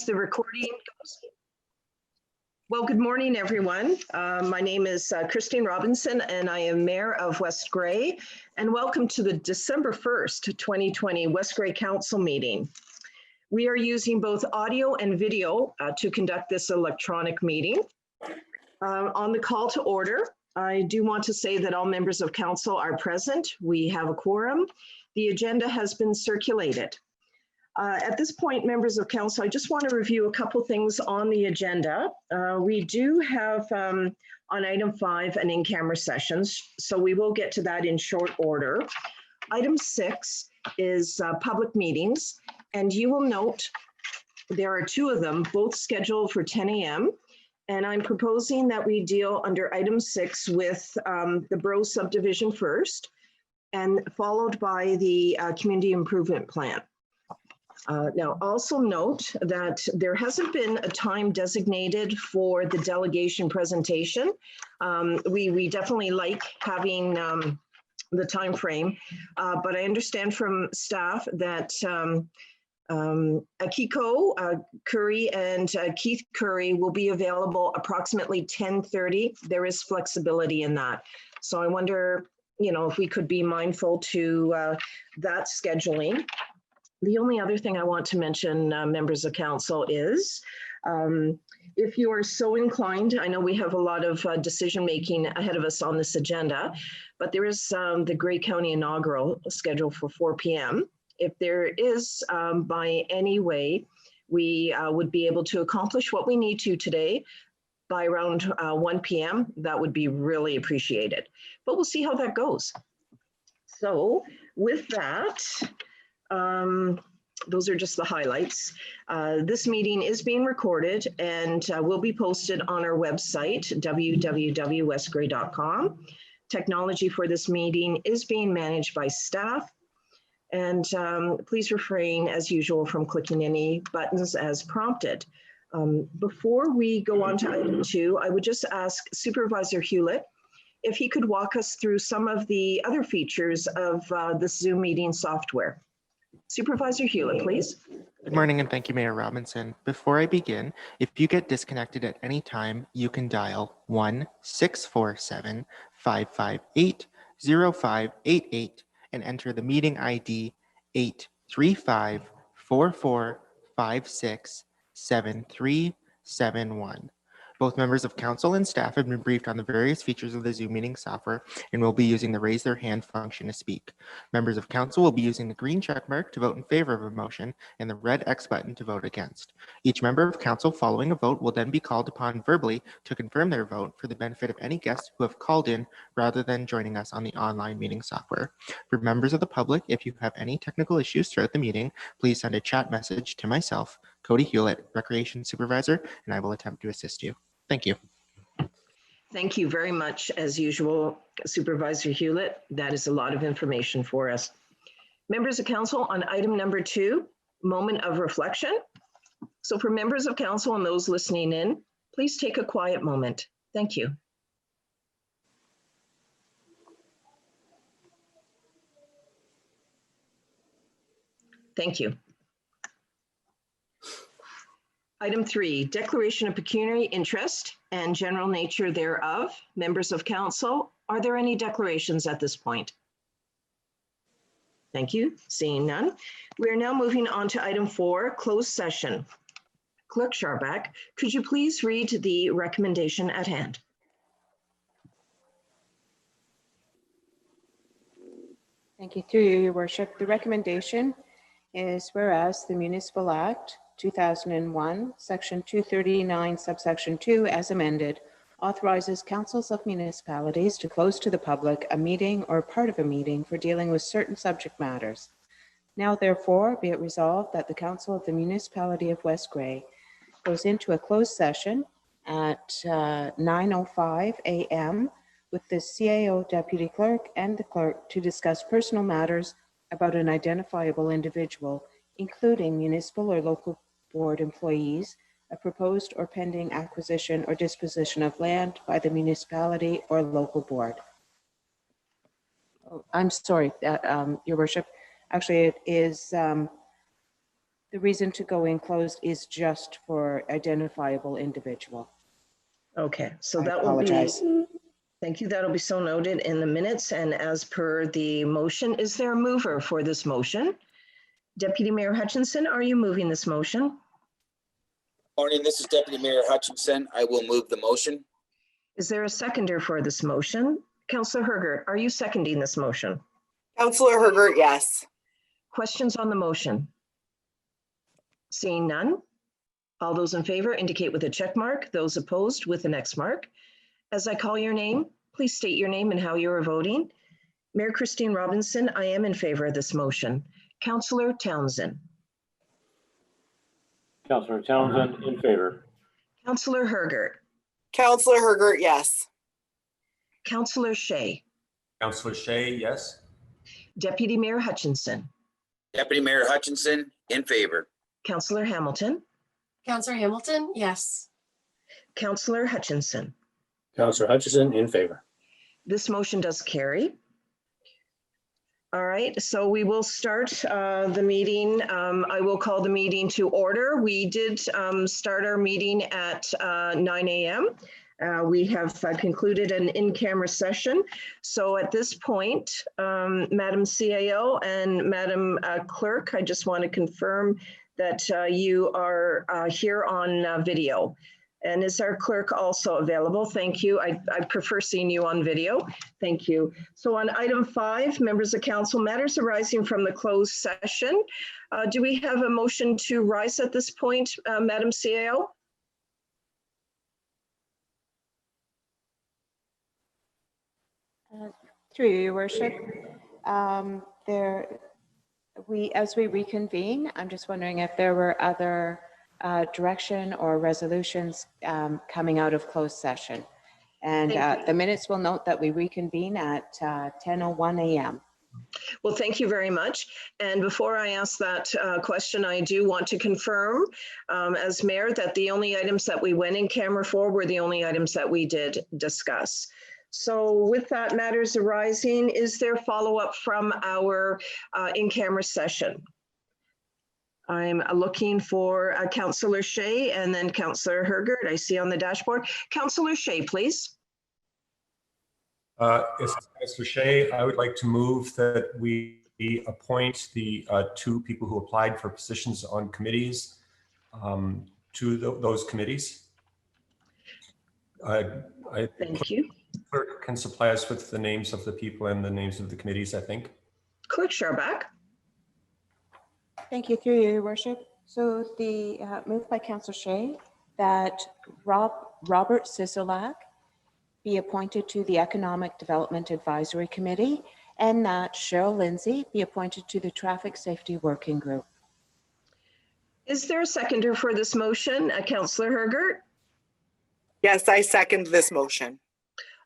The recording goes. Well, good morning, everyone. My name is Christine Robinson, and I am Mayor of West Grey. And welcome to the December 1st, 2020 West Grey Council meeting. We are using both audio and video to conduct this electronic meeting. On the call to order, I do want to say that all members of council are present. We have a quorum. The agenda has been circulated. At this point, members of council, I just want to review a couple things on the agenda. We do have on item 5 an in-camera sessions, so we will get to that in short order. Item 6 is public meetings, and you will note there are 2 of them, both scheduled for 10 a.m. And I'm proposing that we deal under item 6 with the borough subdivision first, and followed by the community improvement plan. Now, also note that there hasn't been a time designated for the delegation presentation. We definitely like having the time frame, but I understand from staff that Akiko Curry and Keith Curry will be available approximately 10:30. There is flexibility in that. So I wonder, if we could be mindful to that scheduling. The only other thing I want to mention, members of council, is if you are so inclined, I know we have a lot of decision-making ahead of us on this agenda, but there is the Grey County inaugural scheduled for 4 p.m. If there is, by any way, we would be able to accomplish what we need to today by around 1 p.m., that would be really appreciated. But we'll see how that goes. So with that, those are just the highlights. This meeting is being recorded and will be posted on our website, www.westgrey.com. Technology for this meeting is being managed by staff. And please refrain, as usual, from clicking any buttons as prompted. Before we go on to item 2, I would just ask Supervisor Hewlett if he could walk us through some of the other features of the Zoom meeting software. Supervisor Hewlett, please. Good morning, and thank you, Mayor Robinson. Before I begin, if you get disconnected at any time, you can dial 1-647-558-0588 and enter the meeting ID 835-4456-7371. Both members of council and staff have been briefed on the various features of the Zoom meeting software and will be using the raise their hand function to speak. Members of council will be using the green check mark to vote in favor of a motion and the red X button to vote against. Each member of council following a vote will then be called upon verbally to confirm their vote for the benefit of any guests who have called in rather than joining us on the online meeting software. For members of the public, if you have any technical issues throughout the meeting, please send a chat message to myself, Cody Hewlett, Recreation Supervisor, and I will attempt to assist you. Thank you. Thank you very much, as usual, Supervisor Hewlett. That is a lot of information for us. Members of council, on item number 2, moment of reflection. So for members of council and those listening in, please take a quiet moment. Thank you. Thank you. Item 3, declaration of pecuniary interest and general nature thereof. Members of council, are there any declarations at this point? Thank you. Seeing none. We are now moving on to item 4, closed session. Clerk Scharbeck, could you please read the recommendation at hand? Thank you, through you, Your Worship. The recommendation is whereas the Municipal Act 2001, Section 239, subsection 2, as amended, authorizes councils of municipalities to close to the public a meeting or part of a meeting for dealing with certain subject matters. Now, therefore, be it resolved that the Council of the Municipality of West Grey goes into a closed session at 9:05 a.m. with the CAO Deputy Clerk and the Clerk to discuss personal matters about an identifiable individual, including municipal or local board employees, a proposed or pending acquisition or disposition of land by the municipality or local board. Oh, I'm sorry, Your Worship. Actually, it is The reason to go in closed is just for identifiable individual. Okay, so I that will be, apologize. thank you. That'll be so noted in the minutes and as per the motion. Is there a mover for this motion? Deputy Mayor Hutchinson, are you moving this motion? Morning, this is Deputy Mayor Hutchinson. I will move the motion. Is there a seconder for this motion? Councillor Hergert, are you seconding this motion? Councillor Hergert, yes. Questions on the motion? Seeing none. All those in favor indicate with a check mark. Those opposed with an X mark. As I call your name, please state your name and how you are voting. Mayor Christine Robinson, I am in favor of this motion. Councillor Townsend. Councillor Townsend, in favor. Councillor Hergert. Councillor Hergert, yes. Councillor Shea. Councillor Shea, yes. Deputy Mayor Hutchinson. Deputy Mayor Hutchinson, in favor. Councillor Hamilton. Councillor Hamilton, yes. Councillor Hutchinson. Councillor Hutchinson, in favor. This motion does carry. All right, so we will start the meeting. I will call the meeting to order. We did start our meeting at 9 a.m. We have concluded an in-camera session. So at this point, Madam CAO and Madam Clerk, I just want to confirm that you are here on video. And is our clerk also available? Thank you. I prefer seeing you on video. Thank you. So on item 5, members of council, matters arising from the closed session. Do we have a motion to rise at this point, Madam CAO? Through you, Your Worship. As we reconvene, I'm just wondering if there were other direction or resolutions coming out of closed session. And the minutes will note that we reconvene at 10:01 a.m. Well, thank you very much. And before I ask that question, I do want to confirm as mayor that the only items that we went in camera for were the only items that we did discuss. So with that matters arising, is there follow-up from our in-camera session? I'm looking for Councillor Shea and then Councillor Hergert. I see on the dashboard. Councillor Shea, please. If Councillor Shea, I would like to move that we appoint the 2 people who applied for positions on committees to those committees. Thank you. Clerk can supply us with the names of the people and the names of the committees, I think. Clerk Sharbach. Thank you, through you, Your Worship. So the moved by Councillor Shea that Robert Sisolak be appointed to the Economic Development Advisory Committee and that Cheryl Lindsay be appointed to the Traffic Safety Working Group. Is there a seconder for this motion? Councillor Hergert? Yes, I second this motion.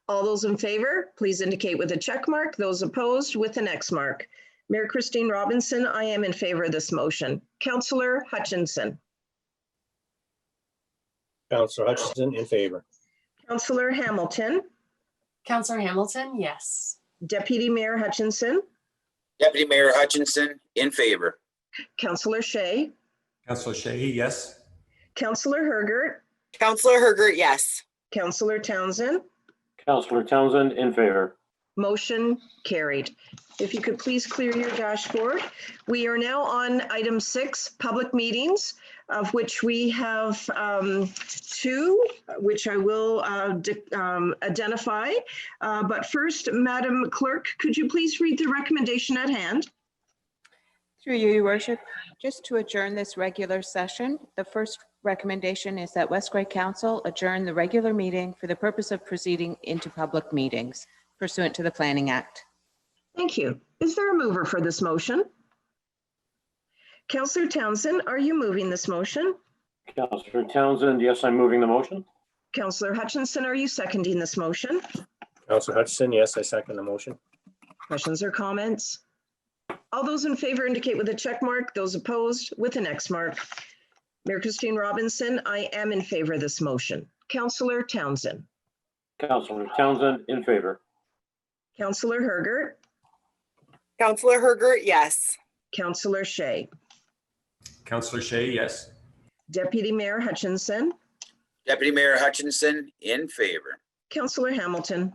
All those in favor, please indicate with a check mark. Those opposed with an X mark. Mayor Christine Robinson, I am in favor of this motion. Councillor Hutchinson. Councillor Hutchinson, in favor. Councillor Hamilton. Councillor Hamilton, yes. Deputy Mayor Hutchinson. Deputy Mayor Hutchinson, in favor. Councillor Shea. Councillor Shea, yes. Councillor Hergert. Councillor Hergert, yes. Councillor Townsend. Councillor Townsend, in favor. Motion carried. If you could please clear your dashboard. We are now on item 6, public meetings, of which we have 2, which I will identify. But first, Madam Clerk, could you please read the recommendation at hand? Through you, Your Worship, just to adjourn this regular session, the first recommendation is that West Grey Council adjourn the regular meeting for the purpose of proceeding into public meetings pursuant to the Planning Act. Thank you. Is there a mover for this motion? Councillor Townsend, are you moving this motion? Councillor Townsend, yes, I'm moving the motion. Councillor Hutchinson, are you seconding this motion? Councillor Hutchinson, yes, I second the motion. Questions or comments? All those in favor indicate with a check mark. Those opposed with an X mark. Mayor Christine Robinson, I am in favor of this motion. Councillor Townsend. Councillor Townsend, in favor. Councillor Hergert. Councillor Hergert, yes. Councillor Shea. Councillor Shay, yes. Deputy Mayor Hutchinson, Deputy Mayor Hutchinson in favor. Councillor Hamilton,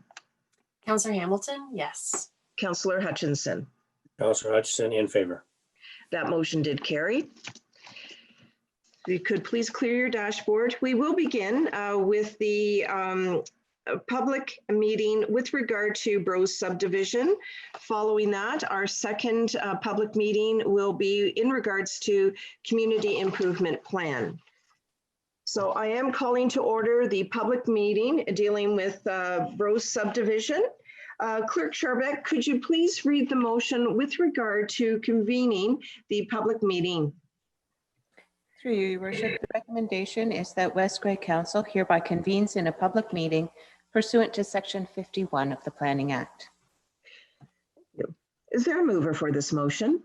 Counselor Hamilton, yes. Councillor Hutchinson. Counselor Hutchison in favor. That motion did carry. If you could please clear your dashboard. We will begin with the public meeting with regard to Bros subdivision. Following that, our second public meeting will be in regards to community improvement plan. So I am calling to order the public meeting dealing with Bros subdivision. Clerk Charbeck, could you please read the motion with regard to convening the public meeting? Through you, Your Worship, the recommendation is that West Grey Council hereby convenes in a public meeting pursuant to Section 51 of the Planning Act. Is there a mover for this motion?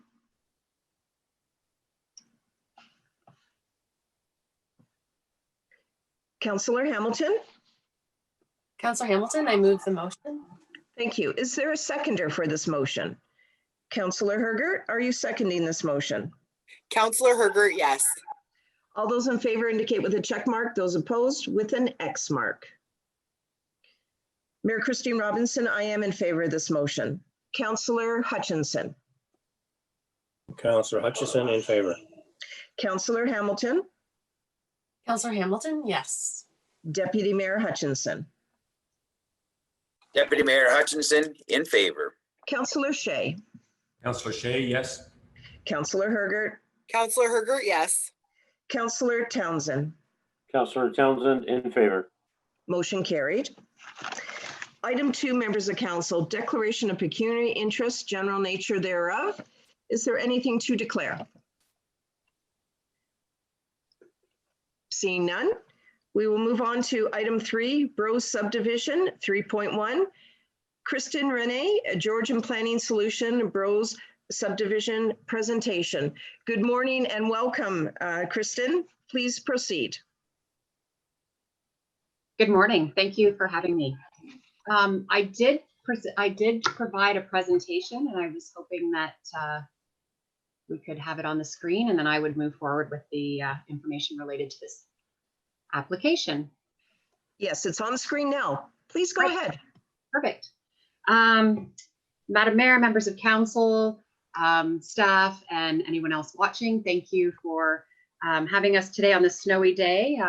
Councillor Hamilton? Counselor Hamilton, I move the motion. Thank you. Is there a seconder for this motion? Councillor Hergert, are you seconding this motion? Counselor Hergert, yes. All those in favor indicate with a check mark, those opposed with an X mark. Mayor Christine Robinson, I am in favor of this motion. Councillor Hutchinson, Counselor Hutchison in favor. Councillor Hamilton, Counselor Hamilton, yes. Deputy Mayor Hutchinson, Deputy Mayor Hutchinson in favor. Councillor Shay, Councillor Shay, yes. Councillor Hergert, Counselor Hergert, yes. Councillor Townsend. Counselor Townsend in favor. Motion carried. Item 2, members of council, declaration of pecuniary interest, general nature thereof. Is there anything to declare? Seeing none, we will move on to item 3, Bros subdivision 3.1. Kristen Renee, a Georgian Planning Solution, Bros subdivision presentation. Good morning and welcome, Kristen. Please proceed. Good morning. Thank you for having me. I did provide a presentation, and I was hoping that we could have it on the screen, and then I would move forward with the information related to this application. Yes, it's on the screen now. Please go ahead. Perfect. Madam Mayor, members of council, staff, and anyone else watching, thank you for having us today on this snowy day.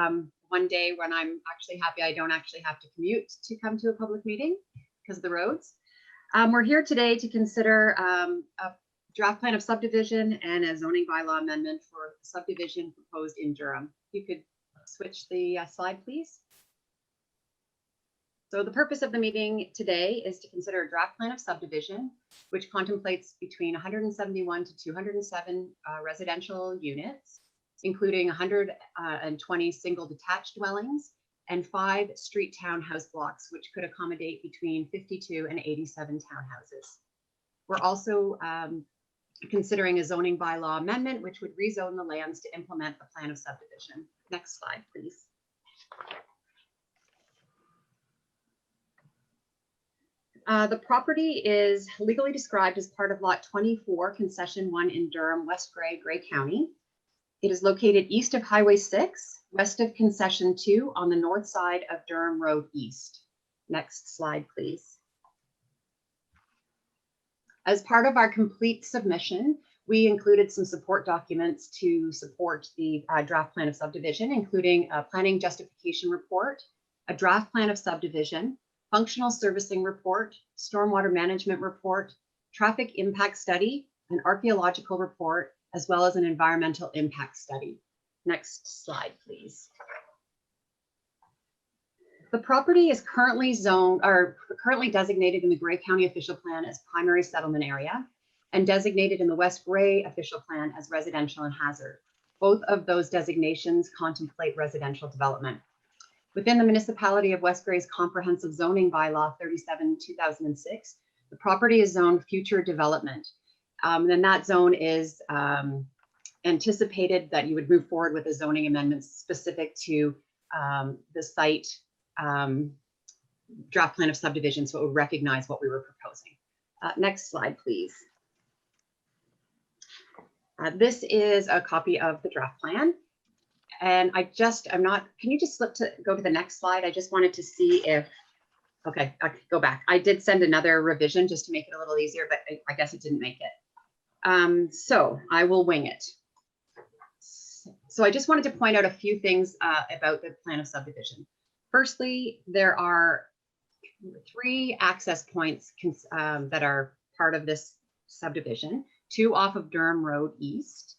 One day when I'm actually happy I don't actually have to commute to come to a public meeting because of the roads. We're here today to consider a draft plan of subdivision and a zoning bylaw amendment for subdivision proposed in Durham. If you could switch the slide, please. So the purpose of the meeting today is to consider a draft plan of subdivision, which contemplates between 171 to 207 residential units, including 120 single detached dwellings and 5 street townhouse blocks, which could accommodate between 52 and 87 townhouses. We're also considering a zoning bylaw amendment, which would rezone the lands to implement the plan of subdivision. Next slide, please. The property is legally described as part of Lot 24, Concession 1 in Durham, West Grey, Grey County. It is located east of Highway 6, west of Concession 2 on the north side of Durham Road East. Next slide, please. As part of our complete submission, we included some support documents to support the draft plan of subdivision, including a planning justification report, a draft plan of subdivision, functional servicing report, stormwater management report, traffic impact study, an archaeological report, as well as an environmental impact study. Next slide, please. The property is currently currently designated in the Grey County official plan as primary settlement area and designated in the West Grey official plan as residential and hazard. Both of those designations contemplate residential development. Within the Municipality of West Grey's comprehensive zoning bylaw 37/2006, the property is zoned future development. And that zone is anticipated that you would move forward with a zoning amendment specific to the site draft plan of subdivision, so it would recognize what we were proposing. Next slide, please. This is a copy of the draft plan. And I'm not, can you just go to the next slide? I just wanted to see if, okay, I could go back. I did send another revision just to make it a little easier, but I guess it didn't make it. So I will wing it. So I just wanted to point out a few things about the plan of subdivision. Firstly, there are 3 access points that are part of this subdivision, 2 off of Durham Road East.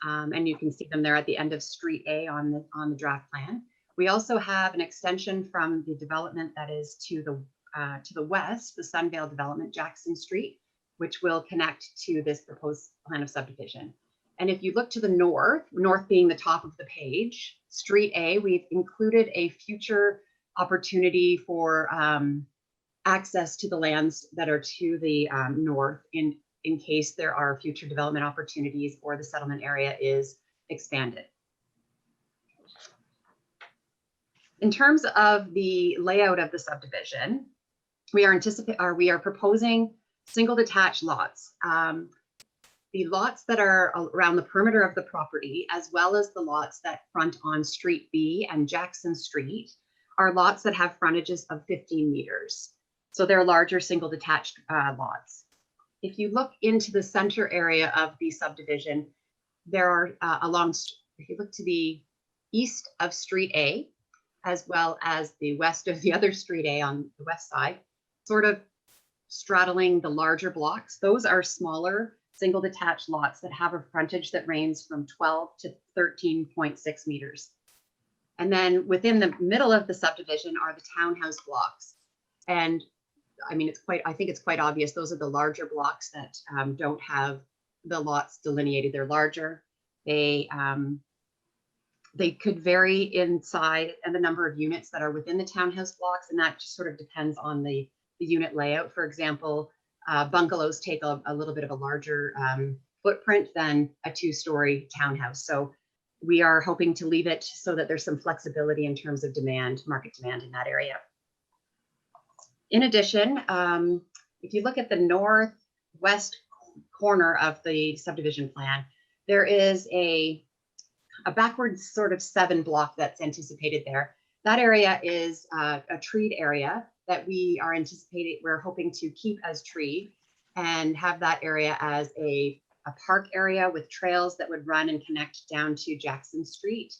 And you can see them there at the end of Street A on the draft plan. We also have an extension from the development that is to the west, the Sunvale development, Jackson Street, which will connect to this proposed plan of subdivision. And if you look to the north being the top of the page, Street A, we've included a future opportunity for access to the lands that are to the north in case there are future development opportunities or the settlement area is expanded. In terms of the layout of the subdivision, we are proposing single detached lots. The lots that are around the perimeter of the property, as well as the lots that front on Street B and Jackson Street, are lots that have frontages of 15 meters. So they're larger single detached lots. If you look into the center area of the subdivision, there are if you look to the east of Street A, as well as the west of the other Street A on the west side, sort of straddling the larger blocks, those are smaller single detached lots that have a frontage that ranges from 12 to 13.6 meters. And then within the middle of the subdivision are the townhouse blocks. And I mean, I think it's quite obvious. Those are the larger blocks that don't have the lots delineated. They're larger. They could vary inside and the number of units that are within the townhouse blocks. And that just sort of depends on the unit layout. For example, bungalows take a little bit of a larger footprint than a 2-story townhouse. So we are hoping to leave it so that there's some flexibility in terms of market demand in that area. In addition, if you look at the northwest corner of the subdivision plan, there is a backwards sort of 7 block that's anticipated there. That area is a treed area that we're hoping to keep as treed and have that area as a park area with trails that would run and connect down to Jackson Street.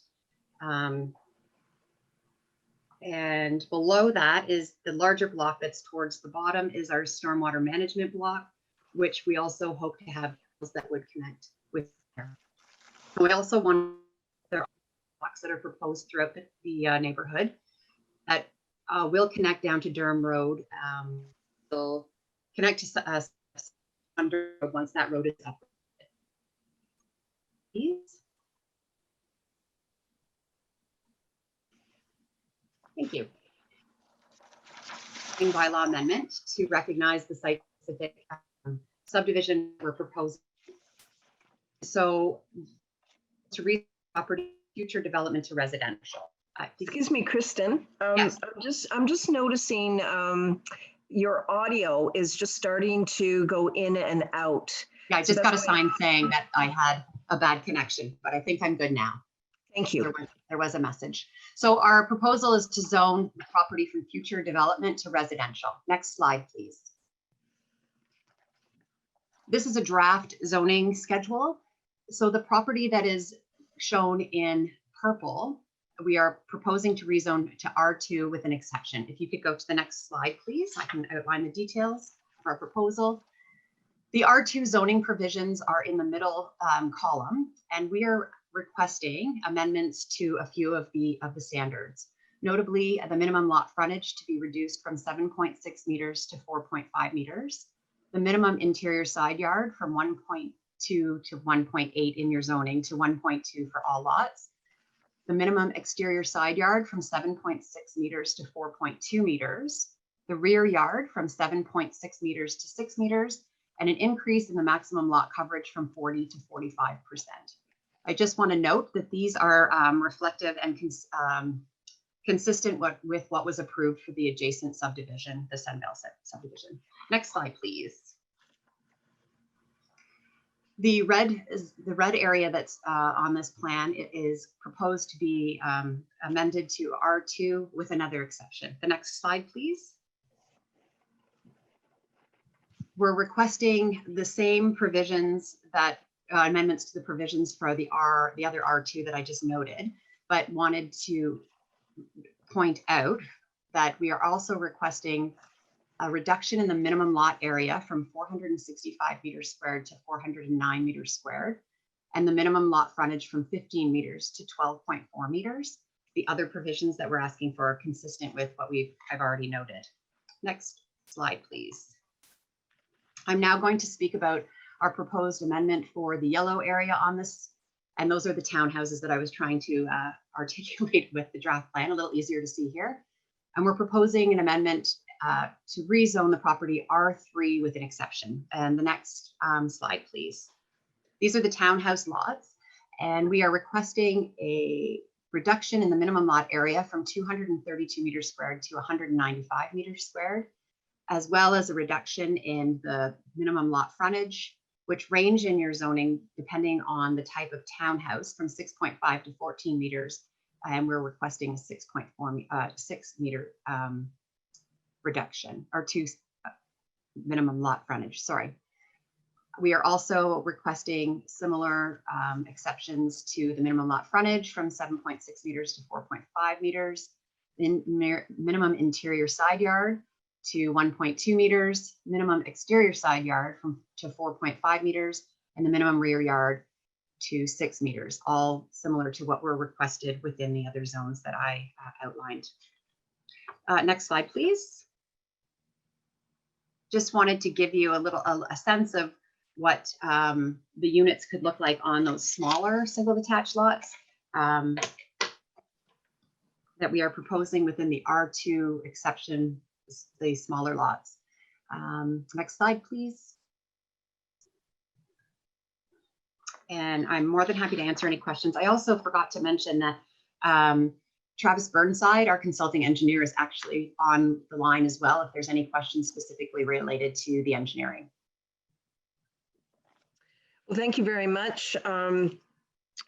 And below that is the larger block that's towards the bottom is our stormwater management block, which we also hope to have that would connect with there. We also want there are blocks that are proposed throughout the neighborhood that will connect down to Durham Road. They'll connect to us under once that road is up. Thank you. Bylaw amendment to recognize the site-specific subdivision we're proposing. So to read property future development to residential. Excuse me, Kristen. Yes. I'm just noticing your audio is just starting to go in and out. Yeah, I just got a sign saying that I had a bad connection, but I think I'm good now. Thank you. There was a message. So our proposal is to zone the property from future development to residential. Next slide, please. This is a draft zoning schedule. So the property that is shown in purple, we are proposing to rezone to R2 with an exception. If you could go to the next slide, please. I can outline the details of our proposal. The R2 zoning provisions are in the middle column, and we are requesting amendments to a few of the standards. Notably, the minimum lot frontage to be reduced from 7.6 meters to 4.5 meters. The minimum interior side yard from 1.2 to 1.8 in your zoning to 1.2 for all lots. The minimum exterior side yard from 7.6 meters to 4.2 meters. The rear yard from 7.6 meters to 6 meters, and an increase in the maximum lot coverage from 40 to 45%. I just want to note that these are reflective and consistent with what was approved for the adjacent subdivision, the Sunvale subdivision. Next slide, please. The red area that's on this plan. It is proposed to be amended to R2 with another exception. The next slide, please. We're requesting the same provisions that amendments to the provisions for the other R2 that I just noted, but wanted to point out that we are also requesting a reduction in the minimum lot area from 465 meters squared to 409 meters squared, and the minimum lot frontage from 15 meters to 12.4 meters. The other provisions that we're asking for are consistent with what I've already noted. Next slide, please. I'm now going to speak about our proposed amendment for the yellow area on this. And those are the townhouses that I was trying to articulate with the draft plan, a little easier to see here. And we're proposing an amendment to rezone the property R3 with an exception. And the next slide, please. These are the townhouse lots. And we are requesting a reduction in the minimum lot area from 232 meters squared to 195 meters squared, as well as a reduction in the minimum lot frontage, which range in your zoning depending on the type of townhouse from 6.5 to 14 meters. And we're requesting a 6 meter reduction, or 2 minimum lot frontage, sorry. We are also requesting similar exceptions to the minimum lot frontage from 7.6 meters to 4.5 meters, in minimum interior side yard to 1.2 meters, minimum exterior side yard to 4.5 meters, and the minimum rear yard to 6 meters, all similar to what were requested within the other zones that I outlined. Next slide, please. Just wanted to give you a sense of what the units could look like on those smaller single detached lots that we are proposing within the R2 exception, the smaller lots. Next slide, please. And I'm more than happy to answer any questions. I also forgot to mention that Travis Burnside, our consulting engineer, is actually on the line as well, if there's any questions specifically related to the engineering. Well, thank you very much,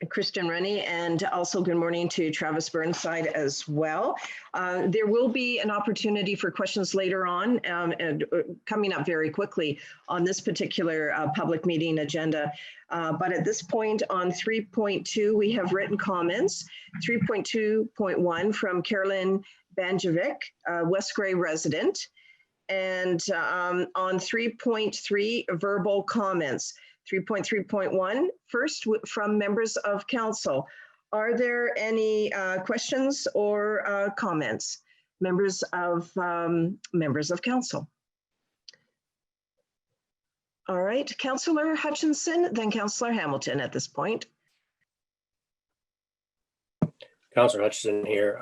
Kristen Rennie, and also good morning to Travis Burnside as well. There will be an opportunity for questions later on and coming up very quickly on this particular public meeting agenda. But at this point on 3.2, we have written comments. 3.2.1 from Carolyn Banjovic, West Grey resident. And on 3.3, verbal comments. 3.3.1, first from members of council. Are there any questions or comments? Members of council. All right, Councillor Hutchinson, then Councillor Hamilton at this point. Councillor Hutchison here.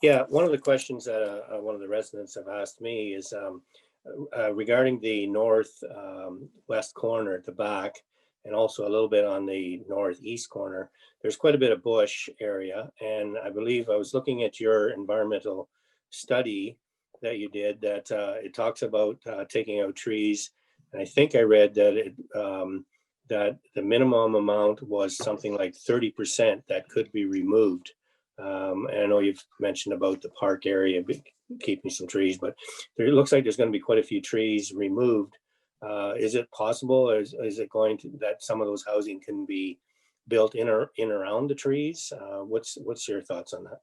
Yeah, one of the questions that one of the residents have asked me is regarding the northwest corner at the back, and also a little bit on the northeast corner. There's quite a bit of bush area, and I believe I was looking at your environmental study that you did that it talks about taking out trees, and I think I read that that the minimum amount was something like 30% that could be removed. And I know you've mentioned about the park area keeping some trees, but it looks like there's going to be quite a few trees removed. Is it possible, or is it going to that some of those housing can be built in around the trees? What's your thoughts on that?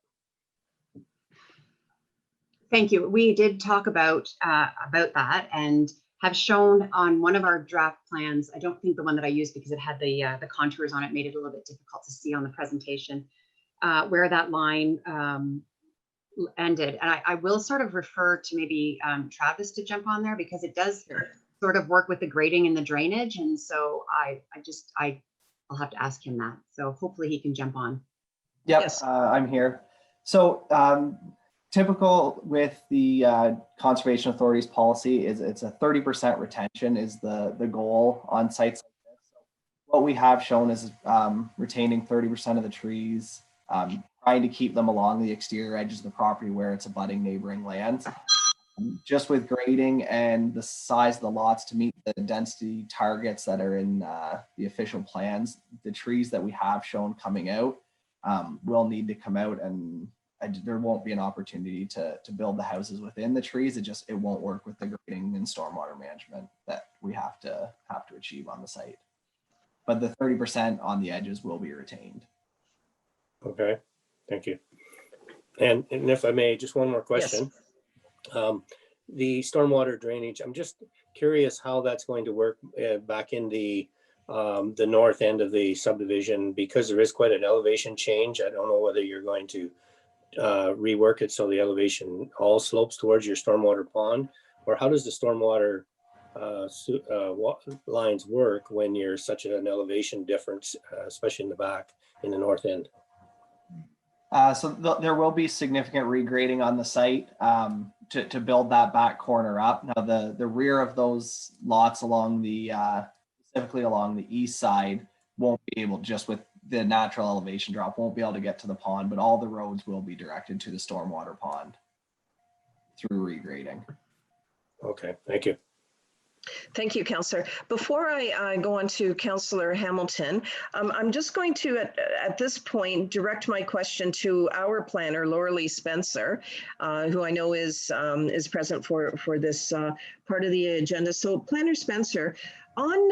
Thank you. We did talk about that and have shown on one of our draft plans. I don't think the one that I used because it had the contours on it made it a little bit difficult to see on the presentation where that line ended. And I will sort of refer to maybe Travis to jump on there because it does sort of work with the grading and the drainage. And so I'll have to ask him that. So hopefully he can jump on. Yep, Yes. I'm here. So typical with the Conservation Authority's policy is it's a 30% retention is the goal on sites like this. So what we have shown is retaining 30% of the trees, trying to keep them along the exterior edges of the property where it's abutting neighboring lands. Just with grading and the size of the lots to meet the density targets that are in the official plans, the trees that we have shown coming out will need to come out, and there won't be an opportunity to build the houses within the trees. It won't work with the grading and stormwater management that we have to achieve on the site. But the 30% on the edges will be retained. Okay, thank you. And if I may, just one more question. Yes. The stormwater drainage, I'm just curious how that's going to work back in the north end of the subdivision, because there is quite an elevation change. I don't know whether you're going to rework it so the elevation all slopes towards your stormwater pond, or how does the stormwater lines work when you're such an elevation difference, especially in the back in the north end? There will be significant regrading on the site to build that back corner up. Now the rear of those lots along the specifically along the east side won't be able, just with the natural elevation drop, won't be able to get to the pond, but all the roads will be directed to the stormwater pond through regrading. Okay, thank you. Thank you, Councillor. Before I go on to Councillor Hamilton, I'm just going to, at this point, direct my question to our planner, Laura Lee Spencer, who I know is present for this part of the agenda. So, Planner Spencer, on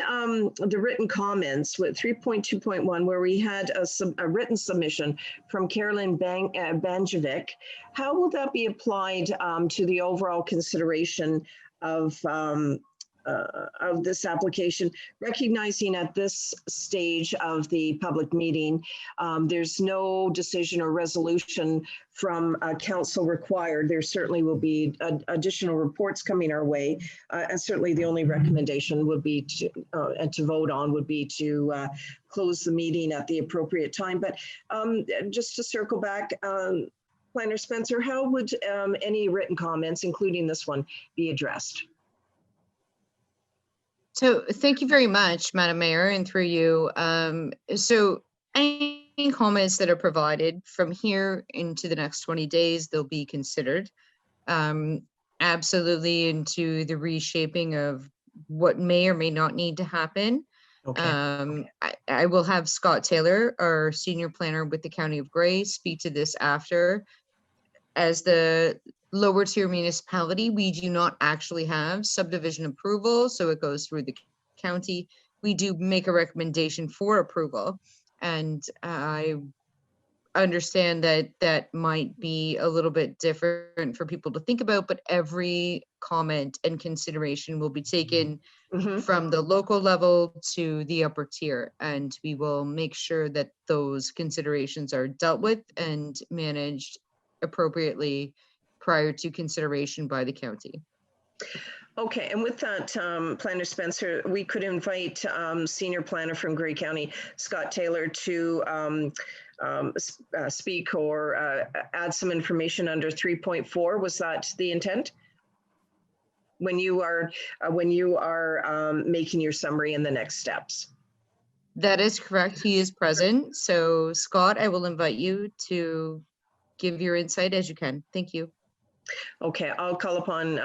the written comments with 3.2.1, where we had a written submission from Carolyn Banjovic, how will that be applied to the overall consideration of this application, recognizing at this stage of the public meeting, there's no decision or resolution from council required. There certainly will be additional reports coming our way, and certainly the only recommendation would be to vote on would be to close the meeting at the appropriate time. But just to circle back, Planner Spencer, how would any written comments, including this one, be addressed? So thank you very much, Madam Mayor, and through you. So any comments that are provided from here into the next 20 days, they'll be considered absolutely into the reshaping of what may or may not need to happen. Okay. I will have Scott Taylor, our senior planner with the County of Grey, speak to this after. As the lower tier municipality, we do not actually have subdivision approval, so it goes through the county. We do make a recommendation for approval, and I understand that that might be a little bit different for people to think about, but every comment and consideration will be taken from the local level to the upper tier, and we will make sure that those considerations are dealt with and managed appropriately prior to consideration by the county. Okay, and with that, Planner Spencer, we could invite Senior Planner from Grey County, Scott Taylor, to speak or add some information under 3.4. Was that the intent? When you are making your summary in the next steps. That is correct. He is present. So Scott, I will invite you to give your insight as you can. Thank you. Okay, I'll call upon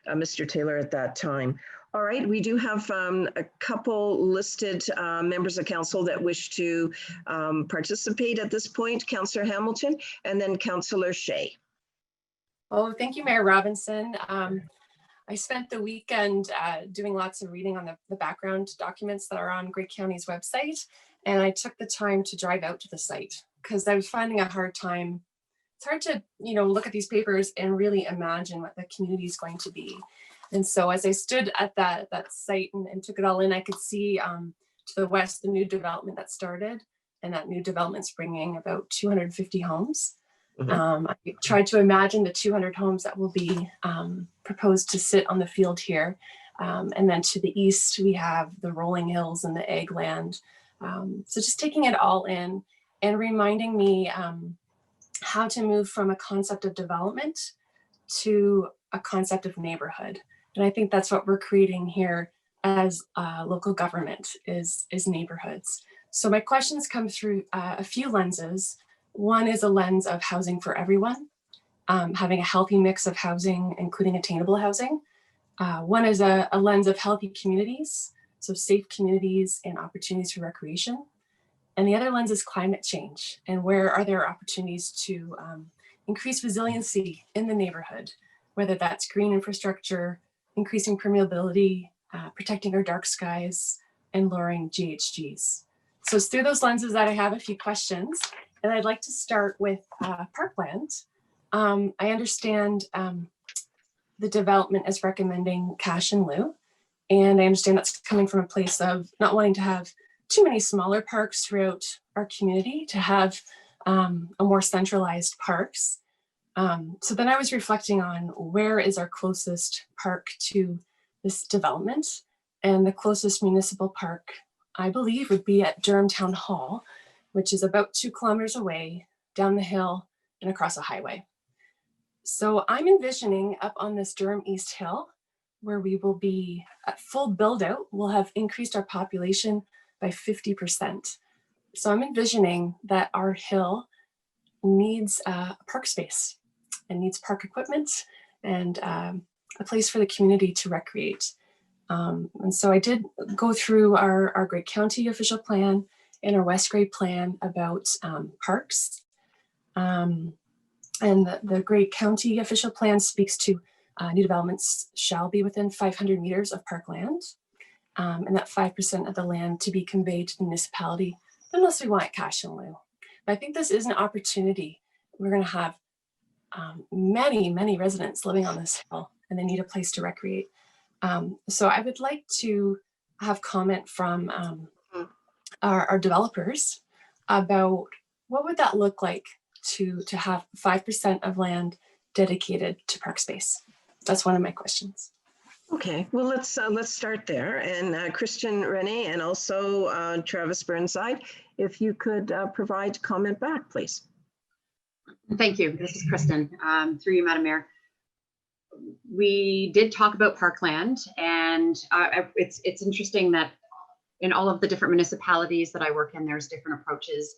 Mr. Taylor at that time. All right, we do have a couple listed members of council that wish to participate at this point. Councillor Hamilton and then Councillor Shea. Oh, thank you, Mayor Robinson. I spent the weekend doing lots of reading on the background documents that are on Grey County's website, and I took the time to drive out to the site because I was finding a hard time. It's hard to, look at these papers and really imagine what the community is going to be. And so as I stood at that site and took it all in, I could see to the west, the new development that started, and that new development's bringing about 250 homes. I tried to imagine the 200 homes that will be proposed to sit on the field here. And then to the east, we have the rolling hills and the ag land. So just taking it all in and reminding me how to move from a concept of development to a concept of neighborhood. And I think that's what we're creating here as local government is neighborhoods. So my questions come through a few lenses. One is a lens of housing for everyone. having a healthy mix of housing, including attainable housing. One is a lens of healthy communities, so safe communities and opportunities for recreation. And the other lens is climate change and where are there opportunities to increase resiliency in the neighborhood, whether that's green infrastructure, increasing permeability, protecting our dark skies, and lowering GHGs. So it's through those lenses that I have a few questions. And I'd like to start with parkland. I understand the development is recommending cash in lieu. And I understand that's coming from a place of not wanting to have too many smaller parks throughout our community, to have a more centralized parks. So then I was reflecting on where is our closest park to this development, and the closest municipal park, I believe, would be at Durham Town Hall, which is about 2 kilometers away, down the hill and across a highway. So I'm envisioning up on this Durham East Hill, where we will be at full build out, we'll have increased our population by 50%. So I'm envisioning that our hill needs a park space and needs park equipment and a place for the community to recreate. And so I did go through our Grey County official plan and our West Grey plan about parks. And the Grey County official plan speaks to new developments shall be within 500 meters of parkland, and that 5% of the land to be conveyed to the municipality unless we want cash in lieu. But I think this is an opportunity. We're going to have many residents living on this hill, and they need a place to recreate. So I would like to have comment from our developers about what would that look like to have 5% of land dedicated to park space. That's one of my questions. Okay, well, let's start there. And Christian Rene and also Travis Burnside, if you could provide comment back, please. Thank you. This is Kristen. Through you, Madam Mayor. We did talk about parkland, and it's interesting that in all of the different municipalities that I work in, there's different approaches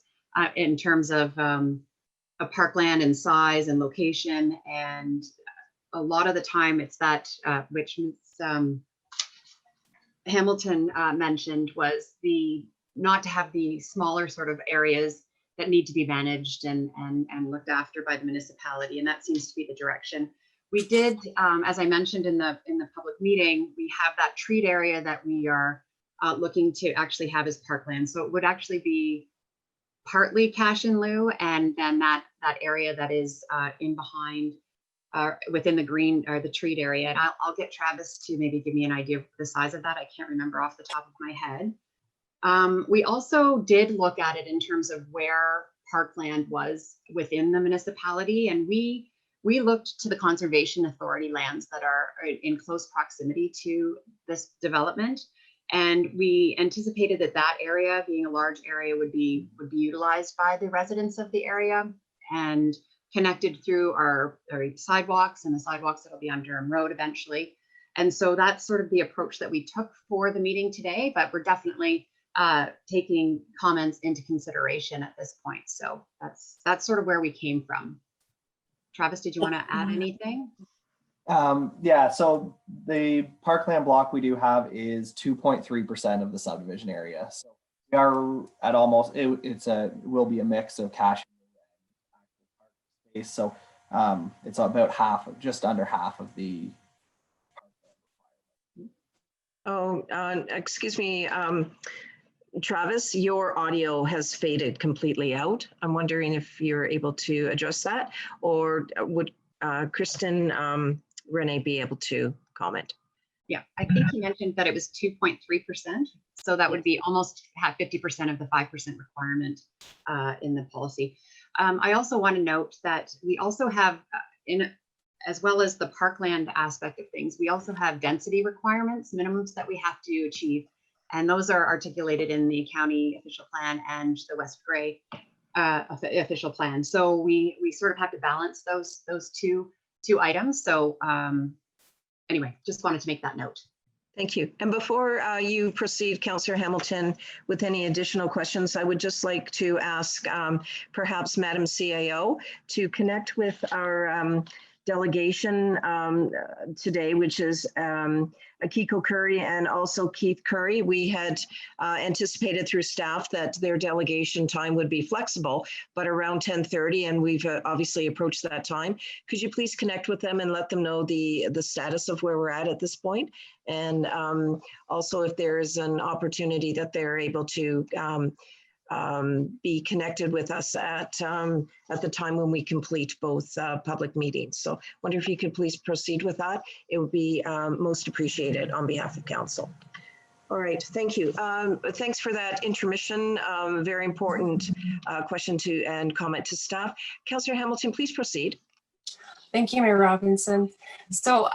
in terms of a parkland and size and location. And a lot of the time it's that which Hamilton mentioned, was the not to have the smaller sort of areas that need to be managed and looked after by the municipality. And that seems to be the direction. We did, as I mentioned in the public meeting, we have that treat area that we are looking to actually have as parkland. So it would actually be partly cash in lieu, and then that area that is in behind within the green or the treat area. And I'll get Travis to maybe give me an idea of the size of that. I can't remember off the top of my head. We also did look at it in terms of where parkland was within the municipality, and we looked to the Conservation Authority lands that are in close proximity to this development. And we anticipated that area, being a large area, would be utilized by the residents of the area and connected through our sidewalks and the sidewalks that'll be on Durham Road eventually. And so that's sort of the approach that we took for the meeting today, but we're definitely taking comments into consideration at this point. So that's sort of where we came from. Travis, did you want to add anything? Yeah, so the parkland block we do have is 2.3% of the subdivision area. So we are at almost, it will be a mix of cash and space. So it's about half, just under half of the. Oh, excuse me, Travis, your audio has faded completely out. I'm wondering if you're able to address that, or would Kristen Rene be able to comment? Yeah, I think he mentioned that it was 2.3%. So that would be almost 50% of the 5% requirement in the policy. I also want to note that we also have, as well as the parkland aspect of things, we also have density requirements, minimums that we have to achieve. And those are articulated in the county official plan and the West Grey official plan. So we sort of have to balance those two items. So anyway, just wanted to make that note. Thank you. And before you proceed, Councillor Hamilton, with any additional questions, I would just like to ask perhaps Madam CAO to connect with our delegation today, which is Akiko Curry and also Keith Curry. We had anticipated through staff that their delegation time would be flexible, but around 10:30, and we've obviously approached that time. Could you please connect with them and let them know the status of where we're at this point? And also if there is an opportunity that they're able to be connected with us at the time when we complete both public meetings. So I wonder if you could please proceed with that. It would be most appreciated on behalf of council. All right, thank you. Thanks for that intermission. Very important question and comment to staff. Councillor Hamilton, please proceed. Thank you, Mayor Robinson. So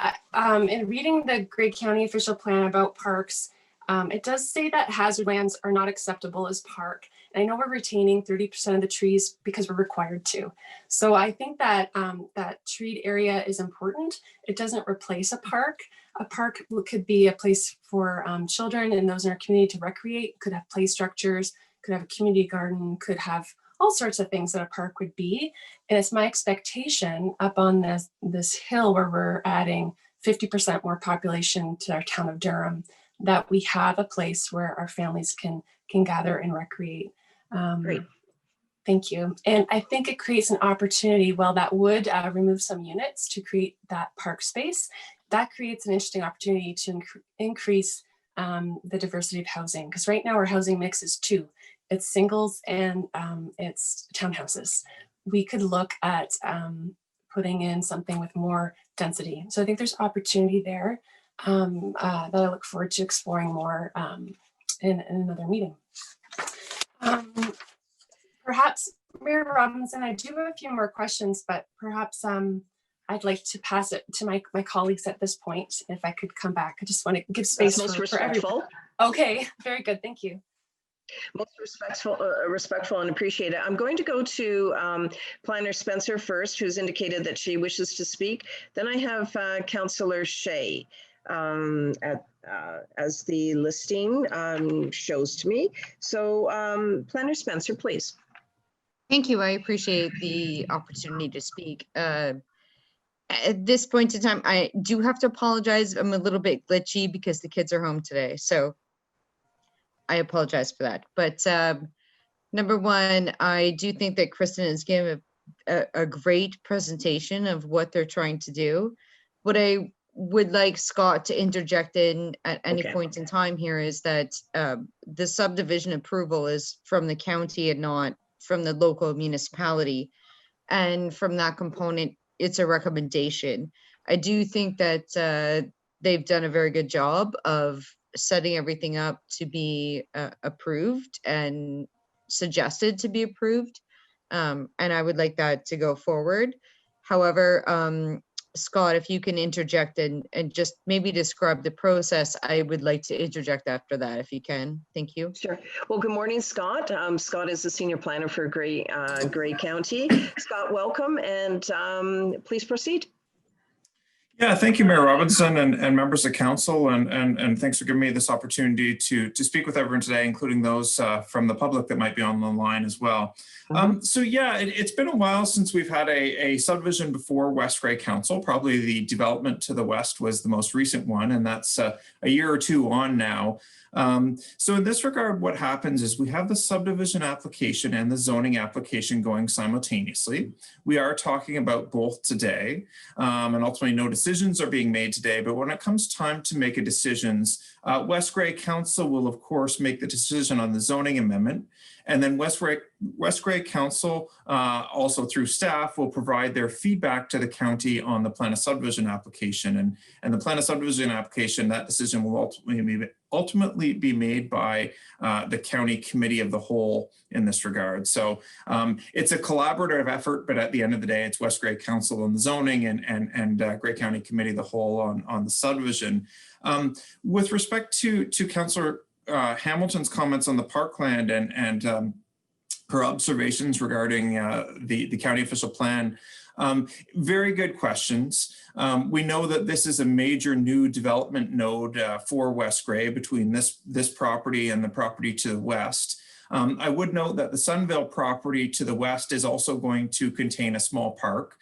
in reading the Grey County official plan about parks, it does say that hazard lands are not acceptable as park. And I know we're retaining 30% of the trees because we're required to. So I think that that treed area is important. It doesn't replace a park. A park could be a place for children and those in our community to recreate, could have play structures, could have a community garden, could have all sorts of things that a park would be. And it's my expectation up on this hill where we're adding 50% more population to our town of Durham, that we have a place where our families can gather and recreate. Great. Thank you. And I think it creates an opportunity, well, that would remove some units to create that park space. That creates an interesting opportunity to increase the diversity of housing. Because right now our housing mix is two. It's singles and it's townhouses. We could look at putting in something with more density. So I think there's opportunity there that I look forward to exploring more in another meeting. Perhaps, Mayor Robinson, I do have a few more questions, but perhaps I'd like to pass it to my colleagues at this point. If I could come back, I just want to give space for everyone. Okay, very good, thank you. Most respectful and appreciate it. I'm going to go to Planner Spencer first, who's indicated that she wishes to speak. Then I have Councillor Shea as the listing shows to me. So Planner Spencer, please. Thank you. I appreciate the opportunity to speak. At this point in time, I do have to apologize. I'm a little bit glitchy because the kids are home today. So I apologize for that. But number one, I do think that Kristen has given a great presentation of what they're trying to do. What I would like Scott to interject in at any point in time here is that the subdivision approval is from the county and not from the local municipality. And from that component, it's a recommendation. I do think that they've done a very good job of setting everything up to be approved and suggested to be approved. And I would like that to go forward. However, Scott, if you can interject and just maybe describe the process, I would like to interject after that, if you can. Thank you. Sure. Well, good morning, Scott. Scott is the senior planner for Grey County. Scott, welcome, and please proceed. Yeah, thank you, Mayor Robinson and members of council, and thanks for giving me this opportunity to speak with everyone today, including those from the public that might be on the line as well. So yeah, it's been a while since we've had a subdivision before West Grey Council. Probably the development to the west was the most recent one, and that's a year or two on now. So in this regard, what happens is we have the subdivision application and the zoning application going simultaneously. We are talking about both today, and ultimately no decisions are being made today. But when it comes time to make a decisions, West Grey Council will of course make the decision on the zoning amendment. And then West Grey Council, also through staff, will provide their feedback to the county on the plan of subdivision application. And the plan of subdivision application, that decision will ultimately be made by the county committee of the whole in this regard. So it's a collaborative effort, but at the end of the day, it's West Grey Council on the zoning and Grey County Committee of the whole on the subdivision. With respect to Councillor Hamilton's comments on the parkland and her observations regarding the county official plan, Very good questions. We know that this is a major new development node for West Grey between this property and the property to the west. I would note that the Sunvale property to the west is also going to contain a small park.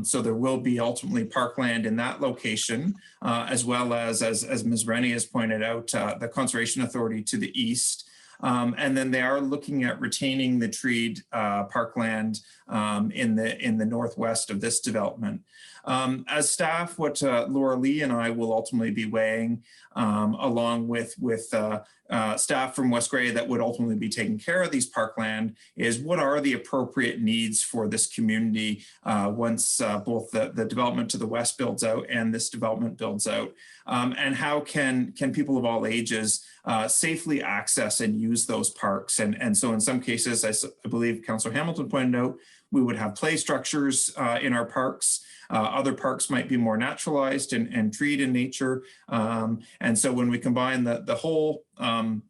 So there will be ultimately parkland in that location, as well as Ms. Rennie has pointed out, the Conservation Authority to the east. And then they are looking at retaining the treed parkland in the northwest of this development. As staff, what Laura Lee and I will ultimately be weighing, along with staff from West Grey that would ultimately be taking care of these parkland, is what are the appropriate needs for this community once both the development to the west builds out and this development builds out, and how can people of all ages safely access and use those parks. And so in some cases, I believe Councillor Hamilton pointed out, we would have play structures in our parks. Other parks might be more naturalized and treed in nature. And so when we combine the whole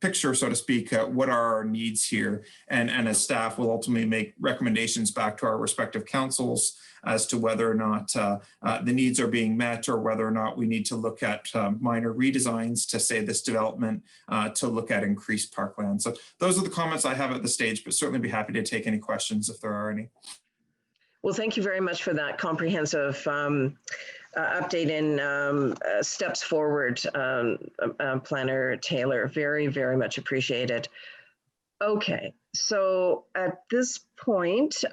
picture, so to speak, what are our needs here? And as staff will ultimately make recommendations back to our respective councils as to whether or not the needs are being met, or whether or not we need to look at minor redesigns to say this development to look at increased parkland. So those are the comments I have at this stage, but certainly be happy to take any questions if there are any. Well, thank you very much for that comprehensive update and steps forward, Planner Taylor. Very, very much appreciated. Okay, so at this point,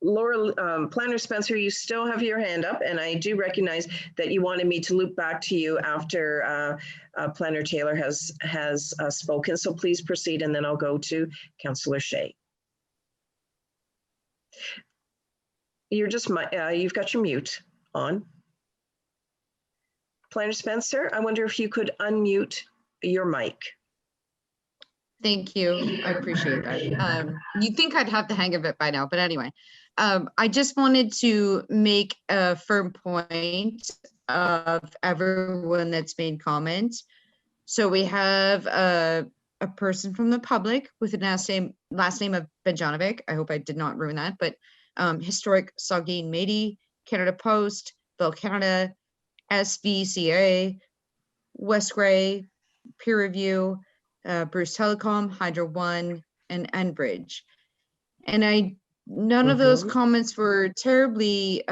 Laura, Planner Spencer, you still have your hand up, and I do recognize that you wanted me to loop back to you after Planner Taylor has spoken. So please proceed, and then I'll go to Councillor Shea. You're just, you've got your mute on. Planner Spencer, I wonder if you could unmute your mic. Thank you. I appreciate that. You'd think I'd have the hang of it by now, but anyway, I just wanted to make a firm point of everyone that's made comments. So we have a person from the public with a last name of Benjanovic. I hope I did not ruin that, but Historic Saugeen Metis, Canada Post, Bell Canada, SVCA, West Grey, Peer Review, Bruce Telecom, Hydro One, and Enbridge. And none of those comments were terribly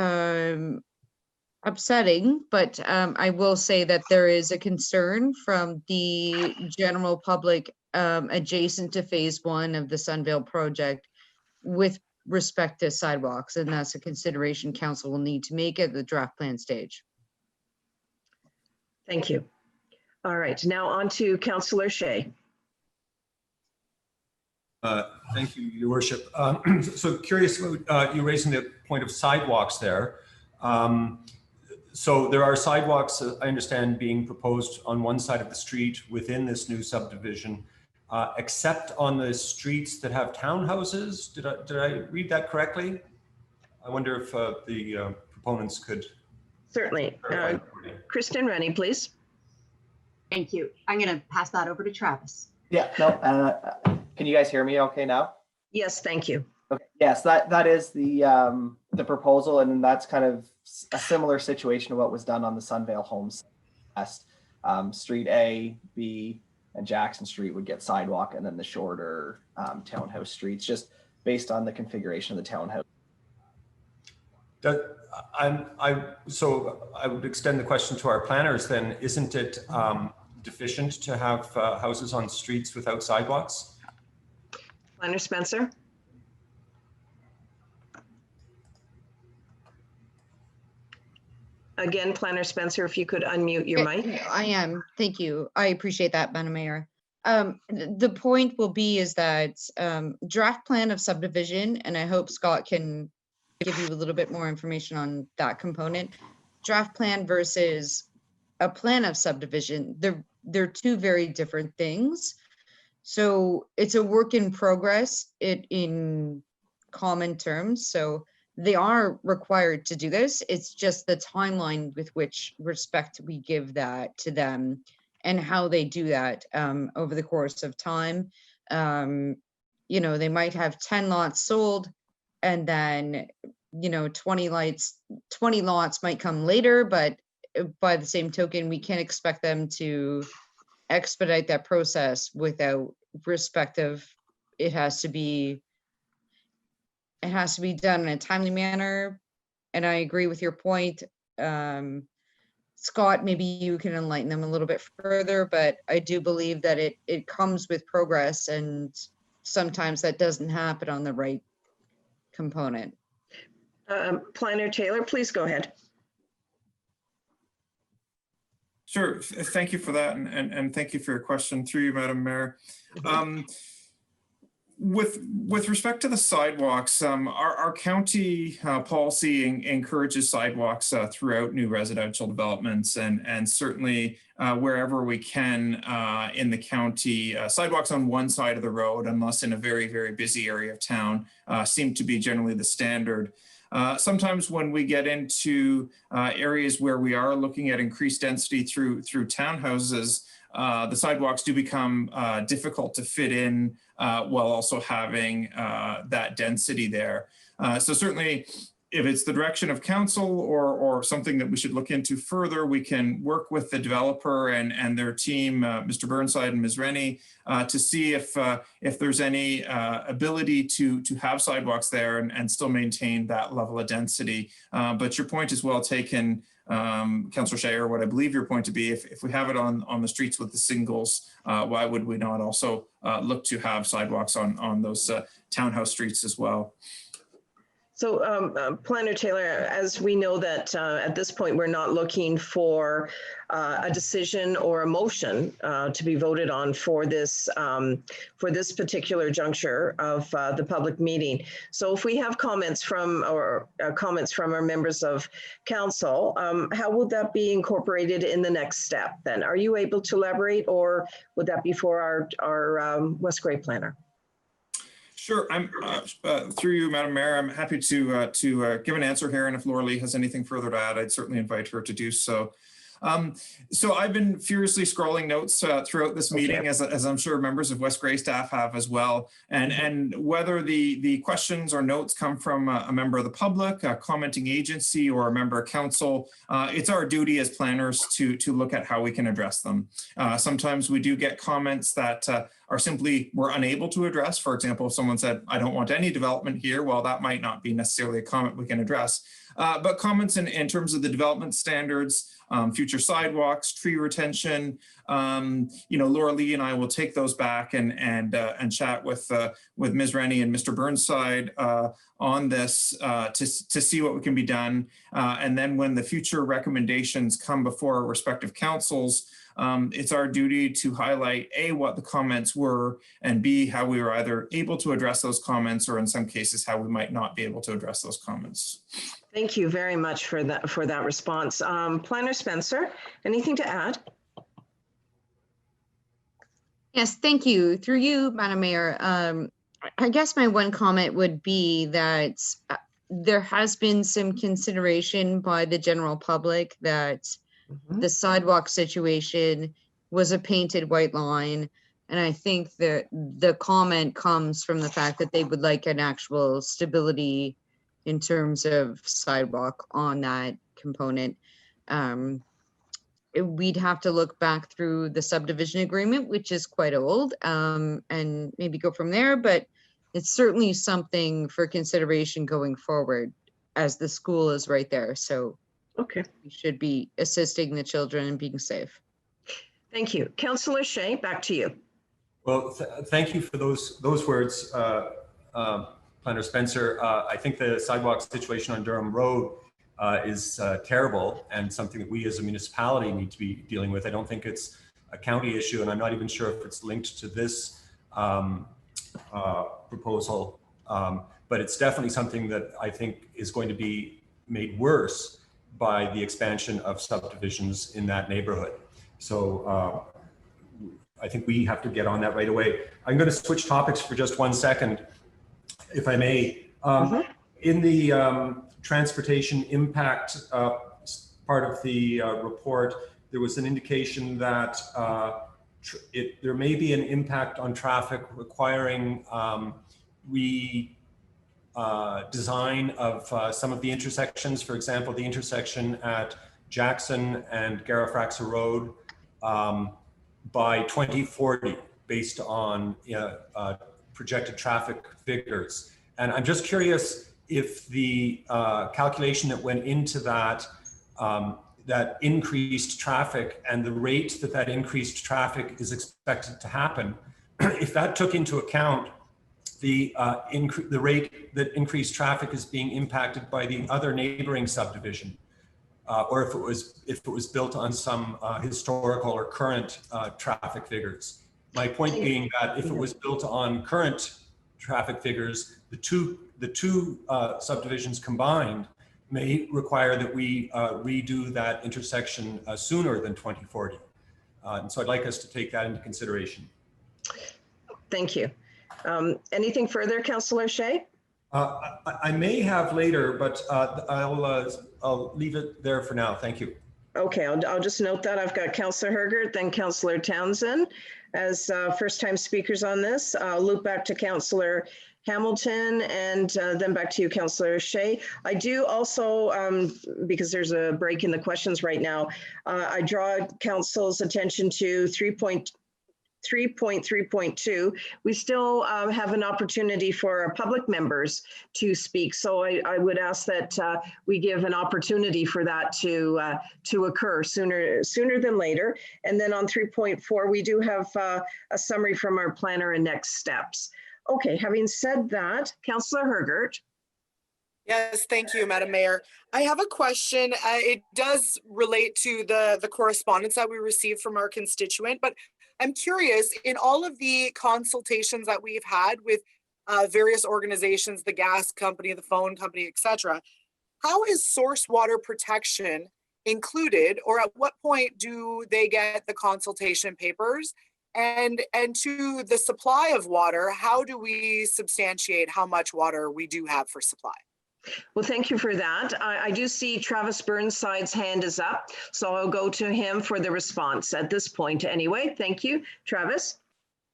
upsetting, but I will say that there is a concern from the general public adjacent to phase 1 of the Sunvale project with respect to sidewalks, and that's a consideration council will need to make at the draft plan stage. Thank you. All right, now on to Councillor Shea. Thank you, Your Worship. So curious, you're raising the point of sidewalks there. So there are sidewalks, I understand, being proposed on one side of the street within this new subdivision, except on the streets that have townhouses. Did I read that correctly? I wonder if the proponents could. Certainly. Kristen Rennie, please. Thank you. I'm going to pass that over to Travis. Yeah, no, can you guys hear me okay now? Yes, thank you. Okay. Yes, that is the proposal, and that's kind of a similar situation to what was done on the Sunvale Homes West. Street A, B, and Jackson Street would get sidewalk, and then the shorter townhouse streets, just based on the configuration of the townhouse. So I would extend the question to our planners then. Isn't it deficient to have houses on streets without sidewalks? Planner Spencer. Again, Planner Spencer, if you could unmute your mic. I am. Thank you. I appreciate that, Madam Mayor. The point will be is that draft plan of subdivision, and I hope Scott can give you a little bit more information on that component. Draft plan versus a plan of subdivision, they're two very different things. So it's a work in progress in common terms. So they are required to do this. It's just the timeline with which respect we give that to them and how they do that over the course of time. You know, they might have 10 lots sold, and then 20 lots might come later, but by the same token, we can't expect them to expedite that process without respect of it has to be done in a timely manner. And I agree with your point. Scott, maybe you can enlighten them a little bit further, but I do believe that it comes with progress, and sometimes that doesn't happen on the right component. Planner Taylor, please go ahead. Sure. Thank you for that. And thank you for your question through you, Madam Mayor. With respect to the sidewalks, our county policy encourages sidewalks throughout new residential developments, and certainly wherever we can in the county, sidewalks on one side of the road, unless in a very, very busy area of town, seem to be generally the standard. Sometimes when we get into areas where we are looking at increased density through townhouses, the sidewalks do become difficult to fit in while also having that density there. So certainly, if it's the direction of council or something that we should look into further, we can work with the developer and their team, Mr. Burnside and Ms. Rennie, to see if there's any ability to have sidewalks there and still maintain that level of density. But your point is well taken, Councillor Shayer. What I believe your point to be, if we have it on the streets with the singles, why would we not also look to have sidewalks on those townhouse streets as well? So Planner Taylor, as we know that at this point, we're not looking for a decision or a motion to be voted on for this particular juncture of the public meeting. So if we have comments from our members of council, how would that be incorporated in the next step then? Are you able to elaborate, or would that be for our West Grey planner? Sure. I'm through you, Madam Mayor. I'm happy to give an answer here, and if Laura Lee has anything further to add, I'd certainly invite her to do so. So I've been furiously scrolling notes throughout this meeting, as I'm sure members of West Grey staff have as well. And whether the questions or notes come from a member of the public, a commenting agency, or a member of council, it's our duty as planners to look at how we can address them. Sometimes we do get comments that are simply we're unable to address. For example, if someone said, I don't want any development here, well, that might not be necessarily a comment we can address. But comments in terms of the development standards, future sidewalks, tree retention, Laura Lee and I will take those back and chat with Ms. Rennie and Mr. Burnside on this to see what can be done. And then when the future recommendations come before our respective councils, it's our duty to highlight A, what the comments were, and B, how we were either able to address those comments, or in some cases, how we might not be able to address those comments. Thank you very much for that response. Planner Spencer, anything to add? Yes, thank you. Through you, Madam Mayor, I guess my one comment would be that there has been some consideration by the general public that the sidewalk situation was a painted white line. And I think that the comment comes from the fact that they would like an actual stability in terms of sidewalk on that component. We'd have to look back through the subdivision agreement, which is quite old, and maybe go from there, but it's certainly something for consideration going forward, as the school is right there. So we should be assisting the children and being safe. Thank you. Councillor Shea, back to you. Well, thank you for those words, Planner Spencer. I think the sidewalk situation on Durham Road is terrible, and something that we as a municipality need to be dealing with. I don't think it's a county issue, and I'm not even sure if it's linked to this proposal, but it's definitely something that I think is going to be made worse by the expansion of subdivisions in that neighborhood. So I think we have to get on that right away. I'm going to switch topics for just 1 second, if I may. In the transportation impact part of the report, there was an indication that there may be an impact on traffic requiring design of some of the intersections. For example, the intersection at Jackson and Garifraxa Road by 2040, based on projected traffic figures. And I'm just curious if the calculation that went into that, that increased traffic and the rate that that increased traffic is expected to happen, if that took into account the rate that increased traffic is being impacted by the other neighboring subdivision, or if it was built on some historical or current traffic figures. My point being that if it was built on current traffic figures, the two subdivisions combined may require that we redo that intersection sooner than 2040. And so I'd like us to take that into consideration. Thank you. Anything further, Councillor Shea? I may have later, but I'll leave it there for now. Thank you. Okay, I'll just note that I've got Councillor Hergert, then Councillor Townsend as first-time speakers on this. I'll loop back to Councillor Hamilton and then back to you, Councillor Shea. I do also, because there's a break in the questions right now, I draw Council's attention to 3.3.2. We still have an opportunity for our public members to speak. So I would ask that we give an opportunity for that to occur sooner than later. And then on 3.4, we do have a summary from our planner and next steps. Okay, having said that, Councillor Hergert. Yes, thank you, Madam Mayor. I have a question. It does relate to the correspondence that we received from our constituent, but I'm curious, in all of the consultations that we've had with various organizations, the gas company, the phone company, etc., how is source water protection included, or at what point do they get the consultation papers? And to the supply of water, how do we substantiate how much water we do have for supply? Well, thank you for that. I do see Travis Burnside's hand is up, so I'll go to him for the response at this point anyway. Thank you, Travis.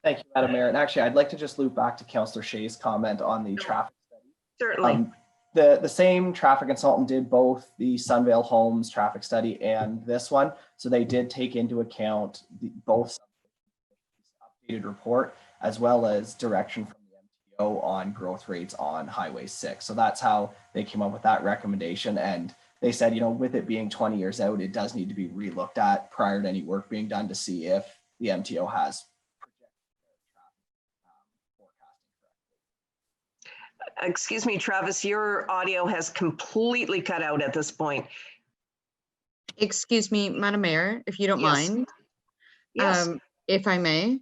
Thank you, Madam Mayor. And actually, I'd like to just loop back to Councillor Shea's comment on the traffic study. Certainly. The same traffic consultant did both the Sunvale Homes traffic study and this one. So they did take into account both updated report as well as direction from the MTO on growth rates on Highway 6. So that's how they came up with that recommendation. And they said, you know, with it being 20 years out, it does need to be relooked at prior to any work being done to see if the MTO has Excuse me, Travis, your audio has completely cut out at this point. Excuse me, Madam Mayor, if you don't mind. Yes. If I may.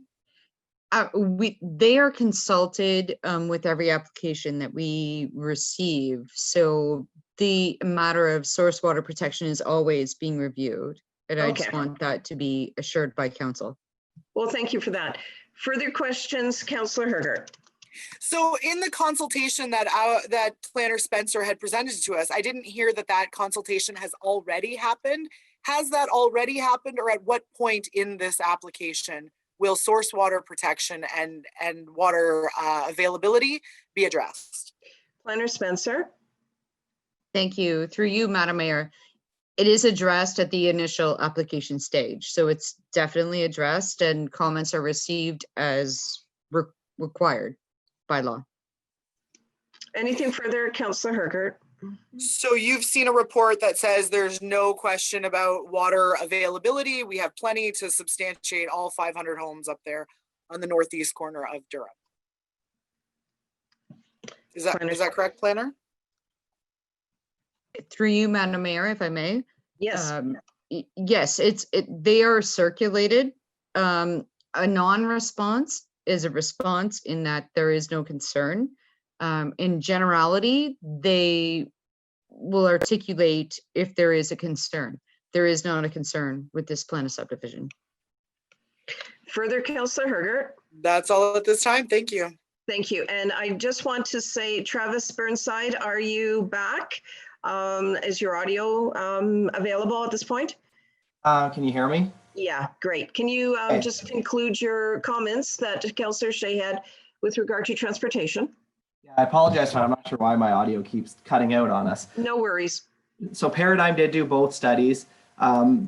They are consulted with every application that we receive. So the matter of source water protection is always being reviewed. And I just want that to be assured by council. Well, thank you for that. Further questions, Councillor Hergert? So in the consultation that that Planner Spencer had presented to us, I didn't hear that consultation has already happened. Has that already happened, or at what point in this application will source water protection and water availability be addressed? Planner Spencer. Thank you. Through you, Madam Mayor. It is addressed at the initial application stage. So it's definitely addressed and comments are received as required by law. Anything further, Councillor Hergert? So you've seen a report that says there's no question about water availability. We have plenty to substantiate all 500 homes up there on the northeast corner of Durham. Is that correct, Planner? Through you, Madam Mayor, if I may. Yes. Yes, they are circulated. A non-response is a response in that there is no concern. In generality, they will articulate if there is a concern. There is not a concern with this plan of subdivision. Further, Councillor Hergert? That's all at this time. Thank you. Thank you. And I just want to say, Travis Burnside, are you back? Is your audio available at this point? Can you hear me? Yeah, great. Can you just conclude your comments that Councillor Shea had with regard to transportation? Yeah, I apologize. I'm not sure why my audio keeps cutting out on us. No worries. So Paradigm did do both studies.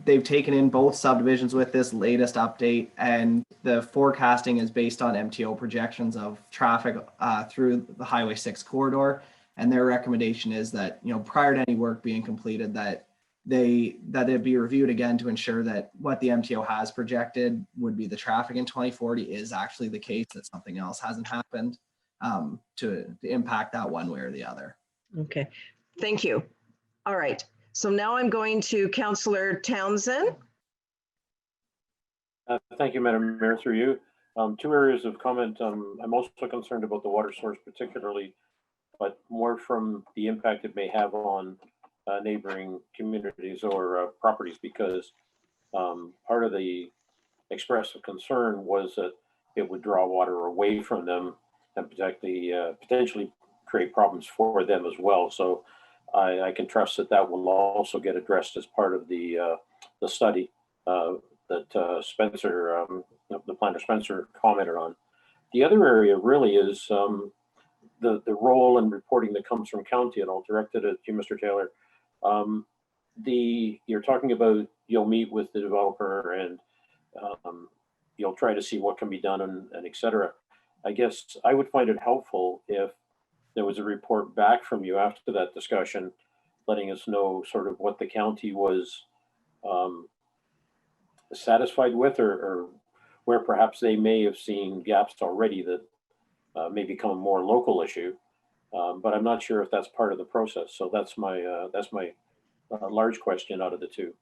They've taken in both subdivisions with this latest update, and the forecasting is based on MTO projections of traffic through the Highway 6 corridor. And their recommendation is that, prior to any work being completed, that it be reviewed again to ensure that what the MTO has projected would be the traffic in 2040 is actually the case, that something else hasn't happened to impact that one way or the other. Okay, thank you. All right, so now I'm going to Councillor Townsend. Thank you, Madam Mayor, through you. Two areas of comment. I'm also concerned about the water source particularly, but more from the impact it may have on neighboring communities or properties, because part of the expressive concern was that it would draw water away from them and potentially create problems for them as well. So I can trust that will also get addressed as part of the study that Spencer, the planner Spencer, commented on. The other area really is the role and reporting that comes from county, and I'll direct it at you, Mr. Taylor. You're talking about you'll meet with the developer and you'll try to see what can be done and et cetera. I guess I would find it helpful if there was a report back from you after that discussion, letting us know sort of what the county was satisfied with, or where perhaps they may have seen gaps already that may become a more local issue. But I'm not sure if that's part of the process. So that's my large question out of the two.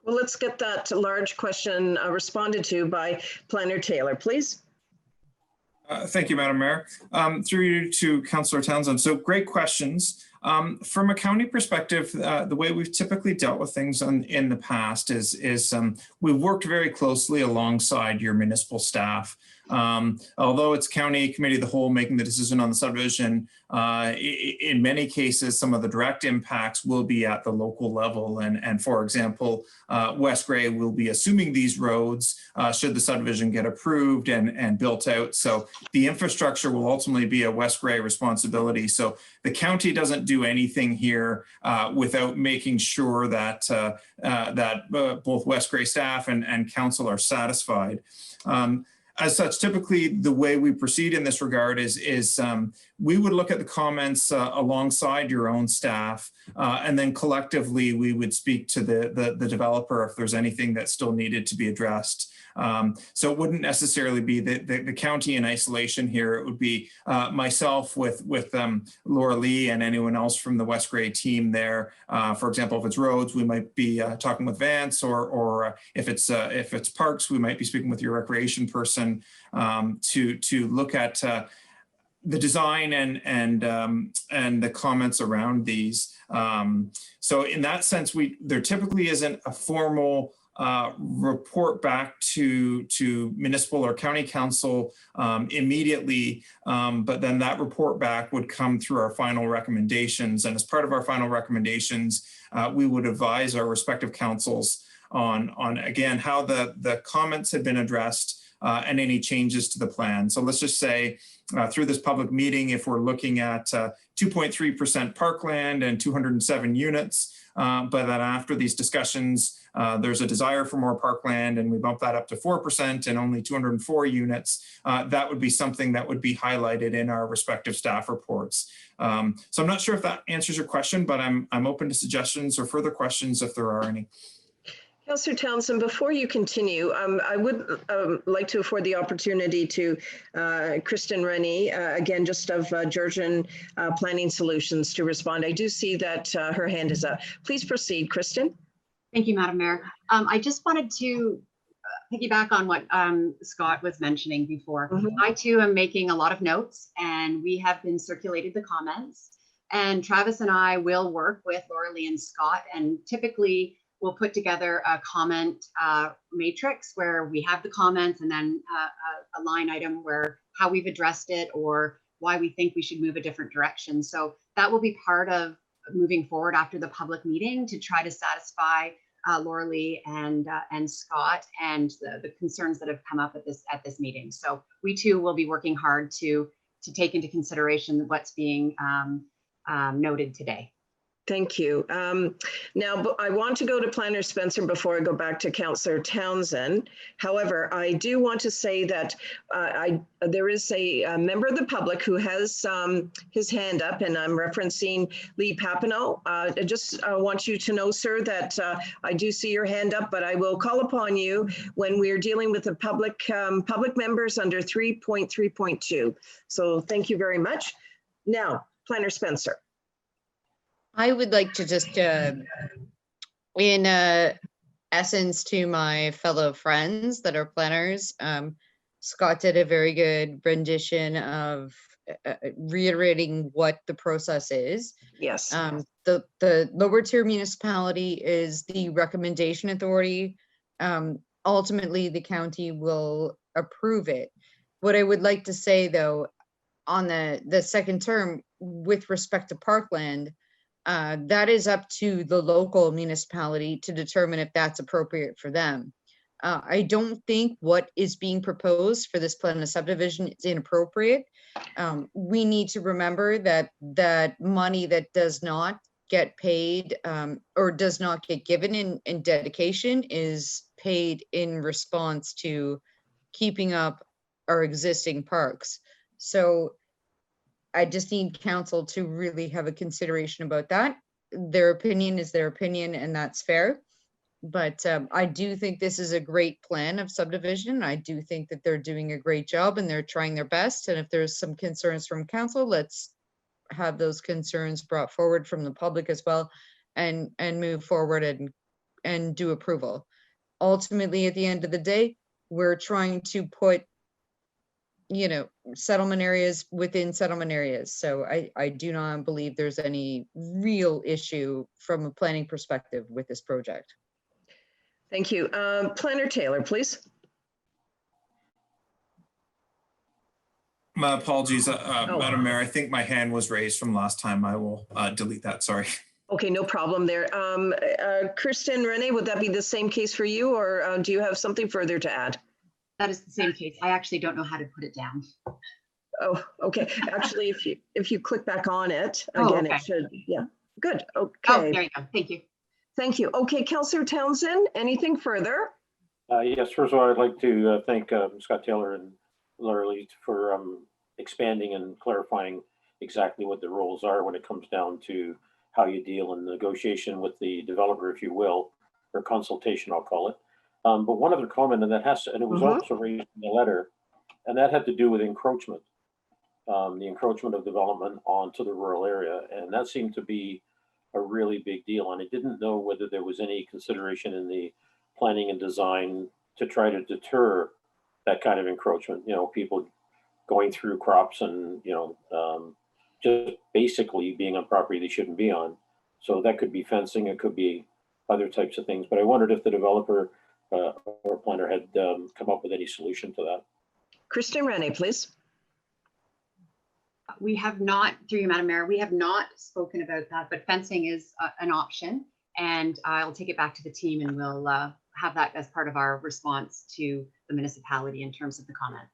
Well, let's get that large question responded to by Planner Taylor, please. Thank you, Madam Mayor. Through you to Councillor Townsend. So great questions. From a county perspective, the way we've typically dealt with things in the past is we've worked very closely alongside your municipal staff. Although it's county committee of the whole making the decision on the subdivision, in many cases, some of the direct impacts will be at the local level. And for example, West Grey will be assuming these roads should the subdivision get approved and built out. So the infrastructure will ultimately be a West Grey responsibility. So the county doesn't do anything here without making sure that both West Grey staff and council are satisfied. As such, typically the way we proceed in this regard is we would look at the comments alongside your own staff, and then collectively we would speak to the developer if there's anything that still needed to be addressed. So it wouldn't necessarily be the county in isolation here. It would be myself with Laura Lee and anyone else from the West Grey team there. For example, if it's roads, we might be talking with Vance, or if it's parks, we might be speaking with your recreation person to look at the design and the comments around these. So in that sense, there typically isn't a formal report back to municipal or county council immediately, but then that report back would come through our final recommendations. And as part of our final recommendations, we would advise our respective councils on again, how the comments had been addressed and any changes to the plan. So let's just say through this public meeting, if we're looking at 2.3% parkland and 207 units, but then after these discussions, there's a desire for more parkland and we bump that up to 4% and only 204 units, that would be something that would be highlighted in our respective staff reports. So I'm not sure if that answers your question, but I'm open to suggestions or further questions if there are any. Councillor Townsend, before you continue, I would like to afford the opportunity to Kristen Rennie, again, just of Georgian Planning Solutions, to respond. I do see that her hand is up. Please proceed, Kristen. Thank you, Madam Mayor. I just wanted to piggyback on what Scott was mentioning before. I too am making a lot of notes, and we have been circulated the comments. And Travis and I will work with Laura Lee and Scott, and typically we'll put together a comment matrix where we have the comments and then a line item where how we've addressed it or why we think we should move a different direction. So that will be part of moving forward after the public meeting to try to satisfy Laura Lee and Scott and the concerns that have come up at this meeting. So we too will be working hard to to take into consideration what's being noted today. Thank you. Now, I want to go to Planner Spencer before I go back to Councillor Townsend. However, I do want to say that there is a member of the public who has his hand up, and I'm referencing Lee Papineau. I just want you to know, sir, that I do see your hand up, but I will call upon you when we're dealing with the public members under 3.3.2. So thank you very much. Now, Planner Spencer. I would like to just, in essence, to my fellow friends that are planners, Scott did a very good rendition of reiterating what the process is. Yes. The lower tier municipality is the recommendation authority. Ultimately, the county will approve it. What I would like to say, though, on the second term with respect to parkland, that is up to the local municipality to determine if that's appropriate for them. I don't think what is being proposed for this plan of subdivision is inappropriate. We need to remember that money that does not get paid or does not get given in dedication is paid in response to keeping up our existing parks. So I just need council to really have a consideration about that. Their opinion is their opinion, and that's fair. But I do think this is a great plan of subdivision. I do think that they're doing a great job and they're trying their best. And if there's some concerns from council, let's have those concerns brought forward from the public as well, and move forward and do approval. Ultimately, at the end of the day, we're trying to put, you know, settlement areas within settlement areas. So I do not believe there's any real issue from a planning perspective with this project. Thank you. Planner Taylor, please. My apologies, Madam Mayor. I think my hand was raised from last time. I will delete that. Sorry. Okay, no problem there. Kristen, Renee, would that be the same case for you, or do you have something further to add? That is the same case. I actually don't know how to put it down. Oh, okay. Actually, if you click back on it again, okay. It should. Yeah, good. Okay. Oh, there you go. Thank you. Thank you. Okay, Councillor Townsend, anything further? Yes, first of all, I'd like to thank Scott Taylor and Laura Lee for expanding and clarifying exactly what the roles are when it comes down to how you deal in negotiation with the developer, if you will, or consultation, I'll call it. But one other comment, and it was also raised in the letter, and that had to do with encroachment, the encroachment of development onto the rural area, and that seemed to be a really big deal. And I didn't know whether there was any consideration in the planning and design to try to deter that kind of encroachment. You know, people going through crops and just basically being on property they shouldn't be on. So that could be fencing, it could be other types of things. But I wondered if the developer or planner had come up with any solution to that. Kristen Rennie, please. We have not, through you, Madam Mayor, we have not spoken about that, but fencing is an option, and I'll take it back to the team and we'll have that as part of our response to the municipality in terms of the comment.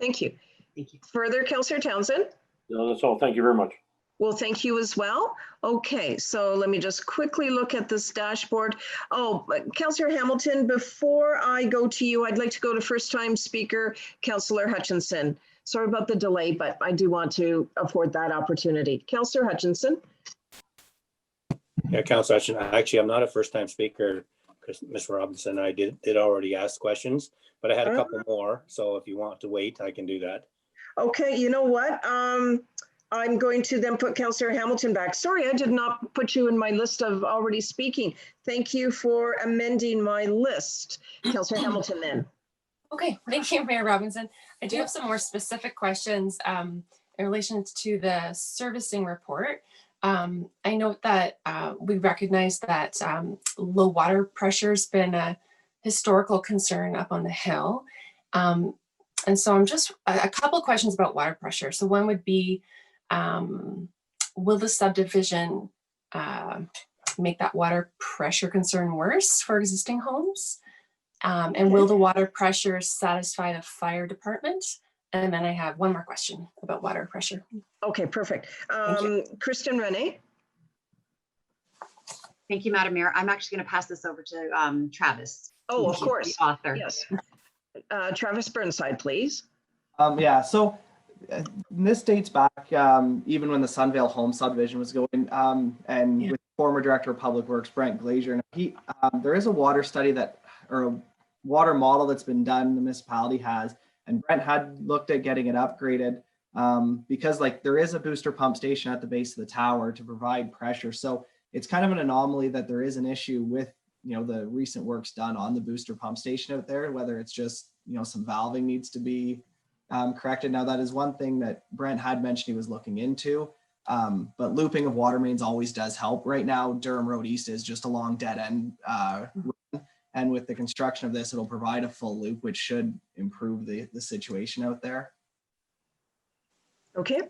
Thank you. Thank you. Further, Councillor Townsend? No, that's all. Thank you very much. Well, thank you as well. Okay, so let me just quickly look at this dashboard. Oh, Councillor Hamilton, before I go to you, I'd like to go to first-time speaker, Councillor Hutchinson. Sorry about the delay, but I do want to afford that opportunity. Councillor Hutchinson. Yeah, Councillor Hutchinson, actually, I'm not a first-time speaker, because Ms. Robinson, I did already ask questions, but I had a couple more. So if you want to wait, I can do that. Okay, you know what? I'm going to then put Councillor Hamilton back. Sorry, I did not put you in my list of already speaking. Thank you for amending my list. Councillor Hamilton then. Okay, thank you, Mayor Robinson. I do have some more specific questions in relation to the servicing report. I note that we recognize that low water pressure has been a historical concern up on the hill. And so I'm just a couple of questions about water pressure. So one would be, will the subdivision make that water pressure concern worse for existing homes? And will the water pressure satisfy the fire department? And then I have one more question about water pressure. Okay, perfect. you. Kristen Renee. Thank you, Madam Mayor. I'm actually going to pass this over to Travis. Oh, of He's the course. author. Yes. Travis Burnside, please. Yeah, so this dates back even when the Sunvale Home subdivision was going, and with former Director of Public Works, Brent Glazier. He, there is a water study that, or a water model that's been done, the municipality has, and Brent had looked at getting it upgraded because like there is a booster pump station at the base of the tower to provide pressure. So it's kind of an anomaly that there is an issue with, you know, the recent works done on the booster pump station out there, whether it's just, you know, some valving needs to be corrected. Now that is one thing that Brent had mentioned he was looking into, but looping of water mains always does help. Right now, Durham Road East is just a long dead end run, and with the construction of this, it'll provide a full loop, which should improve the situation out there. Okay,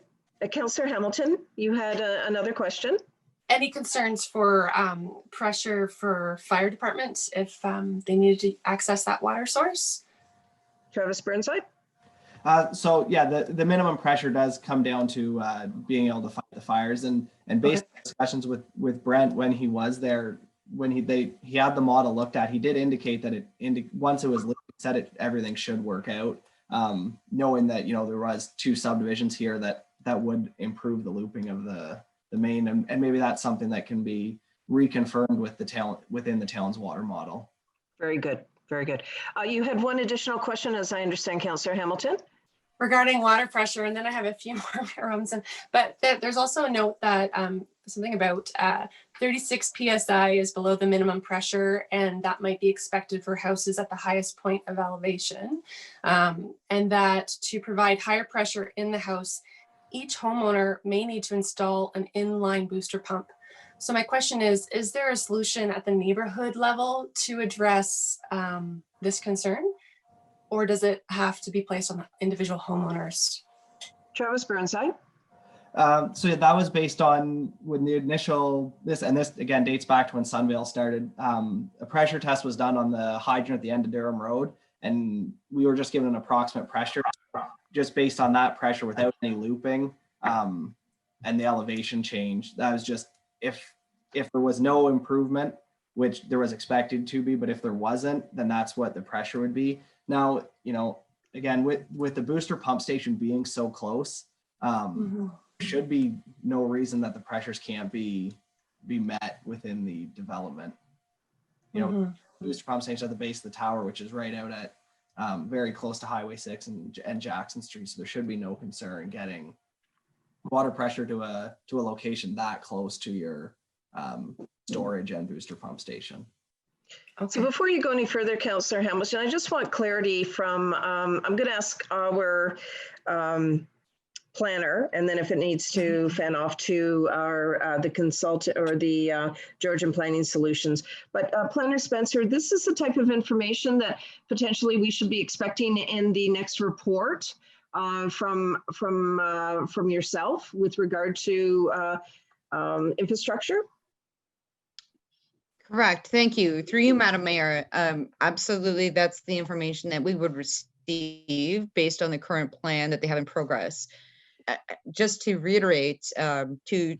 Councillor Hamilton, you had another question. Any concerns for pressure for fire departments if they needed to access that water source? Travis Burnside. So yeah, the minimum pressure does come down to being able to fight the fires, and based on discussions with Brent when he was there, when he had the model looked at, he did indicate that once it was said it everything should work out, knowing that, you know, there was 2 subdivisions here that would improve the looping of the main, and maybe that's something that can be reconfirmed with the town within the town's water model. Very good. Very good. You had one additional question, as I understand, Councillor Hamilton. Regarding water pressure, and then I have a few more, Robinson, but there's also a note that something about 36 PSI is below the minimum pressure, and that might be expected for houses at the highest point of elevation, and that to provide higher pressure in the house, each homeowner may need to install an inline booster pump. So my question is there a solution at the neighborhood level to address this concern? Or does it have to be placed on the individual homeowners? Travis Burnside. So yeah, that was based on when the initial, this again dates back to when Sunvale started. A pressure test was done on the hydrant at the end of Durham Road, and we were just given an approximate pressure just based on that pressure without any looping and the elevation change. That was just if there was no improvement, which there was expected to be, but if there wasn't, then that's what the pressure would be. Now, you know, again, with the booster pump station being so close, there should be no reason that the pressures can't be met within the development. You know, booster pump station at the base of the tower, which is right out at very close to Highway 6 and Jackson Street. So there should be no concern getting water pressure to a location that close to your storage and booster pump station. Okay. So before you go any further, Councillor Hamilton, I just want clarity from, I'm going to ask our planner, and then if it needs to fan off to our the consultant or the Georgian Planning Solutions. But Planner Spencer, this is the type of information that potentially we should be expecting in the next report from yourself with regard to infrastructure. Correct. Thank you. Through you, Madam Mayor. Absolutely, that's the information that we would receive based on the current plan that they have in progress. Just to reiterate to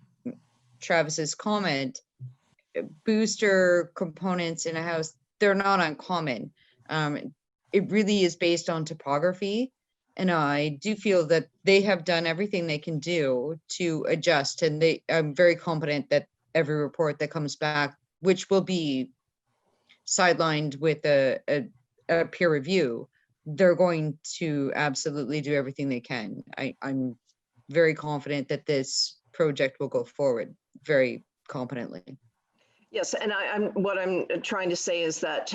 Travis's comment, booster components in a house, they're not uncommon. It really is based on topography. And I do feel that they have done everything they can do to adjust. And I'm very confident that every report that comes back, which will be sidelined with a peer review, they're going to absolutely do everything they can. I'm very confident that this project will go forward very competently. Yes, and what I'm trying to say is that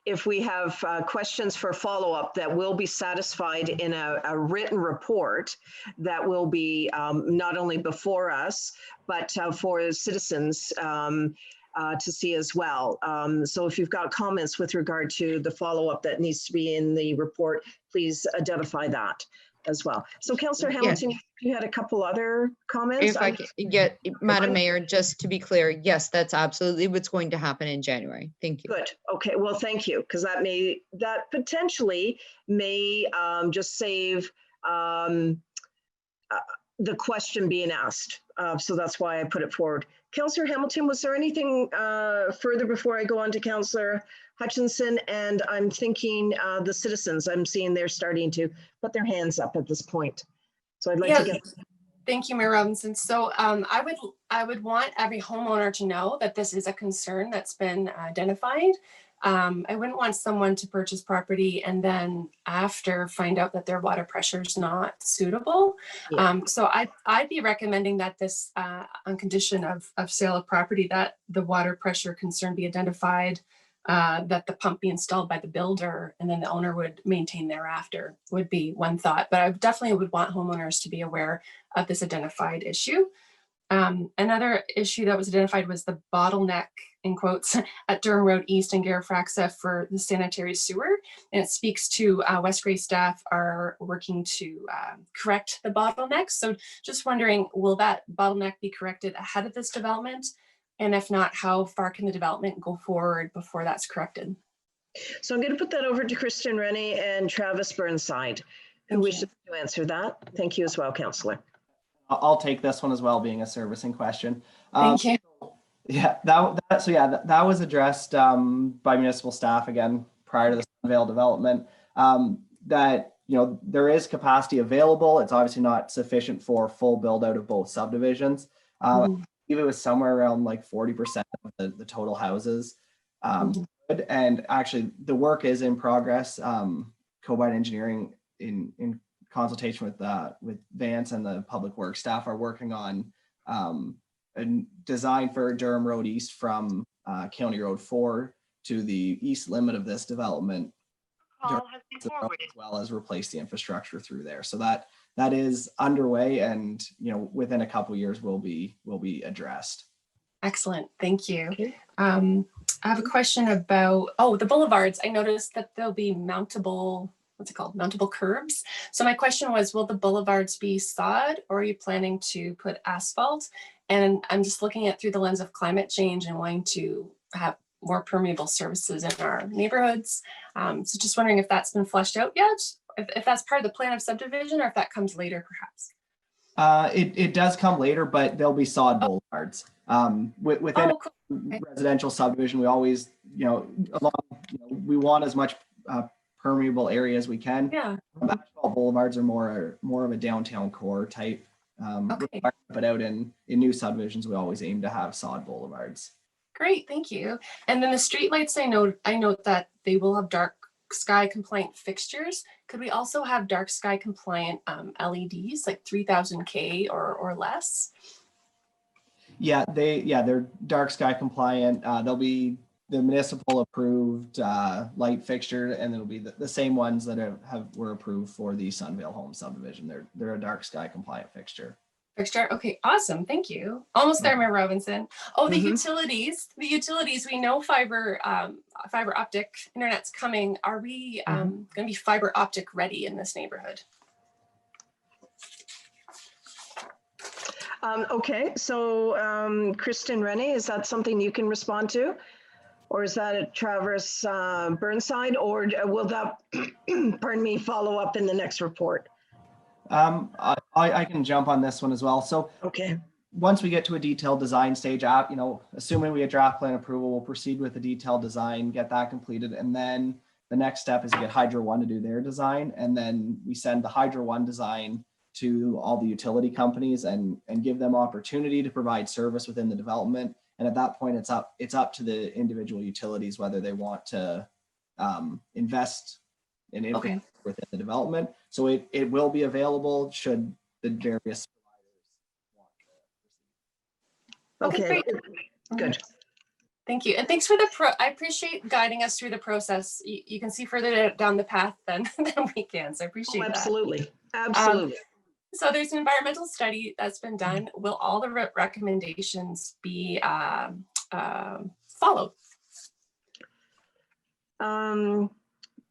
if we have questions for follow-up that will be satisfied in a written report that will be not only before us, but for citizens to see as well. So if you've got comments with regard to the follow-up that needs to be in the report, please identify that. as well. So Councillor Yeah. Hamilton, you had a couple other comments? If I can get, Madam Mayor, just to be clear, yes, that's absolutely what's going to happen in January. Thank you. Good. Okay. Well, thank you, because that potentially may just save the question being asked. So that's why I put it forward. Councillor Hamilton, was there anything further before I go on to Councillor Hutchinson? And I'm thinking the citizens, I'm seeing they're starting to put their hands up at this point. So I'd like to get. Thank you, Mayor Robinson. So I would want every homeowner to know that this is a concern that's been identified. I wouldn't want someone to purchase property and then after find out that their water pressure is not suitable. Yeah. So I'd be recommending that this, on condition of sale of property, that the water pressure concern be identified, that the pump be installed by the builder and then the owner would maintain thereafter, would be one thought. But I definitely would want homeowners to be aware of this identified issue. Another issue that was identified was the bottleneck, in quotes, at Durham Road East and Garifraxa for the sanitary sewer. And it speaks to West Grey staff are working to correct the bottlenecks. So just wondering, will that bottleneck be corrected ahead of this development? And if not, how far can the development go forward before that's corrected? So I'm going to put that over to Kristen Rennie and Travis Burnside, who wishes to answer that. Thank you as well, Councillor. I'll take this one as well, being a servicing question. Thank you. Yeah, that was addressed by municipal staff again prior to the Sunvale development. That, you know, there is capacity available. It's obviously not sufficient for full build out of both subdivisions. I believe it was somewhere around like 40% of the total houses. And actually, the work is in progress. Cobite Engineering in consultation with Vance and the public works staff are working on a design for Durham Road East from County Road 4 to the east limit of this development, as well as replace the infrastructure through there. So that is underway, and you know, within a couple of years will be addressed. Excellent, thank you. I have a question about the boulevards. I noticed that there'll be mountable. What's it called? Mountable curbs. So my question was, will the boulevards be sod or are you planning to put asphalt? And I'm just looking at through the lens of climate change and wanting to have more permeable surfaces in our neighborhoods. So just wondering if that's been fleshed out yet, if that's part of the plan of subdivision or if that comes later, perhaps. It does come later, but there'll be sod boulevards. Within residential subdivision, we always, we want as much permeable area as we can. Yeah. Asphalt boulevards are more of a downtown core type. But out in new subdivisions, we always aim to have sod boulevards. Great, thank you. And then the streetlights, I note that they will have dark sky compliant fixtures. Could we also have dark sky compliant LEDs, like 3000 K or less? Yeah, they're dark sky compliant. They'll be the municipal approved light fixture, and it'll be the same ones that were approved for the Sunvale Home subdivision. They're a dark sky compliant fixture. Okay, awesome. Thank you. Almost there, Mayor Robinson. Oh, the utilities. We know fiber optic internet's coming. Are we going to be fiber optic ready in this neighborhood? Okay, so Kristen Rennie, is that something you can respond to? Or is that a Travis Burnside, or will that, pardon me, follow up in the next report? I can jump on this one as well. So okay, once we get to a detailed design stage, assuming we get draft plan approval, we'll proceed with the detailed design, get that completed, and then the next step is to get Hydro One to do their design, and then we send the Hydro One design to all the utility companies and give them opportunity to provide service within the development. And at that point, it's up to the individual utilities whether they want to invest in infrastructure within the development. So it will be available should the various providers want to proceed. Okay, good. Thank you. And thanks for I appreciate guiding us through the process. You can see further down the path than we can. So I appreciate that. Absolutely. Absolutely. So there's an environmental study that's been done. Will all the recommendations be followed?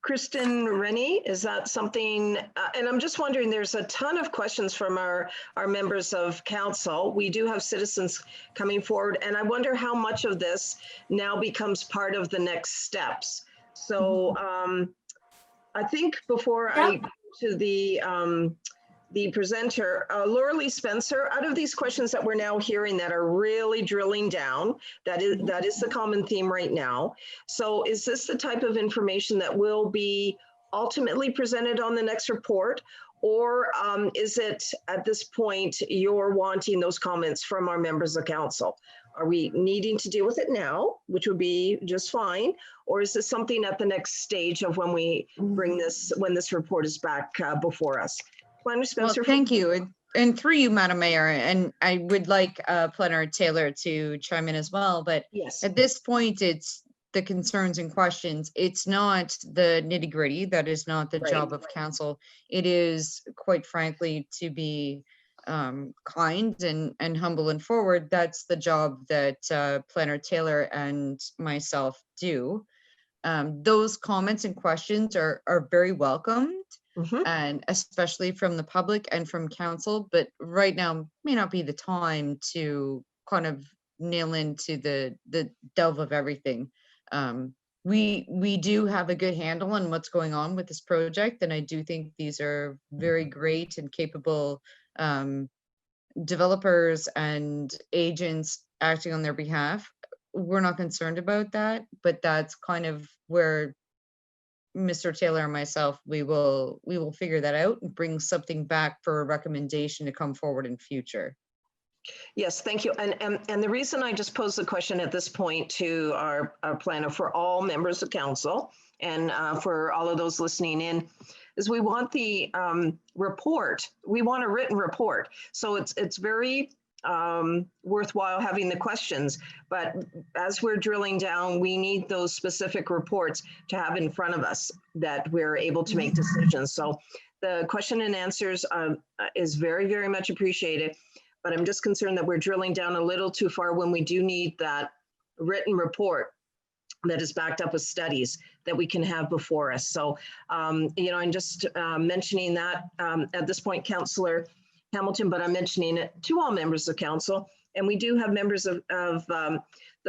Kristen Rennie, is that something, and I'm just wondering, there's a ton of questions from our members of council. We do have citizens coming forward, and I wonder how much of this now becomes part of the next steps. So I think before I go to the presenter, Laura Lee Spencer, out of these questions that we're now hearing that are really drilling down, that is the common theme right now. So is this the type of information that will be ultimately presented on the next report? Or is it at this point, you're wanting those comments from our members of council? Are we needing to deal with it now, which would be just fine? Or is this something at the next stage of when we bring this, when this report is back before us? Planner Spencer. Well, thank you. And through you, Madam Mayor, and I would like Planner Taylor to chime in as well, but yes, at this point, it's the concerns and questions. It's not the nitty gritty. That is not the job of council. It is, quite frankly, to be kind and humble and forward. That's the job that Planner Taylor and myself do. Those comments and questions are very welcomed. And especially from the public and from council, but right now may not be the time to kind of nail into the delve of everything. We do have a good handle on what's going on with this project, and I do think these are very great and capable developers and agents acting on their behalf. We're not concerned about that, but that's kind of where Mr. Taylor and myself, we will figure that out and bring something back for a recommendation to come forward in future. Yes, thank you. And the reason I just posed the question at this point to our planner for all members of council and for all of those listening in is we want the report. We want a written report. So it's very worthwhile having the questions, but as we're drilling down, we need those specific reports to have in front of us that we're able to make decisions. So the question and answers is very, very much appreciated, but I'm just concerned that we're drilling down a little too far when we do need that written report that is backed up with studies that we can have before us. So, you know, I'm just mentioning that at this point, Councillor Hamilton, but I'm mentioning it to all members of council. And we do have members of the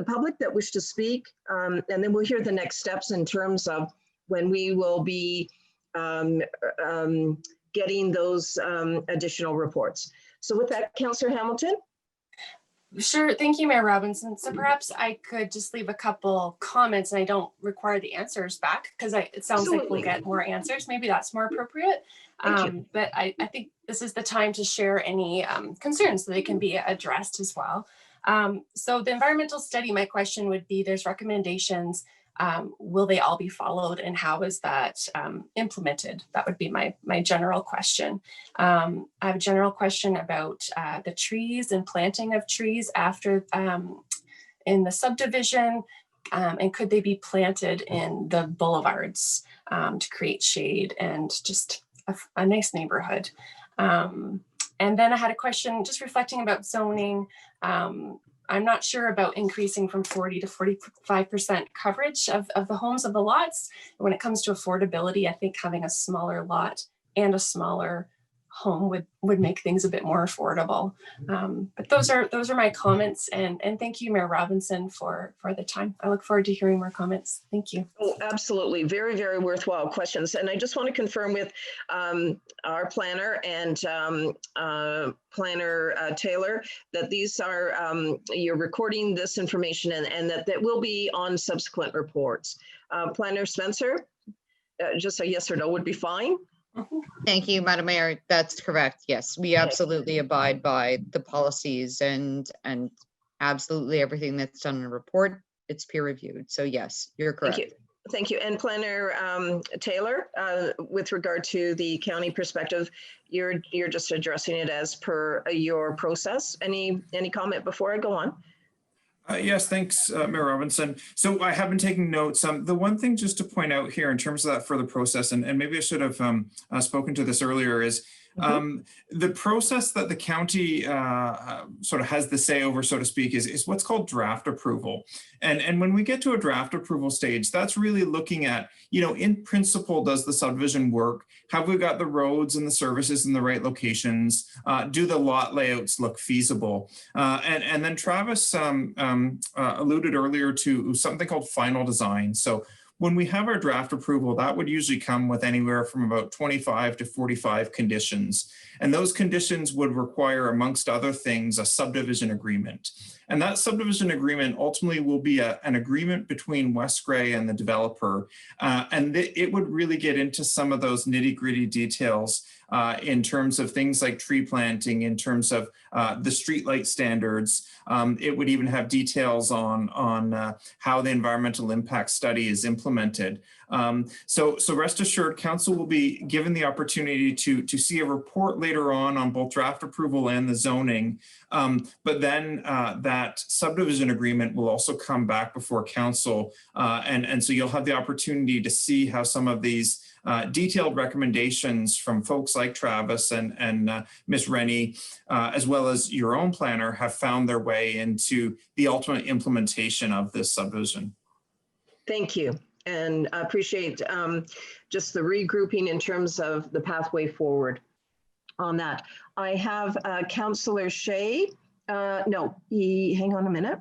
public that wish to speak. And then we'll hear the next steps in terms of when we will be getting those additional reports. So with that, Councillor Hamilton. Sure. Thank you, Mayor Robinson. So perhaps I could just leave a couple comments and I don't require the answers back because it sounds like we'll get more answers. Maybe that's more appropriate. But I think this is the time to share any concerns so they can be addressed as well. So the environmental study, my question would be, there's recommendations. Will they all be followed and how is that implemented? That would be my general question. I have a general question about the trees and planting of trees after in the subdivision, and could they be planted in the boulevards to create shade and just a nice neighborhood. And then I had a question just reflecting about zoning. I'm not sure about increasing from 40 to 45% coverage of the homes of the lots. When it comes to affordability, I think having a smaller lot and a smaller home would make things a bit more affordable. But those are my comments, and thank you, Mayor Robinson, for the time. I look forward to hearing more comments. Thank you. Oh, absolutely. Very, very worthwhile questions. And I just want to confirm with our planner and Planner Taylor that these are, you're recording this information and that will be on subsequent reports. Planner Spencer, just a yes or no would be fine. Thank you, Madam Mayor. That's correct. Yes, we absolutely abide by the policies and absolutely everything that's done in a report. It's peer reviewed. So yes, you're correct. Thank you. Thank you. And Planner Taylor, with regard to the county perspective, you're just addressing it as per your process. Any comment before I go on? Yes, thanks, Mayor Robinson. So I have been taking notes. The one thing just to point out here in terms of that further process, and maybe I should have spoken to this earlier, is The process that the county sort of has the say over, so to speak, is what's called draft approval. And when we get to a draft approval stage, that's really looking at, in principle, does the subdivision work? Have we got the roads and the services in the right locations? Do the lot layouts look feasible? And then Travis alluded earlier to something called final design. So when we have our draft approval, that would usually come with anywhere from about 25 to 45 conditions. And those conditions would require, amongst other things, a subdivision agreement. And that subdivision agreement ultimately will be an agreement between West Grey and the developer. And it would really get into some of those nitty-gritty details in terms of things like tree planting, in terms of the streetlight standards. It would even have details on how the environmental impact study is implemented. So rest assured, council will be given the opportunity to see a report later on both draft approval and the zoning. But then that subdivision agreement will also come back before council. And so you'll have the opportunity to see how some of these detailed recommendations from folks like Travis and Ms. Rennie, as well as your own planner, have found their way into the ultimate implementation of this subdivision. Thank you. And I appreciate just the regrouping in terms of the pathway forward on that. I have Councillor Shea. Hang on a minute.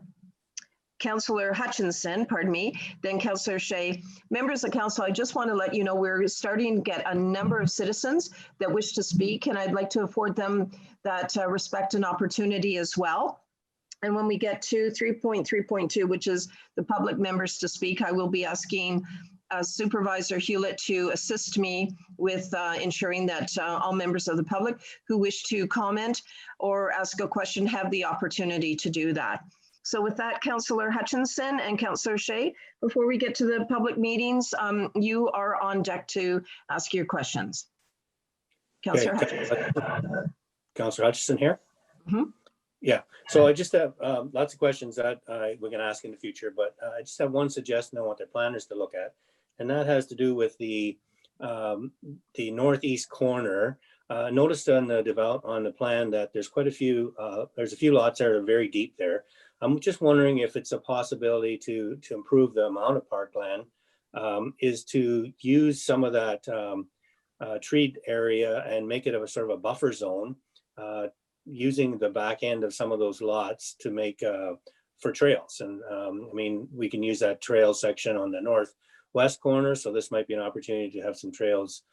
Councillor Hutchinson, pardon me, then Councillor Shea. Members of council, I just want to let you know we're starting to get a number of citizens that wish to speak, and I'd like to afford them that respect and opportunity as well. And when we get to 3.3.2, which is the public members to speak, I will be asking Supervisor Hewlett to assist me with ensuring that all members of the public who wish to comment or ask a question have the opportunity to do that. So with that, Councillor Hutchinson and Councillor Shea, before we get to the public meetings, you are on deck to ask your questions. Councillor Hutchinson. Councillor Hutchinson here. Mm-hmm. Yeah, so I just have lots of questions that we're going to ask in the future, but I just have one suggestion I want the planners to look at, and that has to do with the northeast corner. Noticed on the plan that there's quite a few, there's a few lots that are very deep there. I'm just wondering if it's a possibility to improve the amount of parkland, is to use some of that treed area and make it a sort of a buffer zone, using the back end of some of those lots to make for trails. And I mean, we can use that trail section on the northwest corner. So this might be an opportunity to have some trails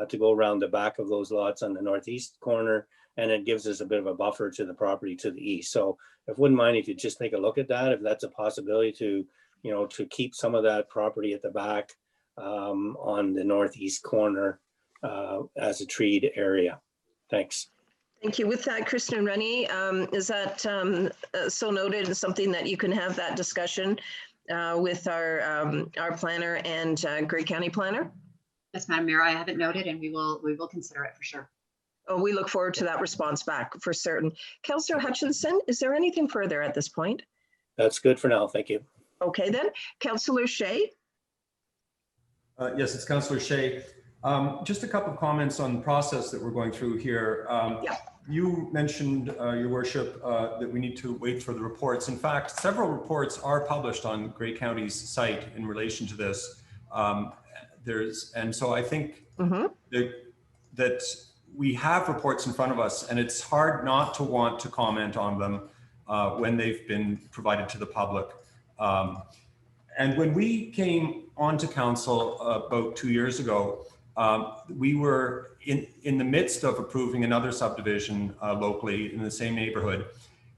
to go around the back of those lots on the northeast corner. And it gives us a bit of a buffer to the property to the east. So if wouldn't mind if you just take a look at that, if that's a possibility to, to keep some of that property at the back on the northeast corner as a treed area. Thanks. Thank you. With that, Kristen Rennie, is that so noted as something that you can have that discussion with our planner and Grey County planner? Yes, Madam Mayor, I have it noted and we will consider it for sure. Oh, we look forward to that response back for certain. Councillor Hutchinson, is there anything further at this point? That's good for now. Thank you. Okay, then. Councillor Shea? Yes, it's Councillor Shea. Just a couple of comments on the process that we're going through here. Yeah. You mentioned, Your Worship, that we need to wait for the reports. In fact, several reports are published on Grey County's site in relation to this. And so I think that we have reports in front of us, and it's hard not to want to comment on them when they've been provided to the public. And when we came onto council about 2 years ago, we were in the midst of approving another subdivision locally in the same neighborhood.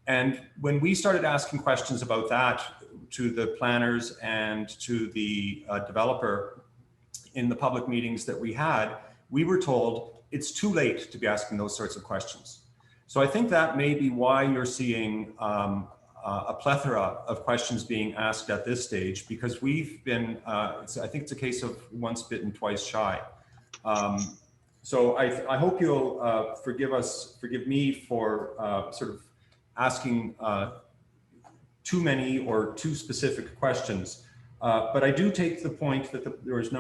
And when we started asking questions about that to the planners and to the developer in the public meetings that we had, we were told it's too late to be asking those sorts of questions. So I think that may be why you're seeing a plethora of questions being asked at this stage, because we've been, I think it's a case of once bitten, twice shy. So I hope you'll forgive me for sort of asking too many or too specific questions. But I do take the point that there was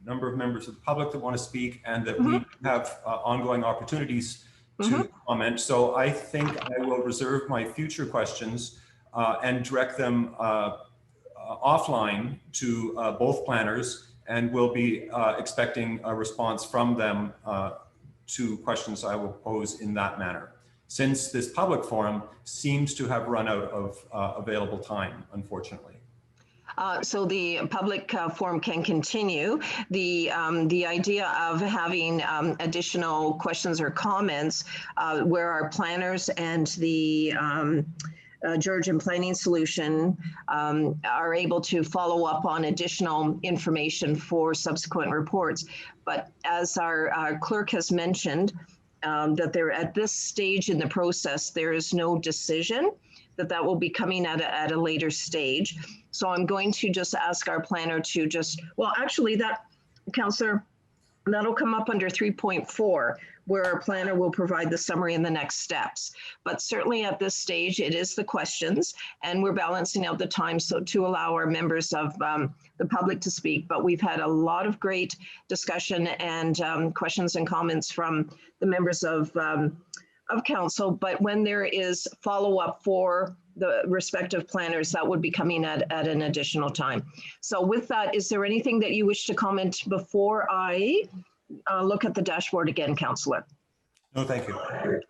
number of members of the public that want to speak, and that we have ongoing opportunities to comment. So I think I will reserve my future questions and direct them offline to both planners, and we'll be expecting a response from them to questions I will pose in that manner, since this public forum seems to have run out of available time, unfortunately. So the public forum can continue. The idea of having additional questions or comments where our planners and the Georgian Planning Solution are able to follow up on additional information for subsequent reports. But as our clerk has mentioned, that they're at this stage in the process, there is no decision that will be coming at a later stage. So I'm going to just ask our planner to just, well, actually that, Councillor, that'll come up under 3.4, where our planner will provide the summary and the next steps. But certainly at this stage, it is the questions, and we're balancing out the time so to allow our members of the public to speak. But we've had a lot of great discussion and questions and comments from the members of council. But when there is follow-up for the respective planners, that would be coming at an additional time. So with that, is there anything that you wish to comment before I look at the dashboard again, Councillor? No, thank you.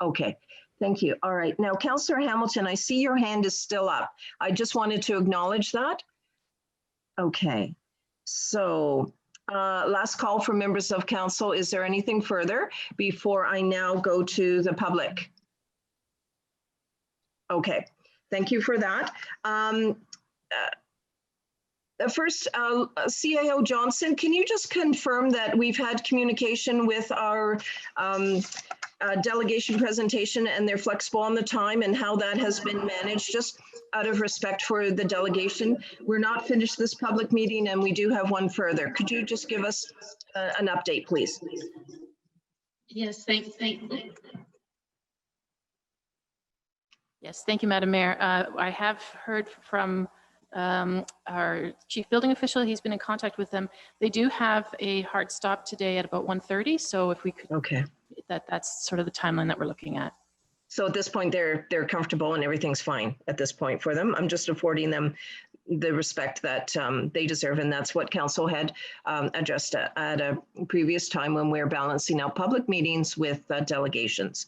Okay, thank you. All right, now, Councillor Hamilton, I see your hand is still up. I just wanted to acknowledge that. Okay, so last call for members of council. Is there anything further before I now go to the public? Okay, thank you for that. First, CIO Johnson, can you just confirm that we've had communication with our delegation presentation and they're flexible on the time and how that has been managed, just out of respect for the delegation? We're not finished this public meeting and we do have one further. Could you just give us an update, please? Yes, thank you. Yes, thank you, Madam Mayor. I have heard from our chief building official. He's been in contact with them. They do have a hard stop today at about 1:30. So if we could, okay, that's sort of the timeline that we're looking at. So at this point, they're comfortable and everything's fine at this point for them. I'm just affording them the respect that they deserve, and that's what council had addressed at a previous time when we're balancing out public meetings with delegations.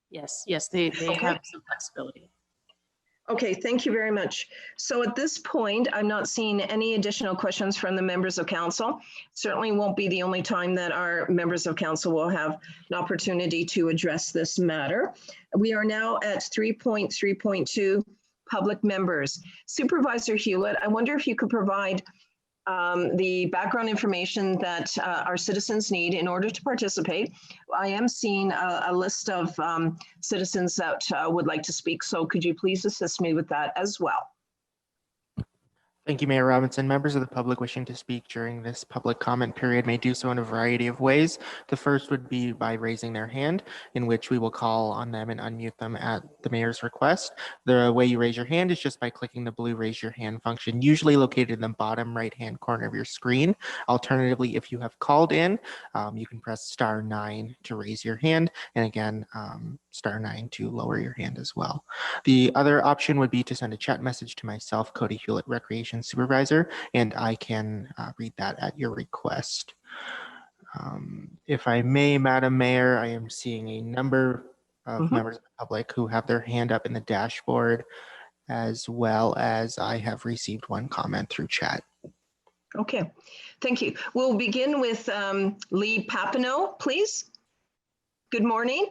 Yes, they have some flexibility. Okay, thank you very much. So at this point, I'm not seeing any additional questions from the members of council. Certainly won't be the only time that our members of council will have an opportunity to address this matter. We are now at 3.3.2 public members. Supervisor Hewlett, I wonder if you could provide the background information that our citizens need in order to participate. I am seeing a list of citizens that would like to speak, so could you please assist me with that as well? Thank you, Mayor Robinson. Members of the public wishing to speak during this public comment period may do so in a variety of ways. The first would be by raising their hand, in which we will call on them and unmute them at the mayor's request. The way you raise your hand is just by clicking the blue raise your hand function, usually located in the bottom right-hand corner of your screen. Alternatively, if you have called in, you can press *9 to raise your hand, and again, *9 to lower your hand as well. The other option would be to send a chat message to myself, Cody Hewlett, Recreation Supervisor, and I can read that at your request. If I may, Madam Mayor, I am seeing a number of members of the public who have their hand up in the dashboard, as well as I have received one comment through chat. Okay, thank you. We'll begin with Lee Papineau, please. Good morning.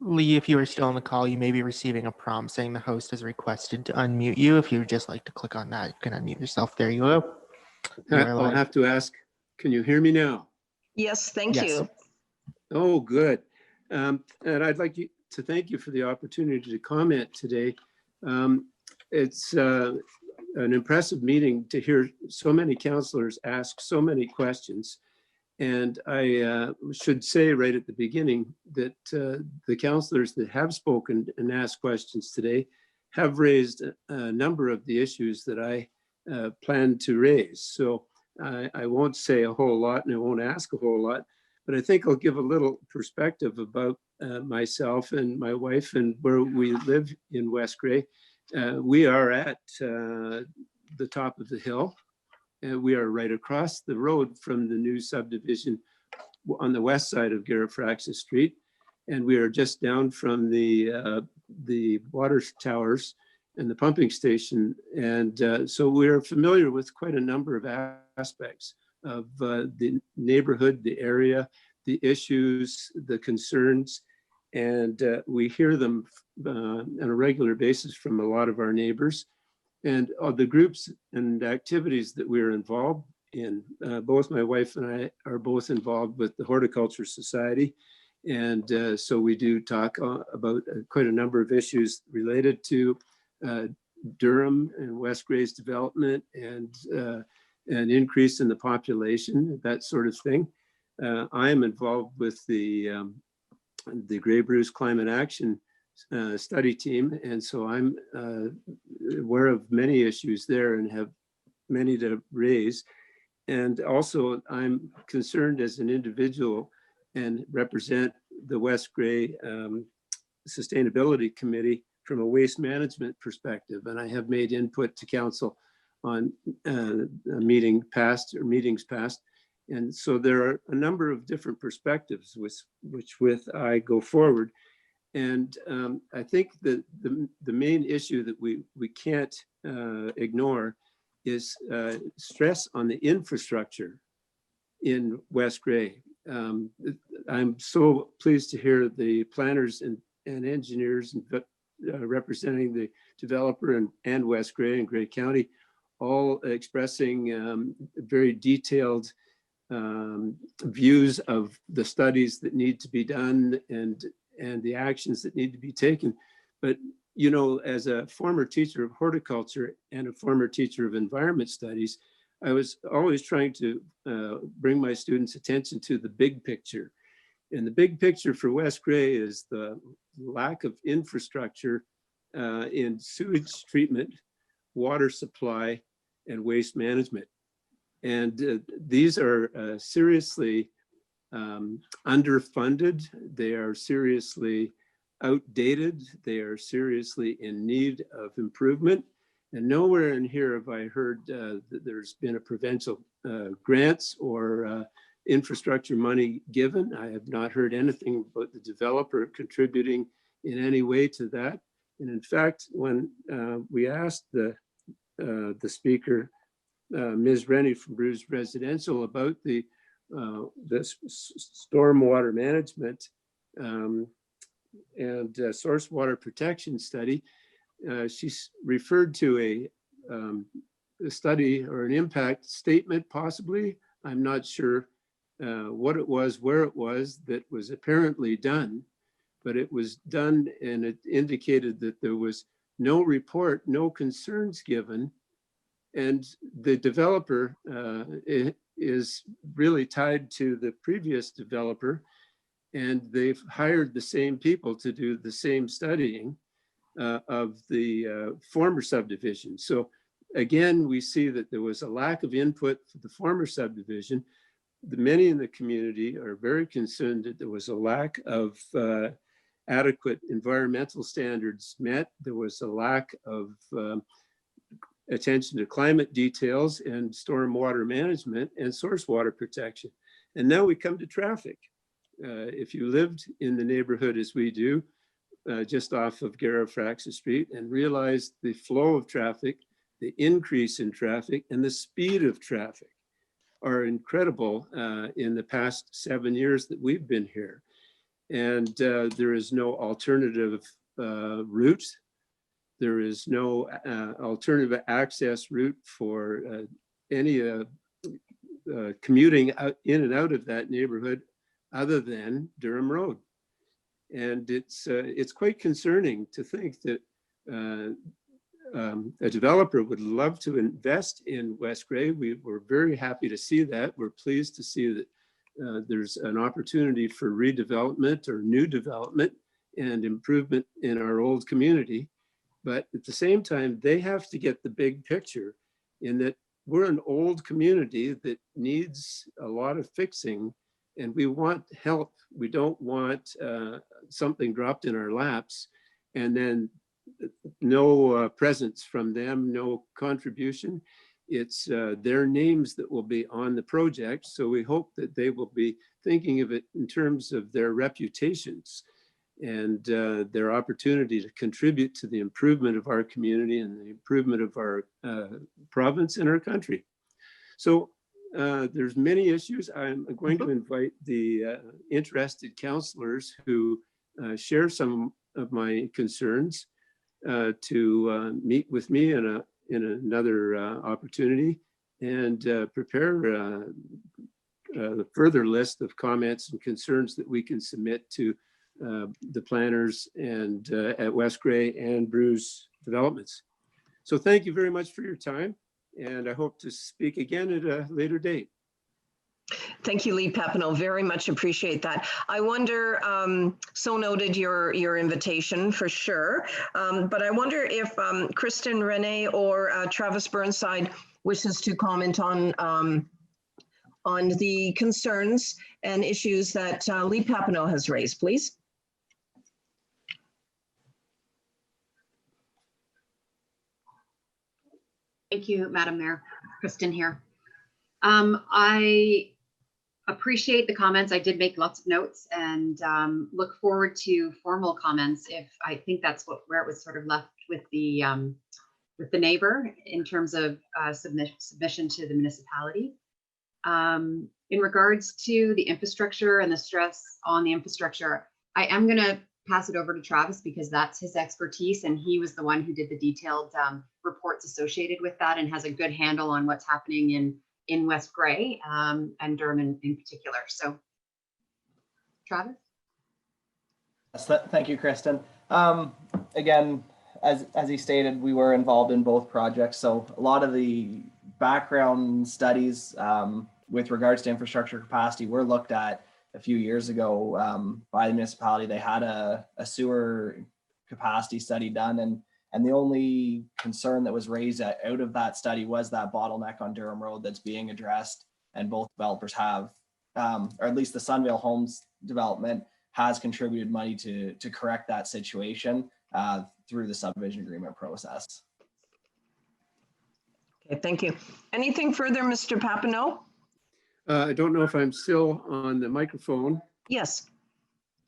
Lee, if you are still on the call, you may be receiving a prompt saying the host has requested to unmute you. If you would just like to click on that, you can unmute yourself. There you go. I'll have to ask, can you hear me now? Yes, thank you. Oh, good. And I'd like to thank you for the opportunity to comment today. It's an impressive meeting to hear so many councillors ask so many questions. And I should say right at the beginning that the councillors that have spoken and asked questions today have raised a number of the issues that I plan to raise. So I won't say a whole lot and I won't ask a whole lot, but I think I'll give a little perspective about myself and my wife and where we live in West Grey. We are at the top of the hill, and we are right across the road from the new subdivision on the west side of Garifraxis Street. And we are just down from the water towers and the pumping station. And so we're familiar with quite a number of aspects of the neighborhood, the area, the issues, the concerns, and we hear them on a regular basis from a lot of our neighbors. And the groups and activities that we're involved in, both my wife and I are both involved with the Horticulture Society. And so we do talk about quite a number of issues related to Durham and West Grey's development and an increase in the population, that sort of thing. I am involved with the Grey Bruce Climate Action study team, and so I'm aware of many issues there and have many to raise. And also I'm concerned as an individual and represent the West Grey Sustainability Committee from a waste management perspective. And I have made input to council on meetings past. And so there are a number of different perspectives with I go forward. And I think that the main issue that we can't ignore is stress on the infrastructure in West Grey. I'm so pleased to hear the planners and engineers representing the developer and West Grey and Grey County all expressing very detailed views of the studies that need to be done and the actions that need to be taken. But, you know, as a former teacher of horticulture and a former teacher of environment studies, I was always trying to bring my students' attention to the big picture. And the big picture for West Grey is the lack of infrastructure in sewage treatment, water supply, and waste management. And these are seriously underfunded. They are seriously outdated. They are seriously in need of improvement. And nowhere in here have I heard that there's been a provincial grants or infrastructure money given. I have not heard anything about the developer contributing in any way to that. And in fact, when we asked the speaker, Ms. Rennie from Bruce Residential, about the stormwater management and source water protection study, she's referred to a study or an impact statement, possibly. I'm not sure what it was, where it was, that was apparently done, but it was done and it indicated that there was no report, no concerns given. And the developer is really tied to the previous developer, and they've hired the same people to do the same studying of the former subdivision. So again, we see that there was a lack of input for the former subdivision. Many in the community are very concerned that there was a lack of adequate environmental standards met. There was a lack of attention to climate details and stormwater management and source water protection. And now we come to traffic. If you lived in the neighborhood as we do, just off of Garifraxis Street, and realized the flow of traffic, the increase in traffic, and the speed of traffic are incredible in the past 7 years that we've been here. And there is no alternative route. There is no alternative access route for any commuting out, in and out of that neighborhood other than Durham Road. And it's quite concerning to think that a developer would love to invest in West Grey. We're very happy to see that. We're pleased to see that there's an opportunity for redevelopment or new development and improvement in our old community. But at the same time, they have to get the big picture. in that we're an old community that needs a lot of fixing, and we want help. We don't want something dropped in our laps and then no presence from them, no contribution. It's their names that will be on the project. So we hope that they will be thinking of it in terms of their reputations and their opportunity to contribute to the improvement of our community and the improvement of our province and our country. So there's many issues. I'm going to invite the interested councillors who share some of my concerns to meet with me in another opportunity and prepare a further list of comments and concerns that we can submit to the planners and at West Grey and Bruce Developments. So thank you very much for your time, and I hope to speak again at a later date. Thank you, Lee Papineau. Very much appreciate that. I wonder, so noted your invitation for sure, but I wonder if Kristen Renee or Travis Burnside wishes to comment on the concerns and issues that Lee Papineau has raised, please. Thank you, Madam Mayor. Kristen here. I appreciate the comments. I did make lots of notes and look forward to formal comments if I think that's where it was sort of left with the neighbor in terms of submission to the municipality. In regards to the infrastructure and the stress on the infrastructure, I am going to pass it over to Travis because that's his expertise, and he was the one who did the detailed reports associated with that and has a good handle on what's happening in West Grey and Durham in particular. So, Travis? Yes, thank you, Kristen. Again, as he stated, we were involved in both projects. So a lot of the background studies with regards to infrastructure capacity were looked at a few years ago by the municipality. They had a sewer capacity study done, and the only concern that was raised out of that study was that bottleneck on Durham Road that's being addressed, and both developers have, or at least the Sunvale Homes development has contributed money to correct that situation through the subdivision agreement process. Okay, thank you. Anything further, Mr. Papineau? I don't know if I'm still on the microphone. Yes.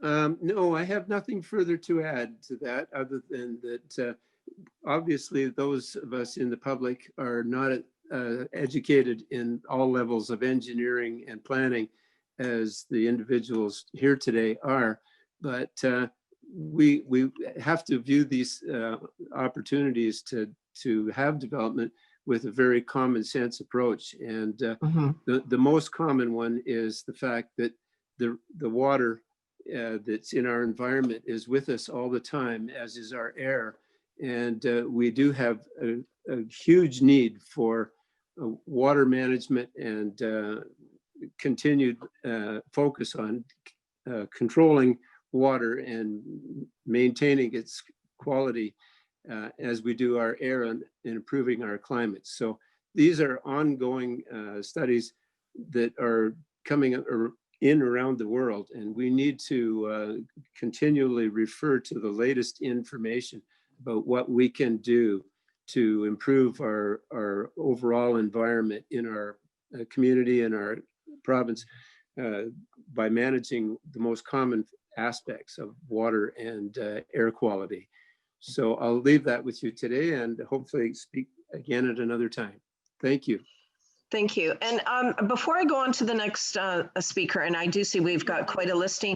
No, I have nothing further to add to that other than that obviously those of us in the public are not educated in all levels of engineering and planning as the individuals here today are, but we have to view these opportunities to have development with a very common sense approach. And the most common one is the fact that the water that's in our environment is with us all the time, as is our air. And we do have a huge need for water management and continued focus on controlling water and maintaining its quality as we do our air and improving our climate. So these are ongoing studies that are coming in around the world, and we need to continually refer to the latest information about what we can do to improve our overall environment in our community and our province by managing the most common aspects of water and air quality. So I'll leave that with you today and hopefully speak again at another time. Thank you. Thank you. And before I go on to the next speaker, and I do see we've got quite a listing,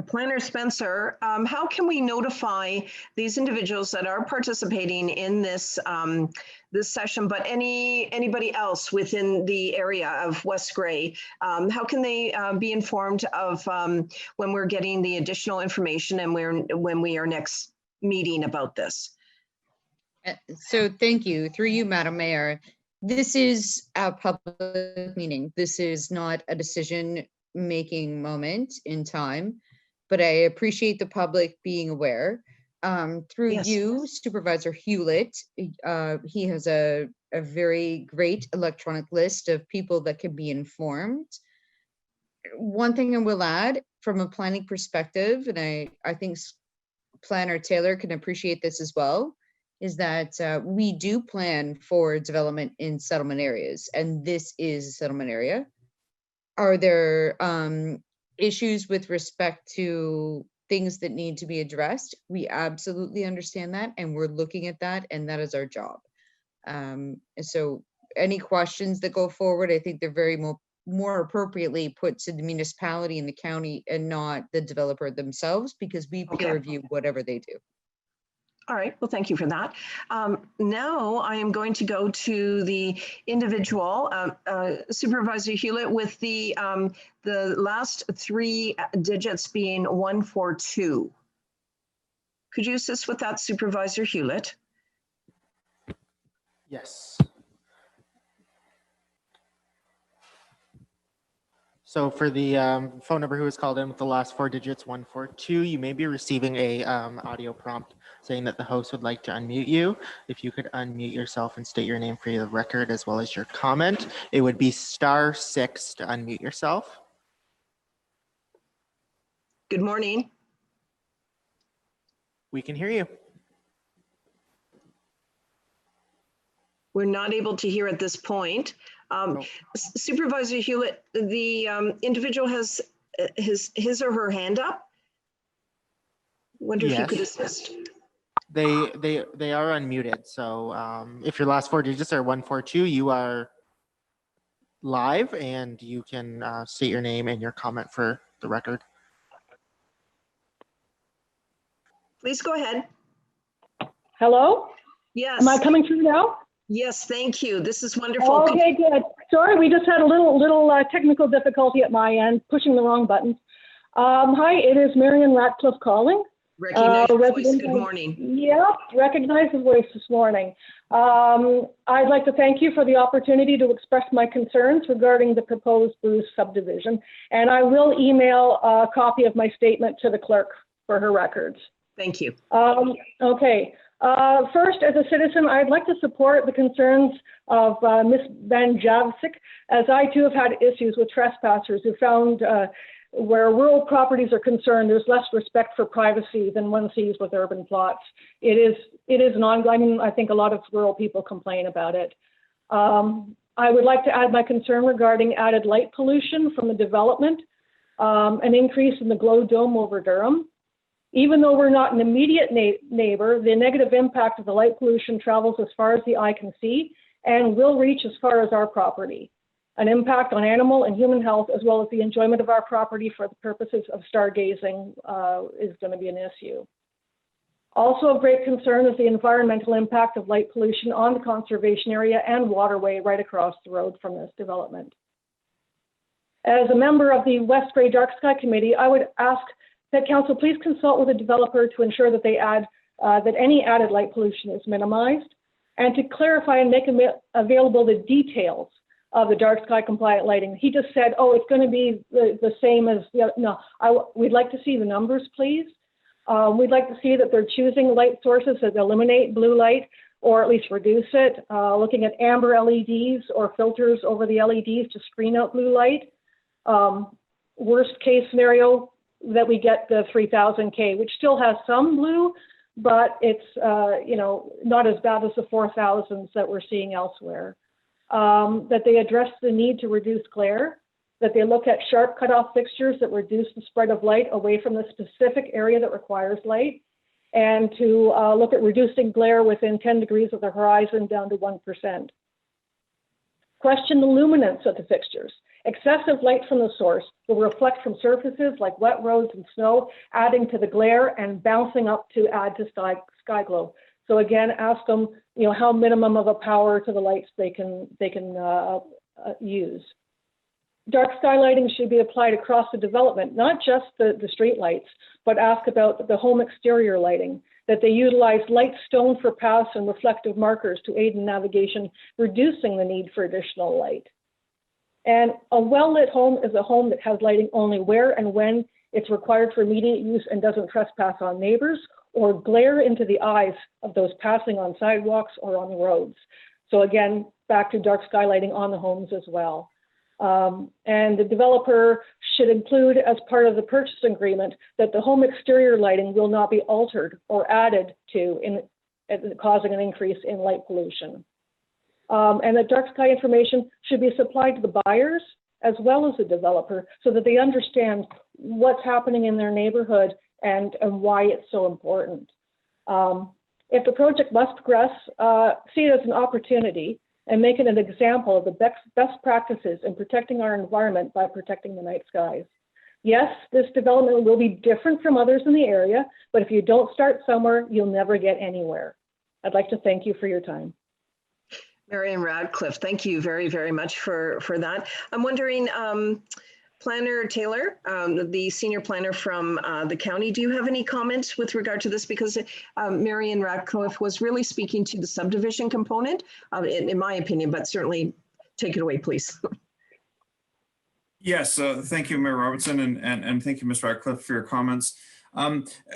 Planner Spencer, how can we notify these individuals that are participating in this this session, but anybody else within the area of West Grey? How can they be informed of when we're getting the additional information and when we are next meeting about this? So thank you. Through you, Madam Mayor. This is a public meeting. This is not a decision-making moment in time, but I appreciate the public being aware. through Yes. you, Supervisor Hewlett, he has a very great electronic list of people that can be informed. One thing I will add from a planning perspective, and I think Planner Taylor can appreciate this as well, is that we do plan for development in settlement areas, and this is a settlement area. Are there issues with respect to things that need to be addressed? We absolutely understand that, and we're looking at that, and that is our job. And so any questions that go forward, I think they're very more appropriately put to the municipality and the county and not the developer themselves, because we peer review whatever they do. All right, well, thank you for that. Now I am going to go to the individual, Supervisor Hewlett, with the last three digits being 142. Could you assist with that, Supervisor Hewlett? Yes. So for the phone number who was called in with the last four digits, 142, you may be receiving a audio prompt saying that the host would like to unmute you. If you could unmute yourself and state your name for the record as well as your comment, it would be *6 to unmute yourself. Good morning. We can hear you. We're not able to hear at this point. Supervisor Hewlett, the individual has his or her hand up. Wonder if you could assist. They are unmuted. So if your last four digits are 142, you are live and you can state your name and your comment for the record. Please go ahead. Hello? Yes. Am I coming through now? Yes, thank you. This is wonderful. Okay, good. Sorry, we just had a little technical difficulty at my end, pushing the wrong buttons. Hi, it is Marion Ratcliffe calling. Recognize your voice. Good morning. Yep, recognize the voice this morning. I'd like to thank you for the opportunity to express my concerns regarding the proposed Bruce subdivision, and I will email a copy of my statement to the clerk for her records. Thank you. Okay. First, as a citizen, I'd like to support the concerns of Ms. Van Javsik, as I too have had issues with trespassers who found where rural properties are concerned, there's less respect for privacy than one sees with urban plots. It is an ongoing, I think a lot of rural people complain about it. I would like to add my concern regarding added light pollution from the development, an increase in the glow dome over Durham. Even though we're not an immediate neighbor, the negative impact of the light pollution travels as far as the eye can see and will reach as far as our property. An impact on animal and human health, as well as the enjoyment of our property for the purposes of stargazing, is going to be an issue. Also of great concern is the environmental impact of light pollution on the conservation area and waterway right across the road from this development. As a member of the West Grey Dark Sky Committee, I would ask that Council please consult with the developer to ensure that they add that any added light pollution is minimized, and to clarify and make available the details of the dark sky compliant lighting. He just said, oh, it's going to be the same as the other. No, we'd like to see the numbers, please. We'd like to see that they're choosing light sources that eliminate blue light or at least reduce it, looking at amber LEDs or filters over the LEDs to screen out blue light. Worst case scenario, that we get the 3000K, which still has some blue, but it's not as bad as the 4000s that we're seeing elsewhere. That they address the need to reduce glare, that they look at sharp cutoff fixtures that reduce the spread of light away from the specific area that requires light, and to look at reducing glare within 10 degrees of the horizon down to 1%. Question the luminance of the fixtures. Excessive light from the source will reflect from surfaces like wet roads and snow, adding to the glare and bouncing up to add to sky glow. So again, ask them, how minimum of a power to the lights they can use. Dark sky lighting should be applied across the development, not just the street lights, but ask about the home exterior lighting, that they utilize light stone for paths and reflective markers to aid in navigation, reducing the need for additional light. And a well-lit home is a home that has lighting only where and when it's required for immediate use and doesn't trespass on neighbors or glare into the eyes of those passing on sidewalks or on the roads. So again, back to dark skylighting on the homes as well. And the developer should include as part of the purchase agreement that the home exterior lighting will not be altered or added to causing an increase in light pollution. And that dark sky information should be supplied to the buyers as well as the developer so that they understand what's happening in their neighborhood and why it's so important. If the project must progress, see it as an opportunity and make it an example of the best practices in protecting our environment by protecting the night skies. Yes, this development will be different from others in the area, but if you don't start somewhere, you'll never get anywhere. I'd like to thank you for your time. Marion Radcliffe, thank you very, very much for that. I'm wondering, Planner Taylor, the senior planner from the county, do you have any comments with regard to this? Because Marion Radcliffe was really speaking to the subdivision component, in my opinion, but certainly take it away, please. Yes, thank you, Mayor Robertson, and thank you, Ms. Radcliffe, for your comments.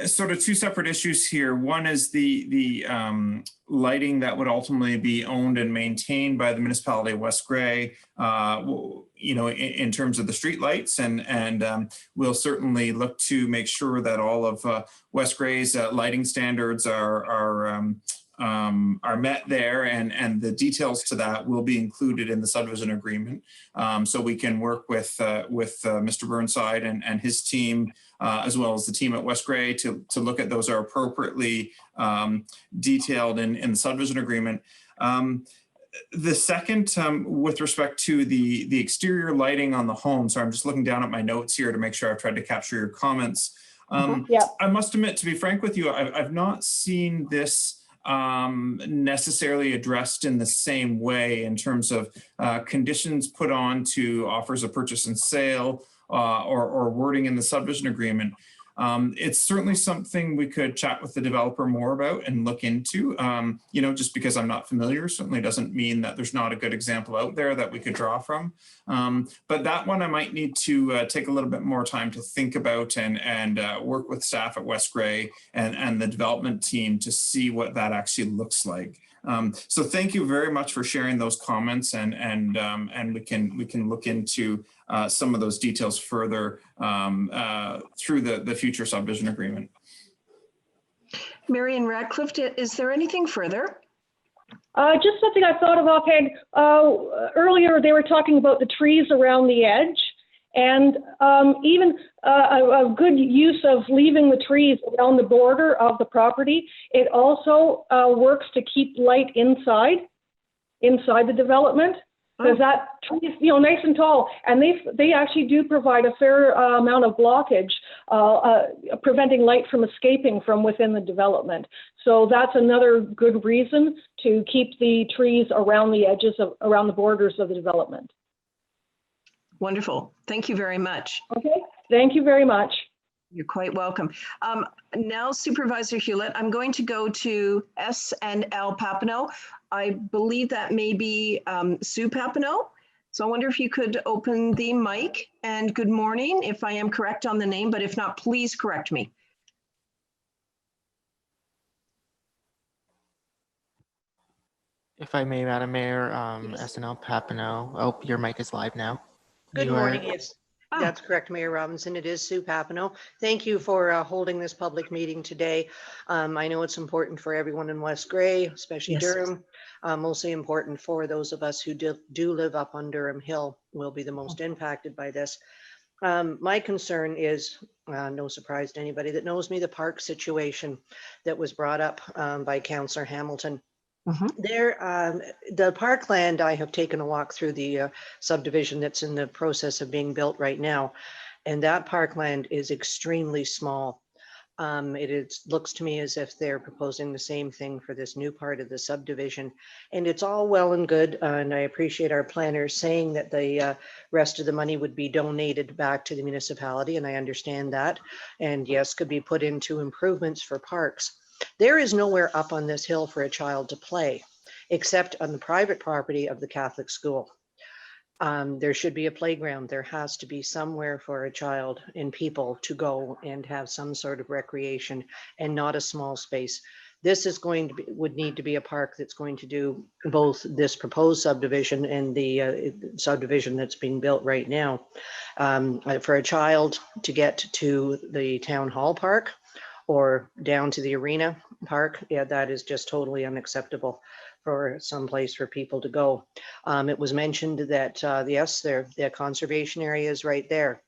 Sort of two separate issues here. One is the lighting that would ultimately be owned and maintained by the Municipality of West Grey, you know, in terms of the street lights, and we'll certainly look to make sure that all of West Grey's lighting standards are met there, and the details to that will be included in the subdivision agreement. So we can work with Mr. Burnside and his team, as well as the team at West Grey, to look at those are appropriately detailed in the subdivision agreement. The second, with respect to the exterior lighting on the home, so I'm just looking down at my notes here to make sure I've tried to capture your comments. I must admit, to be frank with you, I've not seen this necessarily addressed in the same way in terms of conditions put on to offers of purchase and sale or wording in the subdivision agreement. It's certainly something we could chat with the developer more about and look into. You know, just because I'm not familiar certainly doesn't mean that there's not a good example out there that we could draw from. But that one I might need to take a little bit more time to think about and work with staff at West Grey and the development team to see what that actually looks like. So thank you very much for sharing those comments, and we can look into some of those details further through the future subdivision agreement. Marion Radcliffe, is there anything further? Just something I thought of offhand. Earlier, they were talking about the trees around the edge, and even a good use of leaving the trees around the border of the property. It also works to keep light inside the development, because that tree is, you know, nice and tall, and they actually do provide a fair amount of blockage, preventing light from escaping from within the development. So that's another good reason to keep the trees around the edges around the borders of the development. Wonderful. Thank you very much. Okay. Thank you very much. You're quite welcome. Now, Supervisor Hewlett, I'm going to go to S&L Papineau. I believe that may be Sue Papineau. So I wonder if you could open the mic, and good morning, if I am correct on the name, but if not, please correct me. If I may, Madam Mayor, S&L Papineau. Oh, your mic is live now. Good morning. Yes, that's correct, Mayor Robinson. It is Sue Papineau. Thank you for holding this public meeting today. I know it's important for everyone in West Grey, especially Durham. Mostly important for those of us who do live up on Durham Hill, will be the most impacted by this. My concern is, no surprise to anybody that knows me, the park situation that was brought up by Councillor Hamilton. The parkland, I have taken a walk through the subdivision that's in the process of being built right now, and that parkland is extremely small. It looks to me as if they're proposing the same thing for this new part of the subdivision, and it's all well and good, and I appreciate our planners saying that the rest of the money would be donated back to the municipality, and I understand that, and yes, could be put into improvements for parks. There is nowhere up on this hill for a child to play, except on the private property of the Catholic school. There should be a playground. There has to be somewhere for a child and people to go and have some sort of recreation, and not a small space. This is going to be, would need to be a park that's going to do both this proposed subdivision and the subdivision that's being built right now. For a child to get to the town hall park or down to the arena park, yeah, that is just totally unacceptable for some place for people to go. It was mentioned that, yes, the conservation area is right there.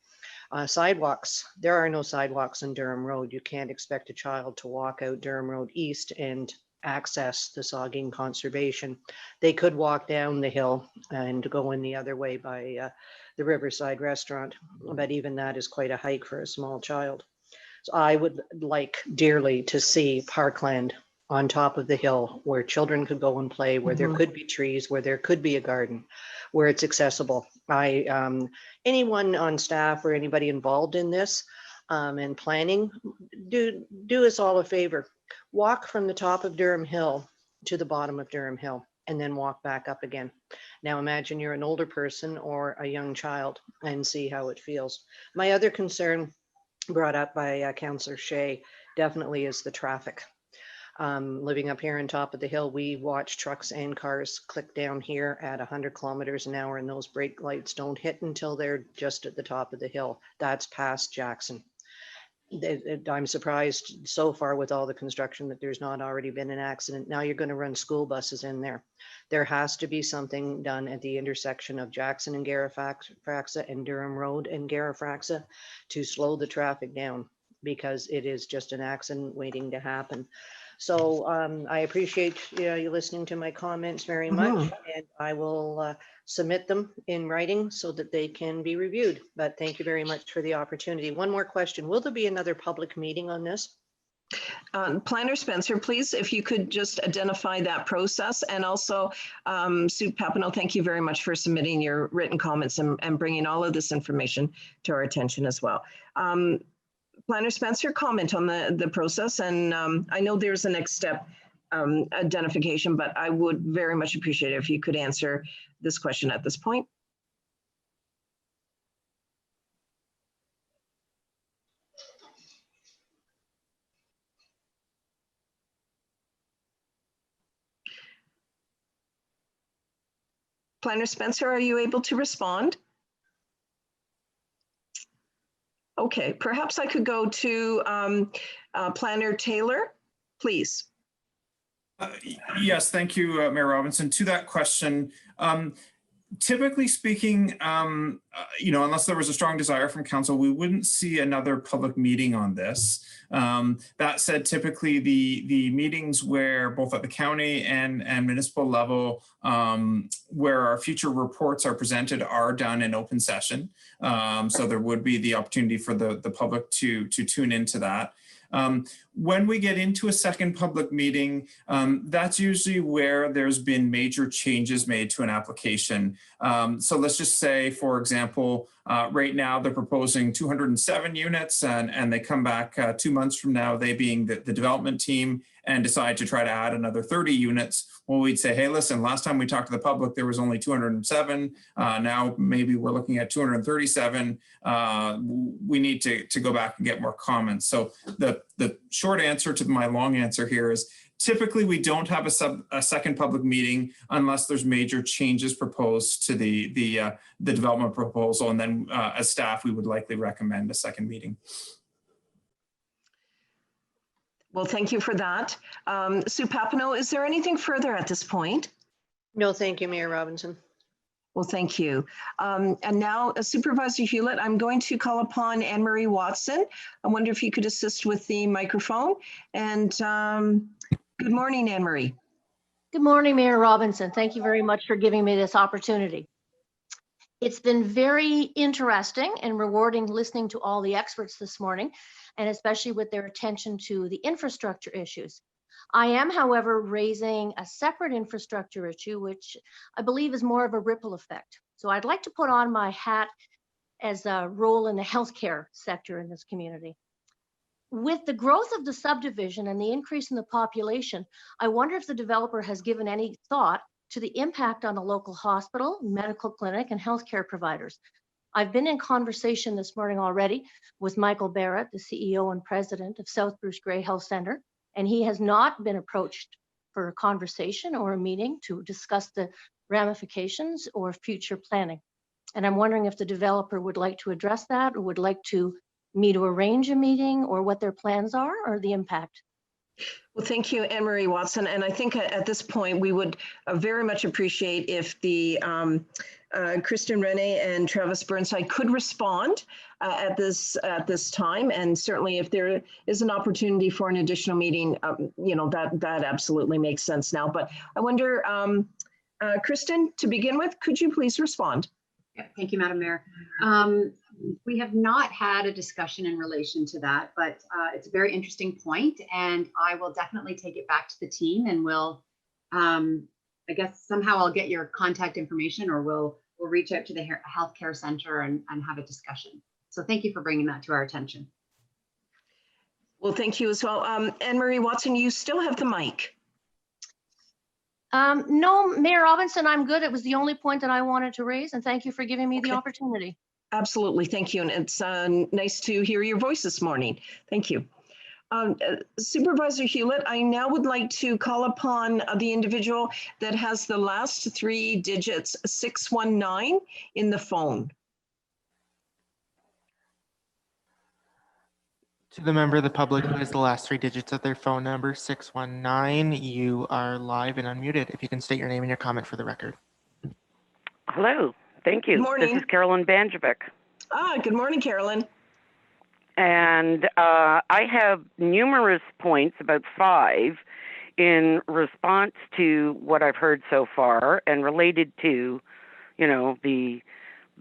Sidewalks, there are no sidewalks on Durham Road. You can't expect a child to walk out Durham Road East and access the Saugeen Conservation. They could walk down the hill and go in the other way by the Riverside Restaurant, but even that is quite a hike for a small child. So I would like dearly to see parkland on top of the hill where children could go and play, where there could be trees, where there could be a garden, where it's accessible. Anyone on staff or anybody involved in this and planning, do us all a favor. Walk from the top of Durham Hill to the bottom of Durham Hill and then walk back up again. Now imagine you're an older person or a young child and see how it feels. My other concern brought up by Councillor Shea definitely is the traffic. Living up here on top of the hill, we watch trucks and cars click down here at 100 kilometers an hour, and those brake lights don't hit until they're just at the top of the hill. That's past Jackson. I'm surprised so far with all the construction that there's not already been an accident. Now you're going to run school buses in there. There has to be something done at the intersection of Jackson and Garifraxa and Durham Road and Garifraxa to slow the traffic down, because it is just an accident waiting to happen. So I appreciate you listening to my comments very much, and I will submit them in writing so that they can be reviewed. But thank you very much for the opportunity. One more question. Will there be another public meeting on this? Planner Spencer, please, if you could just identify that process. And also, Sue Papineau, thank you very much for submitting your written comments and bringing all of this information to our attention as well. Planner Spencer, comment on the process. And I know there's a next step identification, but I would very much appreciate it if you could answer this question at this point. Planner Spencer, are you able to respond? Okay, perhaps I could go to Planner Taylor, please. Yes, thank you, Mayor Robinson. To that question, typically speaking, unless there was a strong desire from council, we wouldn't see another public meeting on this. That said, typically the meetings where both at the county and municipal level, where our future reports are presented, are done in open session. So there would be the opportunity for the public to tune into that. When we get into a second public meeting, that's usually where there's been major changes made to an application. So let's just say, for example, right now they're proposing 207 units and they come back 2 months from now, they being the development team, and decide to try to add another 30 units. Well, we'd say, hey, listen, last time we talked to the public, there was only 207. Now maybe we're looking at 237. We need to go back and get more comments. So the short answer to my long answer here is typically we don't have a second public meeting unless there's major changes proposed to the development proposal. And then as staff, we would likely recommend a second meeting. Well, thank you for that. Sue Papineau, is there anything further at this point? No, thank you, Mayor Robinson. Well, thank you. And now, Supervisor Hewlett, I'm going to call upon Anne-Marie Watson. I wonder if you could assist with the microphone. And good morning, Anne-Marie. Good morning, Mayor Robinson. Thank you very much for giving me this opportunity. It's been very interesting and rewarding listening to all the experts this morning, and especially with their attention to the infrastructure issues. I am, however, raising a separate infrastructure issue, which I believe is more of a ripple effect. So I'd like to put on my hat as a role in the healthcare sector in this community. With the growth of the subdivision and the increase in the population, I wonder if the developer has given any thought to the impact on the local hospital, medical clinic, and healthcare providers. I've been in conversation this morning already with Michael Barrett, the CEO and president of South Bruce Grey Health Center, and he has not been approached for a conversation or a meeting to discuss the ramifications or future planning. And I'm wondering if the developer would like to address that or would like me to arrange a meeting, or what their plans are or the impact. Well, thank you, Anne Marie Watson. And I think at this point, we would very much appreciate if the Kristen Rene and Travis Burnside could respond at this time. And certainly if there is an opportunity for an additional meeting, that absolutely makes sense now. But I wonder, Kristen, to begin with, could you please respond? Yeah, thank you, Madam Mayor. We have not had a discussion in relation to that, but it's a very interesting point, and I will definitely take it back to the team, and we'll, I guess somehow I'll get your contact information, or we'll reach out to the healthcare center and have a discussion. So thank you for bringing that to our attention. Well, thank you as well. Anne Marie Watson, you still have the mic. No, Mayor Robinson, I'm good. It was the only point that I wanted to raise, and thank you for giving me the opportunity. Absolutely, thank you. And it's nice to hear your voice this morning. Thank you. Supervisor Hewlett, I now would like to call upon the individual that has the last 3 digits 619 in the phone. To the member of the public who has the last 3 digits of their phone number, 619, you are live and unmuted. If you can state your name and your comment for the record. Hello, thank you. Good morning. This is Carolyn Banjovic. Good morning, Carolyn. And I have numerous points, about 5, in response to what I've heard so far and related to, the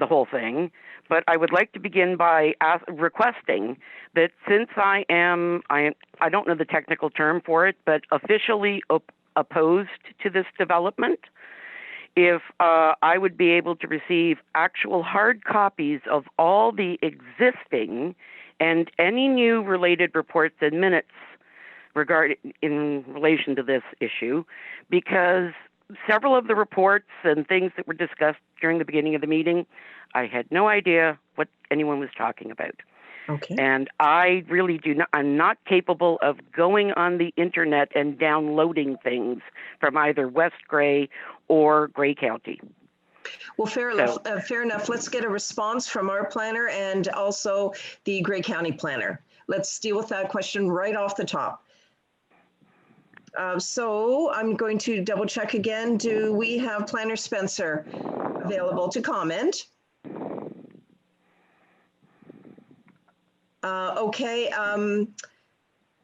whole thing. But I would like to begin by requesting that since I don't know the technical term for it, but officially opposed to this development, if I would be able to receive actual hard copies of all the existing and any new related reports and minutes in relation to this issue, because several of the reports and things that were discussed during the beginning of the meeting, I had no idea what anyone was talking about. Okay. And I really I'm not capable of going on the internet and downloading things from either West Grey or Grey County. Well, fair enough. Let's get a response from our planner and also the Grey County planner. Let's deal with that question right off the top. So I'm going to double check again. Do we have Planner Spencer available to comment? Okay.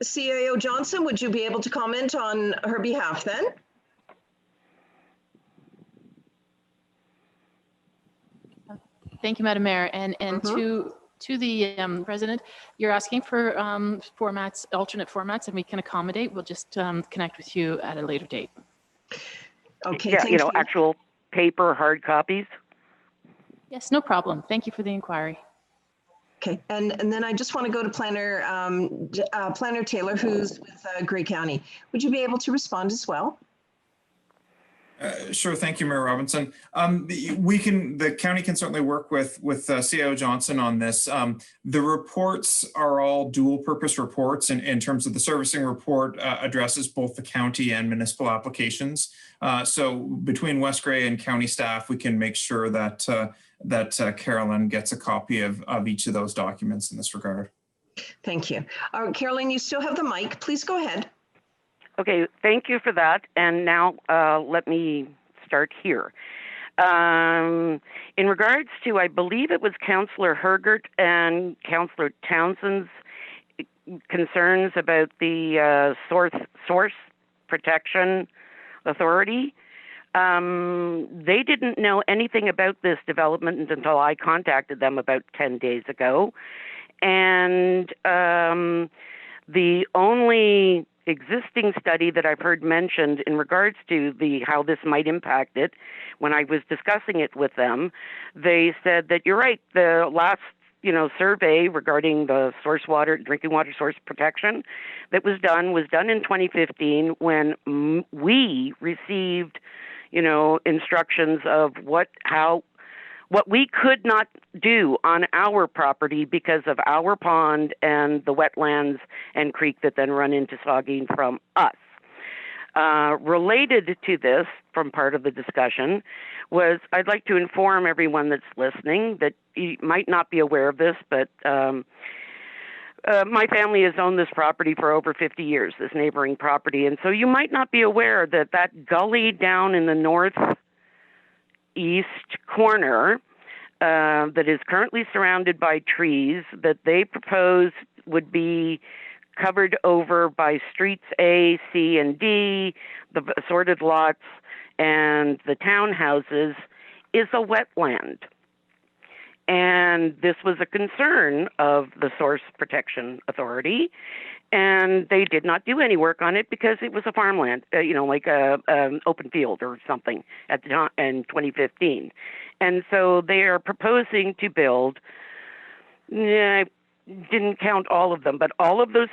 CIO Johnson, would you be able to comment on her behalf then? Thank you, Madam Mayor. And to the President, you're asking for formats, alternate formats, and we can accommodate. We'll just connect with you at a later date. Okay. Yeah, thank you. actual paper hard copies. Yes, no problem. Thank you for the inquiry. Okay, and then I just want to go to Planner Taylor, who's with Grey County. Would you be able to respond as well? Sure. Thank you, Mayor Robinson. The county can certainly work with CIO Johnson on this. The reports are all dual purpose reports in terms of the servicing report addresses both the county and municipal applications. So between West Grey and county staff, we can make sure that Carolyn gets a copy of each of those documents in this regard. Thank you. Carolyn, you still have the mic. Please go ahead. Okay, thank you for that. And now let me start here. In regards to, I believe it was Councillor Hergert and Councillor Townsend's concerns about the Source Protection Authority, they didn't know anything about this development until I contacted them about 10 days ago. And the only existing study that I've heard mentioned in regards to how this might impact it, when I was discussing it with them, they said that you're right, the last survey regarding the drinking water source protection that was done in 2015 when we received instructions of what we could not do on our property because of our pond and the wetlands and creek that then run into Saugeen from us. Related to this, from part of the discussion, was I'd like to inform everyone that's listening that you might not be aware of this, but my family has owned this property for over 50 years, this neighboring property. And so you might not be aware that that gully down in the northeast corner that is currently surrounded by trees that they propose would be covered over by streets A, C, and D, the assorted lots, and the townhouses, is a wetland. And this was a concern of the Source Protection Authority, and they did not do any work on it because it was a farmland, like an open field or something at the time in 2015. And so they are proposing to build, I didn't count all of them, but all of those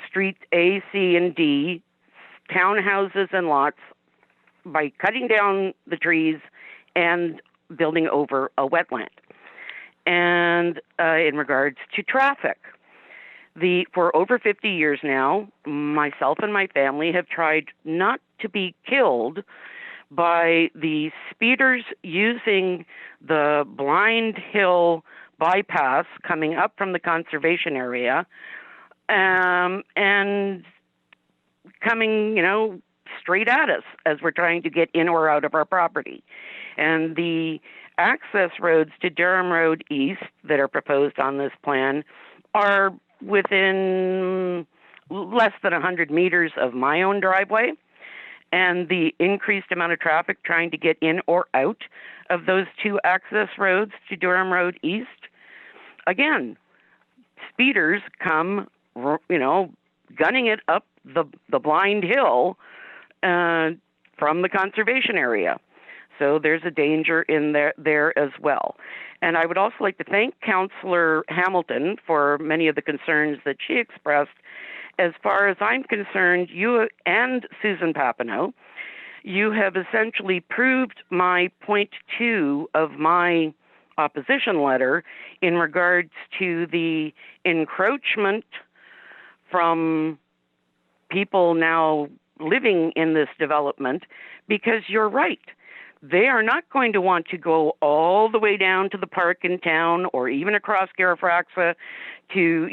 streets A, C, and D, townhouses and lots, by cutting down the trees and building over a wetland. And in regards to traffic, for over 50 years now, myself and my family have tried not to be killed by the speeders using the Blind Hill bypass coming up from the conservation area and coming, straight at us as we're trying to get in or out of our property. And the access roads to Durham Road East that are proposed on this plan are within less than 100 meters of my own driveway. And the increased amount of traffic trying to get in or out of those two access roads to Durham Road East, again, speeders come, gunning it up the Blind Hill from the conservation area. So there's a danger in there as well. And I would also like to thank Councillor Hamilton for many of the concerns that she expressed. As far as I'm concerned, you and Susan Papineau, you have essentially proved my point 2 of my opposition letter in regards to the encroachment from people now living in this development, because you're right. They are not going to want to go all the way down to the park in town or even across Garifraxa to,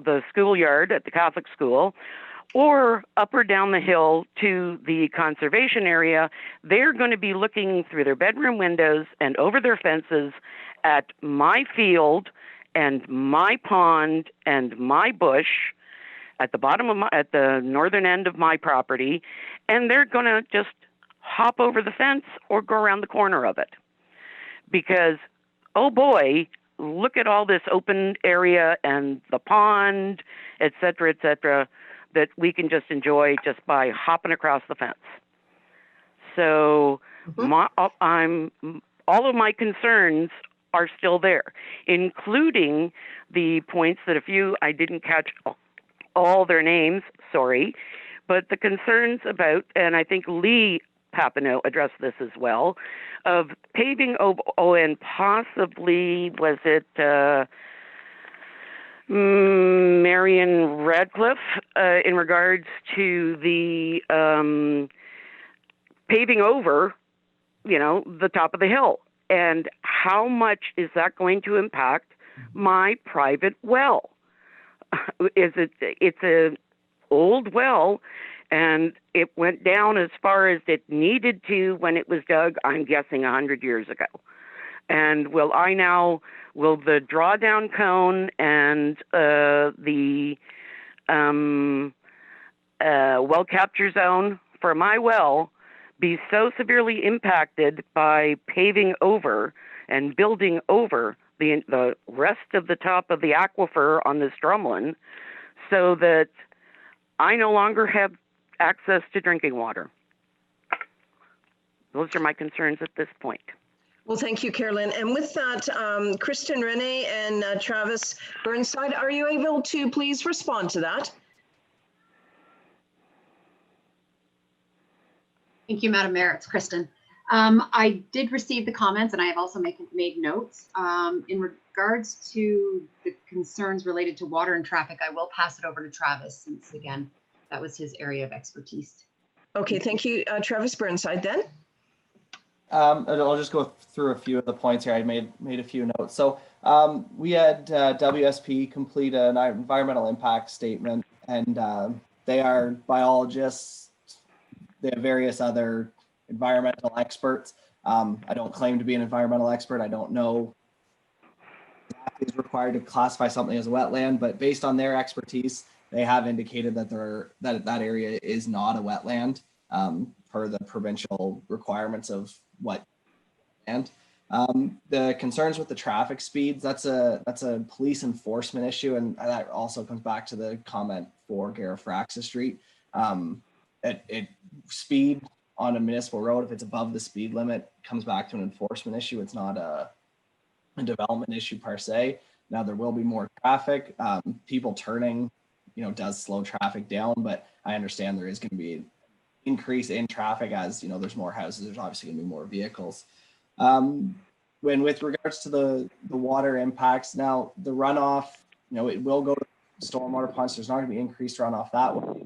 the schoolyard at the Catholic school or up or down the hill to the conservation area. They're going to be looking through their bedroom windows and over their fences at my field and my pond and my bush at the northern end of my property, and they're going to just hop over the fence or go around the corner of it. Because, oh boy, look at all this open area and the pond, et cetera, that we can just enjoy just by hopping across the fence. So all of my concerns are still there, including the points that I didn't catch all their names, sorry, but the concerns about, and I think Lee Papineau addressed this as well, of paving and possibly, was it Marion Radcliffe, in regards to the paving over, the top of the hill, and how much is that going to impact my private well? It's an old well, and it went down as far as it needed to when it was dug, I'm guessing 100 years ago. And will the drawdown cone and the well capture zone for my well be so severely impacted by paving over and building over the rest of the top of the aquifer on this drumlin, so that I no longer have access to drinking water? Those are my concerns at this point. Well, thank you, Carolyn. And with that, Kristen Renee and Travis Burnside, are you able to please respond to that? Thank you, Madam Mayor. It's Kristen. I did receive the comments and I have also made notes. In regards to the concerns related to water and traffic, I will pass it over to Travis since again, that was his area of expertise. Okay, thank you. Travis Burnside then. I'll just go through a few of the points here. I made a few notes. So we had WSP complete an environmental impact statement, and they are biologists. They have various other environmental experts. I don't claim to be an environmental expert. I don't know exactly is required to classify something as a wetland, but based on their expertise, they have indicated that that area is not a wetland per the provincial requirements of what. And the concerns with the traffic speeds, that's a police enforcement issue, and that also comes back to the comment for Garifraxa Street. Speed on a municipal road, if it's above the speed limit, comes back to an enforcement issue. It's not a development issue per se. Now there will be more traffic. People turning, does slow traffic down, but I understand there is going to be an increase in traffic as there's more houses. There's obviously going to be more vehicles. When with regards to the water impacts, now the runoff, it will go to stormwater ponds. There's not going to be increased runoff that way.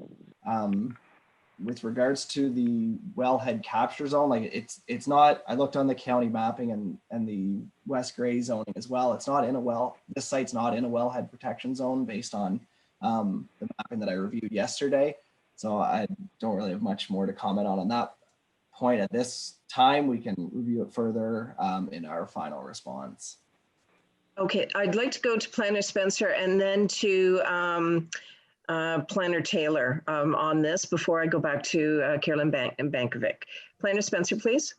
With regards to the wellhead capture zone, like it's not, I looked on the county mapping and the West Grey zoning as well. It's not in this site's not in a wellhead protection zone based on the mapping that I reviewed yesterday. So I don't really have much more to comment on that point at this time. We can review it further in our final response. Okay, I'd like to go to Planner Spencer and then to Planner Taylor on this before I go back to Carolyn Bankovic. Planner Spencer, please.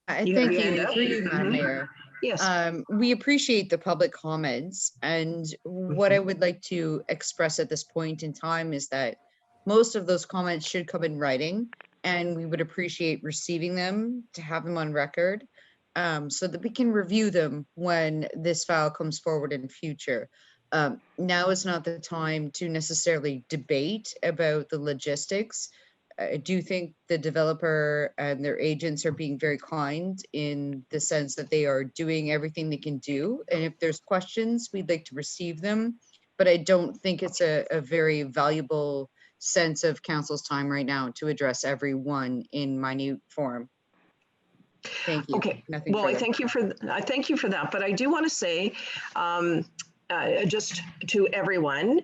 Thank you, through you, Madam Mayor. Yes. We appreciate the public comments, and what I would like to express at this point in time is that most of those comments should come in writing, and we would appreciate receiving them to have them on record so that we can review them when this file comes forward in future. Now is not the time to necessarily debate about the logistics. I do think the developer and their agents are being very kind in the sense that they are doing everything they can do. And if there's questions, we'd like to receive them. But I don't think it's a very valuable sense of council's time right now to address everyone in minute form. Thank you. Okay. Nothing well, further. I thank you for that. But I do want to say, just to everyone,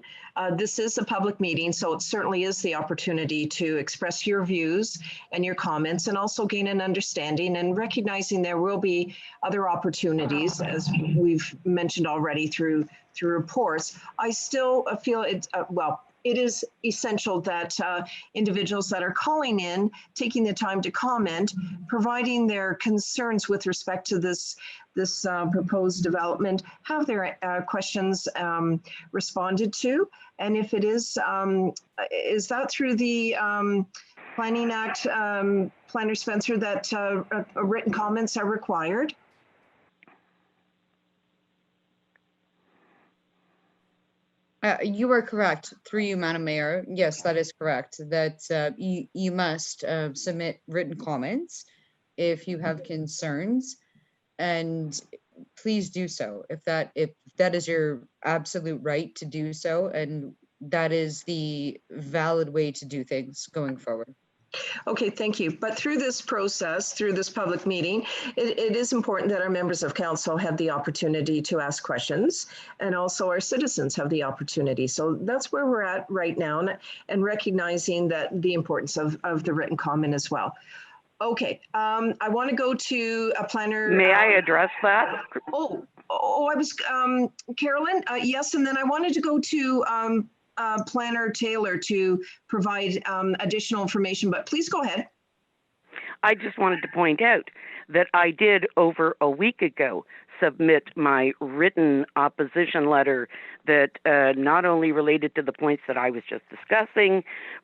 this is a public meeting, so it certainly is the opportunity to express your views and your comments and also gain an understanding and recognizing there will be other opportunities, as we've mentioned already through reports. I still feel it's, it is essential that individuals that are calling in, taking the time to comment, providing their concerns with respect to this proposed development, have their questions responded to. And if it is that through the Planning Act, Planner Spencer, that written comments are required? You are correct, through you, Madam Mayor. Yes, that is correct, that you must submit written comments if you have concerns, and please do so if that is your absolute right to do so, and that is the valid way to do things going forward. Okay, thank you. But through this process, through this public meeting, it is important that our members of council have the opportunity to ask questions, and also our citizens have the opportunity. So that's where we're at right now, and recognizing that the importance of the written comment as well. Okay, I want to go to a planner. May I address that? I was, Carolyn, yes, and then I wanted to go to Planner Taylor to provide additional information, but please go ahead. I just wanted to point out that I did over a week ago submit my written opposition letter that not only related to the points that I was just discussing,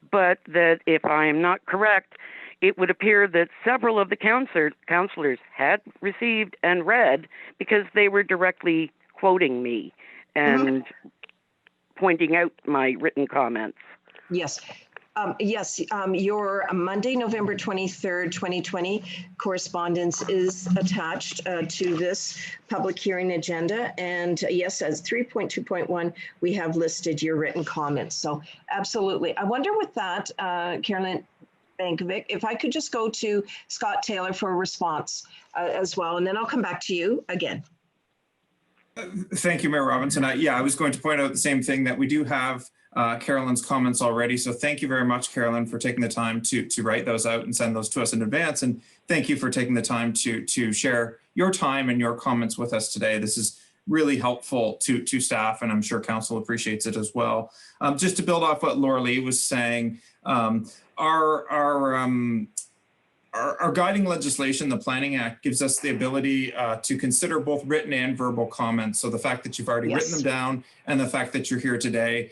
but that if I am not correct, it would appear that several of the councillors had received and read because they were directly quoting me and pointing out my written comments. Yes. Yes, your Monday, November 23rd, 2020 correspondence is attached to this public hearing agenda. And yes, as 3.2.1, we have listed your written comments. So absolutely. I wonder with that, Carolyn Bankovic, if I could just go to Scott Taylor for a response as well, and then I'll come back to you again. Thank you, Mayor Robinson. Yeah, I was going to point out the same thing, that we do have Carolyn's comments already. So thank you very much, Carolyn, for taking the time to write those out and send those to us in advance. And thank you for taking the time to share your time and your comments with us today. This is really helpful to staff, and I'm sure council appreciates it as well. Just to build off what Laura Lee was saying, our guiding legislation, the Planning Act, gives us the ability to consider both written and verbal comments. So the fact that you've already written them down and the fact that you're here today,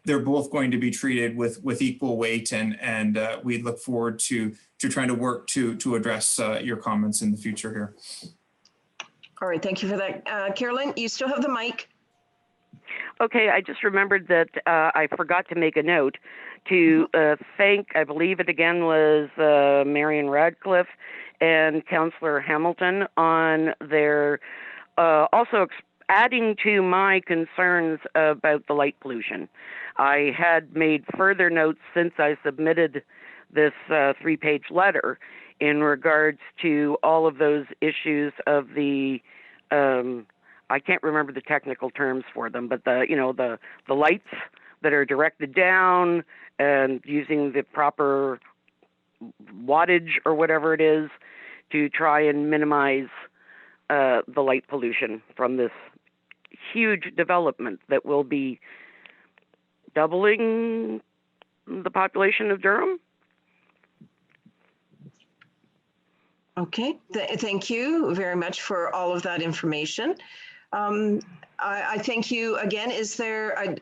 they're both going to be treated with equal weight, and we look forward to trying to work to address your comments in the future here. All right, thank you for that. Carolyn, you still have the mic. Okay, I just remembered that I forgot to make a note to thank, I believe it again was Marion Radcliffe and Councillor Hamilton on their also adding to my concerns about the light pollution. I had made further notes since I submitted this 3-page letter in regards to all of those issues of the I can't remember the technical terms for them, but the lights that are directed down and using the proper wattage or whatever it is to try and minimize the light pollution from this huge development that will be doubling the population of Durham. Okay, thank you very much for all of that information. I thank you again. Is there,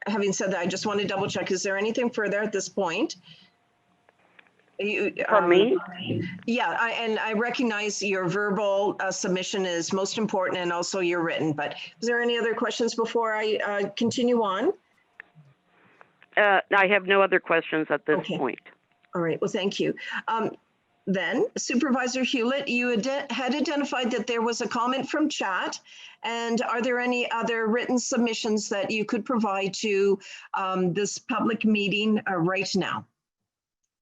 having said that, I just want to double check, is there anything further at this point? From me? Yeah, and I recognize your verbal submission is most important, and also your written, but is there any other questions before I continue on? I have no other questions at this point. All right, well, thank you. Then Supervisor Hewlett, you had identified that there was a comment from chat, and are there any other written submissions that you could provide to this public meeting right now?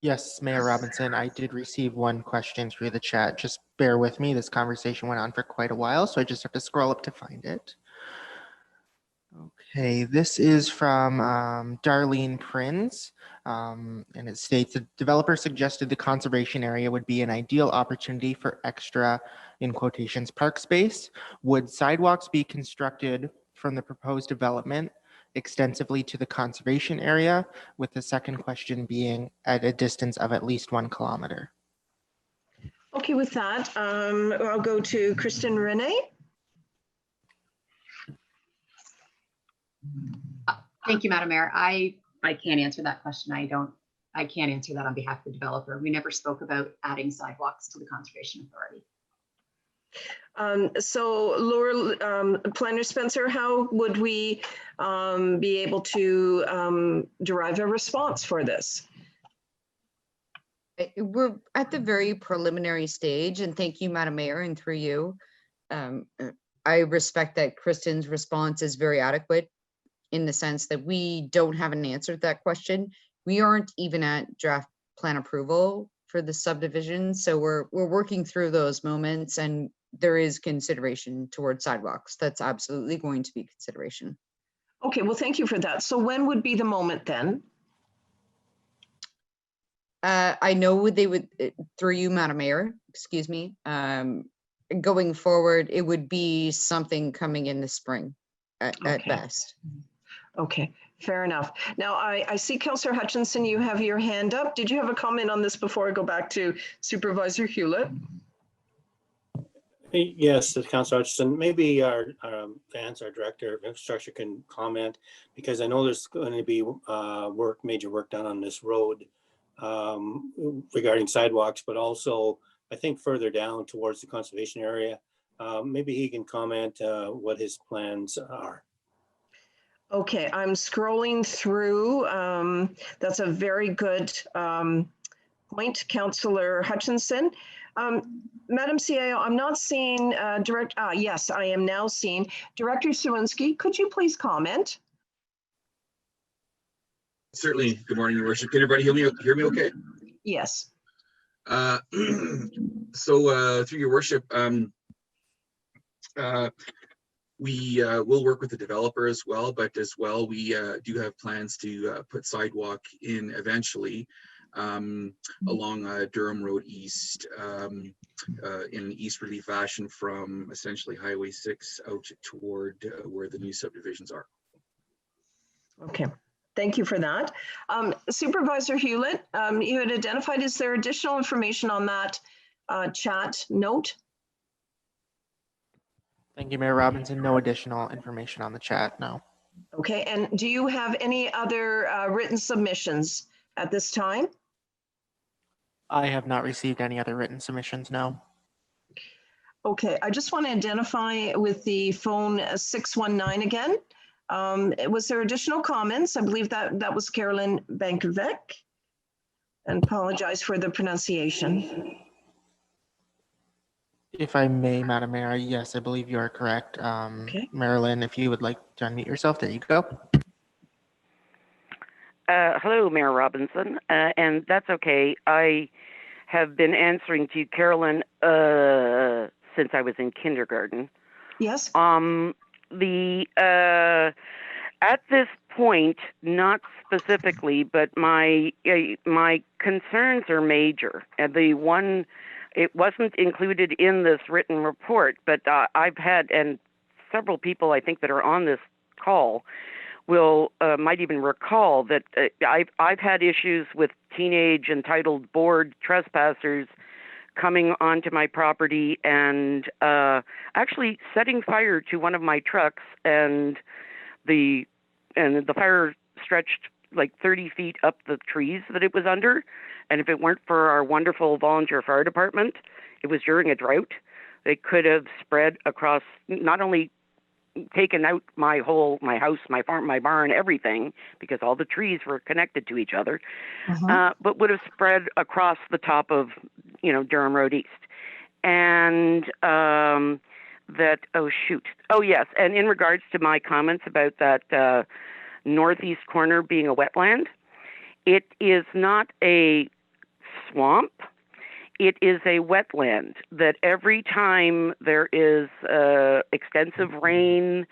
Yes, Mayor Robinson, I did receive one question through the chat. Just bear with me. This conversation went on for quite a while, so I just have to scroll up to find it. Okay, this is from Darlene Prinz, and it states the developer suggested the conservation area would be an ideal opportunity for extra, in quotations, park space. Would sidewalks be constructed from the proposed development extensively to the conservation area, with the second question being at a distance of at least 1 kilometer? Okay, with that, I'll go to Kristen Renee. Thank you, Madam Mayor. I can't answer that question. I can't answer that on behalf of the developer. We never spoke about adding sidewalks to the Conservation Authority. So Laura, Planner Spencer, how would we be able to derive a response for this? We're at the very preliminary stage, and thank you, Madam Mayor, and through you. I respect that Kristen's response is very adequate in the sense that we don't have an answer to that question. We aren't even at draft plan approval for the subdivision, so we're working through those moments, and there is consideration towards sidewalks. That's absolutely going to be consideration. Okay, well, thank you for that. So when would be the moment then? I know they would, through you, Madam Mayor, excuse me, going forward, it would be something coming in the spring at best. Okay, fair enough. Now, I see Councillor Hutchinson, you have your hand up. Did you have a comment on this before I go back to Supervisor Hewlett? Yes, Councillor Hutchinson, maybe our Vance, our Director of Infrastructure, can comment, because I know there's going to be major work done on this road regarding sidewalks, but also I think further down towards the conservation area. Maybe he can comment what his plans are. Okay, I'm scrolling through. That's a very good point, Councillor Hutchinson. Madam CIO, I'm not seeing yes, I am now seeing Director Sawinski. Could you please comment? Certainly. Good morning, Your Worship. Can everybody hear me okay? Yes. So through Your Worship, we will work with the developer as well, but as well, we do have plans to put sidewalk in eventually along Durham Road East in an easterly fashion from essentially Highway 6 out toward where the new subdivisions are. Okay, thank you for that. Supervisor Hewlett, you had identified, is there additional information on that chat note? Thank you, Mayor Robinson. No additional information on the chat, no. Okay, and do you have any other written submissions at this time? I have not received any other written submissions, no. Okay, I just want to identify with the phone 619 again. Was there additional comments? I believe that was Carolyn Bankovic. And apologize for the pronunciation. If I may, Madam Mayor, yes, I believe you are correct. Okay. Marilyn, if you would like to unmute yourself, there you go. Hello, Mayor Robinson, and that's okay. I have been answering to Carolyn since I was in kindergarten. Yes. At this point, not specifically, but my concerns are major. And the one, it wasn't included in this written report, but I've had, and several people I think that are on this call will might even recall that I've had issues with teenage entitled bored trespassers coming onto my property and actually setting fire to one of my trucks, and the fire stretched like 30 feet up the trees that it was under. And if it weren't for our wonderful volunteer fire department, it was during a drought, they could have spread across, not only taken out my house, my farm, my barn, everything, because all the trees were connected to each other, but would have spread across the top of, Durham Road East. And yes, and in regards to my comments about that northeast corner being a wetland, it is not a swamp. It is a wetland that every time there is extensive rain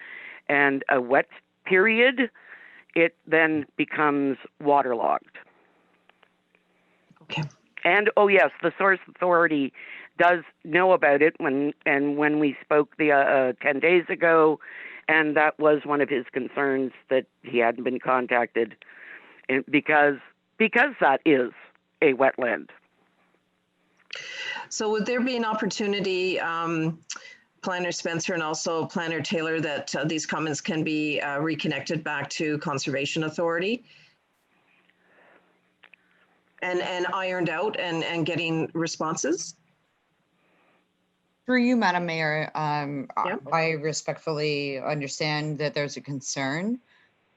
and a wet period, it then becomes waterlogged. Okay. And yes, the Source Authority does know about it when we spoke 10 days ago, and that was one of his concerns, that he hadn't been contacted because that is a wetland. So would there be an opportunity, Planner Spencer and also Planner Taylor, that these comments can be reconnected back to Conservation Authority and ironed out and getting responses? Through you, Madam Mayor, I respectfully understand that there's a concern.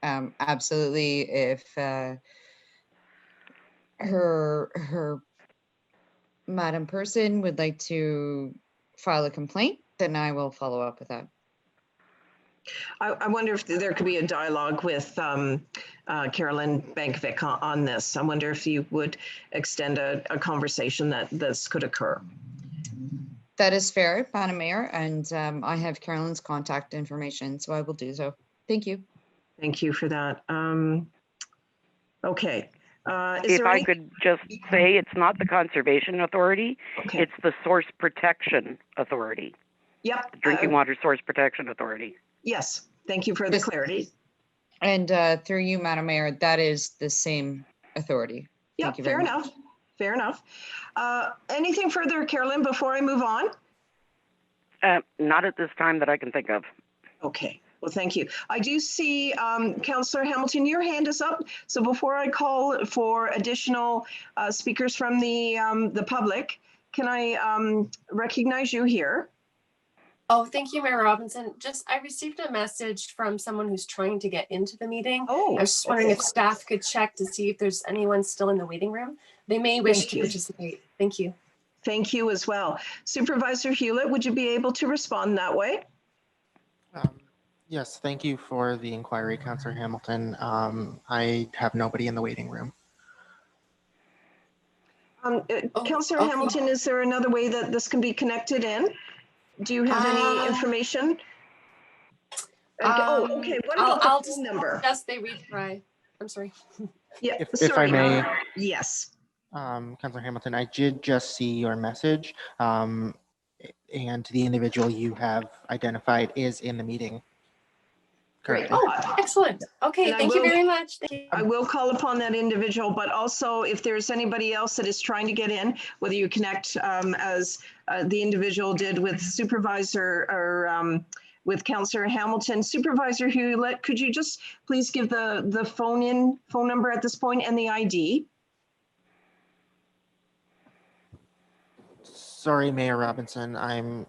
Absolutely, if her Madam Person would like to file a complaint, then I will follow up with that. I wonder if there could be a dialogue with Carolyn Bankovic on this. I wonder if you would extend a conversation that this could occur. That is fair, Madam Mayor, and I have Carolyn's contact information, so I will do so. Thank you. Thank you for that. Okay. If I could just say, it's not the Conservation Authority, it's the Source Protection Authority. Yep. The Drinking Water Source Protection Authority. Yes, thank you for the clarity. And through you, Madam Mayor, that is the same authority. Yeah, Thank you fair very enough. much. Fair enough. Anything further, Carolyn, before I move on? Not at this time that I can think of. Okay. Well, thank you. I do see Councillor Hamilton, your hand is up. So before I call for additional speakers from the public, can I recognize you here? Oh, thank you, Mayor Robinson. I received a message from someone who's trying to get into the meeting. Oh, I was just wondering if staff could check to see if there's anyone still in the waiting room. They may wish to participate. Thank you. Thank you as well. Supervisor Hewlett, would you be able to respond that way? Yes, thank you for the inquiry, Councillor Hamilton. I have nobody in the waiting room. Councillor Hamilton, is there another way that this can be connected in? Do you have any information? Okay. What about I'll the phone number? Yes, they retry. I'm sorry. Yeah, If I may. Yes. Councillor Hamilton, I did just see your message, and the individual you have identified is in the meeting currently. Oh, excellent. Okay, thank you very much. Thank you. I will call upon that individual, but also if there's anybody else that is trying to get in, whether you connect as the individual did with Supervisor or with Councillor Hamilton. Supervisor Hewlett, could you just please give the phone number at this point and the ID? Sorry, Mayor Robinson, I'm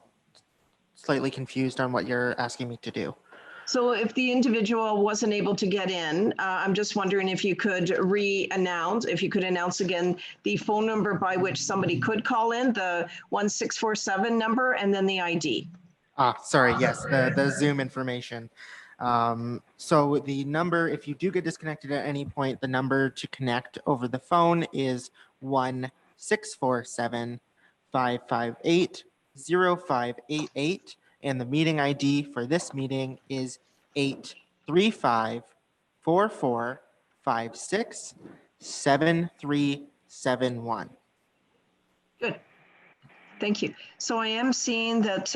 slightly confused on what you're asking me to do. So if the individual wasn't able to get in, I'm just wondering if you could announce again the phone number by which somebody could call in, the 1647 number, and then the ID. Sorry, yes, the Zoom information. So the number, if you do get disconnected at any point, the number to connect over the phone is 1-647-558-0588. And the meeting ID for this meeting is 835-4456-7371. Good. Thank you. So I am seeing that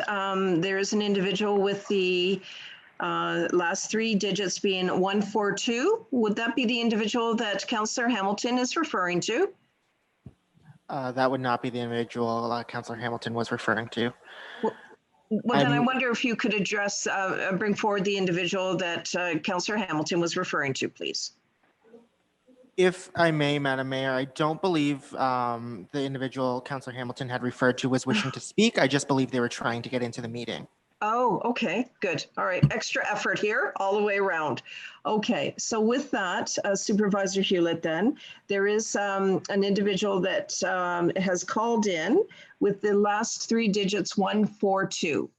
there is an individual with the last three digits being 142. Would that be the individual that Councillor Hamilton is referring to? That would not be the individual Councillor Hamilton was referring to. Well, then I wonder if you could address, bring forward the individual that Councillor Hamilton was referring to, please. If I may, Madam Mayor, I don't believe the individual Councillor Hamilton had referred to was wishing to speak. I just believe they were trying to get into the meeting. Oh, okay, good. All right, extra effort here all the way around. Okay, so with that, Supervisor Hewlett, then, there is an individual that has called in with the last three digits 142.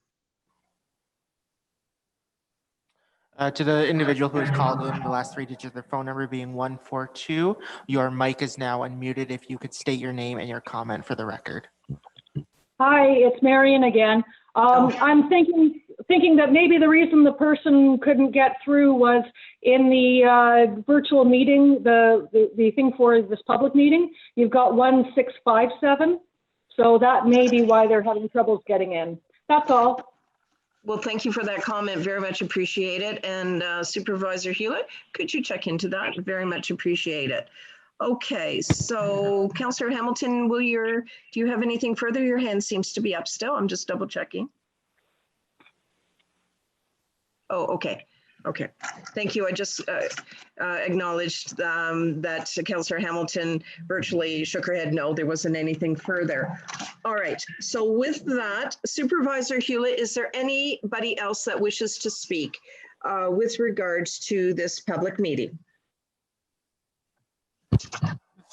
To the individual who has called in, the last three digits of their phone number being 142, your mic is now unmuted. If you could state your name and your comment for the record. Hi, it's Marion again. I'm thinking that maybe the reason the person couldn't get through was in the virtual meeting, the thing for this public meeting, you've got 1657. So that may be why they're having troubles getting in. That's all. Well, thank you for that comment. Very much appreciate it. And Supervisor Hewlett, could you check into that? Very much appreciate it. Okay, so Councillor Hamilton, do you have anything further? Your hand seems to be up still. I'm just double checking. Oh, okay. Okay, thank you. I just acknowledged that Councillor Hamilton virtually shook her head. No, there wasn't anything further. All right, so with that, Supervisor Hewlett, is there anybody else that wishes to speak with regards to this public meeting?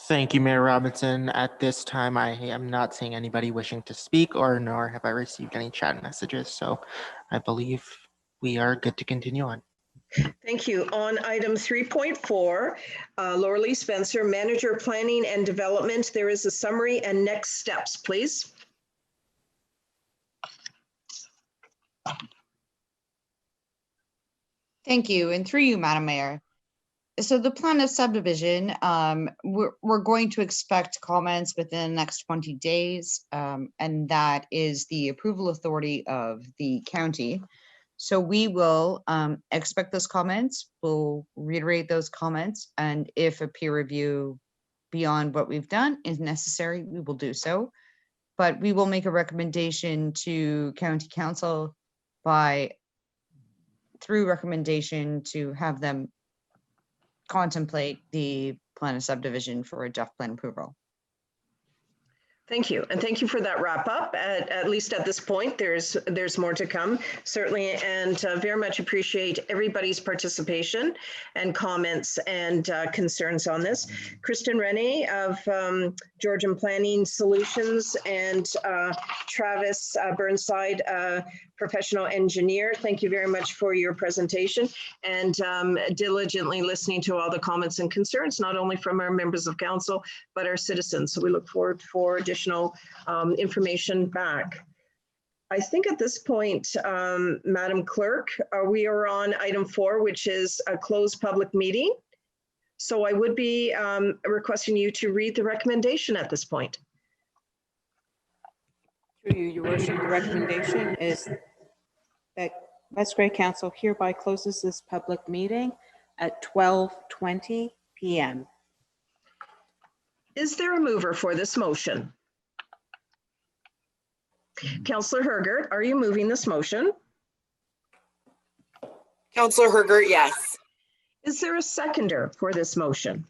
Thank you, Mayor Robinson. At this time, I am not seeing anybody wishing to speak, nor have I received any chat messages. So I believe we are good to continue on. Thank you. On item 3.4, Laura Lee Spencer, Manager Planning and Development, there is a summary and next steps, please. Thank you. And through you, Madam Mayor. So the plan of subdivision, we're going to expect comments within the next 20 days, and that is the approval authority of the county. So we will expect those comments, we'll reiterate those comments, and if a peer review beyond what we've done is necessary, we will do so. But we will make a recommendation to County Council through recommendation to have them contemplate the plan of subdivision for a draft plan approval. Thank you. And thank you for that wrap up. At least at this point, there's more to come, certainly, and very much appreciate everybody's participation and comments and concerns on this. Kristen Rennie of Georgian Planning Solutions and Travis Burnside, professional engineer. Thank you very much for your presentation and diligently listening to all the comments and concerns, not only from our members of council, but our citizens. So we look forward for additional information back. I think at this point, Madam Clerk, we are on item 4, which is a closed public meeting. So I would be requesting you to read the recommendation at this point. Through you, Your Worship, the recommendation is that West Grey Council hereby closes this public meeting at 12:20 p.m. Is there a mover for this motion? Councillor Hergert, are you moving this motion? Councillor Hergert, yes. Is there a seconder for this motion?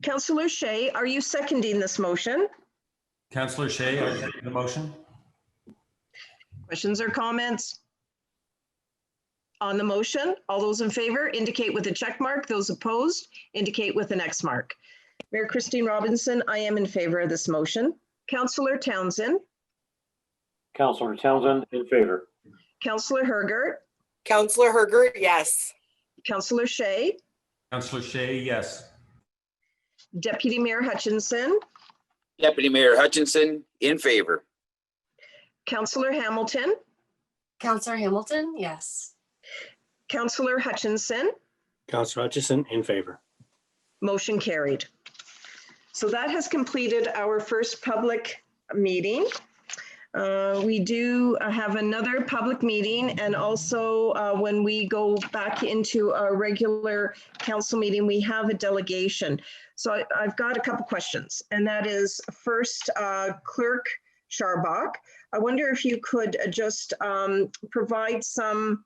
Councillor Shea, are you seconding this motion? Councillor Shea, I second the motion. Questions or comments? On the motion, all those in favor indicate with a check mark. Those opposed indicate with an X mark. Mayor Christine Robinson, I am in favor of this motion. Councillor Townsend. Councillor Townsend, in favor. Councillor Hergert. Councillor Hergert, yes. Councillor Shea. Councillor Shea, yes. Deputy Mayor Hutchinson. Deputy Mayor Hutchinson, in favor. Councillor Hamilton. Councillor Hamilton, yes. Councillor Hutchinson. Councillor Hutchison, in favor. Motion carried. So that has completed our first public meeting. We do have another public meeting, and also when we go back into our regular council meeting, we have a delegation. So I've got a couple questions, and that is first, Clerk Scharbach. I wonder if you could just provide some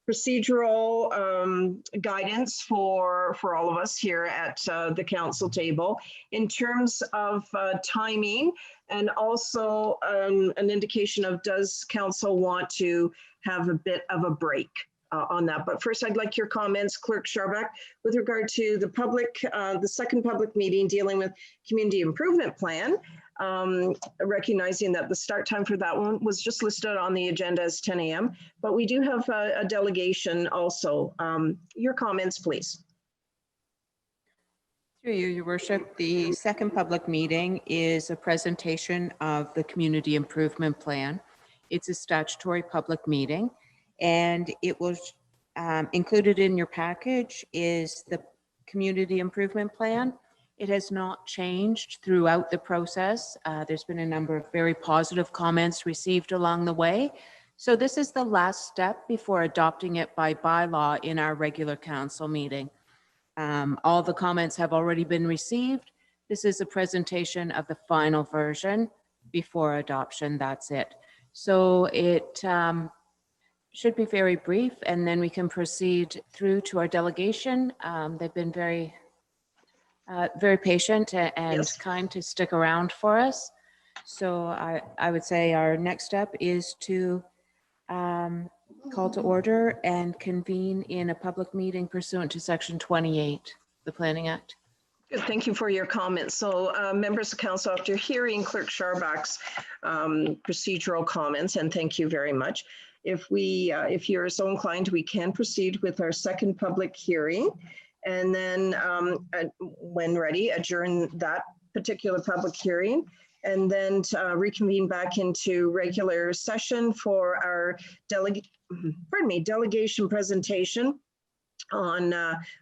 procedural guidance for all of us here at the council table in terms of timing, and also an indication of, does council want to have a bit of a break on that? But first, I'd like your comments, Clerk Scharbach, with regard to the public, the second public meeting dealing with community improvement plan, recognizing that the start time for that one was just listed on the agenda as 10 a.m. But we do have a delegation also. Your comments, please. Through you, Your Worship, the second public meeting is a presentation of the Community Improvement Plan. It's a statutory public meeting, and it was included in your package is the Community Improvement Plan. It has not changed throughout the process. There's been a number of very positive comments received along the way. So this is the last step before adopting it by bylaw in our regular council meeting. All the comments have already been received. This is a presentation of the final version before adoption. That's it. So it should be very brief, and then we can proceed through to our delegation. They've been very patient and kind to stick around for us. So I would say our next step is to call to order and convene in a public meeting pursuant to Section 28, the Planning Act. Good, thank you for your comments. So members of council, after hearing Clerk Scharbach's procedural comments, and thank you very much, if you're so inclined, we can proceed with our second public hearing, and then when ready, adjourn that particular public hearing, and then reconvene back into regular session for our delegation presentation on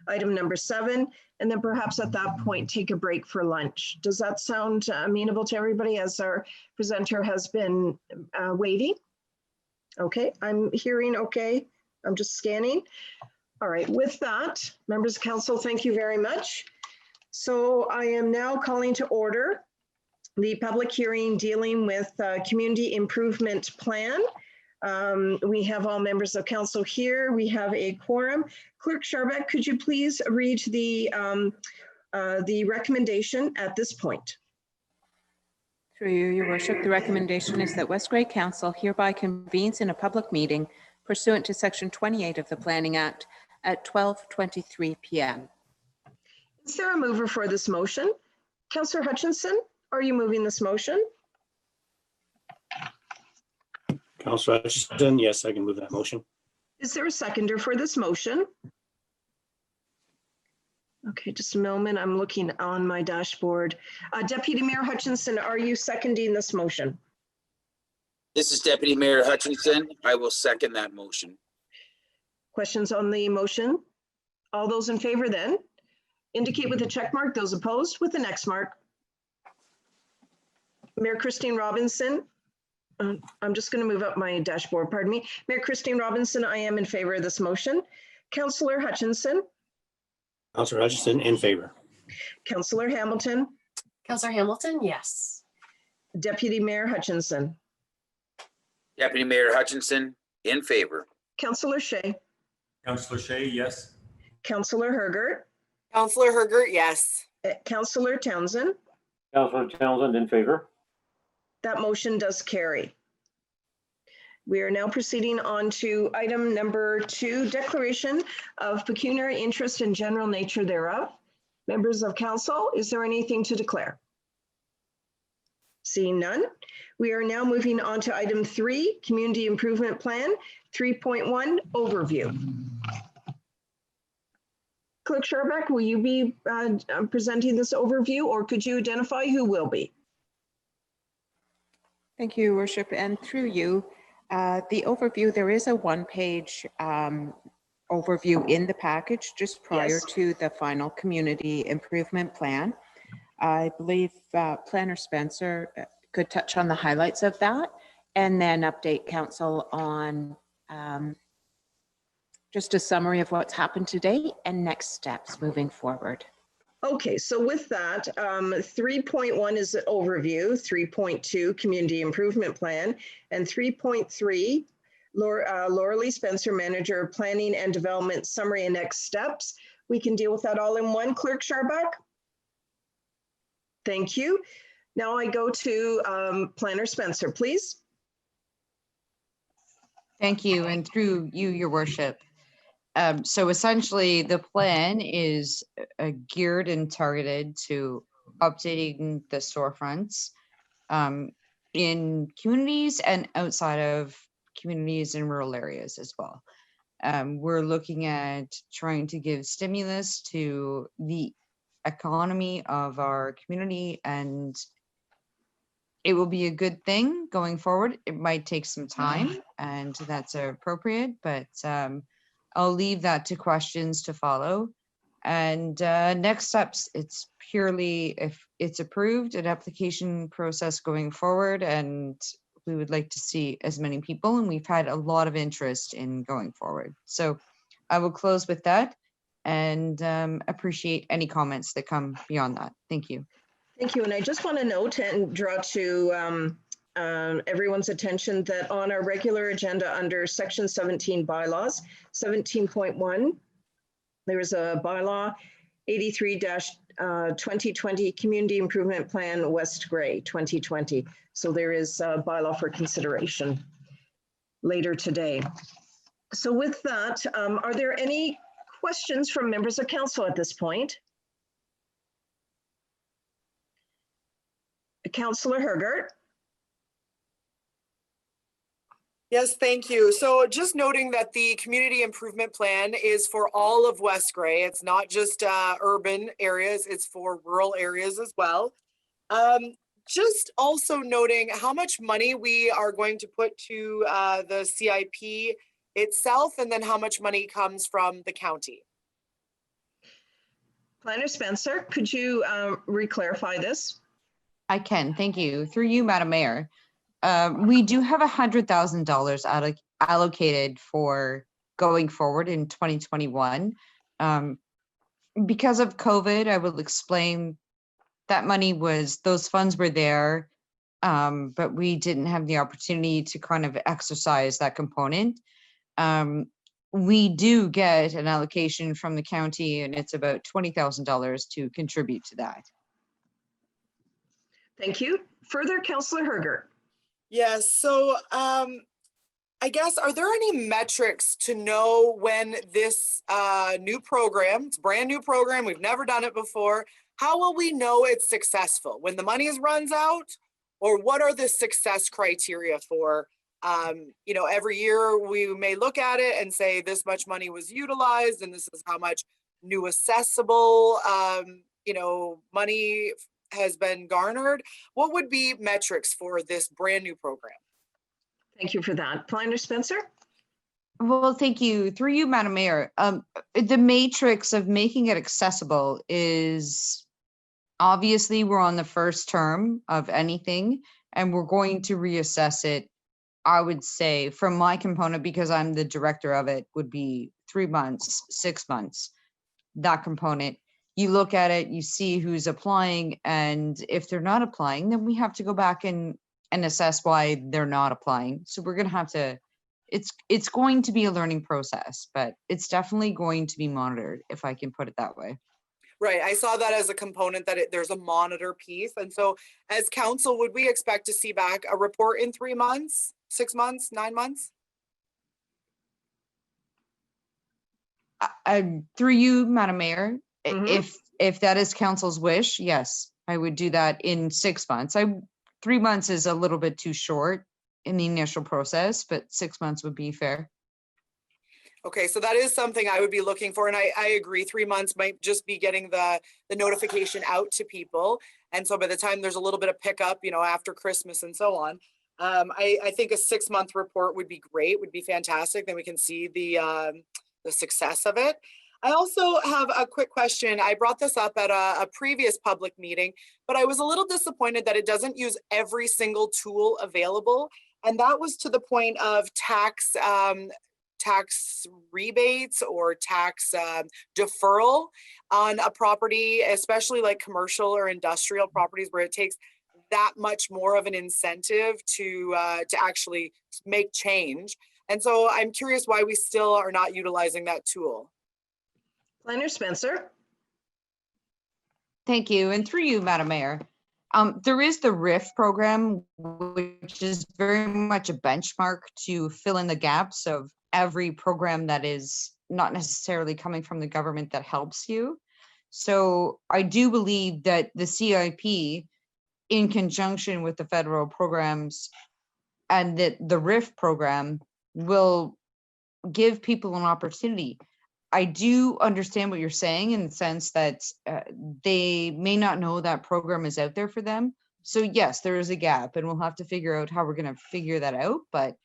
item number 7, and then perhaps at that point take a break for lunch. Does that sound amenable to everybody, as our presenter has been waiting? Okay, I'm hearing okay. I'm just scanning. All right, with that, members of council, thank you very much. So I am now calling to order the public hearing dealing with community improvement plan. We have all members of council here. We have a quorum. Clerk Sharbeck, could you please read the recommendation at this point? Through you, your worship, the recommendation is that West Grey Council hereby convenes in a public meeting pursuant to section 28 of the Planning Act at 12:23 p.m. Is there a mover for this motion? Councillor Hutchinson, are you moving this motion? Councillor Hutchison, yes, I can move that motion. Is there a seconder for this motion? Okay, just a moment. I'm looking on my dashboard. Deputy Mayor Hutchinson, are you seconding this motion? This is Deputy Mayor Hutchinson. I will second that motion. Questions on the motion? All those in favor then, indicate with a check mark. Those opposed with an X mark. Mayor Christine Robinson, I'm just going to move up my dashboard, pardon me. Mayor Christine Robinson, I am in favor of this motion. Councillor Hutchinson. Councillor Hutchison, in favor. Councillor Hamilton. Councillor Hamilton, yes. Deputy Mayor Hutchinson. Deputy Mayor Hutchinson, in favor. Councillor Shea. Councillor Shea, yes. Councillor Hergert. Councillor Hergert, yes. Councillor Townsend. Councillor Townsend, in favor. That motion does carry. We are now proceeding on to item number 2, declaration of pecuniary interest and general nature thereof. Members of council, is there anything to declare? Seeing none, we are now moving on to item 3, community improvement plan 3.1 overview. Clerk Sharbeck, will you be presenting this overview, or could you identify who will be? Thank you, Worship, and through you, the overview, there is a one-page overview in the package just prior to the final community improvement plan. I believe Planner Spencer could touch on the highlights of that and then update council on just a summary of what's happened to date and next steps moving forward. Okay, so with that, 3.1 is an overview, 3.2 community improvement plan, and 3.3 Laura Lee Spencer, manager of planning and development summary and next steps. We can deal with that all in one. Clerk Sharbeck. Thank you. Now I go to Planner Spencer, please. Thank you, and through you, your worship. So essentially, the plan is geared and targeted to updating the storefronts in communities and outside of communities in rural areas as well. We're looking at trying to give stimulus to the economy of our community, and it will be a good thing going forward. It might take some time, and that's appropriate, but I'll leave that to questions to follow. And next steps, it's purely, if it's approved, an application process going forward, and we would like to see as many people, and we've had a lot of interest in going forward. So I will close with that and appreciate any comments that come beyond that. Thank you. Thank you. And I just want to note and draw to everyone's attention that on our regular agenda under section 17 bylaws, 17.1, there is a bylaw 83-2020 Community Improvement Plan West Grey 2020. So there is a bylaw for consideration later today. So with that, are there any questions from members of council at this point? Councillor Hergert. Yes, thank you. So just noting that the community improvement plan is for all of West Grey. It's not just urban areas, it's for rural areas as well. Just also noting how much money we are going to put to the CIP itself, and then how much money comes from the county. Planner Spencer, could you re-clarify this? I can, thank you. Through you, Madam Mayor. We do have $100,000 allocated for going forward in 2021. Because of COVID, I will explain that money was, those funds were there but we didn't have the opportunity to kind of exercise that component. We do get an allocation from the county, and it's about $20,000 to contribute to that. Thank you. Further, Councillor Herger. Yes, so I guess, are there any metrics to know when this new program, it's a brand new program, we've never done it before, how will we know it's successful? When the money runs out? Or what are the success criteria for, you know, every year we may look at it and say this much money was utilized and this is how much new accessible, you know, money has been garnered. What would be metrics for this brand new program? Thank you for that. Planner Spencer? Well, thank you. Through you, Madam Mayor. The matrix of making it accessible is obviously we're on the first term of anything, and we're going to reassess it. I would say from my component, because I'm the director of it, would be 3 months, 6 months, that component. You look at it, you see who's applying, and if they're not applying, then we have to go back and assess why they're not applying. So we're going to have to, it's going to be a learning process, but it's definitely going to be monitored, if I can put it that way. Right, I saw that as a component that there's a monitor piece. And so as council, would we expect to see back a report in 3 months, 6 months, 9 months? Through you, Madam Mayor, if that is council's wish, yes, I would do that in 6 months. 3 months is a little bit too short in the initial process, but 6 months would be fair. Okay, so that is something I would be looking for. And I agree, 3 months might just be getting the notification out to people. And so by the time there's a little bit of pickup, you know, after Christmas and so on, I think a 6 month report would be great, would be fantastic. Then we can see the success of it. I also have a quick question. I brought this up at a previous public meeting, but I was a little disappointed that it doesn't use every single tool available. And that was to the point of tax rebates or tax deferral on a property, especially like commercial or industrial properties where it takes that much more of an incentive to actually make change. And so I'm curious why we still are not utilizing that tool. Planner Spencer. Thank you. And through you, Madam Mayor, there is the RIF program, which is very much a benchmark to fill in the gaps of every program that is not necessarily coming from the government that helps you. So I do believe that the CIP, in conjunction with the federal programs and that the RIF program, will give people an opportunity. I do understand what you're saying in the sense that they may not know that program is out there for them. So yes, there is a gap and we'll have to figure out how we're going to figure that out. But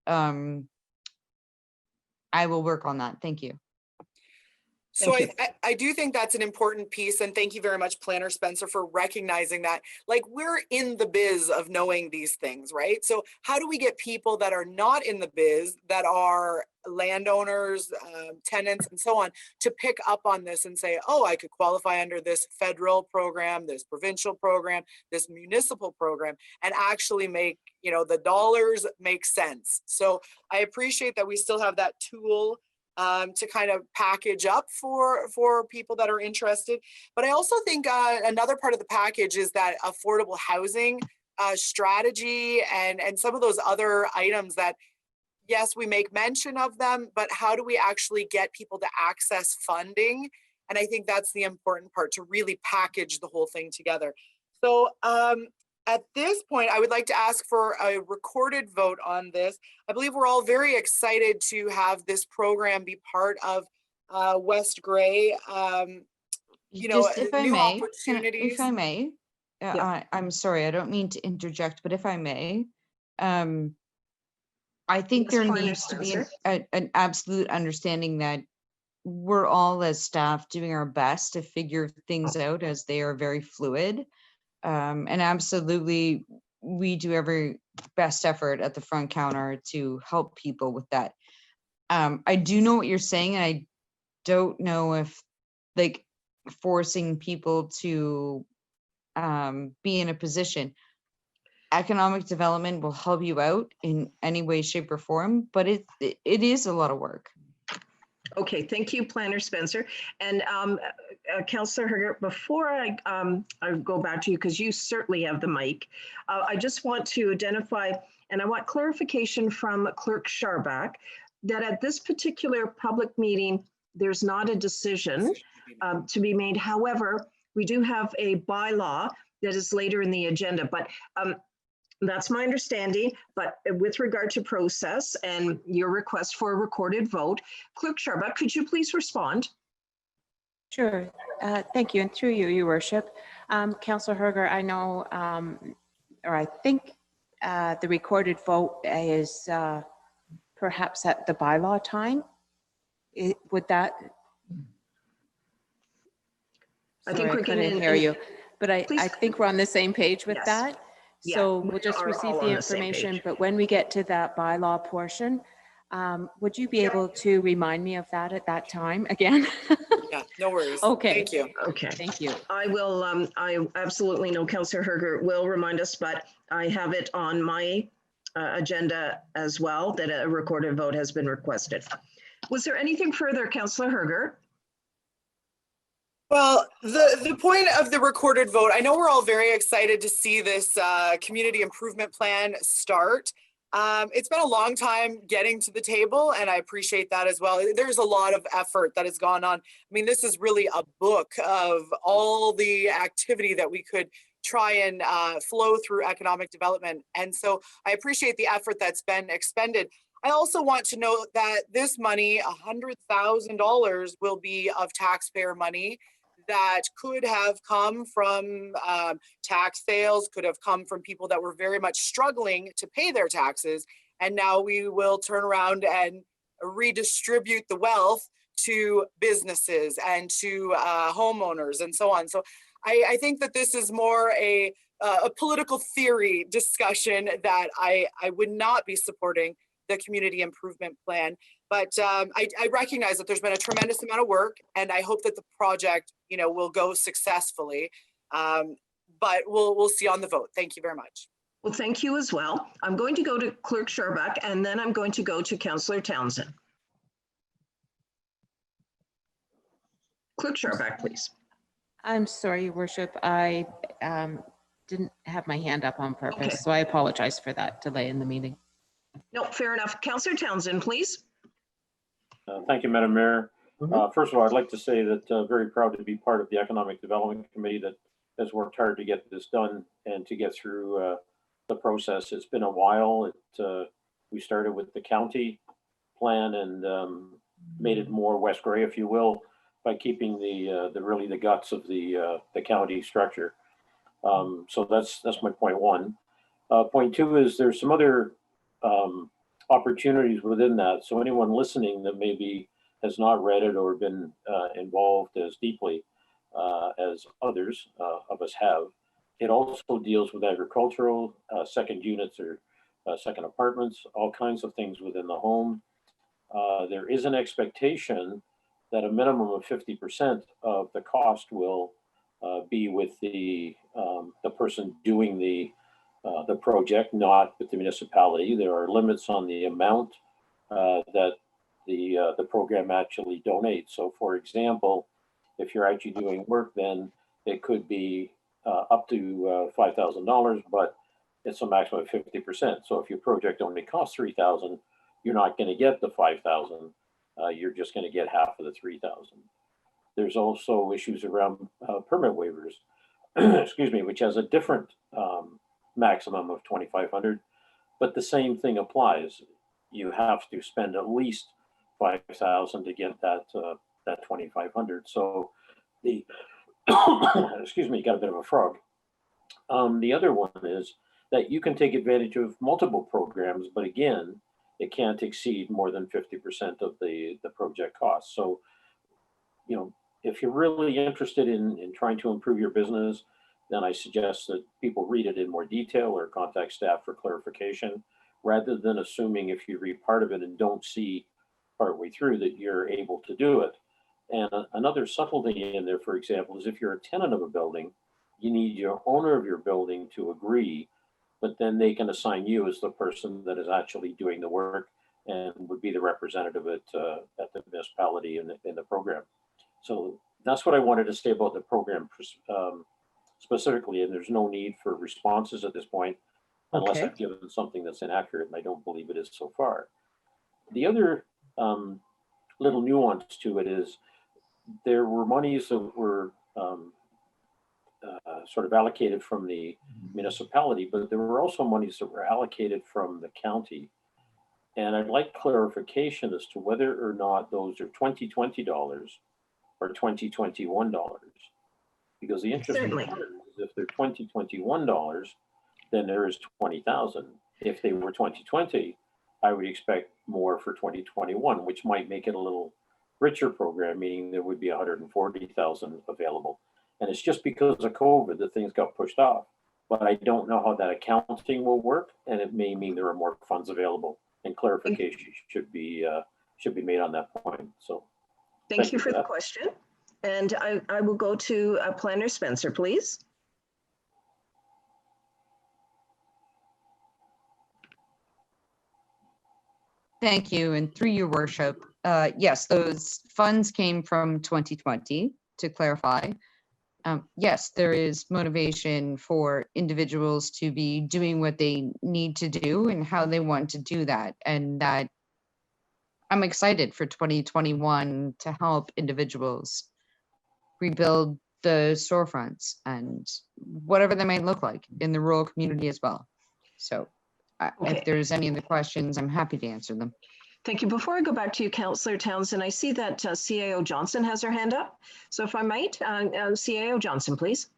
I will work on that. Thank you. So I do think that's an important piece. And thank you very much, Planner Spencer, for recognizing that. Like, we're in the biz of knowing these things, right? So how do we get people that are not in the biz, that are landowners, tenants, and so on, to pick up on this and say, oh, I could qualify under this federal program, this provincial program, this municipal program, and actually make, you know, the dollars make sense. So I appreciate that we still have that tool to kind of package up for people that are interested. But I also think another part of the package is that affordable housing strategy and some of those other items that, yes, we make mention of them, but how do we actually get people to access funding? And I think that's the important part, to really package the whole thing together. So at this point, I would like to ask for a recorded vote on this. I believe we're all very excited to have this program be part of West Grey. You know, Just if I new may, opportunities. if I may, I'm sorry, I don't mean to interject, but if I may, I think there needs to be an absolute understanding that we're all as staff doing our best to figure things out, as they are very fluid. And absolutely, we do every best effort at the front counter to help people with that. I do know what you're saying, and I don't know if, like, forcing people to be in a position. economic development will help you out in any way, shape, or form, but it is a lot of work. Okay, thank you, Planner Spencer. And Councillor Herger, before I go back to you, because you certainly have the mic, I just want to identify, and I want clarification from Clerk Scharbach, that at this particular public meeting, there's not a decision to be made. However, we do have a bylaw that is later in the agenda, but that's my understanding. But with regard to process and your request for a recorded vote, Clerk Scharbach, could you please respond? Sure. Thank you. And through you, Your Worship. Councillor Herger, I know, or I think the recorded vote is perhaps at the bylaw time. Would that? I think Sorry, we're I couldn't hear you, but I think we're on the same page with that. So we'll just receive the information, but when we get to that bylaw portion, would you be able to remind me of that at that time again? Yeah, no worries. Okay. Thank you. Okay. Thank you. I will, I absolutely know Councillor Herger will remind us, but I have it on my agenda as well that a recorded vote has been requested. Was there anything further, Councillor Herger? Well, the point of the recorded vote, I know we're all very excited to see this community improvement plan start. It's been a long time getting to the table, and I appreciate that as well. There's a lot of effort that has gone on. I mean, this is really a book of all the activity that we could try and flow through economic development. And so I appreciate the effort that's been expended. I also want to note that this money, $100,000, will be of taxpayer money that could have come from tax sales, could have come from people that were very much struggling to pay their taxes. And now we will turn around and redistribute the wealth to businesses and to homeowners and so on. So I think that this is more a political theory discussion that I would not be supporting the community improvement plan. But I recognize that there's been a tremendous amount of work, and I hope that the project, you know, will go successfully. But we'll see on the vote. Thank you very much. Well, thank you as well. I'm going to go to Clerk Scharbach, and then I'm going to go to Councillor Townsend. Clerk Scharbach, please. I'm sorry, Your Worship. I didn't have my hand up on purpose, so I apologize for that delay in the meeting. No, fair enough. Councillor Townsend, please. Thank you, Madam Mayor. First of all, I'd like to say that very proud to be part of the Economic Development Committee that has worked hard to get this done and to get through the process. It's been a while. We started with the county plan and made it more West Grey, if you will, by keeping really the guts of the county structure. So that's my point one. Point two is there's some other opportunities within that. So anyone listening that maybe has not read it or been involved as deeply as others of us have, it also deals with agricultural, second units or second apartments, all kinds of things within the home. There is an expectation that a minimum of 50% of the cost will be with the person doing the project, not with the municipality. There are limits on the amount that the program actually donates. So for example, if you're actually doing work, then it could be up to $5,000, but it's a maximum of 50%. So if your project only costs $3,000, you're not going to get the $5,000. You're just going to get half of the $3,000. There's also issues around permit waivers, excuse me, which has a different maximum of $2,500, but the same thing applies. You have to spend at least $5,000 to get that $2,500. So the excuse me, got a bit of a frog. The other one is that you can take advantage of multiple programs, but again, it can't exceed more than 50% of the project cost. So, you know, if you're really interested in trying to improve your business, then I suggest that people read it in more detail or contact staff for clarification, rather than assuming if you read part of it and don't see partway through that you're able to do it. And another subtlety in there, for example, is if you're a tenant of a building, you need your owner of your building to agree but then they can assign you as the person that is actually doing the work and would be the representative at the municipality in the program. So that's what I wanted to say about the program specifically, and there's no need for responses at this point unless Okay. I've given something that's inaccurate, and I don't believe it is so far. The other little nuance to it is there were monies that were sort of allocated from the municipality, but there were also monies that were allocated from the county. And I'd like clarification as to whether or not those are 2020 dollars or 2021 dollars. Because the interesting Certainly. part is if they're 2021 dollars, then there is 20,000. If they were 2020, I would expect more for 2021, which might make it a little richer program, meaning there would be 140,000 available. And it's just because of COVID that things got pushed off. But I don't know how that accounting will work, and it may mean there are more funds available. And clarification should be made on that point. So, Thank you for the that. question. And I will go to Planner Spencer, please. Thank you, and through your worship, yes, those funds came from 2020, to clarify. Yes, there is motivation for individuals to be doing what they need to do and how they want to do that. And that I'm excited for 2021 to help individuals rebuild the storefronts and whatever they might look like in the rural community as well. So Okay. if there's any other questions, I'm happy to answer them. Thank you. Before I go back to you, Councillor Townsend, I see that CAO Johnson has her hand up. So if I might, CAO Johnson, please.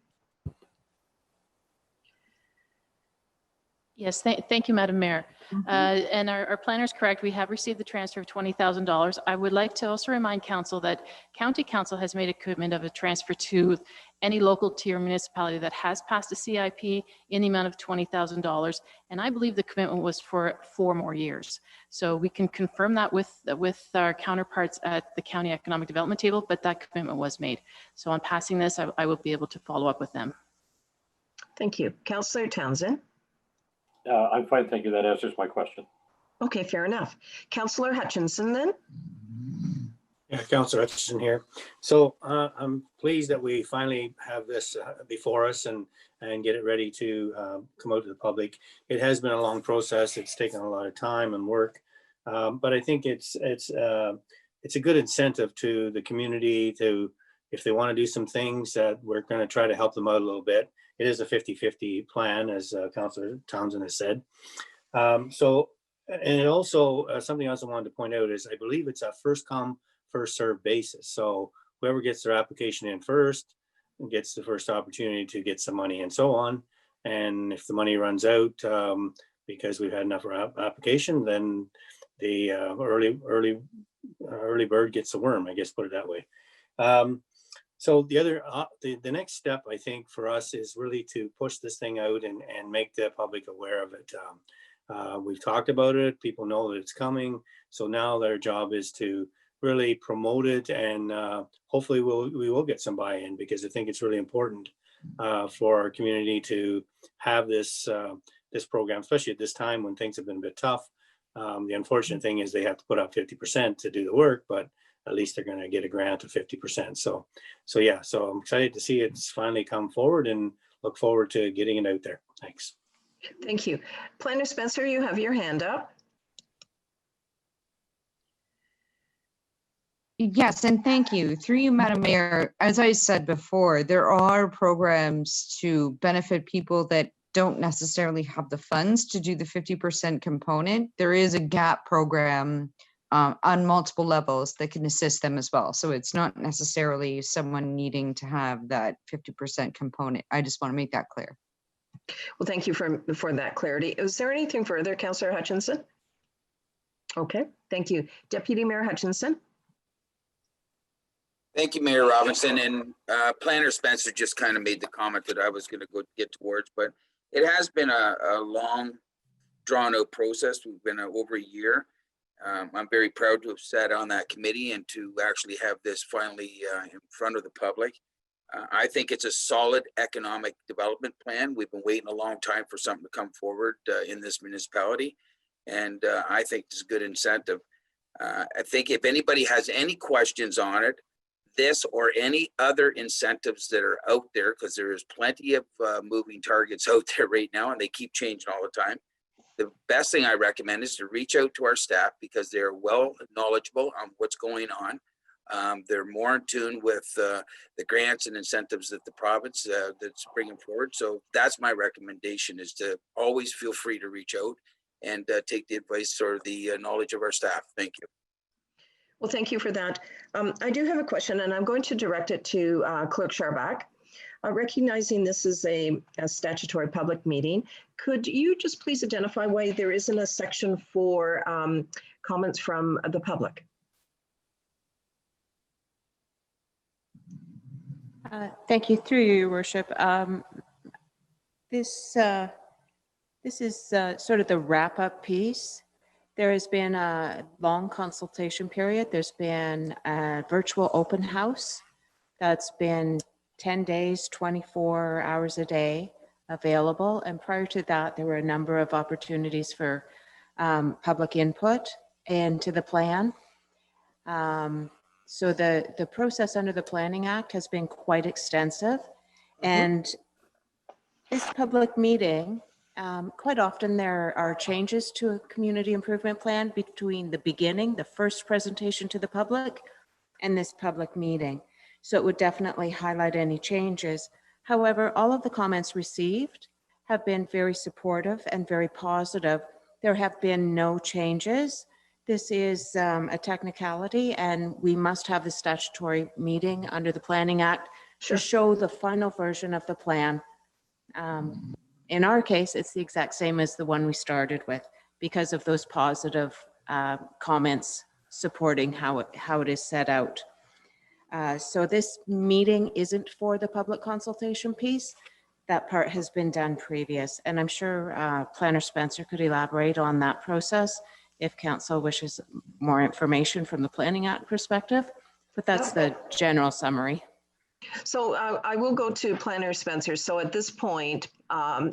Yes, thank you, Madam Mayor. And our planner is correct. We have received the transfer of $20,000. I would like to also remind council that County Council has made a commitment of a transfer to any local tier municipality that has passed a CIP in the amount of $20,000. And I believe the commitment was for 4 more years. So we can confirm that with our counterparts at the County Economic Development table, but that commitment was made. So on passing this, I will be able to follow up with them. Thank you. Councillor Townsend. I'm fine, thank you. That answers my question. Okay, fair enough. Councillor Hutchinson then. Yeah, Councillor Hutchinson here. So I'm pleased that we finally have this before us and get it ready to come out to the public. It has been a long process. It's taken a lot of time and work, but I think it's a good incentive to the community to, if they want to do some things, that we're going to try to help them out a little bit. It is a 50-50 plan, as Councillor Townsend has said. And it also, something else I wanted to point out is I believe it's a first come, first served basis. So whoever gets their application in first gets the first opportunity to get some money and so on. And if the money runs out because we've had enough application, then the early bird gets the worm, I guess, put it that way. So the next step, I think, for us is really to push this thing out and make the public aware of it. We've talked about it. People know that it's coming. So now their job is to really promote it, and hopefully we will get some buy-in, because I think it's really important for our community to have this program, especially at this time when things have been a bit tough. The unfortunate thing is they have to put up 50% to do the work, but at least they're going to get a grant of 50%. So yeah, so I'm excited to see it's finally come forward and look forward to getting it out there. Thanks. Thank you. Planner Spencer, you have your hand up. Yes, and thank you. Through you, Madam Mayor, as I said before, there are programs to benefit people that don't necessarily have the funds to do the 50% component. There is a GAP program on multiple levels that can assist them as well. So it's not necessarily someone needing to have that 50% component. I just want to make that clear. Well, thank you for that clarity. Is there anything further, Councillor Hutchinson? Okay, thank you. Deputy Mayor Hutchinson. Thank you, Mayor Robinson. And Planner Spencer just kind of made the comment that I was going to get towards, but it has been a long, drawn-out process. We've been over a year. I'm very proud to have sat on that committee and to actually have this finally in front of the public. I think it's a solid economic development plan. We've been waiting a long time for something to come forward in this municipality. And I think it's a good incentive. I think if anybody has any questions on it, this or any other incentives that are out there, because there is plenty of moving targets out there right now, and they keep changing all the time. The best thing I recommend is to reach out to our staff because they're well knowledgeable on what's going on. They're more in tune with the grants and incentives that the province that's bringing forward. So that's my recommendation, is to always feel free to reach out and take the advice or the knowledge of our staff. Thank you. Well, thank you for that. I do have a question, and I'm going to direct it to Clerk Sharbak. Recognizing this is a statutory public meeting, could you just please identify why there isn't a section for comments from the public? Thank you, through you, Your Worship. This is sort of the wrap-up piece. There has been a long consultation period. There's been a virtual open house that's been 10 days, 24 hours a day available. And prior to that, there were a number of opportunities for public input into the plan. So the process under the Planning Act has been quite extensive. And this public meeting, quite often there are changes to a community improvement plan between the beginning, the first presentation to the public, and this public meeting. So it would definitely highlight any changes. However, all of the comments received have been very supportive and very positive. There have been no changes. This is a technicality, and we must have the statutory meeting under the Planning Act to show the final version of the plan. In our case, it's the exact same as the one we started with because of those positive comments supporting how it is set out. So this meeting isn't for the public consultation piece. That part has been done previous, and I'm sure Planner Spencer could elaborate on that process if council wishes more information from the Planning Act perspective, but that's the general summary. So I will go to Planner Spencer. So at this point,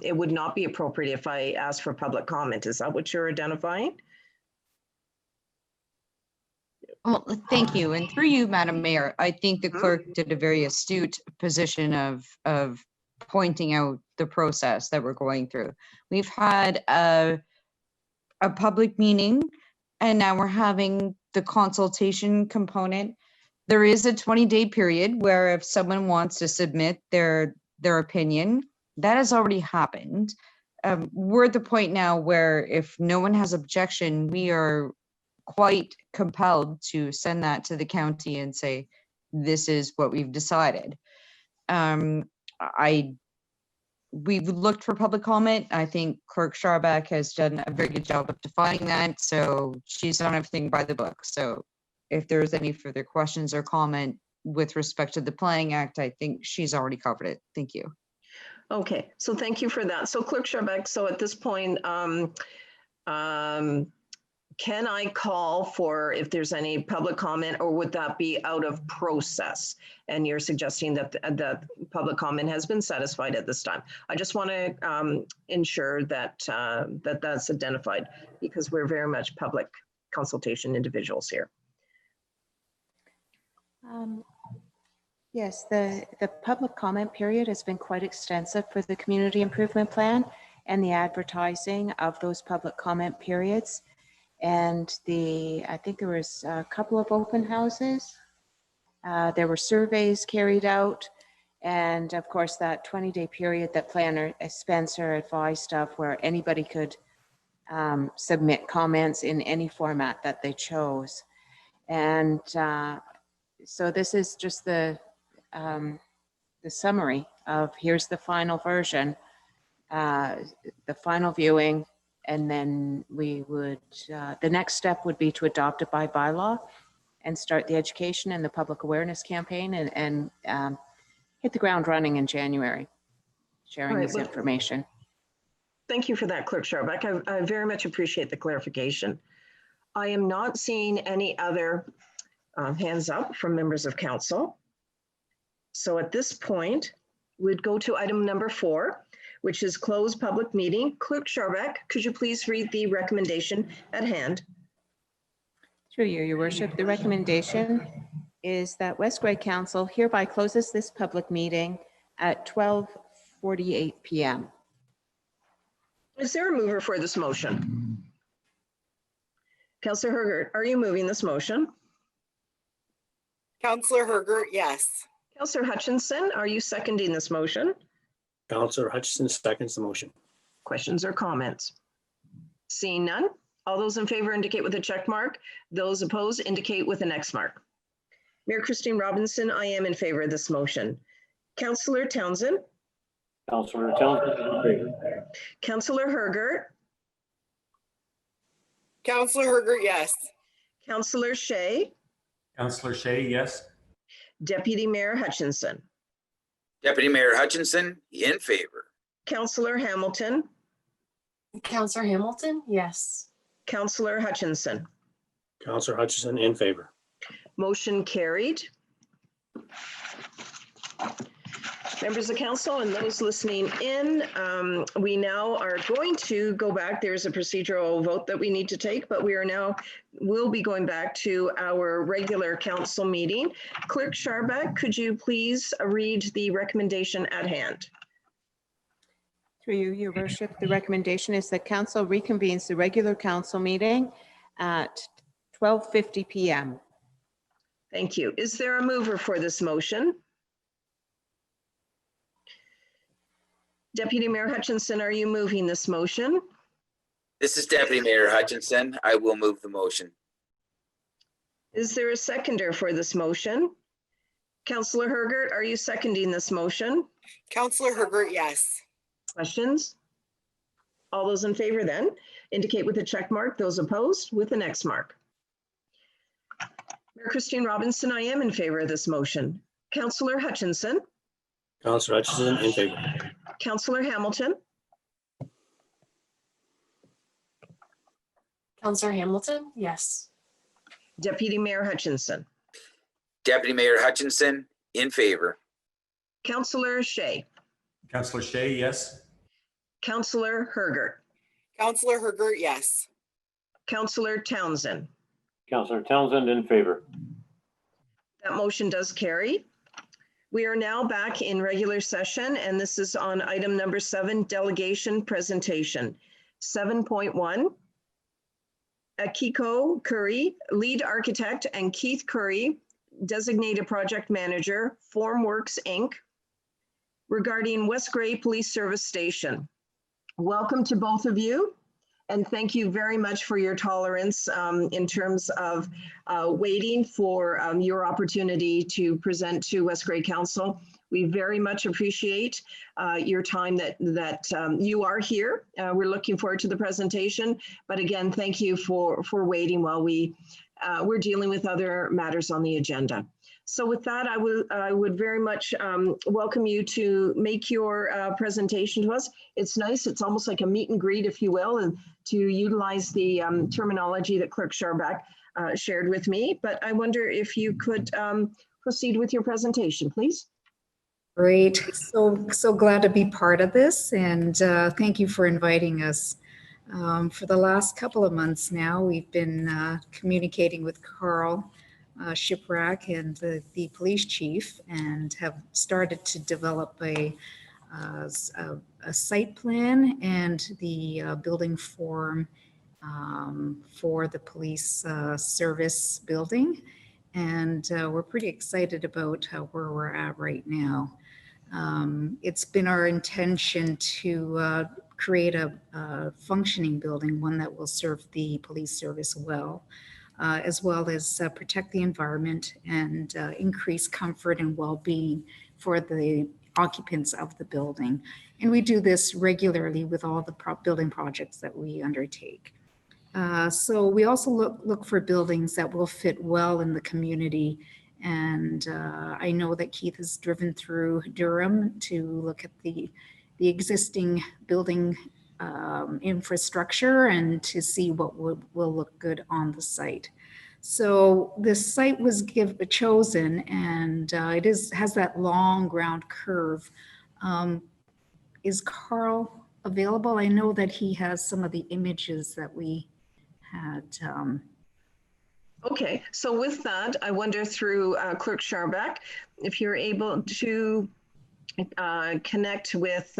it would not be appropriate if I ask for public comment. Is that what you're identifying? Well, thank you. And through you, Madam Mayor, I think the clerk did a very astute position of pointing out the process that we're going through. We've had a public meeting, and now we're having the consultation component. There is a 20-day period where if someone wants to submit their opinion, that has already happened. We're at the point now where if no one has objection, we are quite compelled to send that to the county and say, this is what we've decided. We've looked for public comment. I think Clerk Sharbak has done a very good job of defining that. So she's done everything by the book. So if there's any further questions or comment with respect to the Planning Act, I think she's already covered it. Thank you. Okay, so thank you for that. So Clerk Sharbak, so at this point, can I call for if there's any public comment, or would that be out of process? And you're suggesting that the public comment has been satisfied at this time. I just want to ensure that that's identified, because we're very much public consultation individuals here. Yes, the public comment period has been quite extensive for the community improvement plan and the advertising of those public comment periods. And I think there was a couple of open houses. There were surveys carried out. And of course, that 20-day period that Planner Spencer advised of, where anybody could submit comments in any format that they chose. And so this is just the summary of here's the final version, the final viewing. And then we would, the next step would be to adopt it by bylaw and start the education and the public awareness campaign and hit the ground running in January, sharing this information. Thank you for that, Clerk Sharbak. I very much appreciate the clarification. I am not seeing any other hands up from members of council. So at this point, we'd go to item number 4, which is closed public meeting. Clerk Scharbeck, could you please read the recommendation at hand? Through you, Your Worship, the recommendation is that West Grey Council hereby closes this public meeting at 12:48 p.m. Is there a mover for this motion? Councillor Hergert, are you moving this motion? Councillor Hergert, yes. Councillor Hutchinson, are you seconding this motion? Councillor Hutchison seconds the motion. Questions or comments? Seeing none, all those in favor indicate with a check mark. Those opposed indicate with an X mark. Mayor Christine Robinson, I am in favor of this motion. Councillor Townsend? Councillor Townsend in favor. Councillor Hergert? Councillor Hergert, yes. Councillor Shea? Councillor Shea, yes. Deputy Mayor Hutchinson? Deputy Mayor Hutchinson, in favor. Councillor Hamilton? Councillor Hamilton, yes. Councillor Hutchinson? Councillor Hutchison in favor. Motion carried. Members of council and those listening in, we now are going to go back. There's a procedural vote that we need to take, but we'll be going back to our regular council meeting. Clerk Scharbeck, could you please read the recommendation at hand? Through you, Your Worship, the recommendation is that council reconvenes the regular council meeting at 12:50 p.m. Thank you. Is there a mover for this motion? Deputy Mayor Hutchinson, are you moving this motion? This is Deputy Mayor Hutchinson. I will move the motion. Is there a seconder for this motion? Councillor Hergert, are you seconding this motion? Councillor Hergert, yes. Questions? All those in favor then indicate with a check mark. Those opposed with an X mark. Mayor Christine Robinson, I am in favor of this motion. Councillor Hutchinson? Councillor Hutchison in favor. Councillor Hamilton? Councillor Hamilton, yes. Deputy Mayor Hutchinson? Deputy Mayor Hutchinson, in favor. Councillor Shea? Councillor Shea, yes. Councillor Hergert? Councillor Hergert, yes. Councillor Townsend? Councillor Townsend in favor. That motion does carry. We are now back in regular session, and this is on item number 7, delegation presentation. 7.1, Akiko Curry, lead architect, and Keith Curry, designated project manager, Formworks Inc., regarding West Grey Police Service Station. Welcome to both of you, and thank you very much for your tolerance in terms of waiting for your opportunity to present to West Grey Council. We very much appreciate your time that you are here. We're looking forward to the presentation, but again, thank you for waiting while we're dealing with other matters on the agenda. So with that, I would very much welcome you to make your presentation to us. It's nice. It's almost like a meet and greet, if you will, and to utilize the terminology that Clerk Scharbeck shared with me. But I wonder if you could proceed with your presentation, please. Great. So glad to be part of this, and thank you for inviting us. For the last couple of months now, we've been communicating with Carl Shipwreck and the police chief, and have started to develop a site plan and the building form for the police service building. And we're pretty excited about where we're at right now. It's been our intention to create a functioning building, one that will serve the police service well, as well as protect the environment and increase comfort and well-being for the occupants of the building. And we do this regularly with all the building projects that we undertake. So we also look for buildings that will fit well in the community. And I know that Keith has driven through Durham to look at the existing building infrastructure and to see what will look good on the site. So this site was chosen, and it has that long ground curve. Is Carl available? I know that he has some of the images that we had. Okay, so with that, I wonder through Clerk Scharbeck, if you're able to connect with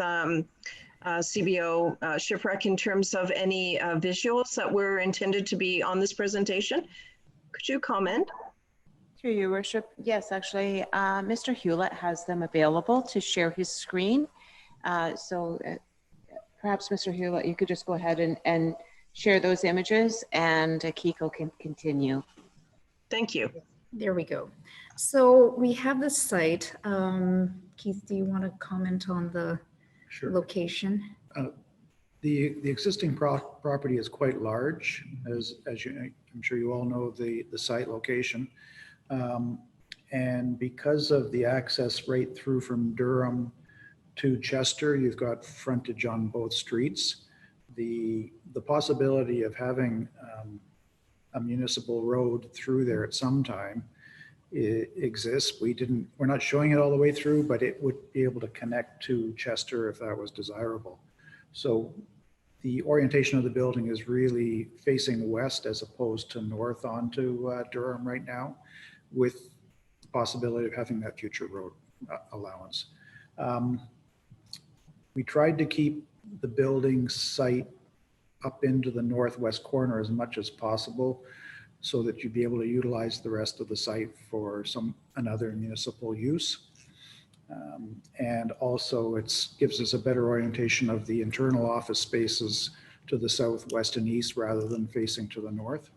CBO Shipwreck in terms of any visuals that were intended to be on this presentation. Could you comment? Through your worship, yes, actually, Mr. Hewlett has them available to share his screen. Perhaps Mr. Hewlett, you could just go ahead and share those images, and Kiko can continue. Thank you. There we go. So we have the site. Keith, do you want to comment on the location? The existing property is quite large, as I'm sure you all know the site location. And because of the access right through from Durham to Chester, you've got frontage on both streets. The possibility of having a municipal road through there at some time exists. We're not showing it all the way through, but it would be able to connect to Chester if that was desirable. So the orientation of the building is really facing west as opposed to north onto Durham right now, with the possibility of having that future road allowance. We tried to keep the building site up into the northwest corner as much as possible so that you'd be able to utilize the rest of the site for another municipal use. And also it gives us a better orientation of the internal office spaces to the south, west, and east rather than facing to the north.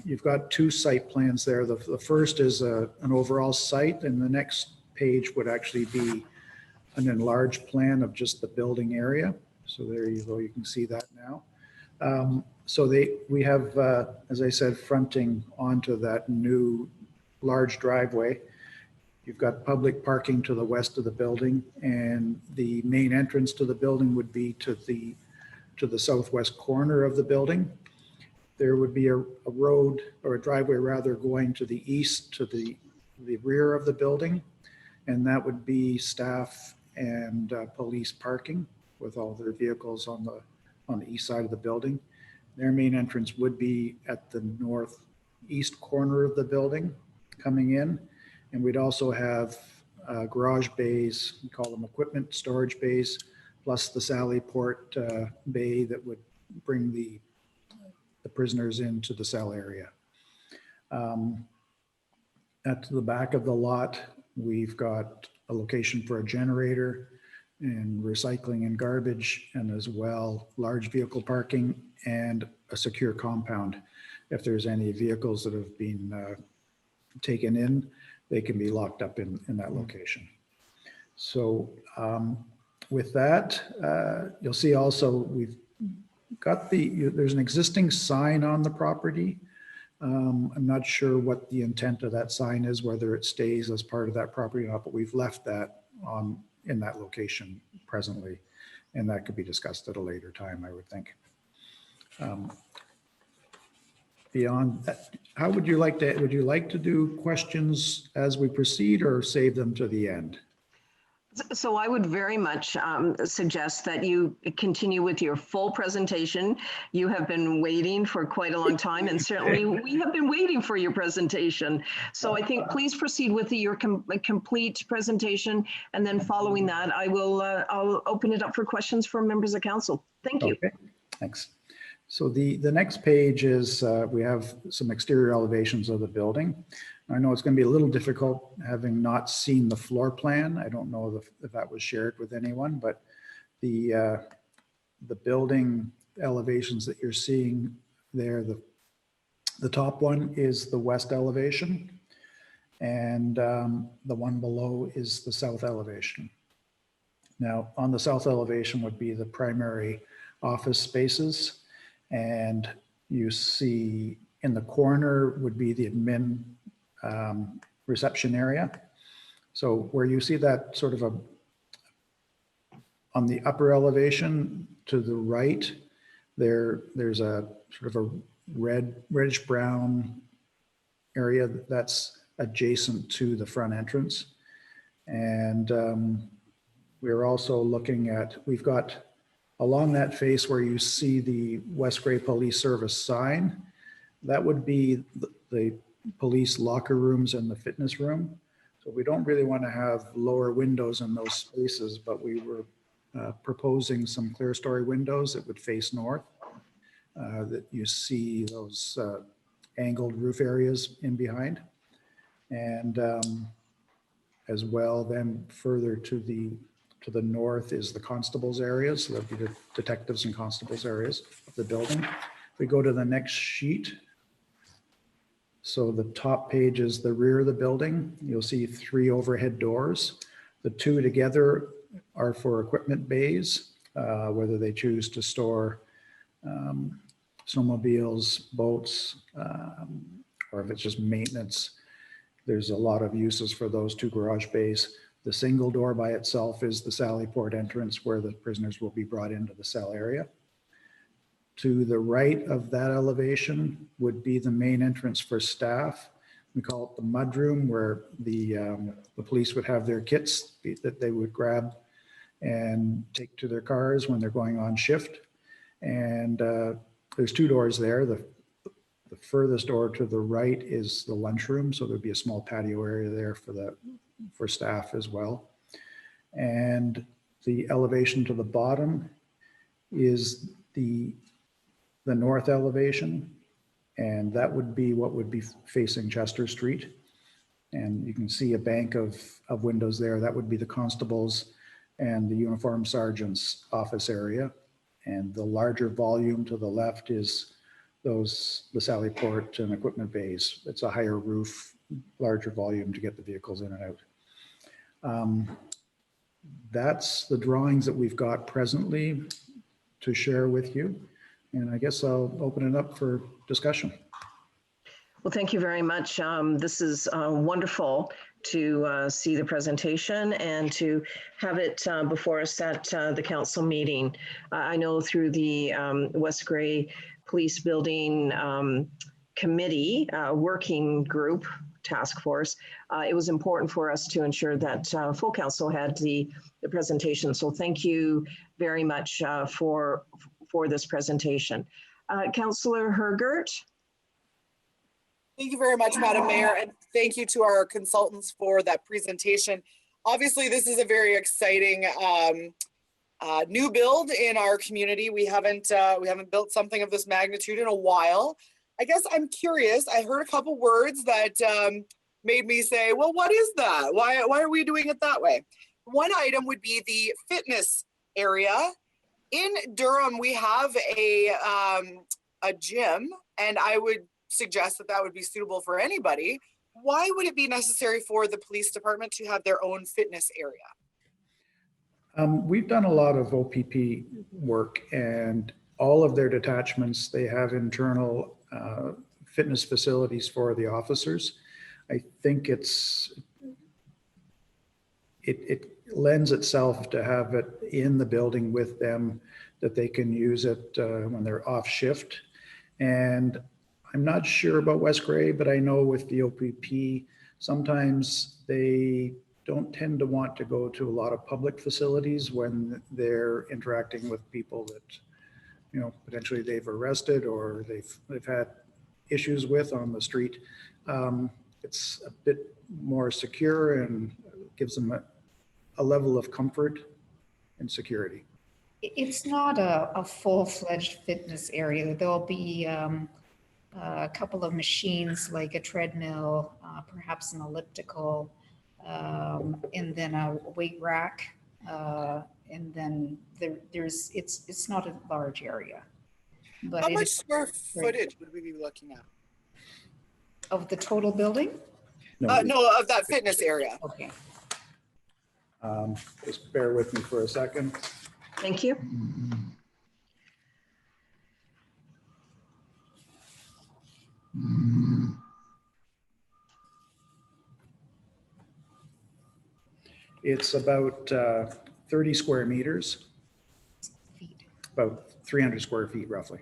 You've got two site plans there. The first is an overall site, and the next page would actually be an enlarged plan of just the building area. So there you go, you can see that now. We have, as I said, fronting onto that new large driveway. You've got public parking to the west of the building, and the main entrance to the building would be to the southwest corner of the building. There would be a road, or a driveway rather, going to the east to the rear of the building, and that would be staff and police parking with all their vehicles on the east side of the building. Their main entrance would be at the northeast corner of the building coming in. And we'd also have garage bays, we call them equipment storage bays, plus the Sally Port bay that would bring the prisoners into the cell area. At the back of the lot, we've got a location for a generator and recycling and garbage, and as well large vehicle parking and a secure compound. If there's any vehicles that have been taken in, they can be locked up in that location. So with that, you'll see also we've got there's an existing sign on the property. I'm not sure what the intent of that sign is, whether it stays as part of that property or not, but we've left that in that location presently, and that could be discussed at a later time, I would think. Beyond that, how would you like to do questions as we proceed, or save them to the end? So I would very much suggest that you continue with your full presentation. You have been waiting for quite a long time, and certainly we have been waiting for your presentation. So I think please proceed with your complete presentation, and then following that, I'll open it up for questions from members of council. Thank you. Okay, thanks. So the next page is we have some exterior elevations of the building. I know it's going to be a little difficult having not seen the floor plan. I don't know if that was shared with anyone, but the building elevations that you're seeing there, the top one is the west elevation, and the one below is the south elevation. Now, on the south elevation would be the primary office spaces, and you see in the corner would be the admin reception area. So where you see that sort of on the upper elevation to the right, there's a sort of reddish brown area that's adjacent to the front entrance. And we're also looking at, we've got along that face where you see the West Grey Police Service sign, that would be the police locker rooms and the fitness room. So we don't really want to have lower windows in those spaces, but we were proposing some clear story windows that would face north, that you see those angled roof areas in behind. And as well, then further to the north is the constables areas. So that'd be the detectives and constables areas of the building. If we go to the next sheet, so the top page is the rear of the building. You'll see 3 overhead doors. The 2 together are for equipment bays, whether they choose to store snowmobiles, boats, or if it's just maintenance. There's a lot of uses for those 2 garage bays. The single door by itself is the Sally Port entrance where the prisoners will be brought into the cell area. To the right of that elevation would be the main entrance for staff. We call it the mud room, where the police would have their kits that they would grab and take to their cars when they're going on shift. And there's 2 doors there. The furthest door to the right is the lunchroom, so there'd be a small patio area there for staff as well. And the elevation to the bottom is the north elevation, and that would be what would be facing Chester Street. And you can see a bank of windows there. That would be the constables and the uniformed sergeant's office area. And the larger volume to the left is the Sally Port and equipment bays. It's a higher roof, larger volume to get the vehicles in and out. That's the drawings that we've got presently to share with you. And I guess I'll open it up for discussion. Well, thank you very much. This is wonderful to see the presentation and to have it before us at the council meeting. I know through the West Grey Police Building Committee working group task force, it was important for us to ensure that full council had the presentation. So thank you very much for this presentation. Councillor Hergert. Thank you very much, Madam Mayor, and thank you to our consultants for that presentation. Obviously, this is a very exciting new build in our community. We haven't built something of this magnitude in a while. I guess I'm curious. I heard a couple words that made me say, "Well, what is that? Why are we doing it that way?" One item would be the fitness area. In Durham, we have a gym, and I would suggest that would be suitable for anybody. Why would it be necessary for the police department to have their own fitness area? We've done a lot of OPP work, and all of their detachments, they have internal fitness facilities for the officers. I think it lends itself to have it in the building with them, that they can use it when they're off shift. And I'm not sure about West Grey, but I know with the OPP, sometimes they don't tend to want to go to a lot of public facilities when they're interacting with people that, you know, potentially they've arrested or they've had issues with on the street. It's a bit more secure and gives them a level of comfort and security. It's not a full-fledged fitness area. There'll be a couple of machines like a treadmill, perhaps an elliptical, and then a weight rack. And then it's not a large area. But how much square footage would we be looking at? Of the total building? No, of that fitness area. Okay. Just bear with me for a second. Thank you. It's about 30 square meters, about 300 square feet roughly.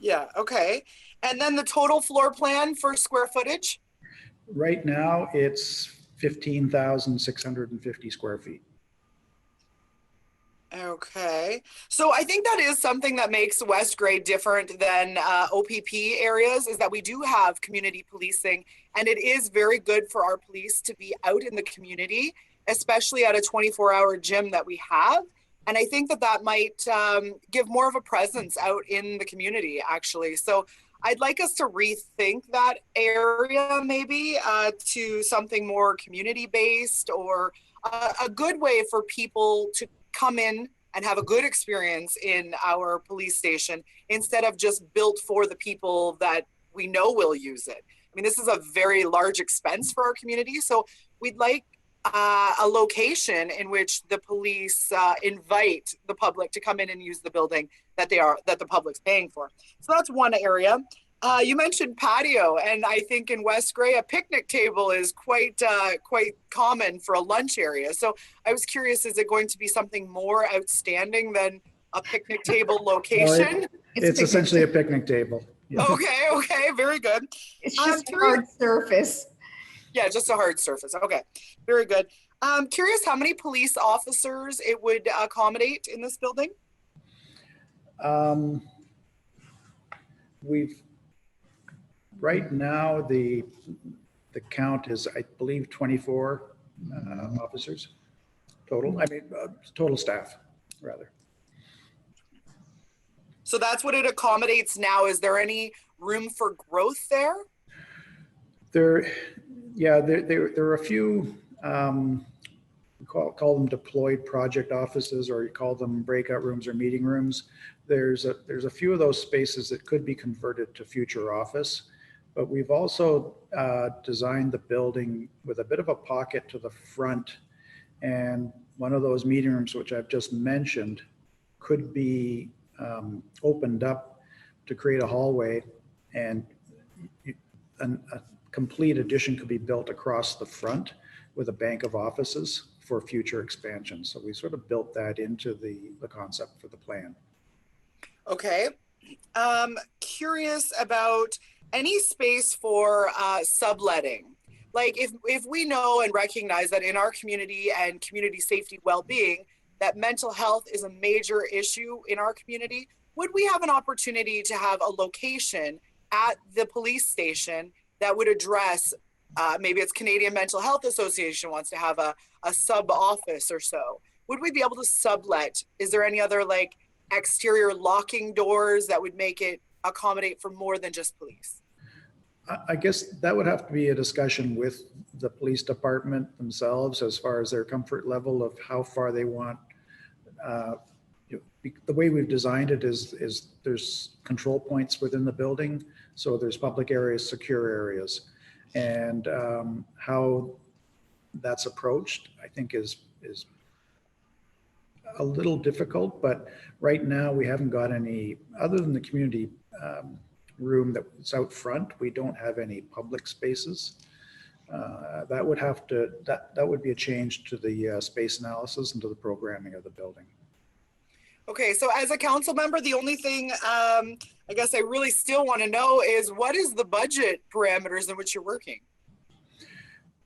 Yeah, okay. And then the total floor plan for square footage? Right now, it's 15,650 square feet. Okay, so I think that is something that makes West Grey different than OPP areas, is that we do have community policing, and it is very good for our police to be out in the community, especially at a 24-hour gym that we have. And I think that that might give more of a presence out in the community, actually. So I'd like us to rethink that area maybe to something more community-based, or a good way for people to come in and have a good experience in our police station instead of just built for the people that we know will use it. I mean, this is a very large expense for our community. So we'd like a location in which the police invite the public to come in and use the building that the public's paying for. So that's one area. You mentioned patio, and I think in West Grey, a picnic table is quite common for a lunch area. So I was curious, is it going to be something more outstanding than a picnic table location? Well, it's essentially a picnic table. Yeah. Okay, very good. It's just a hard surface. Yeah, just a hard surface. Okay, very good. I'm curious how many police officers it would accommodate in this building? Right now, the count is, I believe, 24 officers total. I mean, total staff, rather. So that's what it accommodates now. Is there any room for growth there? There are a few, we call them deployed project offices, or you call them breakout rooms or meeting rooms. There's a few of those spaces that could be converted to future office, but we've also designed the building with a bit of a pocket to the front, and one of those meeting rooms, which I've just mentioned, could be opened up to create a hallway, and a complete addition could be built across the front with a bank of offices for future expansion. So we sort of built that into the concept for the plan. Okay. Curious about any space for subletting. Like if we know and recognize that in our community and community safety well-being, that mental health is a major issue in our community, would we have an opportunity to have a location at the police station that would address, maybe it's Canadian Mental Health Association wants to have a sub office or so. Would we be able to sublet? Is there any other like exterior locking doors that would make it accommodate for more than just police? I guess that would have to be a discussion with the police department themselves as far as their comfort level of how far they want. The way we've designed it is there's control points within the building. So there's public areas, secure areas, and how that's approached, I think is a little difficult, but right now we haven't got any, other than the community room that's out front, we don't have any public spaces. That would be a change to the space analysis and to the programming of the building. Okay, so as a council member, the only thing I guess I really still want to know is what is the budget parameters in which you're working?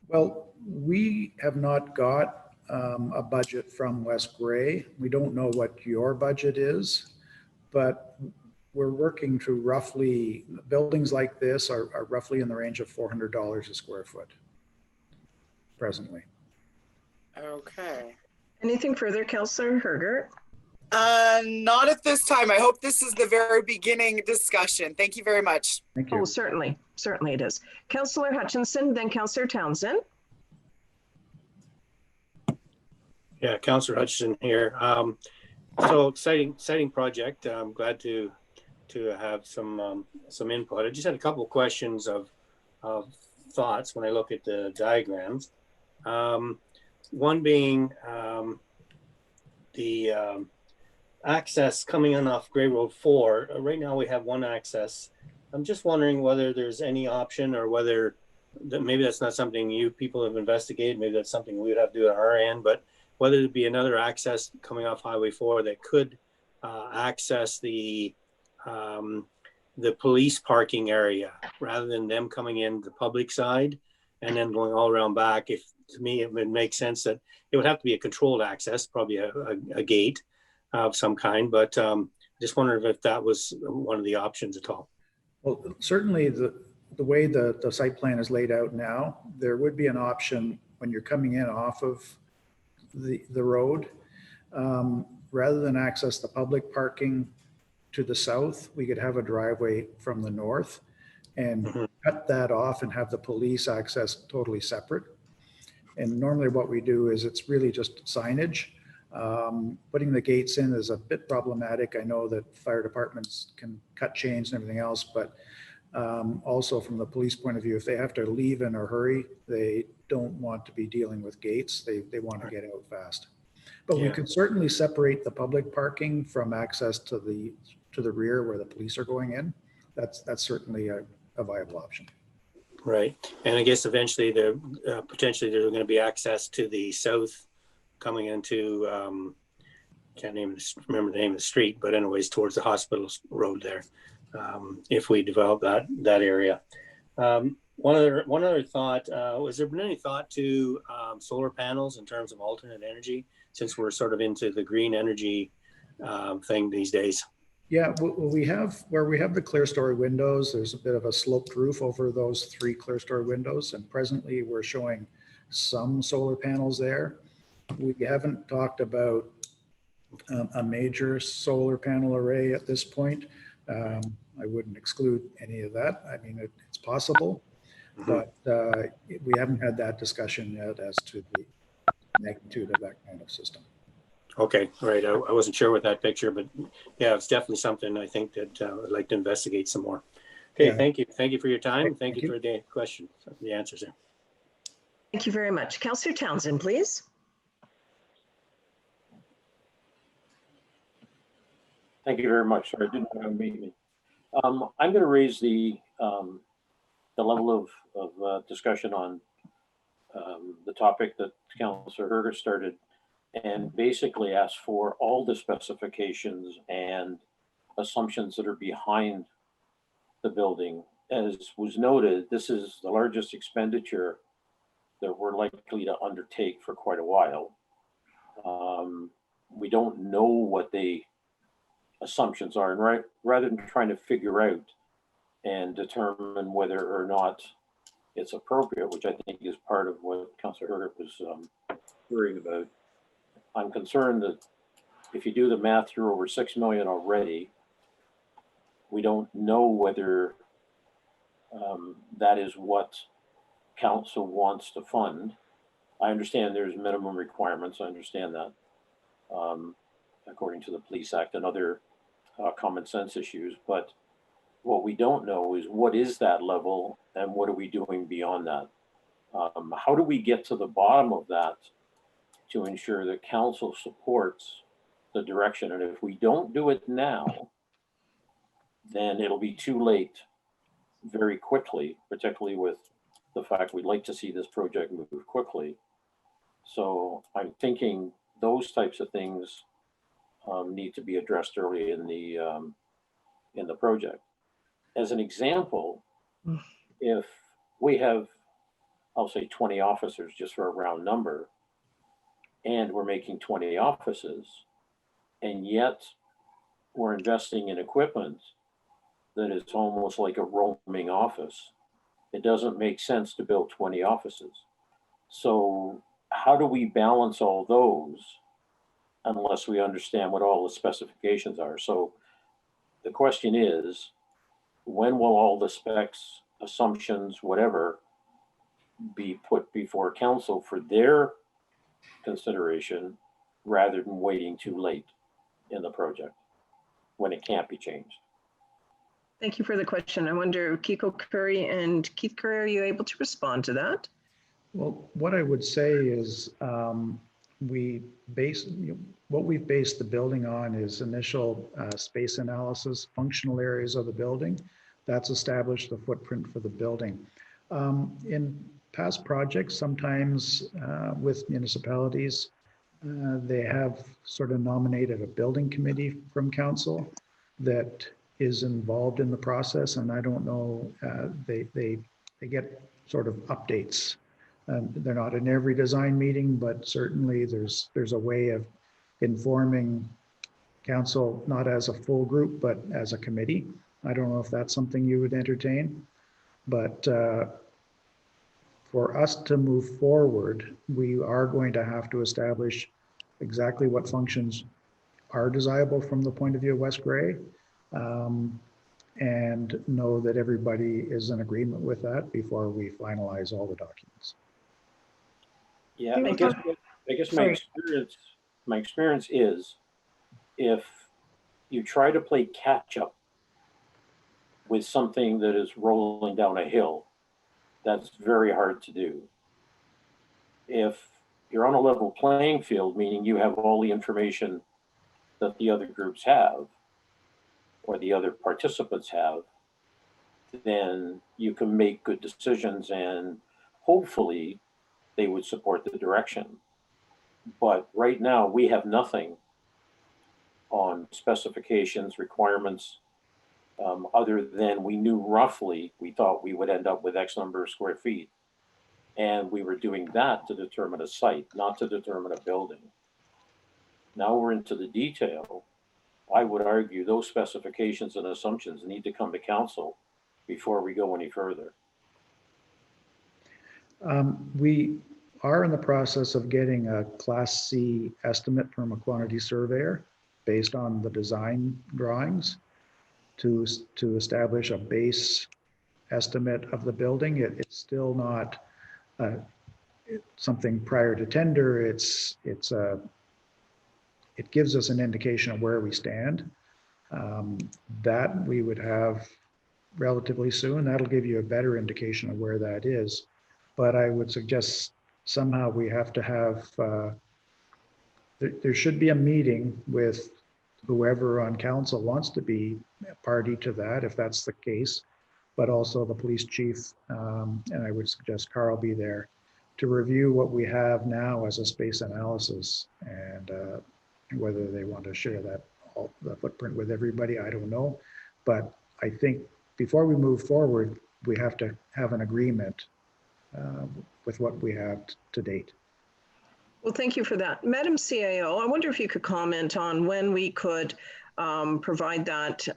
Well, we have not got a budget from West Grey. We don't know what your budget is, but we're working to roughly, buildings like this are roughly in the range of $400 a square foot presently. Okay. Anything further, Councillor Hergert? Not at this time. I hope this is the very beginning discussion. Thank you very much. Thank you. Oh, certainly it is. Councillor Hutchinson, then Councillor Townsend. Yeah, Councillor Hutchinson here. So exciting project. I'm glad to have some input. I just had a couple of questions of thoughts when I look at the diagrams. One being the access coming in off Grey Road 4. Right now we have one access. I'm just wondering whether there's any option, or whether maybe that's not something you people have investigated. Maybe that's something we would have to do at our end, but whether it'd be another access coming off Highway 4 that could access the the police parking area rather than them coming in the public side and then going all around back. If to me, it would make sense that it would have to be a controlled access, probably a gate of some kind, but just wondered if that was one of the options at all. Well, certainly the way the site plan is laid out now, there would be an option when you're coming in off of the road. Rather than access the public parking to the south, we could have a driveway from the north and cut that off and have the police access totally separate. And normally what we do is it's really just signage. Putting the gates in is a bit problematic. I know that fire departments can cut chains and everything else, but also from the police point of view, if they have to leave in a hurry, they don't want to be dealing with gates. They want to get out fast. But we could certainly separate the public parking from access to the rear where the police are going in. That's certainly a viable option. Right. And I guess eventually potentially there's going to be access to the south coming into, can't remember the name of the street, but anyways, towards the hospital road there, if we develop that area. One other thought, has there been any thought to solar panels in terms of alternate energy, since we're sort of into the green energy thing these days? Yeah, we have, where we have the clear story windows, there's a bit of a sloped roof over those 3 clear story windows. And presently we're showing some solar panels there. We haven't talked about a major solar panel array at this point. I wouldn't exclude any of that. I mean, it's possible, but we haven't had that discussion yet as to the magnitude of that kind of system. Okay, all right. I wasn't sure with that picture, but yeah, it's definitely something I think that I'd like to investigate some more. Okay, yeah. Thank you. Thank you for your time. Thank you for the question, the answers there. Thank you very much. Councillor Townsend, please. Thank you very much. Sorry, I didn't know how to meet me. I'm going to raise the level of discussion on the topic that Councillor Herger started, and basically ask for all the specifications and assumptions that are behind the building. As was noted, this is the largest expenditure that we're likely to undertake for quite a while. We don't know what the assumptions are, and rather than trying to figure out and determine whether or not it's appropriate, which I think is part of what Councillor Herger was worrying about, I'm concerned that if you do the math, you're over 6 million already. We don't know whether that is what council wants to fund. I understand there's minimum requirements. I understand that according to the Police Act and other common sense issues. But what we don't know is what is that level and what are we doing beyond that? How do we get to the bottom of that to ensure that council supports the direction? And if we don't do it now, then it'll be too late very quickly, particularly with the fact we'd like to see this project move quickly. So I'm thinking those types of things need to be addressed early in the project. As an example, if we have, I'll say 20 officers just for a round number, and we're making 20 offices, and yet we're investing in equipment that is almost like a roaming office, it doesn't make sense to build 20 offices. So how do we balance all those unless we understand what all the specifications are? So the question is, when will all the specs, assumptions, whatever, be put before council for their consideration rather than waiting too late in the project when it can't be changed? Thank you for the question. I wonder, Kiko Curry and Keith Curry, are you able to respond to that? Well, what I would say is what we've based the building on is initial space analysis, functional areas of the building. That's established the footprint for the building. In past projects, sometimes with municipalities, they have sort of nominated a building committee from council that is involved in the process, and I don't know, they get sort of updates. They're not in every design meeting, but certainly there's a way of informing council, not as a full group, but as a committee. I don't know if that's something you would entertain, but for us to move forward, we are going to have to establish exactly what functions are desirable from the point of view of West Grey, and know that everybody is in agreement with that before we finalize all the documents. Yeah, I guess my experience is, if you try to play catch up with something that is rolling down a hill, that's very hard to do. If you're on a level playing field, meaning you have all the information that the other groups have, or the other participants have, then you can make good decisions, and hopefully they would support the direction. But right now we have nothing on specifications, requirements, other than we knew roughly, we thought we would end up with X number of square feet. And we were doing that to determine a site, not to determine a building. Now we're into the detail. I would argue those specifications and assumptions need to come to council before we go any further. We are in the process of getting a Class C estimate from a quantity surveyor based on the design drawings to establish a base estimate of the building. It's still not something prior to tender. It gives us an indication of where we stand. That we would have relatively soon. That'll give you a better indication of where that is. But I would suggest somehow we have to have, there should be a meeting with whoever on council wants to be a party to that, if that's the case, but also the police chief, and I would suggest Carl be there to review what we have now as a space analysis, and whether they want to share that the footprint with everybody, I don't know. But I think before we move forward, we have to have an agreement with what we have to date. Well, thank you for that. Madam CIO, I wonder if you could comment on when we could provide that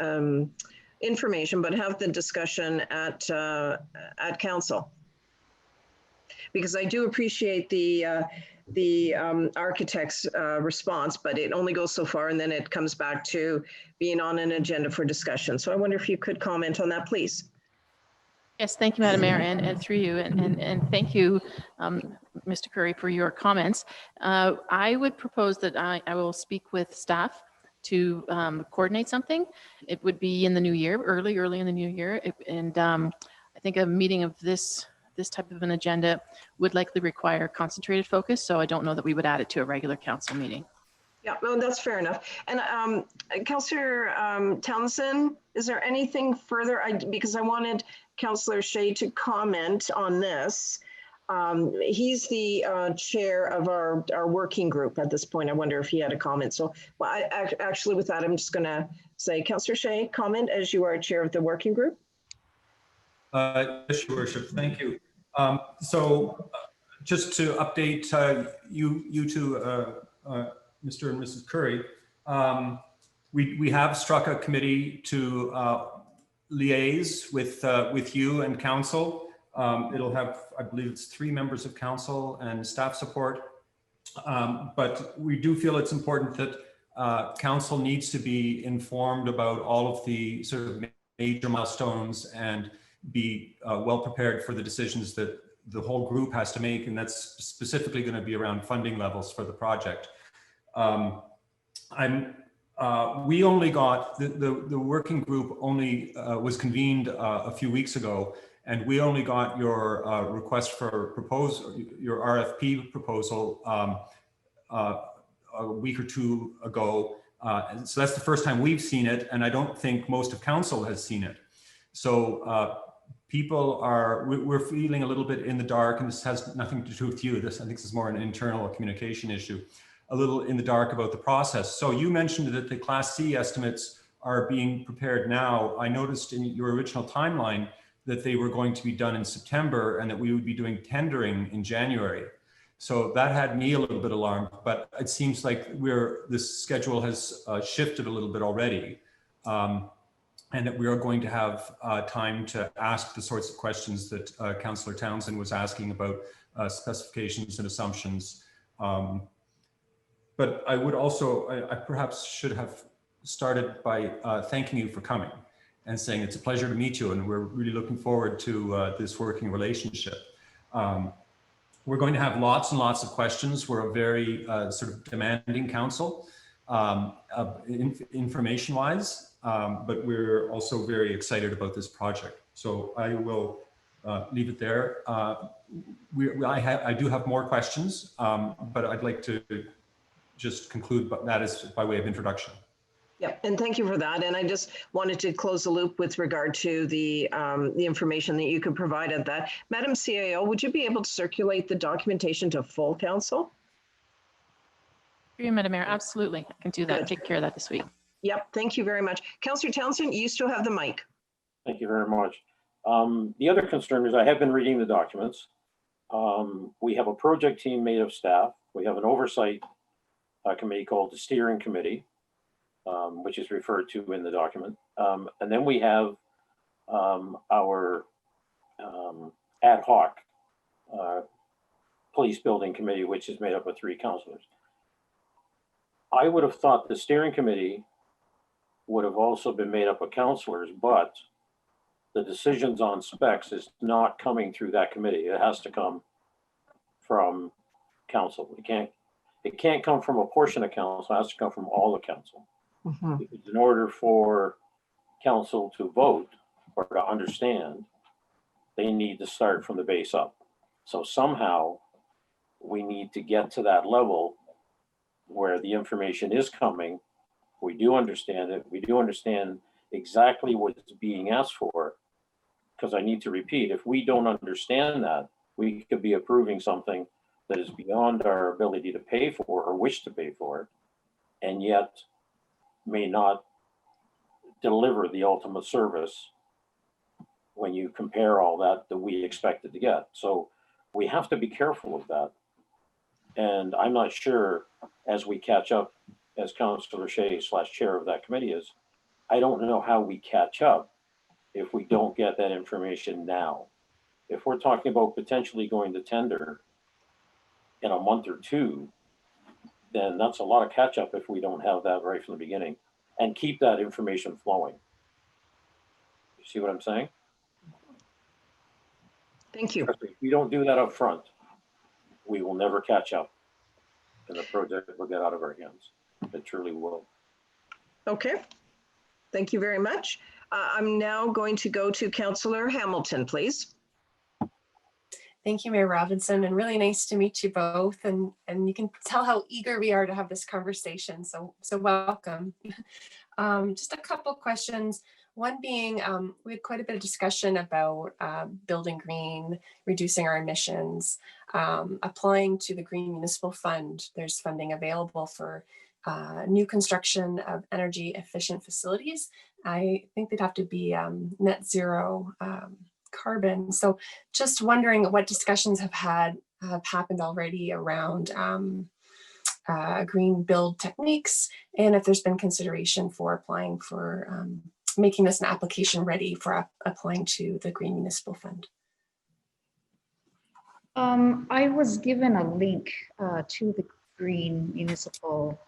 information, but have the discussion at council. Because I do appreciate the architect's response, but it only goes so far, and then it comes back to being on an agenda for discussion. So I wonder if you could comment on that, please. Yes, thank you, Madam Mayor, and through you, and thank you, Mr. Curry, for your comments. I would propose that I will speak with staff to coordinate something. It would be in the new year, early in the new year, and I think a meeting of this type of an agenda would likely require concentrated focus, so I don't know that we would add it to a regular council meeting. Yeah, no, that's fair enough. And Councillor Townsend, is there anything further? Because I wanted Councillor Shea to comment on this. He's the chair of our working group at this point. I wonder if he had a comment. So well, actually with that, I'm just going to say, Councillor Shea, comment as you are chair of the working group. Yes, Your Worship, thank you. So just to update you two, Mr. and Mrs. Curry, we have struck a committee to liaise with you and council. It'll have, I believe it's 3 members of council and staff support. But we do feel it's important that council needs to be informed about all of the sort of major milestones and be well prepared for the decisions that the whole group has to make, and that's specifically going to be around funding levels for the project. We only got, the working group only was convened a few weeks ago, and we only got your request for proposal, your RFP proposal a week or 2 ago. And so that's the first time we've seen it, and I don't think most of council has seen it. So we're feeling a little bit in the dark, and this has nothing to do with you. I think this is more an internal communication issue, a little in the dark about the process. So you mentioned that the Class C estimates are being prepared now. I noticed in your original timeline that they were going to be done in September and that we would be doing tendering in January. So that had me a little bit alarmed, but it seems like this schedule has shifted a little bit already. And that we are going to have time to ask the sorts of questions that Councillor Townsend was asking about specifications and assumptions. But I would also, I perhaps should have started by thanking you for coming and saying it's a pleasure to meet you and we're really looking forward to this working relationship. We're going to have lots and lots of questions. We're a very sort of demanding council, information-wise, but we're also very excited about this project. So I will leave it there. I do have more questions, but I'd like to just conclude that is by way of introduction. Yep, and thank you for that. And I just wanted to close the loop with regard to the information that you could provide at that. Madam CAO, would you be able to circulate the documentation to full council? Madam Mayor, absolutely. I can do that. Good. Take care of that this week. Yep, thank you very much. Councillor Townsend, you still have the mic. Thank you very much. The other concern is I have been reading the documents. We have a project team made of staff. We have an oversight committee called the steering committee, which is referred to in the document. And then we have our ad hoc police building committee, which is made up of 3 councillors. I would have thought the steering committee would have also been made up of councillors, but the decisions on specs is not coming through that committee. It has to come from council. It can't come from a portion of council. It has to come from all the council. Because in order for council to vote or to understand, they need to start from the base up. So somehow we need to get to that level where the information is coming. We do understand it. We do understand exactly what's being asked for. Because I need to repeat, if we don't understand that, we could be approving something that is beyond our ability to pay for or wish to pay for, and yet may not deliver the ultimate service when you compare all that we expected to get. So we have to be careful of that. And I'm not sure as we catch up, as Councillor Shea / chair of that committee is, I don't know how we catch up if we don't get that information now. If we're talking about potentially going to tender in a month or 2, then that's a lot of catch up if we don't have that right from the beginning and keep that information flowing. You see what I'm saying? Thank you. If we don't do that up front, we will never catch up and the project will get out of our hands. It truly will. Okay, thank you very much. I'm now going to go to Councillor Hamilton, please. Thank you, Mayor Robinson, and really nice to meet you both. And you can tell how eager we are to have this conversation. So welcome. Just a couple questions. One being, we had quite a bit of discussion about building green, reducing our emissions, applying to the Green Municipal Fund. There's funding available for new construction of energy efficient facilities. I think they'd have to be net zero carbon. So just wondering what discussions have happened already around green build techniques, and if there's been consideration for applying for making this an application ready for applying to the Green Municipal Fund. I was given a link to the Green Municipal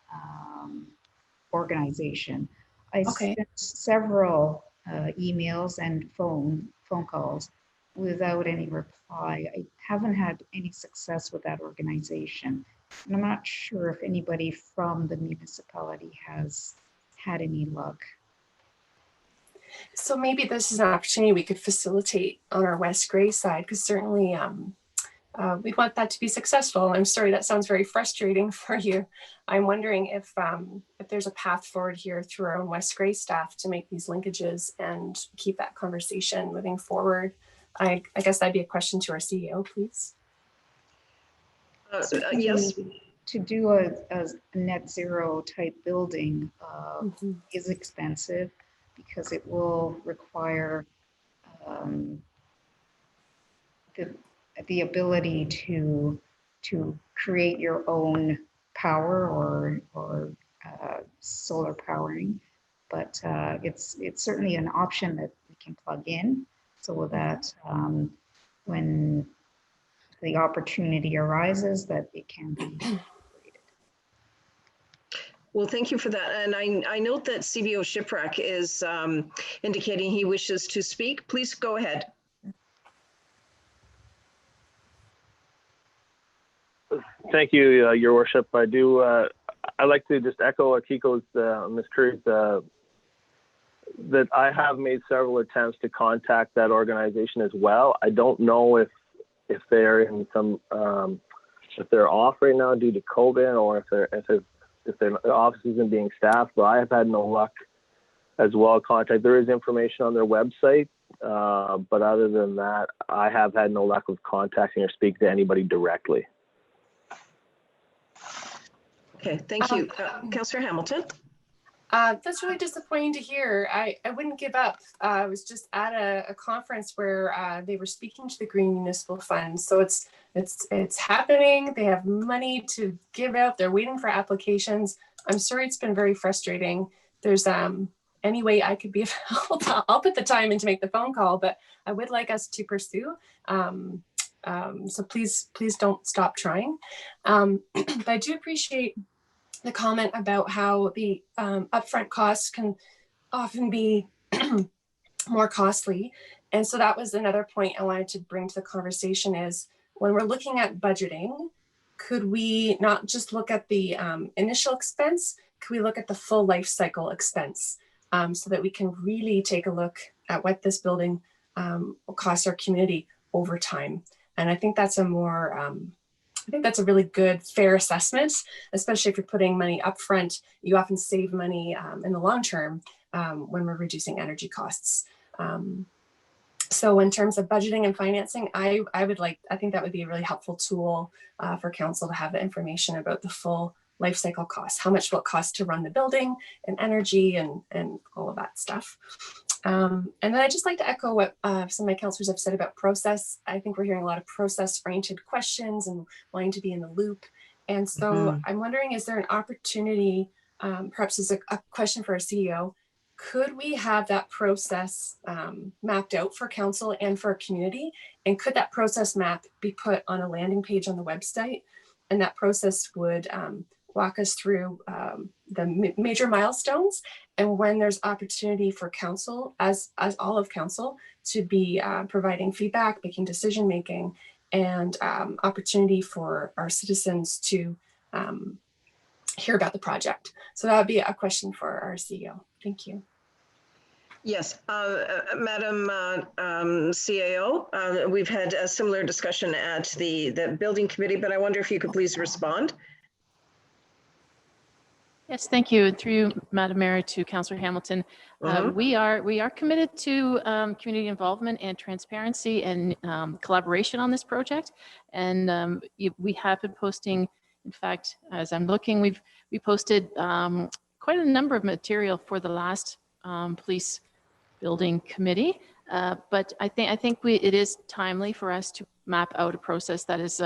organization. I sent several emails and phone calls without any reply. I haven't had any success with that organization. And I'm not sure if anybody from the municipality has had any luck. So maybe this is an opportunity we could facilitate on our West Grey side, because certainly we'd want that to be successful. I'm sorry, that sounds very frustrating for you. I'm wondering if there's a path forward here through our own West Grey staff to make these linkages and keep that conversation moving forward. I guess that'd be a question to our CEO, please. Yes. to do a net zero type building is expensive because it will require the ability to create your own power or solar powering, but it's certainly an option that we can plug in so that when the opportunity arises, that it can be. Well, thank you for that. And I note that CBO Shipwreck is indicating he wishes to speak. Please go ahead. Thank you, Your Worship. I'd like to just echo Akiko's, Ms. Curry's, that I have made several attempts to contact that organization as well. I don't know if they're in some, if they're off right now due to COVID, or if their office isn't being staffed, but I have had no luck as well contact. There is information on their website, but other than that, I have had no luck with contacting or speaking to anybody directly. Okay, thank you. Councillor Hamilton. That's really disappointing to hear. I wouldn't give up. I was just at a conference where they were speaking to the Green Municipal Fund. So it's happening. They have money to give out. They're waiting for applications. I'm sorry, it's been very frustrating. There's any way I could be of help. I'll put the time in to make the phone call, but I would like us to pursue. So please don't stop trying. But I do appreciate the comment about how the upfront costs can often be more costly. And so that was another point I wanted to bring to the conversation is when we're looking at budgeting, could we not just look at the initial expense? Could we look at the full life cycle expense so that we can really take a look at what this building will cost our community over time? And I think that's a more I think that's a really good, fair assessment, especially if you're putting money up front. You often save money in the long term when we're reducing energy costs. So in terms of budgeting and financing, I think that would be a really helpful tool for council to have the information about the full life cycle costs. How much will it cost to run the building and energy and all of that stuff. And then I'd just like to echo what some of my councillors have said about process. I think we're hearing a lot of process-oriented questions and wanting to be in the loop. And so I'm wondering, is there an opportunity, perhaps as a question for our CEO, could we have that process mapped out for council and for our community? And could that process map be put on a landing page on the website? And that process would walk us through the major milestones, and when there's opportunity for council, as all of council, to be providing feedback, making decision making, and opportunity for our citizens to hear about the project. So that would be a question for our CEO. Thank you. Yes, Madam CAO, we've had a similar discussion at the building committee, but I wonder if you could please respond. Yes, thank you. Through you, Madam Mayor, to Councillor Hamilton. We are committed to community involvement and transparency and collaboration on this project. And we have been posting, in fact, as I'm looking, we posted quite a number of material for the last police building committee. But I think it is timely for us to map out a process that is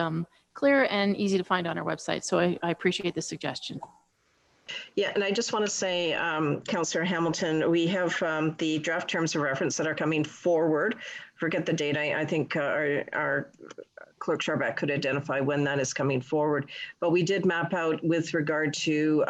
clear and easy to find on our website. So I appreciate the suggestion. Yeah, and I just want to say, Councillor Hamilton, we have the draft terms of reference that are coming forward. Forget the date. I think our Clerk Sharback could identify when that is coming forward. But we did map out with regard to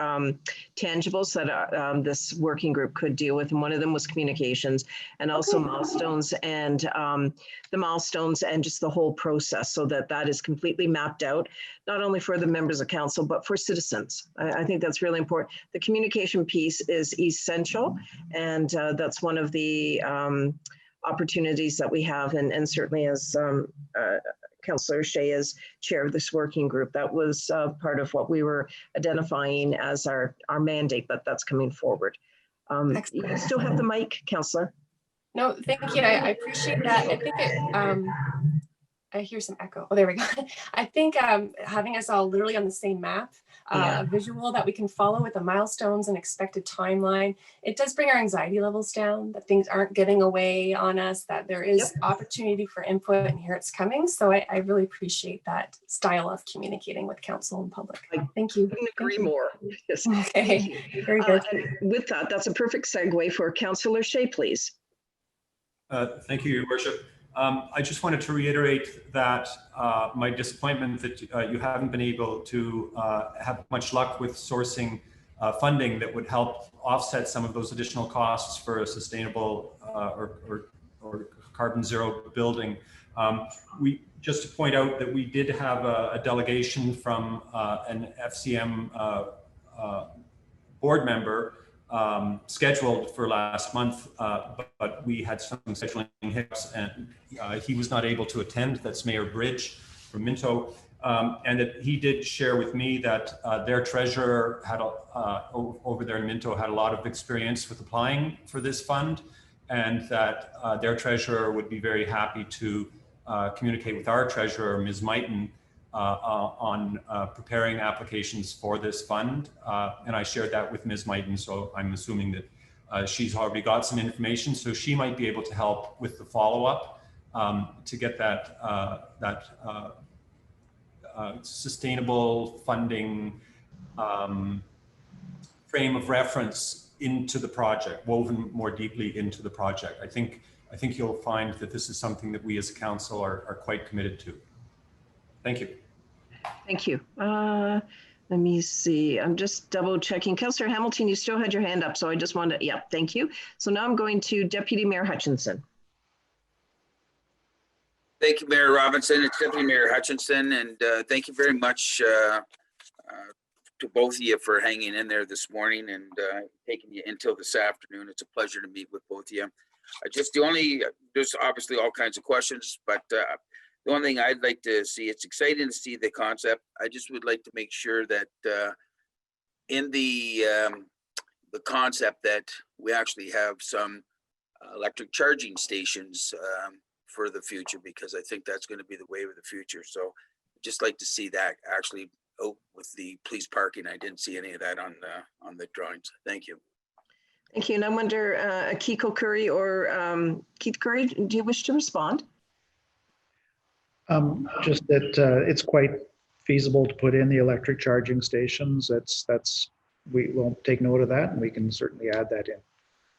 tangibles that this working group could deal with. And one of them was communications, and also milestones and the milestones and just the whole process, so that is completely mapped out, not only for the members of council, but for citizens. I think that's really important. The communication piece is essential, and that's one of the opportunities that we have. And certainly as Councillor Shea is chair of this working group, that was part of what we were identifying as our mandate, but that's coming forward. You still have the mic, Councillor. No, thank you. I appreciate that. I think I hear some echo. Oh, there we go. I think having us all literally on the same map, a visual that we can follow with the milestones and expected timeline, it does bring our anxiety levels down, that things aren't getting away on us, that there is opportunity for input, and here it's coming. So I really appreciate that style of communicating with council and public. Thank you. Couldn't agree more. Yes. Okay, very good. And with that, that's a perfect segue for Councillor Shea, please. Thank you, Your Worship. I just wanted to reiterate that my disappointment that you haven't been able to have much luck with sourcing funding that would help offset some of those additional costs for a sustainable or carbon zero building. Just to point out that we did have a delegation from an FCM board member scheduled for last month, but we had some scheduling hiccups and he was not able to attend. That's Mayor Bridge from Minto. And that he did share with me that their treasurer had over there in Minto had a lot of experience with applying for this fund, and that their treasurer would be very happy to communicate with our treasurer, Ms. Mighton, on preparing applications for this fund. And I shared that with Ms. Mighton, so I'm assuming that she's already got some information, so she might be able to help with the follow-up to get that, sustainable funding frame of reference into the project, woven more deeply into the project. I think you'll find that this is something that we as a council are quite committed to. Thank you. Thank you. Let me see. I'm just double checking. Councillor Hamilton, you still had your hand up, so I just wanted to, yeah, thank you. So now I'm going to Deputy Mayor Hutchinson. Thank you, Mayor Robinson. It's Deputy Mayor Hutchinson, and thank you very much to both of you for hanging in there this morning and taking you until this afternoon. It's a pleasure to meet with both of you. There's obviously all kinds of questions, but the only thing I'd like to see, it's exciting to see the concept. I just would like to make sure that in the concept that we actually have some electric charging stations for the future, because I think that's going to be the wave of the future. So I'd just like to see that actually with the police parking. I didn't see any of that on the drawings. Thank you. Thank you. And I wonder, Kiko Curry or Keith Curry, do you wish to respond? Just that it's quite feasible to put in the electric charging stations. We will take note of that, and we can certainly add that in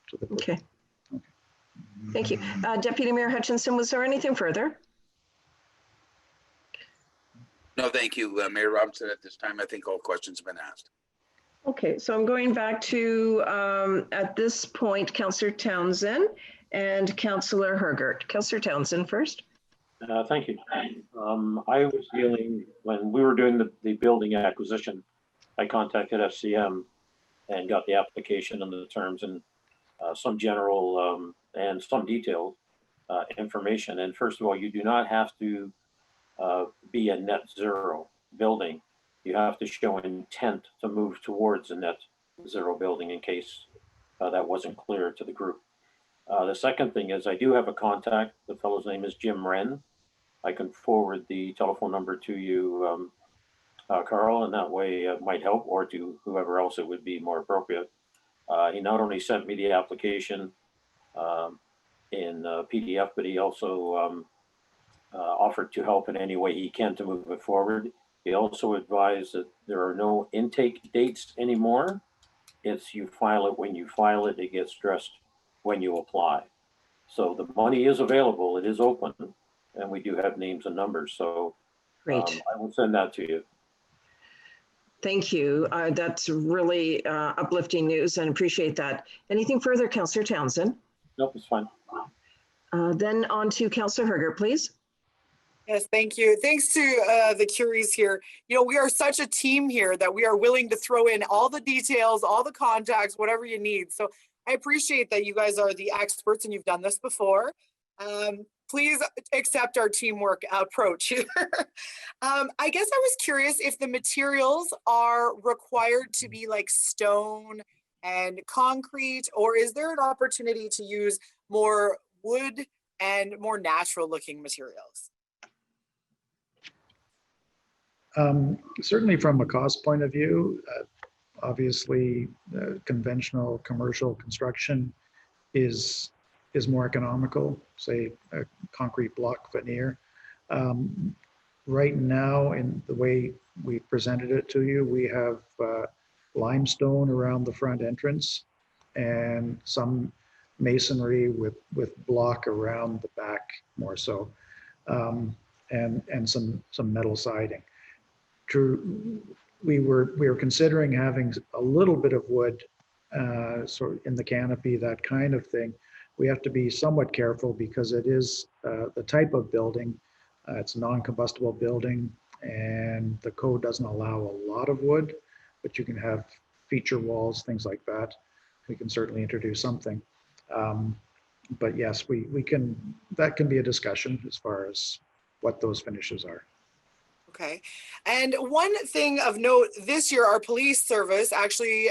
to the. Okay. Thank you. Deputy Mayor Hutchinson, was there anything further? No, thank you, Mayor Robinson. At this time, I think all questions have been asked. Okay, so I'm going back to, at this point, Councillor Townsend and Councillor Hergert. Councillor Townsend first. Thank you. I was dealing, when we were doing the building acquisition, I contacted FCM and got the application and the terms and some general and some detailed information. And first of all, you do not have to be a net zero building. You have to show intent to move towards a net zero building, in case that wasn't clear to the group. The second thing is I do have a contact. The fellow's name is Jim Wren. I can forward the telephone number to you, Carl, and that way it might help, or to whoever else it would be more appropriate. He not only sent me the application in PDF, but he also offered to help in any way he can to move it forward. He also advised that there are no intake dates anymore. It's you file it when you file it. It gets stressed when you apply. So the money is available. It is open, and we do have names and numbers. So great. I will send that to you. Thank you. That's really uplifting news, and appreciate that. Anything further, Councillor Townsend? Nope, it's fine. Then on to Councillor Hergert, please. Yes, thank you. Thanks to the Curies here. You know, we are such a team here that we are willing to throw in all the details, all the contacts, whatever you need. So I appreciate that you guys are the experts and you've done this before. Please accept our teamwork approach here. I guess I was curious if the materials are required to be like stone and concrete, or is there an opportunity to use more wood and more natural looking materials? Certainly from a cost point of view, obviously conventional commercial construction is more economical, say a concrete block veneer. Right now, in the way we presented it to you, we have limestone around the front entrance and some masonry with block around the back more so, and some metal siding. True, we were considering having a little bit of wood sort of in the canopy, that kind of thing. We have to be somewhat careful because it is the type of building. It's a non-combustible building, and the code doesn't allow a lot of wood, but you can have feature walls, things like that. We can certainly introduce something. But yes, we can, that can be a discussion as far as what those finishes are. Okay. And one thing of note, this year, our police service actually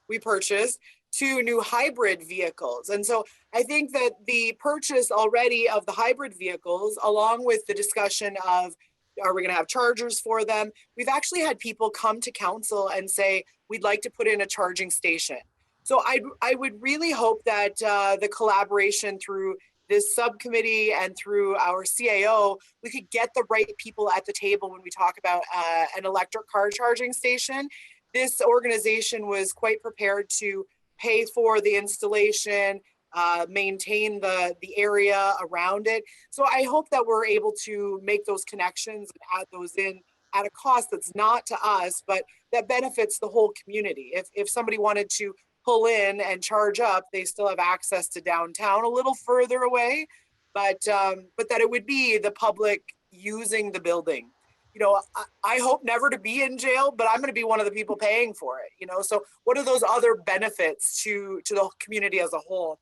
we purchased 2 new hybrid vehicles. And so I think that the purchase already of the hybrid vehicles, along with the discussion of, are we going to have chargers for them? We've actually had people come to council and say, we'd like to put in a charging station. So I would really hope that the collaboration through this subcommittee and through our CAO, we could get the right people at the table when we talk about an electric car charging station. This organization was quite prepared to pay for the installation, maintain the area around it. So I hope that we're able to make those connections and add those in at a cost that's not to us, but that benefits the whole community. If somebody wanted to pull in and charge up, they still have access to downtown a little further away, but that it would be the public using the building. You know, I hope never to be in jail, but I'm going to be one of the people paying for it, you know? So what are those other benefits to the community as a whole?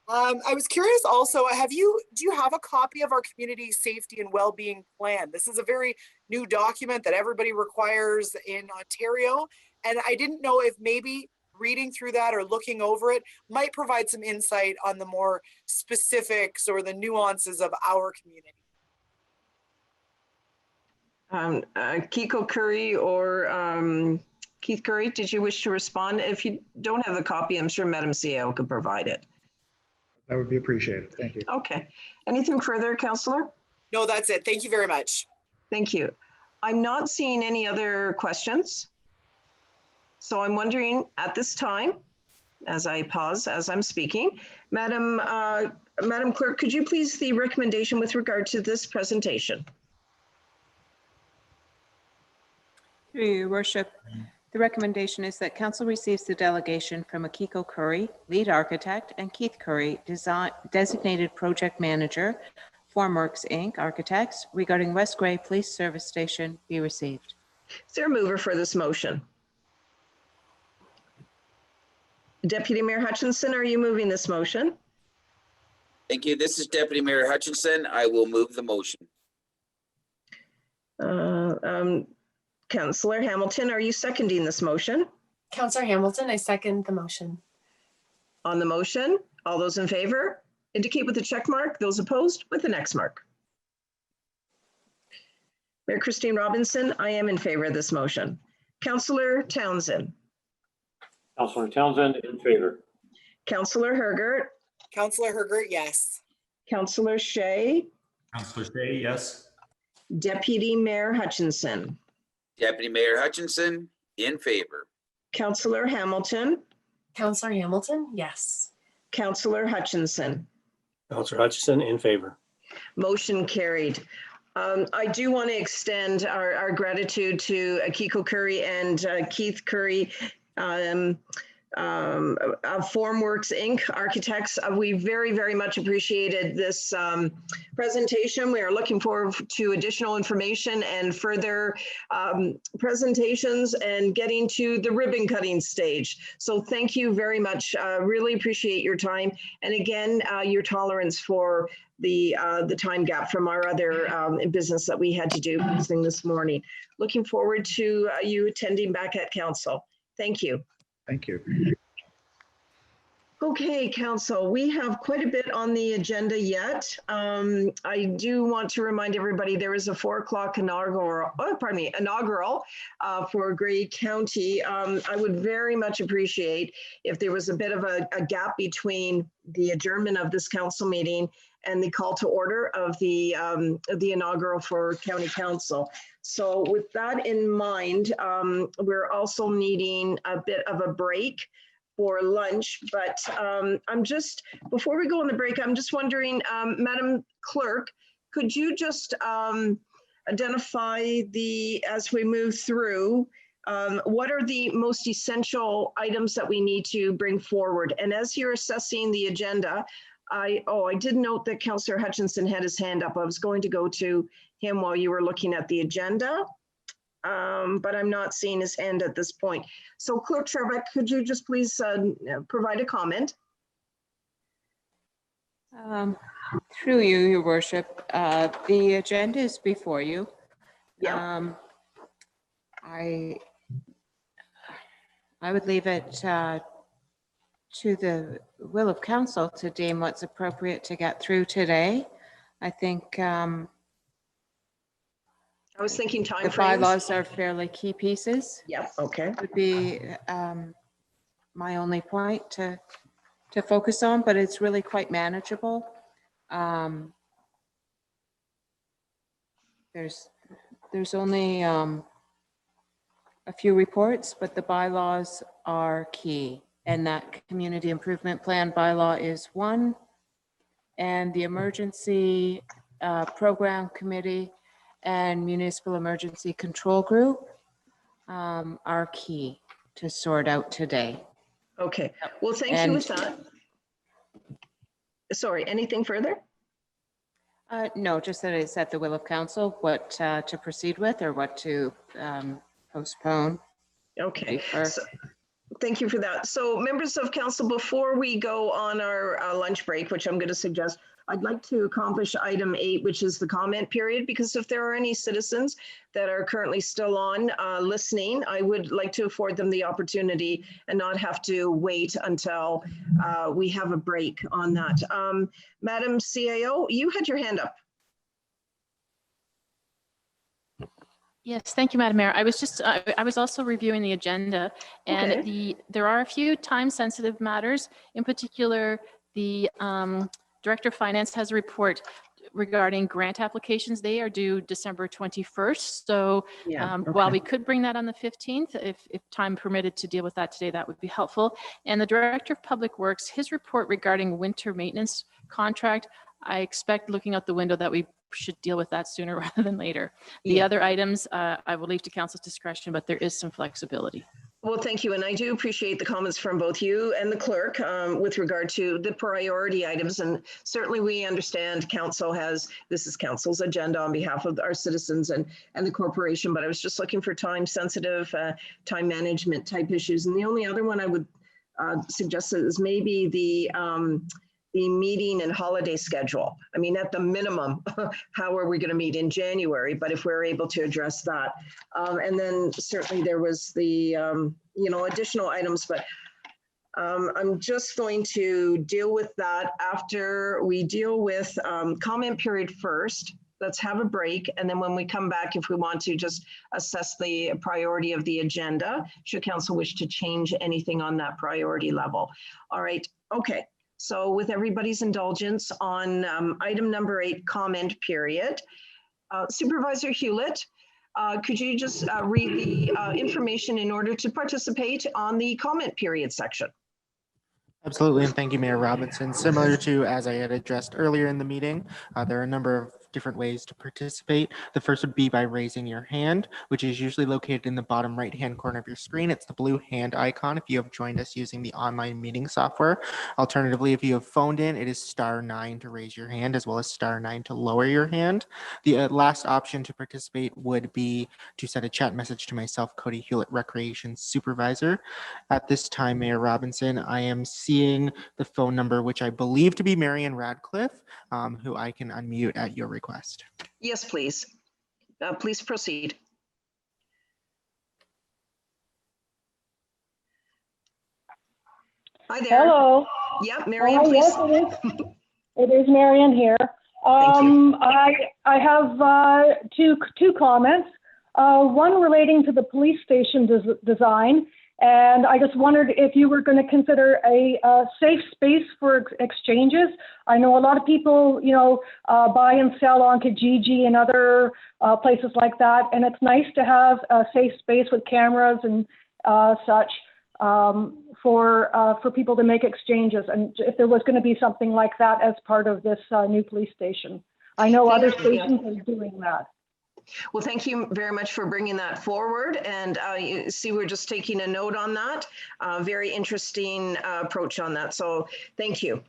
I was curious also, do you have a copy of our community safety and well-being plan? This is a very new document that everybody requires in Ontario. And I didn't know if maybe reading through that or looking over it might provide some insight on the more specifics or the nuances of our community. Kiko Curry or Keith Curry, did you wish to respond? If you don't have the copy, I'm sure Madam CAO could provide it. That would be appreciated. Thank you. Okay. Anything further, Councillor? No, that's it. Thank you very much. Thank you. I'm not seeing any other questions. So I'm wondering at this time, as I pause, as I'm speaking, Madam Clerk, could you please the recommendation with regard to this presentation? Through your worship, the recommendation is that council receives the delegation from Akiko Curry, lead architect, and Keith Curry, designated project manager, Formworks Inc., architects, regarding West Grey Police Service Station be received. Is there a mover for this motion? Deputy Mayor Hutchinson, are you moving this motion? Thank you. This is Deputy Mayor Hutchinson. I will move the motion. Councillor Hamilton, are you seconding this motion? Councillor Hamilton, I second the motion. On the motion, all those in favor indicate with a check mark, those opposed with an X mark. Mayor Christine Robinson, I am in favor of this motion. Councillor Townsend. Councillor Townsend, in favor. Councillor Hergert. Councillor Hergert, yes. Councillor Shea. Councillor Shea, yes. Deputy Mayor Hutchinson. Deputy Mayor Hutchinson, in favor. Councillor Hamilton. Councillor Hamilton, yes. Councillor Hutchinson. Councillor Hutchinson, in favor. Motion carried. I do want to extend our gratitude to Akiko Curry and Keith Curry, Formworks Inc. architects. We very, very much appreciated this presentation. We are looking forward to additional information and further presentations and getting to the ribbon cutting stage. So thank you very much. Really appreciate your time. And again, your tolerance for the time gap from our other business that we had to do this morning. Looking forward to you attending back at council. Thank you. Thank you. Okay, Council, we have quite a bit on the agenda yet. I do want to remind everybody there is a 4 o'clock inaugural, for Grey County. I would very much appreciate if there was a bit of a gap between the adjournment of this council meeting and the call to order of the inaugural for County Council. So with that in mind, we're also needing a bit of a break for lunch, but before we go on the break, I'm just wondering, Madam Clerk, could you just identify as we move through, what are the most essential items that we need to bring forward? And as you're assessing the agenda, I did note that Councillor Hutchinson had his hand up. I was going to go to him while you were looking at the agenda. But I'm not seeing his hand at this point. So Clerk Trevek, could you just please provide a comment? Through you, Your Worship, the agenda is before you. Yeah. I would leave it to the will of council to deem what's appropriate to get through today. I think I was thinking time the frames. bylaws are fairly key pieces. Yep. Okay. Would be my only point to focus on, but it's really quite manageable. There's only a few reports, but the bylaws are key, and that community improvement plan bylaw is one, and the emergency program committee and municipal emergency control group are key to sort out today. Okay, well, thank you with that. Sorry, anything further? No, just that it's at the will of council what to proceed with or what to postpone. Okay, so, thank you for that. So members of council, before we go on our lunch break, which I'm going to suggest, I'd like to accomplish item 8, which is the comment period, because if there are any citizens that are currently still on listening, I would like to afford them the opportunity and not have to wait until we have a break on that. Madam CAO, you had your hand up. Yes, thank you, Madam Mayor. I was just, I was also reviewing the agenda, and there are a few time-sensitive matters. In particular, the Director of Finance has a report regarding grant applications. They are due December 21st. So while we could bring that on the 15th, if time permitted to deal with that today, that would be helpful. And the Director of Public Works, his report regarding winter maintenance contract, I expect looking out the window that we should deal with that sooner rather than later. The other items I will leave to council's discretion, but there is some flexibility. Well, thank you. And I do appreciate the comments from both you and the clerk with regard to the priority items. And certainly we understand council has, this is council's agenda on behalf of our citizens and the corporation, but I was just looking for time sensitive, time management type issues. And the only other one I would suggest is maybe the meeting and holiday schedule. I mean, at the minimum, how are we going to meet in January? But if we're able to address that. And then certainly there was the, additional items, but I'm just going to deal with that after we deal with comment period first. Let's have a break. And then when we come back, if we want to just assess the priority of the agenda, should council wish to change anything on that priority level. All right, okay. So with everybody's indulgence on item number 8, comment period, Supervisor Hewlett, could you just read the information in order to participate on the comment period section? Absolutely, and thank you, Mayor Robinson. Similar to as I had addressed earlier in the meeting, there are a number of different ways to participate. The first would be by raising your hand, which is usually located in the bottom right-hand corner of your screen. It's the blue hand icon if you have joined us using the online meeting software. Alternatively, if you have phoned in, it is *9 to raise your hand, as well as *9 to lower your hand. The last option to participate would be to send a chat message to myself, Cody Hewlett, Recreation Supervisor. At this time, Mayor Robinson, I am seeing the phone number, which I believe to be Marion Radcliffe, who I can unmute at your request. Yes, please. Please proceed. Hi there. Hello. Yeah, Marianne, please. Yes, it is. It is Marianne here. Thank you. I have two comments. One relating to the police station design, and I just wondered if you were going to consider a safe space for exchanges. I know a lot of people, buy and sell on Kijiji and other places like that, and it's nice to have a safe space with cameras and such for people to make exchanges. And if there was going to be something like that as part of this new police station. I know other stations are doing that. Well, thank you very much for bringing that forward. And you see, we're just taking a note on that. Very interesting approach on that. So thank you.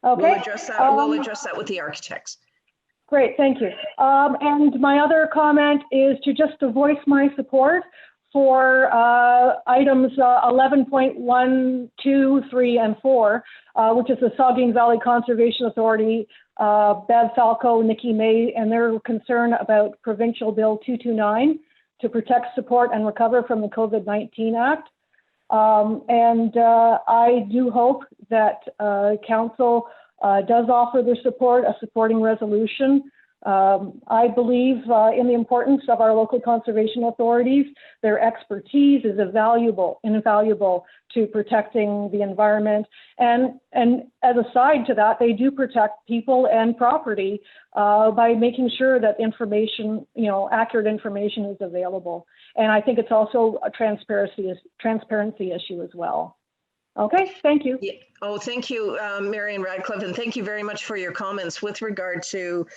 Okay. We'll address that. We'll address that with the architects. Great, thank you. And my other comment is to voice my support for items 11.1, 2, 3, and 4, which is the Saugeen Valley Conservation Authority, Bev Falco, Nikki May, and their concern about Provincial Bill 229 to protect, support, and recover from the COVID-19 Act. I do hope that Council does offer their support, a supporting resolution. I believe in the importance of our local conservation authorities. Their expertise is invaluable to protecting the environment. And as a side to that, they do protect people and property by making sure that information, accurate information is available. And I think it's also a transparency issue as well. Okay, thank you. Yeah. Oh, thank you, Marion Radcliffe, and thank you very much for your comments with regard to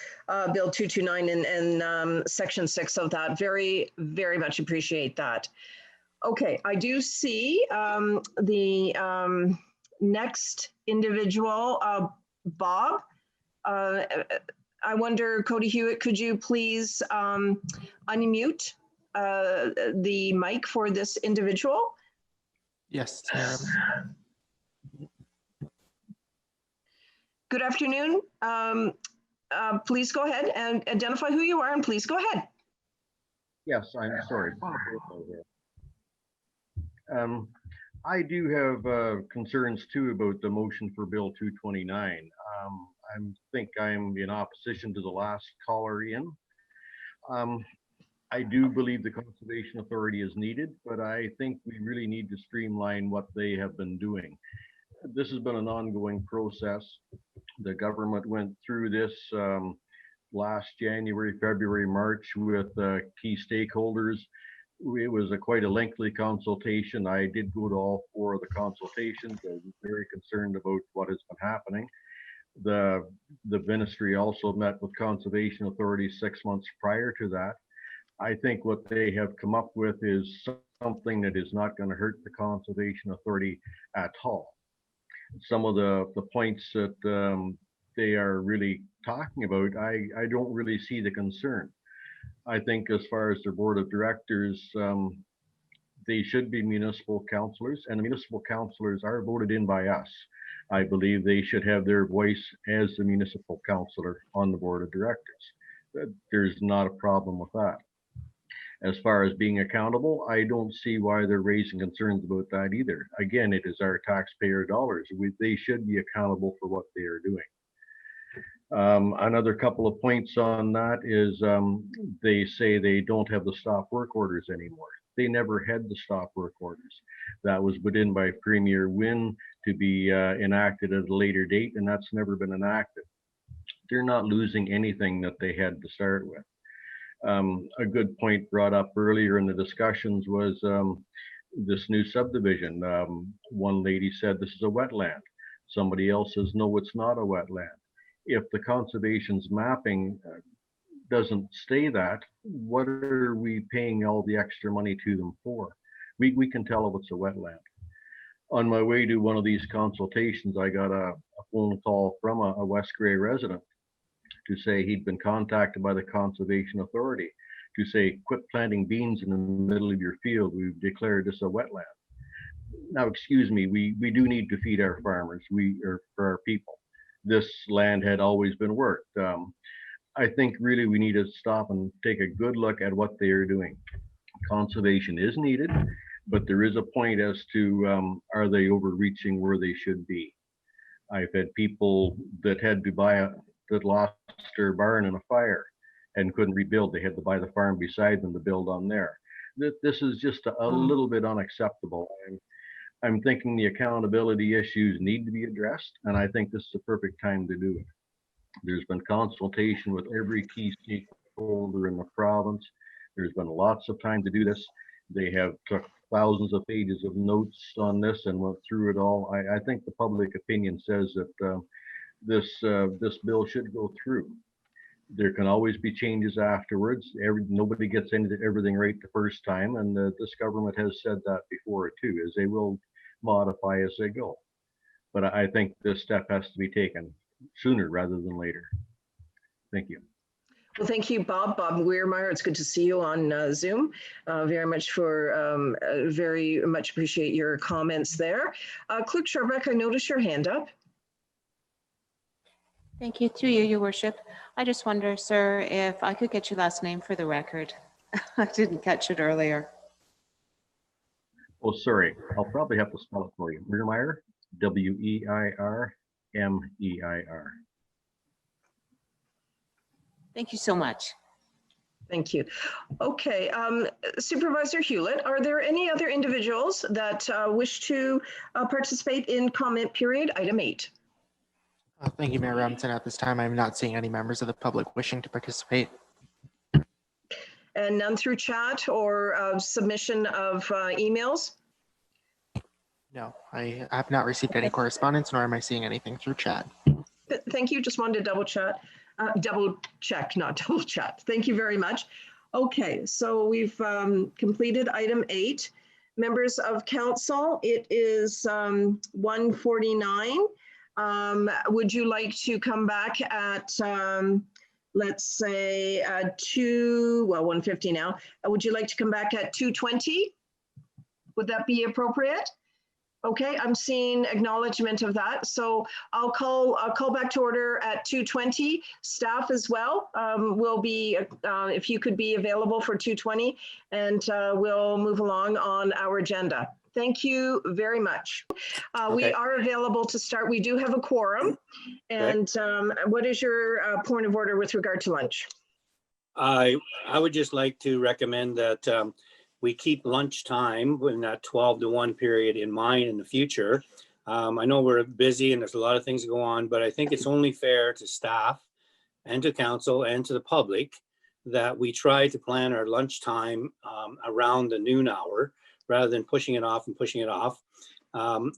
Bill 229 and Section 6 of that. Very, very much appreciate that. Okay, I do see the next individual, Bob. I wonder, Cody Hewitt, could you please unmute the mic for this individual? Yes, ma'am. Good afternoon. Please go ahead and identify who you are, and please go ahead. Yes, I'm sorry. I do have concerns too about the motion for Bill 229. I think I'm in opposition to the last caller in. I do believe the Conservation Authority is needed, but I think we really need to streamline what they have been doing. This has been an ongoing process. The government went through this last January, February, March with key stakeholders. It was quite a lengthy consultation. I did go to all 4 of the consultations. I was very concerned about what has been happening. The ministry also met with Conservation Authority 6 months prior to that. I think what they have come up with is something that is not going to hurt the Conservation Authority at all. Some of the points that they are really talking about, I don't really see the concern. I think as far as their board of directors, they should be municipal councillors, and the municipal councillors are voted in by us. I believe they should have their voice as the municipal councillor on the board of directors. There's not a problem with that. As far as being accountable, I don't see why they're raising concerns about that either. Again, it is our taxpayer dollars. They should be accountable for what they are doing. Another couple of points on that is they say they don't have the stop work orders anymore. They never had the stop work orders. That was put in by Premier Wynne to be enacted at a later date, and that's never been enacted. They're not losing anything that they had to start with. A good point brought up earlier in the discussions was this new subdivision. One lady said this is a wetland. Somebody else says, no, it's not a wetland. If the conservation's mapping doesn't stay that, what are we paying all the extra money to them for? We can tell if it's a wetland. On my way to one of these consultations, I got a phone call from a West Grey resident to say he'd been contacted by the Conservation Authority to say, quit planting beans in the middle of your field. We've declared this a wetland. Now, excuse me, we do need to feed our farmers, for our people. This land had always been worked. I think really we need to stop and take a good look at what they are doing. Conservation is needed, but there is a point as to are they overreaching where they should be? I've had people that had to that lost their barn in a fire and couldn't rebuild. They had to buy the farm beside them to build on there. This is just a little bit unacceptable. I'm thinking the accountability issues need to be addressed, and I think this is the perfect time to do it. There's been consultation with every key stakeholder in the province. There's been lots of time to do this. They have took thousands of pages of notes on this and went through it all. I think the public opinion says that this bill should go through. There can always be changes afterwards. Nobody gets into everything right the first time, and this government has said that before too, is they will modify as they go. But I think this step has to be taken sooner rather than later. Thank you. Well, thank you, Bob. Bob Weirmeyer, it's good to see you on Zoom. Very much appreciate your comments there. Clerk Sharbeck, I noticed your hand up. Thank you to you, Your Worship. I just wonder, sir, if I could get your last name for the record. I didn't catch it earlier. Oh, sorry. I'll probably have to spell it for you. Weirmeyer, Weirmeir. Thank you so much. Thank you. Okay, Supervisor Hewlett, are there any other individuals that wish to participate in comment period item 8? Thank you, Mayor Robinson. At this time, I'm not seeing any members of the public wishing to participate. And none through chat or submission of emails? No, I have not received any correspondence, nor am I seeing anything through chat. Thank you. Just wanted to double check, not double chat. Thank you very much. Okay, so we've completed item 8. Members of council, it is 1:49. Would you like to come back at, let's say, 1:50 now. Would you like to come back at 2:20? Would that be appropriate? Okay, I'm seeing acknowledgement of that. So I'll call back to order at 2:20. Staff as well will be, if you could be available for 2:20, and we'll move along on our agenda. Thank you very much. We are available to start. We do have a quorum. And what is your point of order with regard to lunch? I would just like to recommend that we keep lunchtime in that 12 to 1 period in mind in the future. I know we're busy and there's a lot of things go on, but I think it's only fair to staff and to council and to the public that we try to plan our lunchtime around the noon hour rather than pushing it off,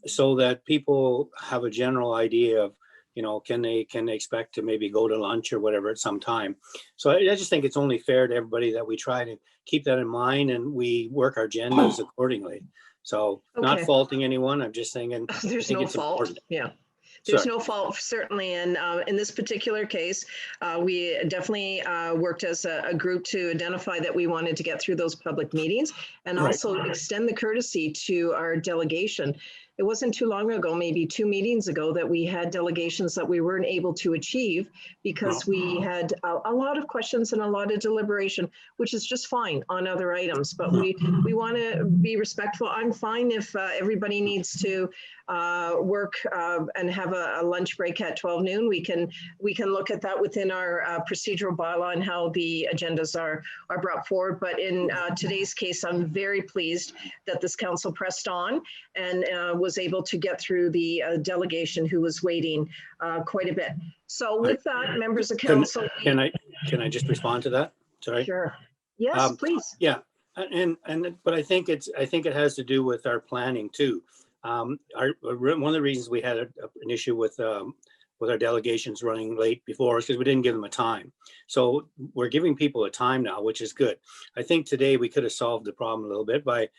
so that people have a general idea of, you know, can they expect to maybe go to lunch or whatever at some time. So I just think it's only fair to everybody that we try to keep that in mind and we work our agendas accordingly. So not faulting anyone, I'm just saying, and there's no fault. Important. Yeah. There's no fault, certainly. And in this particular case, we definitely worked as a group to identify that we wanted to get through those public meetings and also extend the courtesy to our delegation. It wasn't too long ago, maybe 2 meetings ago, that we had delegations that we weren't able to achieve because we had a lot of questions and a lot of deliberation, which is just fine on other items. But we want to be respectful. I'm fine if everybody needs to work and have a lunch break at 12 noon. We can look at that within our procedural bylaw and how the agendas are brought forward. But in today's case, I'm very pleased that this council pressed on and was able to get through the delegation who was waiting quite a bit. So with that, members of council. Can I just respond to that? Sorry. Sure. Yes, please. Yeah, but I think it has to do with our planning too. One of the reasons we had an issue with our delegations running late before is because we didn't give them a time. So we're giving people a time now, which is good. I think today we could have solved the problem a little bit by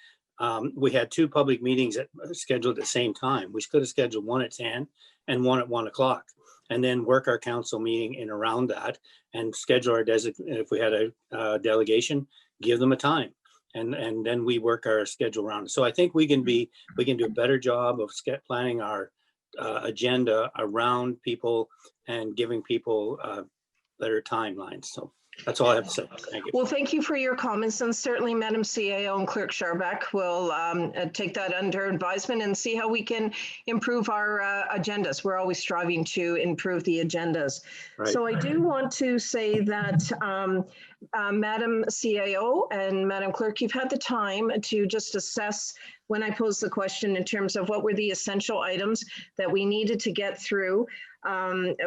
we had 2 public meetings scheduled at the same time. We could have scheduled one at 10 and one at 1 o'clock, and then work our council meeting in around that and schedule our if we had a delegation, give them a time. And then we work our schedule around it. So I think we can do a better job of planning our agenda around people and giving people better timelines. So That's all I have to say. Thank you. Well, thank you for your comments, and certainly Madam CAO and Clerk Scharbeck will take that under advisement and see how we can improve our agendas. We're always striving to improve the agendas. Right. So I do want to say that Madam CAO and Madam Clerk, you've had the time to just assess when I posed the question in terms of what were the essential items that we needed to get through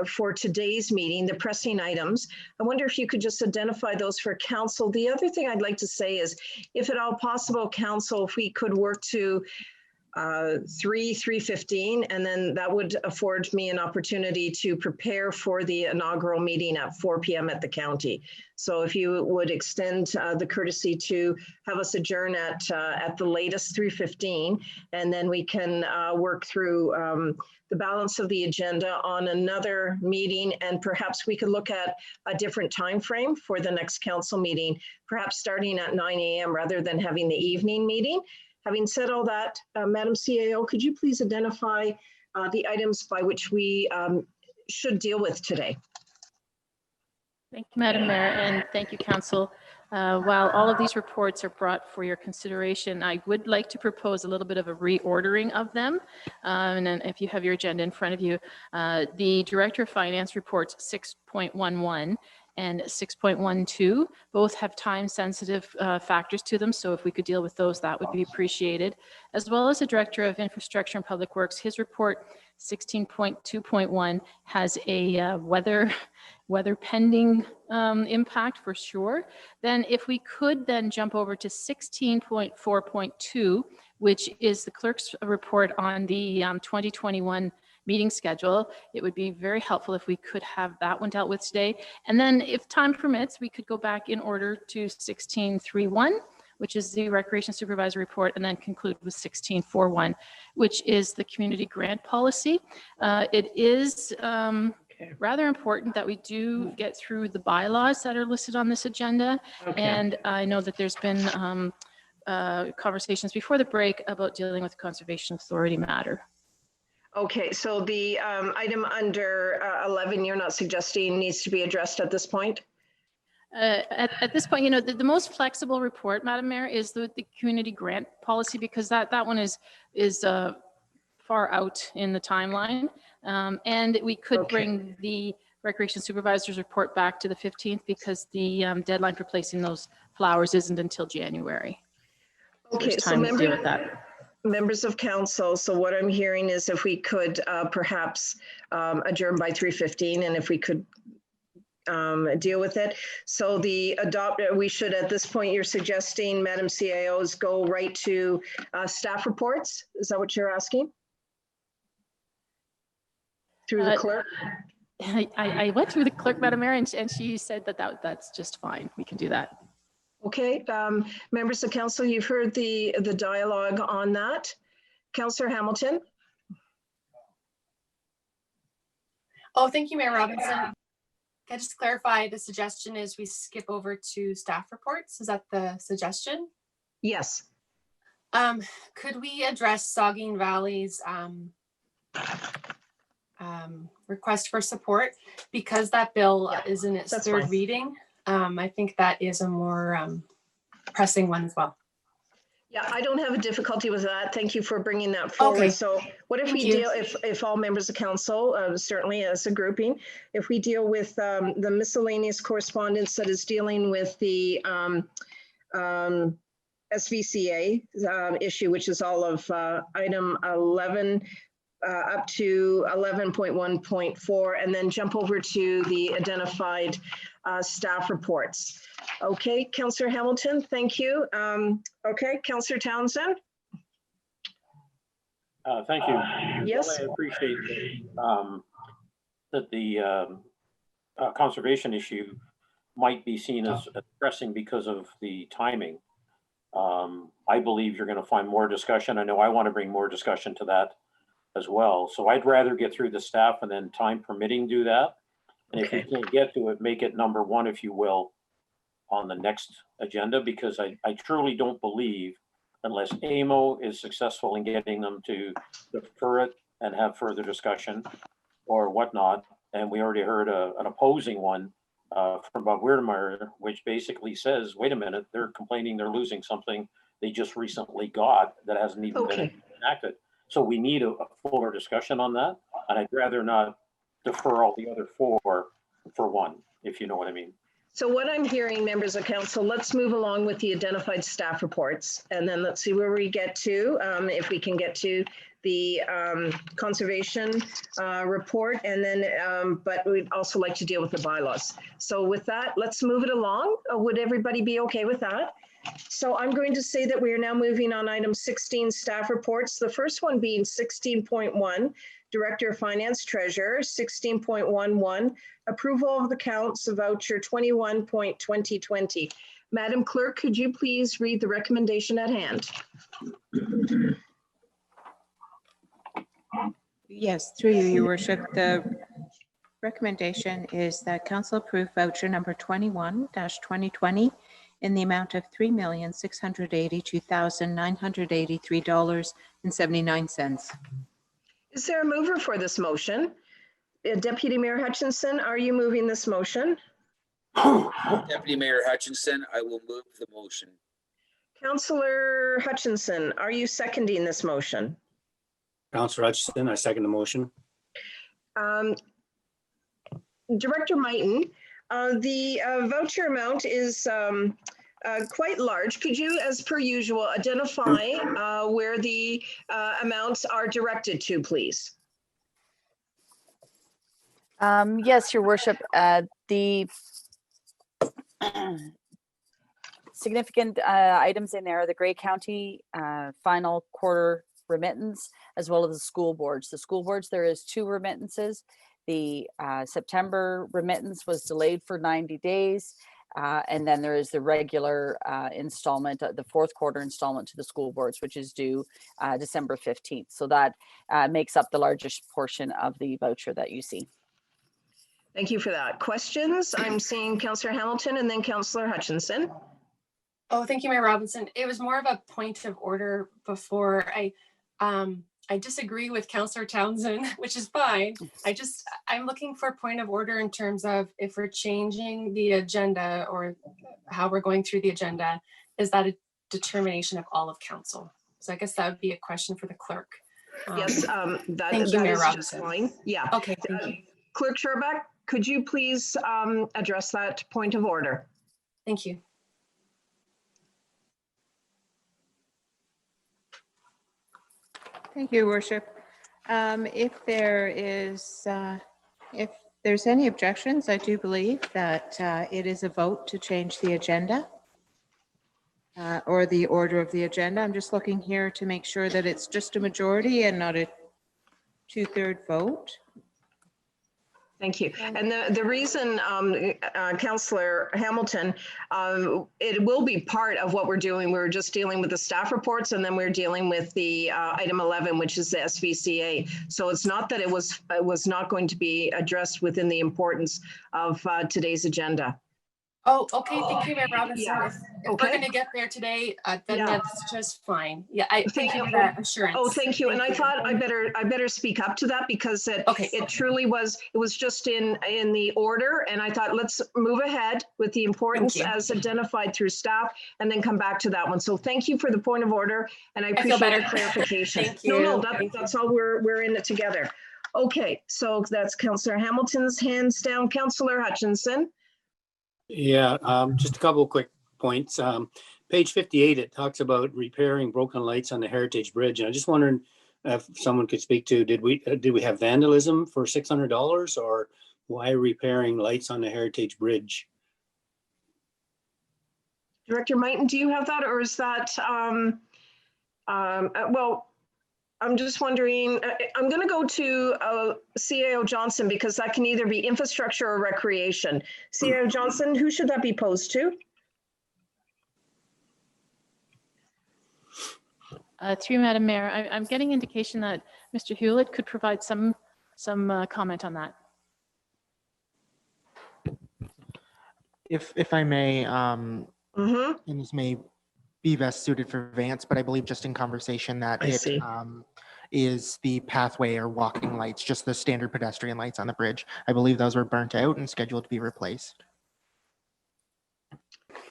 for today's meeting, the pressing items. I wonder if you could just identify those for council. The other thing I'd like to say is, if at all possible, council, if we could work to 3:15, and then that would afford me an opportunity to prepare for the inaugural meeting at 4 p.m. at the county. So if you would extend the courtesy to have us adjourn at the latest 3:15, and then we can work through the balance of the agenda on another meeting, and perhaps we could look at a different time frame for the next council meeting, perhaps starting at 9 a.m. rather than having the evening meeting. Having said all that, Madam CAO, could you please identify the items by which we should deal with today? Thank you, Madam Mayor, and thank you, Council. While all of these reports are brought for your consideration, I would like to propose a little bit of a reordering of them. And then if you have your agenda in front of you, the Director of Finance reports 6.11 and 6.12 both have time-sensitive factors to them. So if we could deal with those, that would be appreciated. As well as the Director of Infrastructure and Public Works, his report 16.2.1 has a weather pending impact for sure. Then if we could then jump over to 16.4.2, which is the clerk's report on the 2021 meeting schedule, it would be very helpful if we could have that one dealt with today. And then if time permits, we could go back in order to 16.3.1, which is the Recreation Supervisor report, and then conclude with 16.4.1, which is the community grant policy. It is rather important that we do get through the bylaws that are listed on this agenda. Okay. And I know that there's been conversations before the break about dealing with the Conservation Authority matter. Okay, so the item under 11, you're not suggesting needs to be addressed at this point? At this point, you know, the most flexible report, Madam Mayor, is the community grant policy, because that one is far out in the timeline. And we could bring the Recreation Supervisor's report back to the 15th, because the deadline for placing those flowers isn't until January. Okay, There's time to deal with that. Members of council, so what I'm hearing is if we could perhaps adjourn by 3:15, and if we could deal with it. So we should, at this point, you're suggesting, Madam CAOs, go right to staff reports? Is that what you're asking? Through the clerk? I went through the clerk, Madam Mayor, and she said that's just fine. We can do that. Okay, members of council, you've heard the dialogue on that. Councillor Hamilton. Oh, thank you, Mayor Robinson. Can I just clarify, the suggestion is we skip over to staff reports? Is that the suggestion? Yes. Could we address Saugeen Valley's request for support? Because that bill is in its third reading. I think that is a more pressing one as well. Yeah, I don't have a difficulty with that. Thank you for bringing that forward. Okay. So what if we deal, if all members of council, certainly as a grouping, if we deal with the miscellaneous correspondence that is dealing with the SVCA issue, which is all of item 11 up to 11.1.4, and then jump over to the identified staff reports. Okay, Councillor Hamilton, thank you. Okay, Councillor Townsend. Thank you. Yes. Well, I appreciate that the conservation issue might be seen as pressing because of the timing. I believe you're going to find more discussion. I know I want to bring more discussion to that as well. So I'd rather get through the staff and then, time permitting, do that. And if we can't get to it, make it number one, if you will, on the next agenda, because I truly don't believe, unless AMO is successful in getting them to defer it and have further discussion or whatnot, and we already heard an opposing one from Bob Weidemeyer, which basically says, wait a minute, they're complaining they're losing something they just recently got that hasn't even been enacted. So we need a fuller discussion on that. And I'd rather not defer all the other four for one, if you know what I mean. So what I'm hearing, members of council, let's move along with the identified staff reports, and then let's see where we get to, if we can get to the conservation report, and then, but we'd also like to deal with the bylaws. So with that, let's move it along. Would everybody be okay with that? So I'm going to say that we are now moving on item 16, staff reports. The first one being 16.1, Director of Finance Treasurer, 16.11, approval of the accounts of voucher 21.2020. Madam Clerk, could you please read the recommendation at hand? Yes, through you, Your Worship. The recommendation is that council approve voucher number 21-2020 in the amount of $3,682,983.79. Is there a mover for this motion? Deputy Mayor Hutchinson, are you moving this motion? Deputy Mayor Hutchinson, I will move the motion. Councillor Hutchinson, are you seconding this motion? Councillor Hutchinson, I second the motion. Director Mighton, the voucher amount is quite large. Could you, as per usual, identify where the amounts are directed to, please? Yes, Your Worship. The significant items in there are the Grey County final quarter remittance, as well as the school boards. The school boards, there is 2 remittances. The September remittance was delayed for 90 days. And then there is the regular installment, the 4th quarter installment to the school boards, which is due December 15th. So that makes up the largest portion of the voucher that you see. Thank you for that. Questions? I'm seeing Councillor Hamilton and then Councillor Hutchinson. Oh, thank you, Mayor Robinson. It was more of a point of order before. I disagree with Councillor Townsend, which is fine. I'm looking for a point of order in terms of if we're changing the agenda or how we're going through the agenda, is that a determination of all of council? So I guess that would be a question for the clerk. Yes, thank you, Mayor Robinson. Fine. Yeah. Okay, thank you. Clerk Sherbeck, could you please address that point of order? Thank you. Thank you, Worship. If there's any objections, I do believe that it is a vote to change the agenda or the order of the agenda. I'm just looking here to make sure that it's just a majority and not a 2/3 vote. Thank you. And the reason, Councillor Hamilton, it will be part of what we're doing. We're just dealing with the staff reports, and then we're dealing with the item 11, which is the SVCA. So it's not that it was not going to be addressed within the importance of today's agenda. Oh, okay. Thank you, Mayor Robinson. Yeah. If we're going to get there today, then that's just fine. Yeah, thank you for that assurance. Oh, thank you. And I thought I better speak up to that because it truly was, it was just in the order. And I thought, let's move ahead with the importance as identified through staff and then come back to that one. So thank you for the point of order. And I appreciate the clarification. Thank you. No, that's all we're in it together. Okay, so that's Councillor Hamilton's hands down. Councillor Hutchinson. Yeah, just a couple of quick points. Page 58, it talks about repairing broken lights on the Heritage Bridge. And I just wondering if someone could speak to, did we have vandalism for $600, or why repairing lights on the Heritage Bridge? Director Mighton, do you have that, or is that, well, I'm just wondering, I'm going to go to CAO Johnson because that can either be infrastructure or recreation. CAO Johnson, who should that be posed to? Through Madam Mayor, I'm getting indication that Mr. Hewlett could provide some comment on that. If I may, and this may be best suited for Vance, but I believe just in conversation that is the pathway or walking lights, just the standard pedestrian lights on the bridge. I believe those were burnt out and scheduled to be replaced.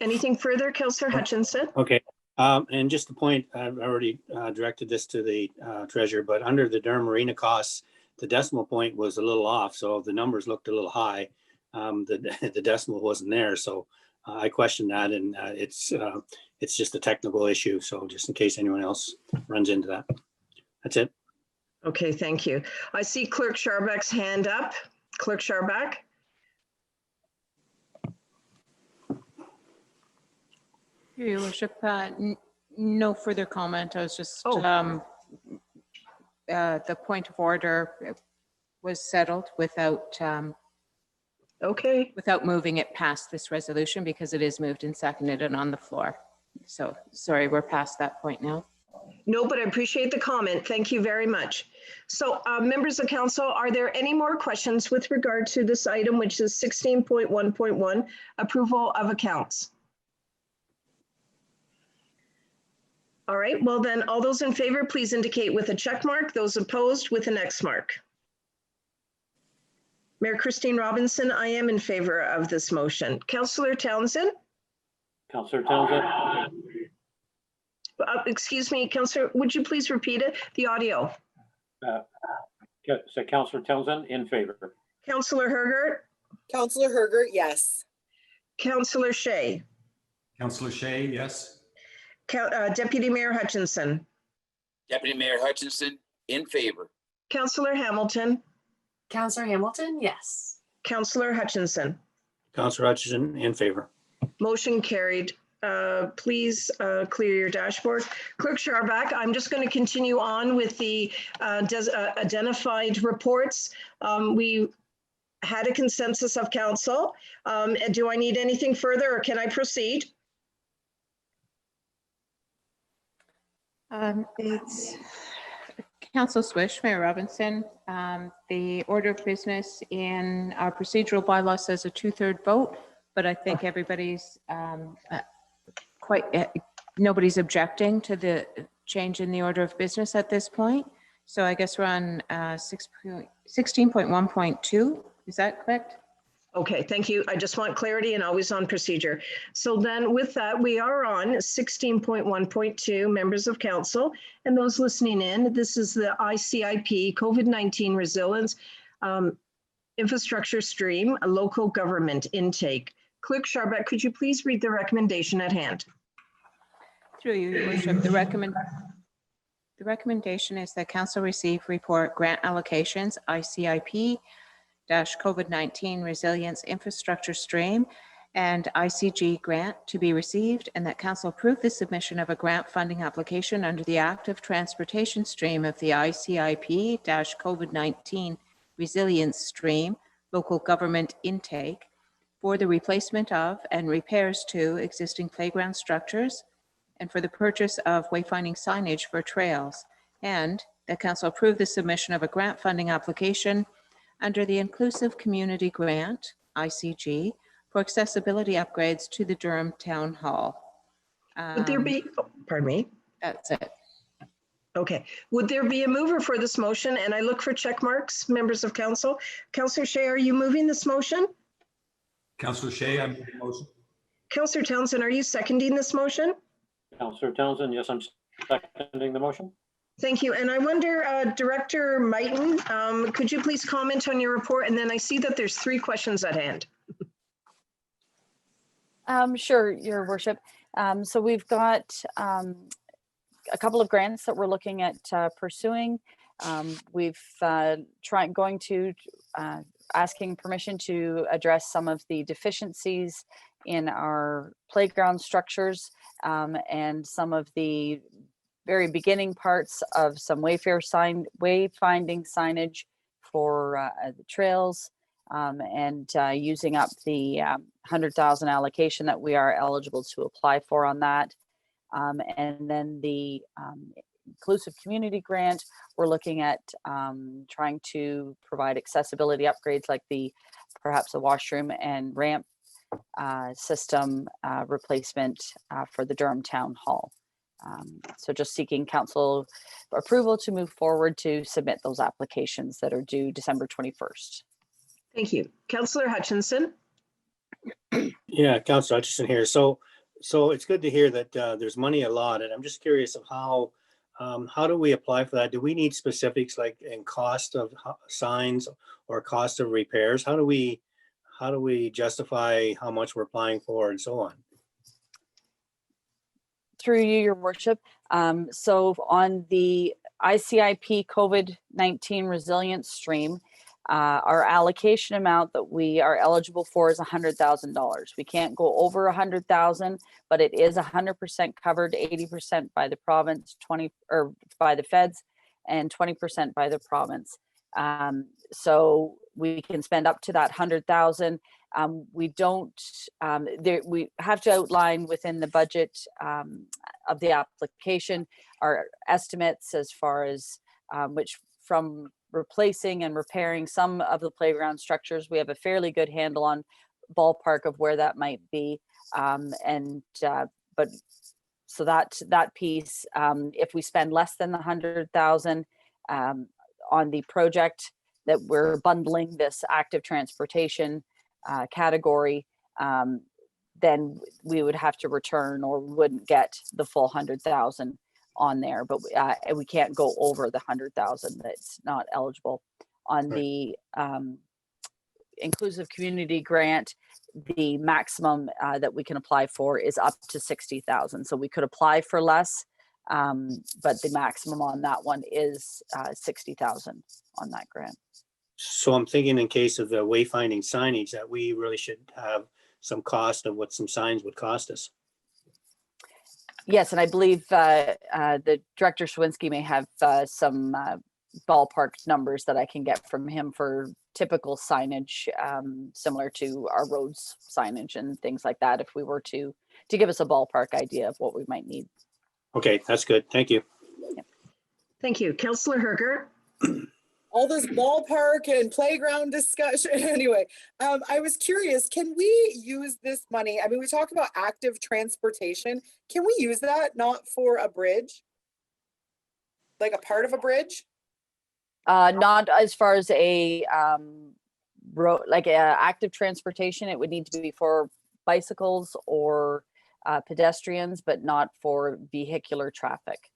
Anything further, Councillor Hutchinson? Okay. And just the point, I've already directed this to the treasurer, but under the Durham Marina costs, the decimal point was a little off, so the numbers looked a little high. The decimal wasn't there, so I questioned that, and it's just a technical issue. So just in case anyone else runs into that, that's it. Okay, thank you. I see Clerk Scharbeck's hand up. Clerk Scharbeck? Your worship, no further comment. I was just, the point of order was settled without, without moving it past this resolution, because it is moved and seconded and on the floor. So sorry, we're past that point now. No, but I appreciate the comment. Thank you very much. So members of council, are there any more questions with regard to this item, which is 16.1.1, approval of accounts? All right, well then, all those in favor, please indicate with a check mark. Those opposed with an X mark. Mayor Christine Robinson, I am in favor of this motion. Councillor Townsend? Councillor Townsend? Excuse me, Councillor, would you please repeat it? The audio. So Councillor Townsend, in favor. Councillor Hergert? Councillor Hergert, yes. Councillor Shea? Councillor Shea, yes. Deputy Mayor Hutchinson? Deputy Mayor Hutchinson, in favor. Councillor Hamilton? Councillor Hamilton, yes. Councillor Hutchinson? Councillor Hutchinson, in favor. Motion carried. Please clear your dashboard. Clerk Scharbeck, I'm just going to continue on with the identified reports. We had a consensus of council. Do I need anything further, or can I proceed? It's Council Swish, Mayor Robinson. The order of business in our procedural bylaw says a 2/3 vote, but I think everybody's nobody's objecting to the change in the order of business at this point. So I guess we're on 16.1.2. Is that correct? Okay, thank you. I just want clarity and always on procedure. So then with that, we are on 16.1.2, members of council and those listening in. This is the ICIP COVID-19 resilience infrastructure stream, a local government intake. Clerk Scharbeck, could you please read the recommendation at hand? Through you, Your Worship, the recommendation is that council receive report grant allocations, ICIP COVID-19 resilience infrastructure stream and ICG grant to be received, and that council approve the submission of a grant funding application under the active transportation stream of the ICIP COVID-19 resilience stream local government intake for the replacement of and repairs to existing playground structures and for the purchase of wayfinding signage for trails, and that council approve the submission of a grant funding application under the Inclusive Community Grant, ICG, for accessibility upgrades to the Durham Town Hall. Would there be, pardon me? That's it. Okay. Would there be a mover for this motion? And I look for check marks, members of council. Councillor Shea, are you moving this motion? Councillor Shea, I'm moving the motion. Councillor Townsend, are you seconding this motion? Councillor Townsend, yes, I'm seconding the motion. Thank you. And I wonder, Director Mighton, could you please comment on your report? And then I see that there's 3 questions at hand. Sure, Your Worship. So we've got a couple of grants that we're looking at pursuing. We've asking permission to address some of the deficiencies in our playground structures and some of the very beginning parts of some wayfinding signage for the trails, and using up the 100,000 allocation that we are eligible to apply for on that. And then the Inclusive Community Grant, we're looking at trying to provide accessibility upgrades like perhaps a washroom and ramp system replacement for the Durham Town Hall. So just seeking council approval to move forward to submit those applications that are due December 21st. Thank you. Councillor Hutchinson. Yeah, Councillor Hutchinson here. So So it's good to hear that there's money allotted. I'm just curious of how do we apply for that? Do we need specifics like in cost of signs or cost of repairs? How do we justify how much we're applying for and so on? Through you, your worship. So on the ICIP COVID-19 resilience stream, our allocation amount that we are eligible for is $100,000. We can't go over 100,000, but it is 100% covered, 80% by the province, 20 or by the feds, and 20% by the province. So we can spend up to that 100,000. We don't. We have to outline within the budget of the application our estimates as far as which from replacing and repairing some of the playground structures. We have a fairly good handle on ballpark of where that might be. But so that piece, if we spend less than the 100,000 on the project that we're bundling this active transportation category, then we would have to return or wouldn't get the full 100,000 on there, but we can't go over the 100,000 that's not eligible. On the inclusive community grant, the maximum that we can apply for is up to 60,000. So we could apply for less, but the maximum on that one is 60,000 on that grant. So I'm thinking in case of the wayfinding signage that we really should have some cost of what some signs would cost us. Yes, and I believe the Director Schwinski may have some ballpark numbers that I can get from him for typical signage, similar to our roads signage and things like that, if we were to give us a ballpark idea of what we might need. Okay, that's good. Thank you. Yep. Thank you. Councillor Herger. All this ballpark and playground discussion. Anyway, I was curious, can we use this money? I mean, we talk about active transportation. Can we use that not for a bridge? Like a part of a bridge? Not as far as a road, like active transportation. It would need to be for bicycles or pedestrians, but not for vehicular traffic.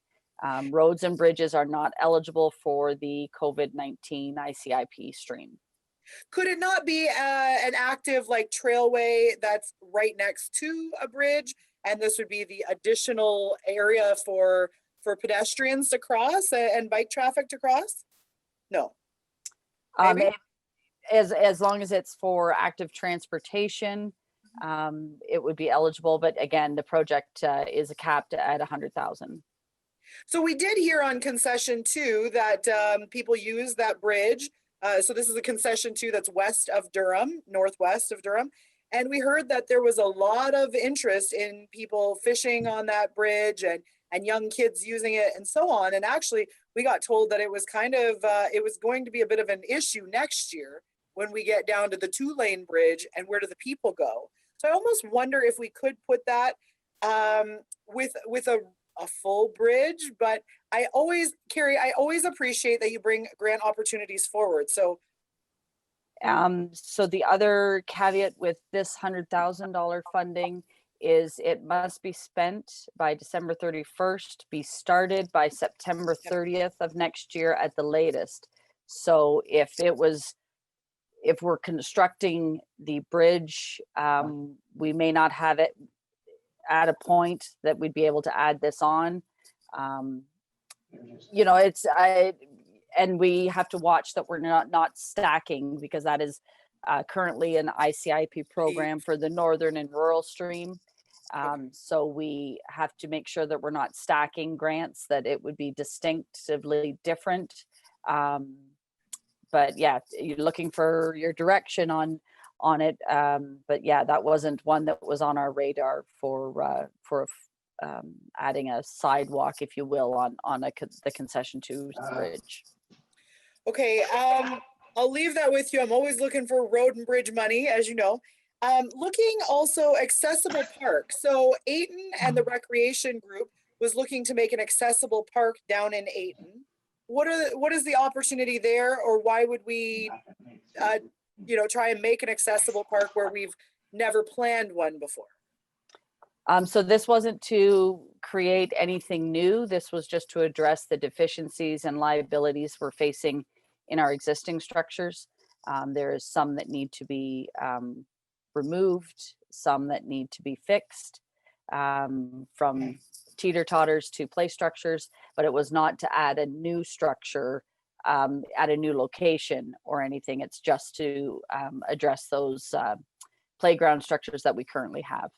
Roads and bridges are not eligible for the COVID-19 ICIP stream. Could it not be an active like trailway that's right next to a bridge? And this would be the additional area for pedestrians to cross and bike traffic to cross? No. As long as it's for active transportation, it would be eligible. But again, the project is capped at 100,000. So we did hear on concession 2 that people use that bridge. So this is a concession 2 that's west of Durham, northwest of Durham. And we heard that there was a lot of interest in people fishing on that bridge and young kids using it and so on. And actually, we got told that it was kind of, it was going to be a bit of an issue next year when we get down to the 2-lane bridge and where do the people go. So I almost wonder if we could put that with a full bridge, but Carrie, I always appreciate that you bring grant opportunities forward. So so the other caveat with this $100,000 funding is it must be spent by December 31st, be started by September 30th of next year at the latest. So if we're constructing the bridge, we may not have it at a point that we'd be able to add this on. And we have to watch that we're not stacking, because that is currently an ICIP program for the northern and rural stream. So we have to make sure that we're not stacking grants, that it would be distinctively different. But yeah, you're looking for your direction on it. But yeah, that wasn't one that was on our radar for adding a sidewalk, if you will, on the concession 2 bridge. Okay, I'll leave that with you. I'm always looking for road and bridge money, as you know. Looking also accessible park. So Ayton and the recreation group was looking to make an accessible park down in Ayton. What is the opportunity there, or why would we, try and make an accessible park where we've never planned one before? So this wasn't to create anything new. This was just to address the deficiencies and liabilities we're facing in our existing structures. There is some that need to be removed, some that need to be fixed, from teeter-totters to play structures, but it was not to add a new structure at a new location or anything. It's just to address those playground structures that we currently have.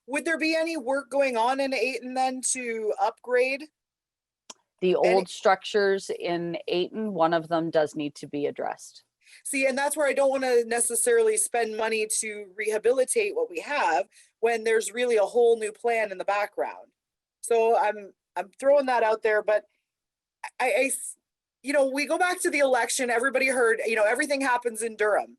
Would there be any work going on in Ayton then to upgrade? The old structures in Ayton, one of them does need to be addressed. See, and that's where I don't want to necessarily spend money to rehabilitate what we have when there's really a whole new plan in the background. So I'm throwing that out there, but I you know, we go back to the election, everybody heard, you know, everything happens in Durham.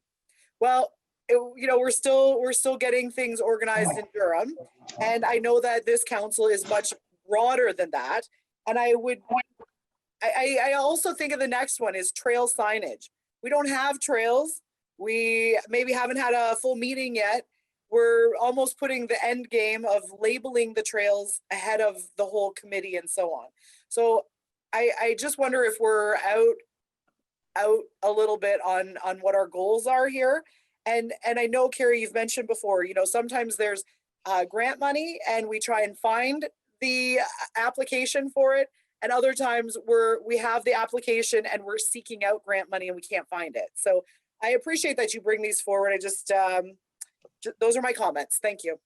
Well, you know, we're still getting things organized in Durham. And I know that this council is much broader than that. And I also think of the next one is trail signage. We don't have trails. We maybe haven't had a full meeting yet. We're almost putting the end game of labeling the trails ahead of the whole committee and so on. So I just wonder if we're out a little bit on what our goals are here. And I know, Carrie, you've mentioned before, you know, sometimes there's grant money and we try and find the application for it. And other times we have the application and we're seeking out grant money and we can't find it. So I appreciate that you bring these forward. I just those are my comments. Thank you.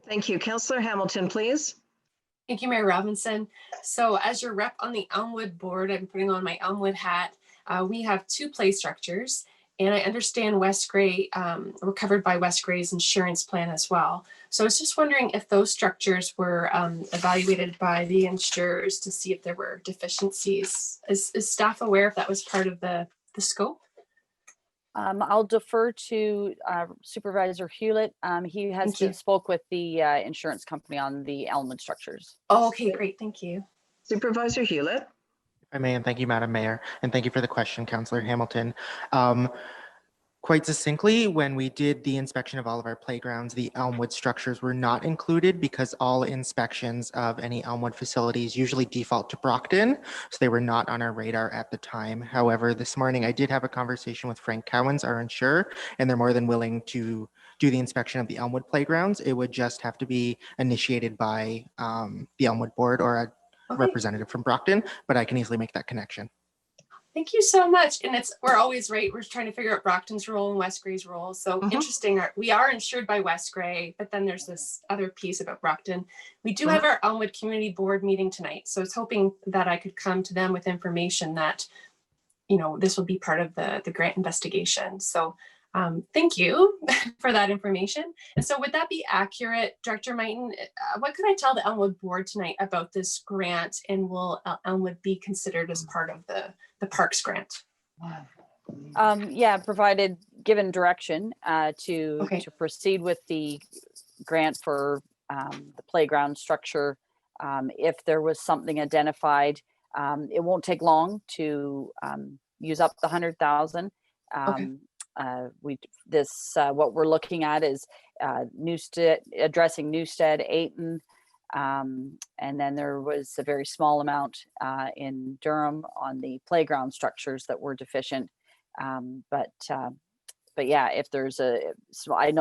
Thank you. Councillor Hamilton, please. Thank you, Mayor Robinson. So as your rep on the Elmwood board, I'm putting on my Elmwood hat. We have 2 play structures, and I understand West Grey, we're covered by West Grey's insurance plan as well. So I was just wondering if those structures were evaluated by the insurers to see if there were deficiencies. Is staff aware if that was part of the scope? I'll defer to Supervisor Hewlett. He has spoke with the insurance company on the Elmwood structures. Oh, okay, great. Thank you. Supervisor Hewlett. If I may, and thank you, Madam Mayor, and thank you for the question, Councillor Hamilton. Quite succinctly, when we did the inspection of all of our playgrounds, the Elmwood structures were not included because all inspections of any Elmwood facilities usually default to Brockton, so they were not on our radar at the time. However, this morning I did have a conversation with Frank Cowens, our insurer, and they're more than willing to do the inspection of the Elmwood playgrounds. It would just have to be initiated by the Elmwood board or a representative from Brockton, but I can easily make that connection. Thank you so much. And we're always right. We're trying to figure out Brockton's role and West Grey's role. So interesting. We are insured by West Grey, but then there's this other piece about Brockton. We do have our Elmwood Community Board meeting tonight. So I was hoping that I could come to them with information that, you know, this will be part of the grant investigation. So thank you for that information. And so would that be accurate, Director Mighton? What could I tell the Elmwood board tonight about this grant, and will Elmwood be considered as part of the Parks grant? Yeah, provided given direction to proceed with the grant for the playground structure. If there was something identified, it won't take long to use up the 100,000. What we're looking at is addressing Newstead, Ayton, and then there was a very small amount in Durham on the playground structures that were deficient. But yeah, if there's I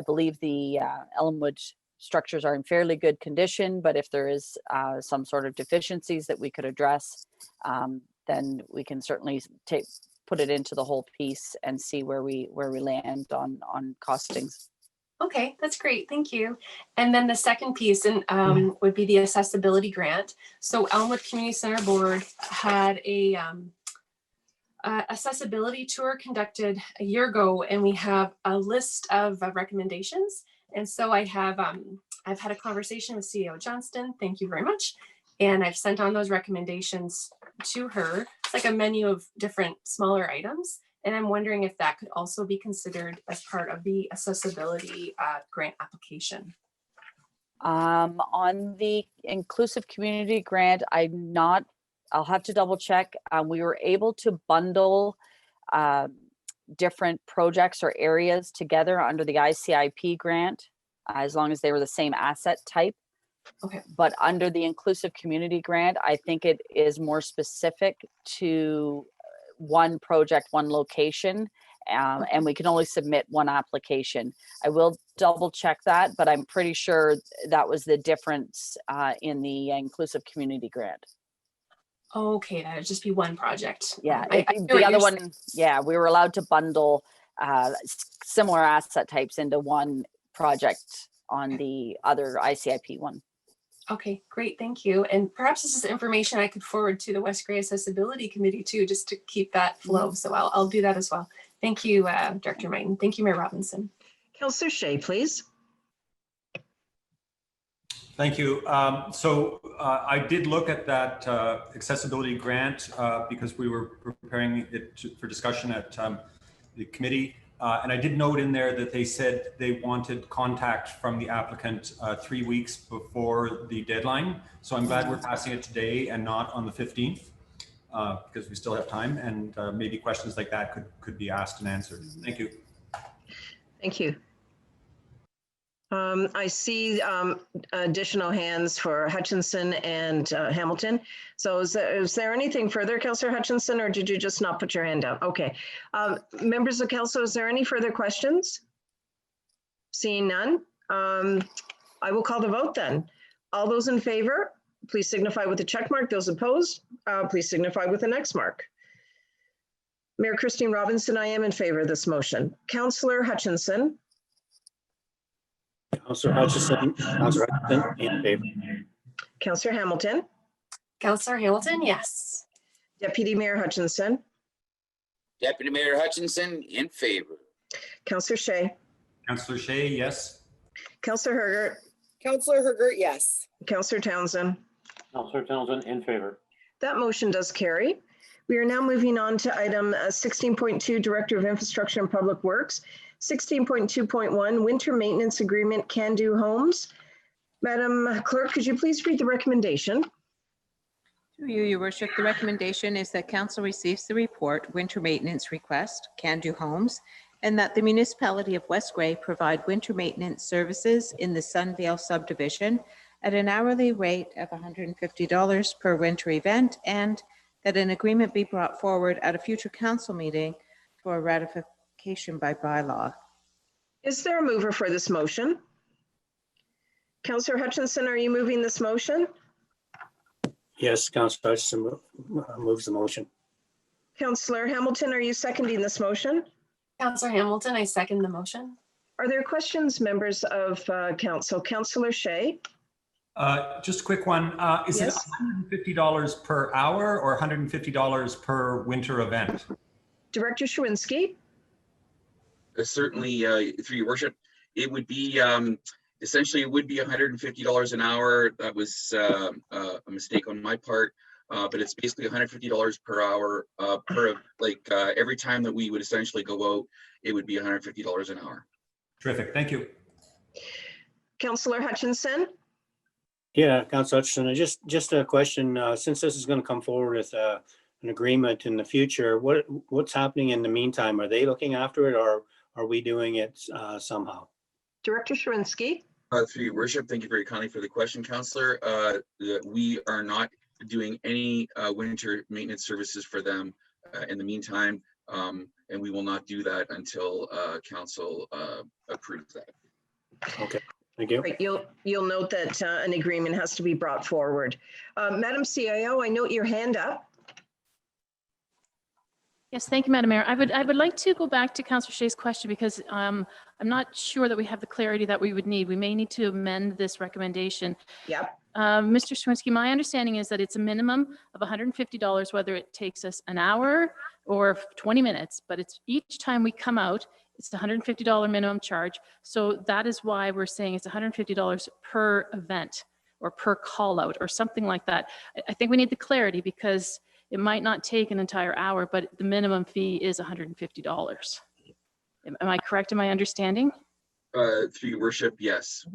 believe the Elmwood structures are in fairly good condition, but if there is some sort of deficiencies that we could address, then we can certainly put it into the whole piece and see where we land on costings. Okay, that's great. Thank you. And then the second piece would be the accessibility grant. So Elmwood Community Center Board had a accessibility tour conducted a year ago, and we have a list of recommendations. And so I've had a conversation with CEO Johnston. Thank you very much. And I've sent on those recommendations to her. It's like a menu of different smaller items. And I'm wondering if that could also be considered as part of the accessibility grant application. On the inclusive community grant, I'll have to double check. We were able to bundle different projects or areas together under the ICIP grant. as long as they were the same asset type. Okay. But under the inclusive community grant, I think it is more specific to one project, one location, and we can only submit one application. I will double check that, but I'm pretty sure that was the difference in the inclusive community grant. Okay, that would just be one project. Yeah, I hear the what other you're one, saying. yeah, we were allowed to bundle similar asset types into one project on the other ICIP one. Okay, great, thank you. And perhaps this is information I could forward to the West Grey Accessibility Committee too, just to keep that flow. So I'll do that as well. Thank you, Director Martin. Thank you, Mayor Robinson. Councillor Shea, please. Thank you. I did look at that accessibility grant because we were preparing it for discussion at the committee. And I did note in there that they said they wanted contact from the applicant 3 weeks before the deadline. So I'm glad we're passing it today and not on the 15th because we still have time, and maybe questions like that could be asked and answered. Thank you. Thank you. I see additional hands for Hutchinson and Hamilton. So is there anything further, Councillor Hutchinson, or did you just not put your hand up? Okay. Members of council, is there any further questions? Seeing none, I will call the vote then. All those in favor, please signify with a check mark. Those opposed, please signify with an X mark. Mayor Christine Robinson, I am in favor of this motion. Councillor Hutchinson. Councillor Hutchison in favor. Councillor Hamilton. Councillor Hamilton, yes. Deputy Mayor Hutchinson. Deputy Mayor Hutchinson in favor. Councillor Shea. Councillor Shea, yes. Councillor Hergert. Councillor Hergert, yes. Councillor Townsend. Councillor Townsend in favor. That motion does carry. We are now moving on to item 16.2, Director of Infrastructure and Public Works. 16.2.1, Winter Maintenance Agreement, Can Do Homes. Madam Clerk, could you please read the recommendation? Through you, Your Worship, the recommendation is that Council receives the report, Winter Maintenance Request, Can Do Homes, and that the Municipality of West Grey provide winter maintenance services in the Sunvale subdivision at an hourly rate of $150 per winter event, and that an agreement be brought forward at a future council meeting for ratification by bylaw. Is there a mover for this motion? Councillor Hutchinson, are you moving this motion? Yes, Councillor Hutchison moves the motion. Councillor Hamilton, are you seconding this motion? Councillor Hamilton, I second the motion. Are there questions, members of council? Councillor Shea? Just a quick one. Is it $150 per hour or $150 per winter event? Director Schwinski? Certainly, through your worship, it would be essentially it would be $150 an hour. That was a mistake on my part, but it's basically $150 per hour every time that we would essentially go out, it would be $150 an hour. Terrific, thank you. Councillor Hutchinson? Yeah, Councillor Hutchison, just a question. Since this is going to come forward with an agreement in the future, what's happening in the meantime? Are they looking after it, or are we doing it somehow? Director Schwinski? Through your worship, thank you very kindly for the question, Councillor. We are not doing any winter maintenance services for them in the meantime, and we will not do that until council approves that. Okay, thank you. Right, you'll note that an agreement has to be brought forward. Madam CIO, I note your hand up. Yes, thank you, Madam Mayor. I would like to go back to Councillor Shea's question because I'm not sure that we have the clarity that we would need. We may need to amend this recommendation. Yep. Mr. Swinski, my understanding is that it's a minimum of $150, whether it takes us an hour or 20 minutes, but it's each time we come out, it's the $150 minimum charge. So that is why we're saying it's $150 per event or per call out or something like that. I think we need the clarity because it might not take an entire hour, but the minimum fee is $150. Am I correct in my understanding? Through your worship, yes.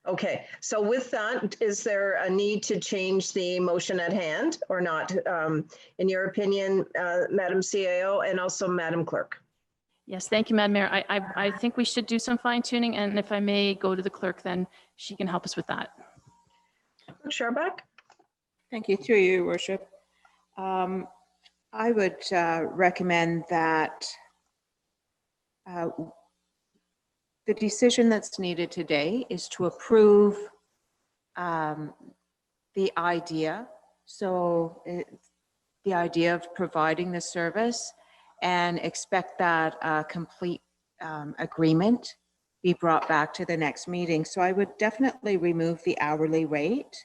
Okay, so with that, is there a need to change the motion at hand or not? In your opinion, Madam CIO and also Madam Clerk? Yes, thank you, Madam Mayor. I think we should do some fine tuning, and if I may go to the clerk, then she can help us with that. Clerk Scharbeck? Thank you, through you, Your Worship. I would recommend that the decision that's needed today is to approve the idea. So the idea of providing the service, and expect that a complete agreement be brought back to the next meeting. So I would definitely remove the hourly rate,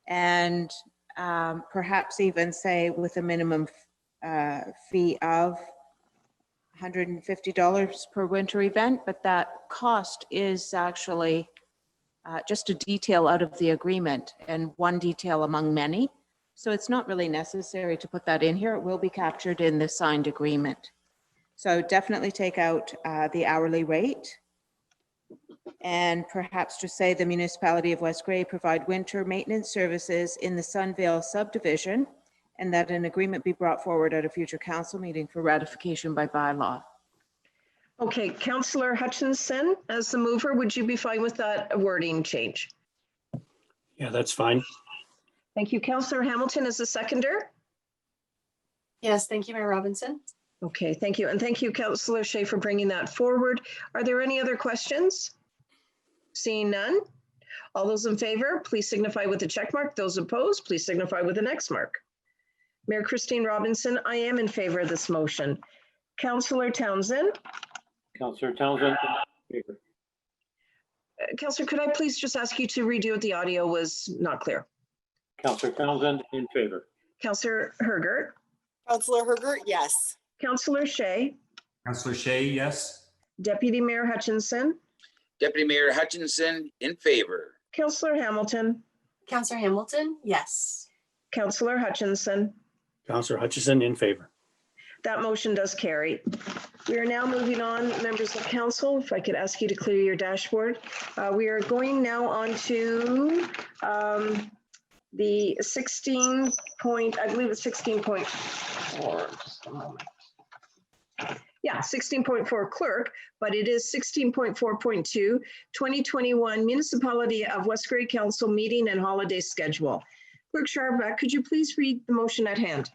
and perhaps even say with a minimum fee of $150 per winter event, but that cost is actually just a detail out of the agreement and one detail among many. So it's not really necessary to put that in here. It will be captured in the signed agreement. So definitely take out the hourly rate, and perhaps just say the Municipality of West Grey provide winter maintenance services in the Sunvale subdivision, and that an agreement be brought forward at a future council meeting for ratification by bylaw. Okay, Councillor Hutchinson, as the mover, would you be fine with that wording change? Yeah, that's fine. Thank you. Councillor Hamilton as the seconder? Yes, thank you, Mayor Robinson. Okay, thank you. And thank you, Councillor Shea, for bringing that forward. Are there any other questions? Seeing none. All those in favor, please signify with a check mark. Those opposed, please signify with an X mark. Mayor Christine Robinson, I am in favor of this motion. Councillor Townsend? Councillor Townsend, in favor. Councillor, could I please just ask you to redo it? The audio was not clear. Councillor Townsend, in favor. Councillor Hergert? Councillor Hergert, yes. Councillor Shea? Councillor Shea, yes. Deputy Mayor Hutchinson? Deputy Mayor Hutchinson, in favor. Councillor Hamilton? Councillor Hamilton, yes. Councillor Hutchinson? Councillor Hutchison, in favor. That motion does carry. We are now moving on, members of council, if I could ask you to clear your dashboard. We are going now on to the 16 point, I believe it's 16.4. Just a moment. Yeah, 16.4 clerk, but it is 16.4.2, 2021 Municipality of West Grey Council meeting and holiday schedule. Clerk Scharbeck, could you please read the motion at hand?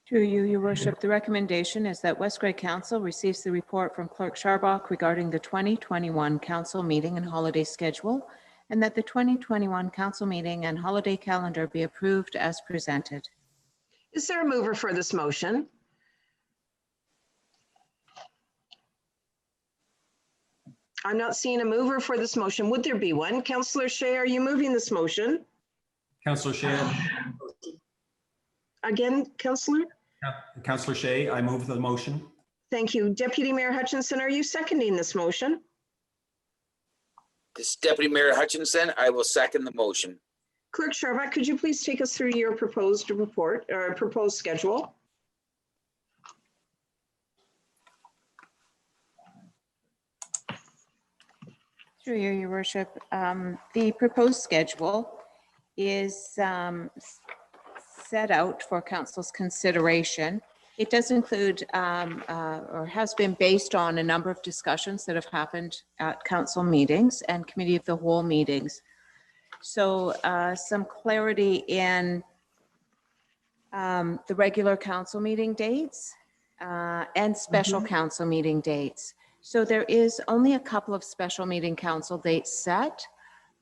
Through you, Your Worship, the recommendation is that West Grey Council receives the report from Clerk Scharbeck regarding the 2021 council meeting and holiday schedule, and that the 2021 council meeting and holiday calendar be approved as presented. Is there a mover for this motion? I'm not seeing a mover for this motion. Would there be one? Councillor Shea, are you moving this motion? Councillor Shea. Again, Councillor? Councillor Shea, I move the motion. Thank you. Deputy Mayor Hutchinson, are you seconding this motion? This is Deputy Mayor Hutchinson. I will second the motion. Clerk Scharbeck, could you please take us through your proposed report or proposed schedule? Through you, Your Worship, the proposed schedule is set out for council's consideration. It does include or has been based on a number of discussions that have happened at council meetings and committee of the whole meetings. So some clarity in the regular council meeting dates and special council meeting dates. So there is only a couple of special meeting council dates set,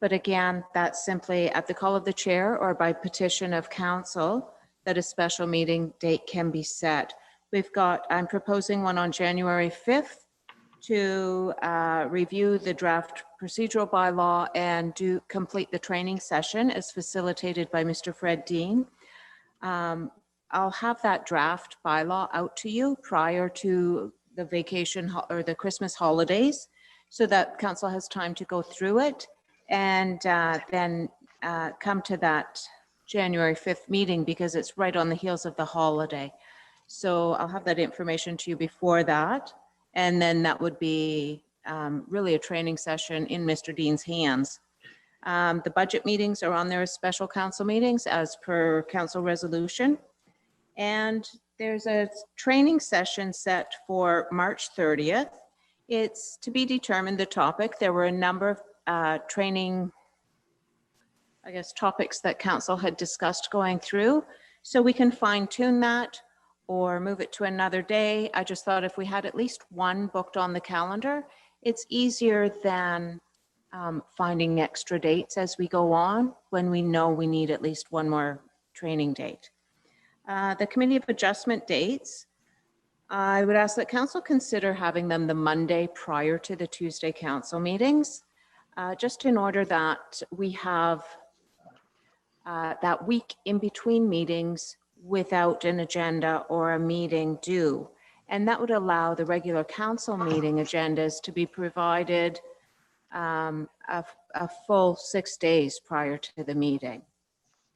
but again, that's simply at the call of the chair or by petition of council that a special meeting date can be set. I'm proposing one on January 5th to review the draft procedural bylaw and complete the training session as facilitated by Mr. Fred Dean. I'll have that draft bylaw out to you prior to the vacation or the Christmas holidays so that council has time to go through it and then come to that January 5th meeting because it's right on the heels of the holiday. So I'll have that information to you before that. And then that would be really a training session in Mr. Dean's hands. The budget meetings are on there as special council meetings as per council resolution. And There's a training session set for March 30th. It's to be determined the topic. There were a number of training, I guess, topics that council had discussed going through. So we can fine tune that or move it to another day. I just thought if we had at least one booked on the calendar, it's easier than finding extra dates as we go on when we know we need at least one more training date. The Committee of Adjustment dates, I would ask that council consider having them the Monday prior to the Tuesday council meetings, just in order that we have that week in between meetings without an agenda or a meeting due. And that would allow the regular council meeting agendas to be provided a full 6 days prior to the meeting.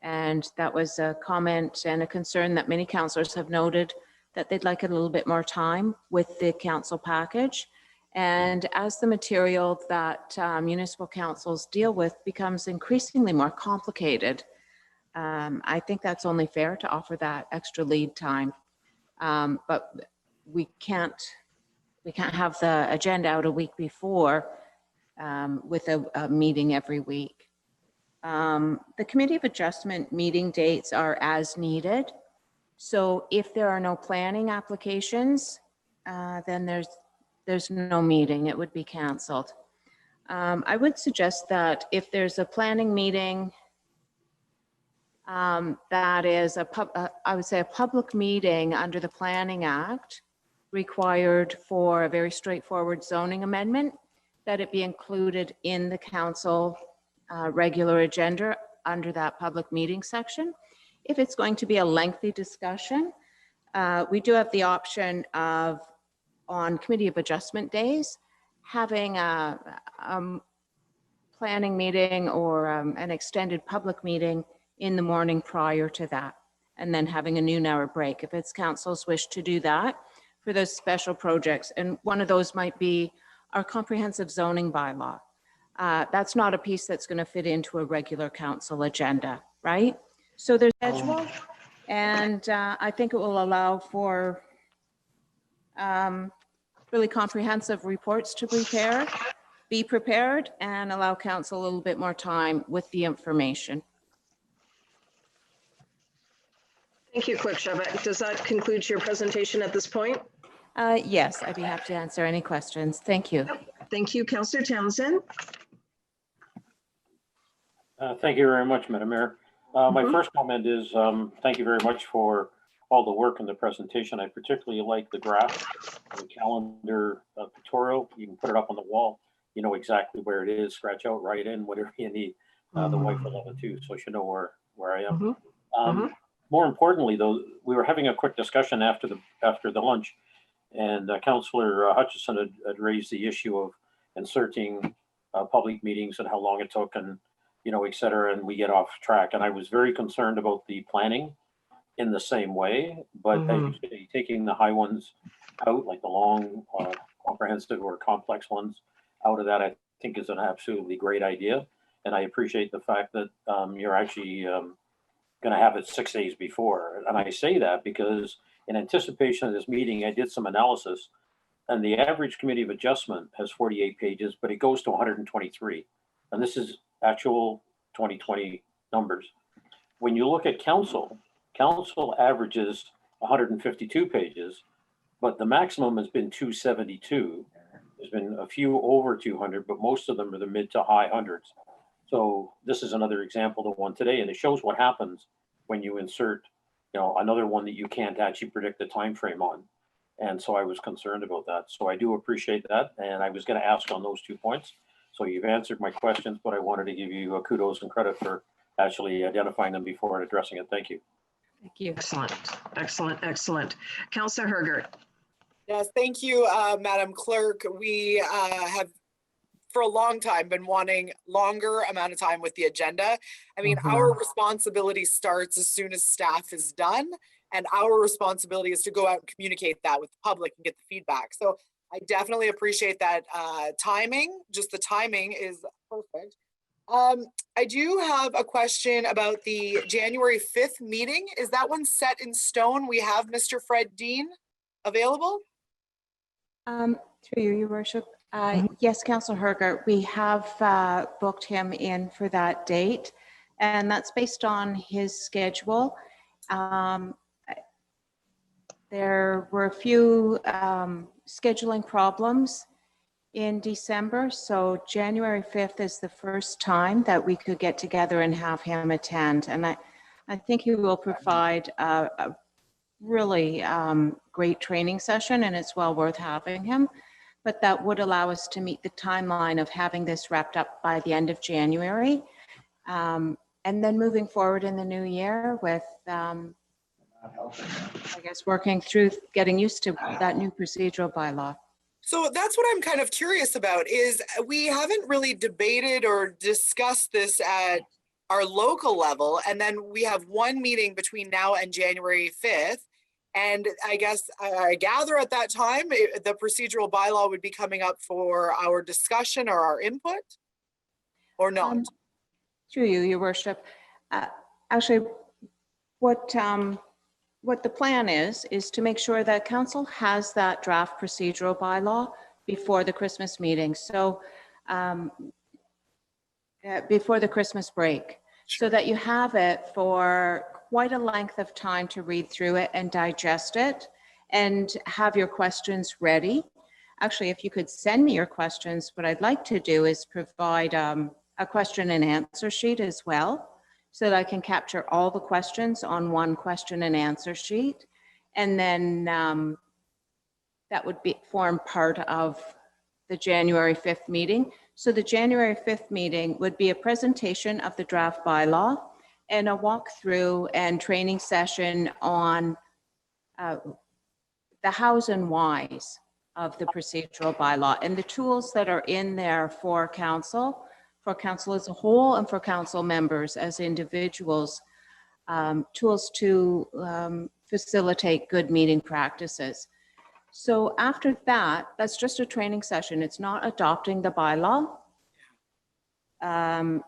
And that was a comment and a concern that many councillors have noted, that they'd like a little bit more time with the council package. And as the material that municipal councils deal with becomes increasingly more complicated, I think that's only fair to offer that extra lead time. But we can't have the agenda out a week before with a meeting every week. The Committee of Adjustment meeting dates are as needed. So if there are no planning applications, then there's no meeting, it would be canceled. I would suggest that if there's a planning meeting, that is I would say a public meeting under the Planning Act required for a very straightforward zoning amendment, that it be included in the council regular agenda under that public meeting section. If it's going to be a lengthy discussion, we do have the option of, on Committee of Adjustment days, having a planning meeting or an extended public meeting in the morning prior to that, and then having a noon hour break if it's council's wish to do that for those special projects. And one of those might be our comprehensive zoning bylaw. That's not a piece that's going to fit into a regular council agenda, right? So there's schedule, and I think it will allow for really comprehensive reports to be prepared, and allow council a little bit more time with the information. Thank you, Clerk Chabot. Does that conclude your presentation at this point? Yes, I'd be happy to answer any questions. Thank you. Thank you, Councillor Townsend. Thank you very much, Madam Mayor. My first comment is thank you very much for all the work in the presentation. I particularly like the graph, the calendar pictorial. You can put it up on the wall. You know exactly where it is. Scratch out, write in whatever you need. The wife will love it too, so she know where I am. More importantly, though, we were having a quick discussion after the lunch, and Councillor Hutchison had raised the issue of inserting public meetings and how long it took, and et cetera, and we get off track. And I was very concerned about the planning in the same way, but as you say, taking the high ones out, like the long, comprehensive or complex ones out of that, I think is an absolutely great idea. And I appreciate the fact that you're actually going to have it 6 days before. And I say that because in anticipation of this meeting, I did some analysis, and the average Committee of Adjustment has 48 pages, but it goes to 123. And this is actual 2020 numbers. When you look at council averages 152 pages, but the maximum has been 272. There's been a few over 200, but most of them are the mid to high hundreds. So this is another example, the one today, and it shows what happens when you insert, another one that you can't actually predict the time frame on. And so I was concerned about that. So I do appreciate that, and I was going to ask on those 2 points. So you've answered my questions, but I wanted to give you kudos and credit for actually identifying them before and addressing it. Thank you. Thank you. Excellent, excellent, excellent. Councillor Hergert. Yes, thank you, Madam Clerk. We have for a long time been wanting longer amount of time with the agenda. I mean, our responsibility starts as soon as staff is done, and our responsibility is to go out and communicate that with the public and get the feedback. So I definitely appreciate that timing. Just the timing is perfect. I do have a question about the January 5th meeting. Is that one set in stone? We have Mr. Fred Dean available? Through you, Your Worship. Yes, Councillor Hergert, we have booked him in for that date, and that's based on his schedule. There were a few scheduling problems in December, so January 5th is the first time that we could get together and have him attend. And I think he will provide a really great training session, and it's well worth having him. But that would allow us to meet the timeline of having this wrapped up by the end of January. And then moving forward in the new year with, I guess, working through getting used to that new procedural bylaw. So that's what I'm kind of curious about, is we haven't really debated or discussed this at our local level. And then we have one meeting between now and January 5th. And I guess I gather at that time, the procedural bylaw would be coming up for our discussion or our input, or not? Through you, Your Worship. Actually, what the plan is to make sure that Council has that draft procedural bylaw before the Christmas meeting. So before the Christmas break, so that you have it for quite a length of time to read through it and digest it and have your questions ready. Actually, if you could send me your questions, what I'd like to do is provide a question and answer sheet as well, so that I can capture all the questions on one question and answer sheet. And then that would form part of the January 5th meeting. So the January 5th meeting would be a presentation of the draft bylaw and a walkthrough and training session on the hows and whys of the procedural bylaw and the tools that are in there for council as a whole and for council members as individuals, tools to facilitate good meeting practices. So after that, that's just a training session. It's not adopting the bylaw.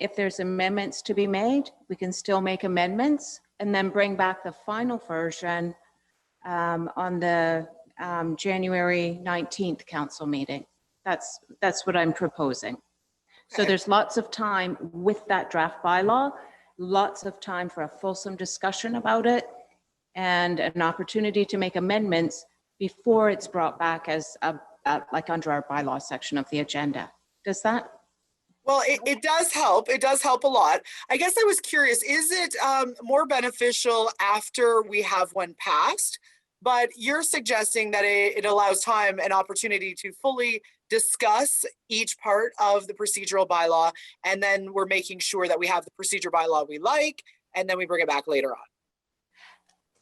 If there's amendments to be made, we can still make amendments and then bring back the final version on the January 19th council meeting. That's what I'm proposing. So there's lots of time with that draft bylaw, lots of time for a fulsome discussion about it and an opportunity to make amendments before it's brought back as like under our bylaw section of the agenda. Does that? Well, it does help. It does help a lot. I guess I was curious, is it more beneficial after we have one passed? But you're suggesting that it allows time and opportunity to fully discuss each part of the procedural bylaw, and then we're making sure that we have the procedure bylaw we like, and then we bring it back later on.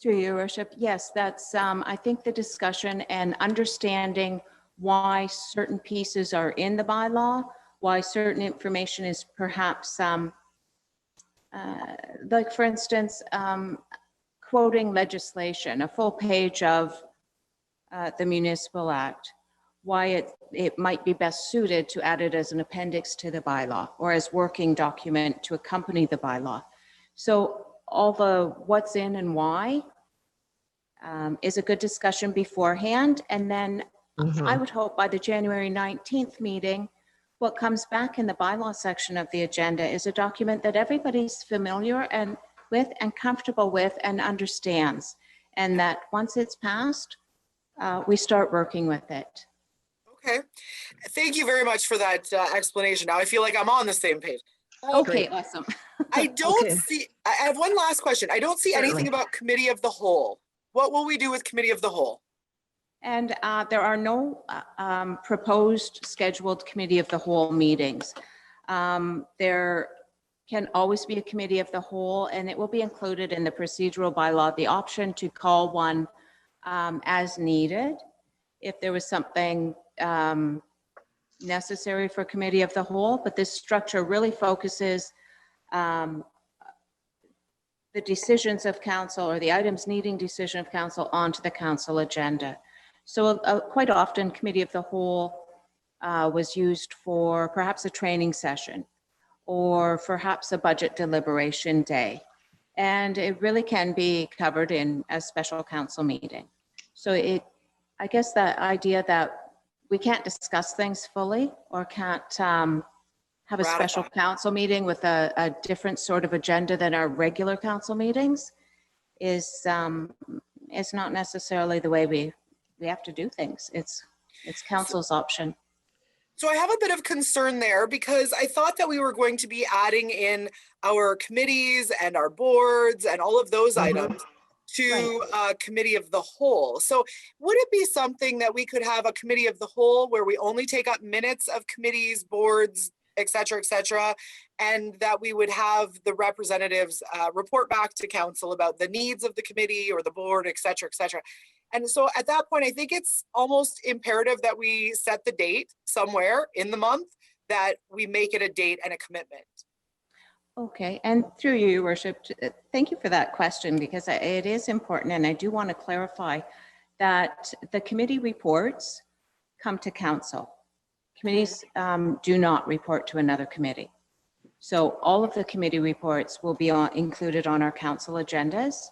Through your worship, yes, that's I think the discussion and understanding why certain pieces are in the bylaw, why certain information is perhaps like for instance, quoting legislation, a full page of the Municipal Act, why it might be best suited to add it as an appendix to the bylaw or as working document to accompany the bylaw. So all the what's in and why is a good discussion beforehand. And then I would hope by the January 19th meeting, what comes back in the bylaw section of the agenda is a document that everybody's familiar with and comfortable with and understands. And that once it's passed, we start working with it. Okay. Thank you very much for that explanation. Now I feel like I'm on the same page. Okay, awesome. I don't see, I have one last question. I don't see anything about committee of the whole. What will we do with committee of the whole? And there are no proposed scheduled committee of the whole meetings. There can always be a committee of the whole, and it will be included in the procedural bylaw, the option to call one as needed if there was something necessary for committee of the whole. But this structure really focuses the decisions of council or the items needing decision of council onto the council agenda. So quite often committee of the whole was used for perhaps a training session or perhaps a budget deliberation day. And it really can be covered in a special council meeting. So I guess the idea that we can't discuss things fully or can't have a special council meeting with a different sort of agenda than our regular council meetings is not necessarily the way we have to do things. It's council's option. So I have a bit of concern there because I thought that we were going to be adding in our committees and our boards and all of those items to a committee of the whole. So would it be something that we could have a committee of the whole where we only take up minutes of committees, boards, et cetera, and that we would have the representatives report back to council about the needs of the committee or the board, et cetera, et cetera. And so at that point, I think it's almost imperative that we set the date somewhere in the month, that we make it a date and a commitment. Okay, and through you, Your Worship, thank you for that question, because it is important, and I do want to clarify that the committee reports come to council. Committees do not report to another committee. So all of the committee reports will be included on our council agendas.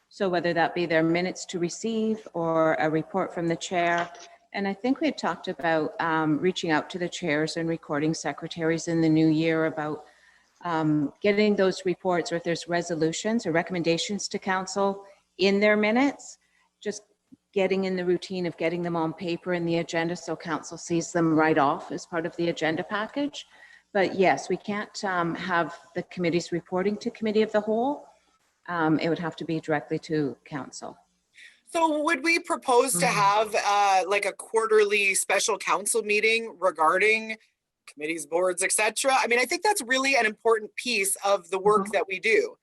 So whether that be their minutes to receive or a report from the chair. And I think we had talked about reaching out to the chairs and recording secretaries in the new year about getting those reports, or if there's resolutions or recommendations to council in their minutes, just getting in the routine of getting them on paper in the agenda so council sees them right off as part of the agenda package. But yes, we can't have the committees reporting to committee of the whole. It would have to be directly to council. So would we propose to have like a quarterly special council meeting regarding committees, boards, et cetera? I mean, I think that's really an important piece of the work that we do.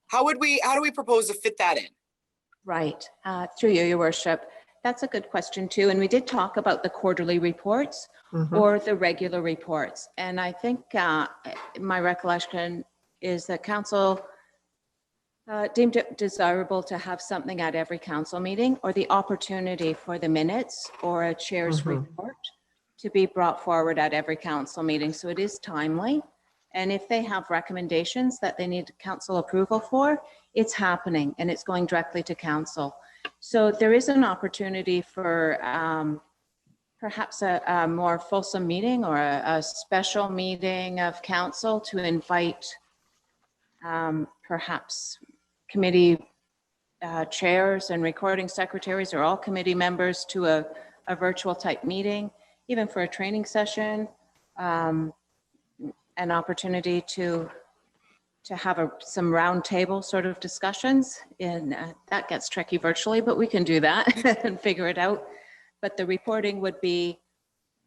How do we propose to fit that in? Right, through you, Your Worship. That's a good question too. And we did talk about the quarterly reports or the regular reports. And I think my recollection is that council deemed it desirable to have something at every council meeting, or the opportunity for the minutes or a chair's report to be brought forward at every council meeting. So it is timely. And if they have recommendations that they need council approval for, it's happening and it's going directly to council. So there is an opportunity for perhaps a more fulsome meeting or a special meeting of council to invite perhaps committee chairs and recording secretaries or all committee members to a virtual type meeting, even for a training session, an opportunity to have some round table sort of discussions. And that gets tricky virtually, but we can do that and figure it out. But the reporting would be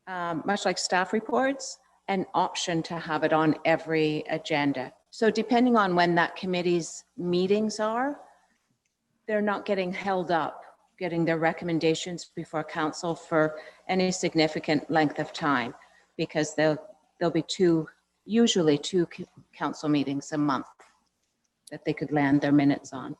much like staff reports, an option to have it on every agenda. So depending on when that committee's meetings are, they're not getting held up, getting their recommendations before council for any significant length of time, because there'll be usually two council meetings a month that they could land their minutes on.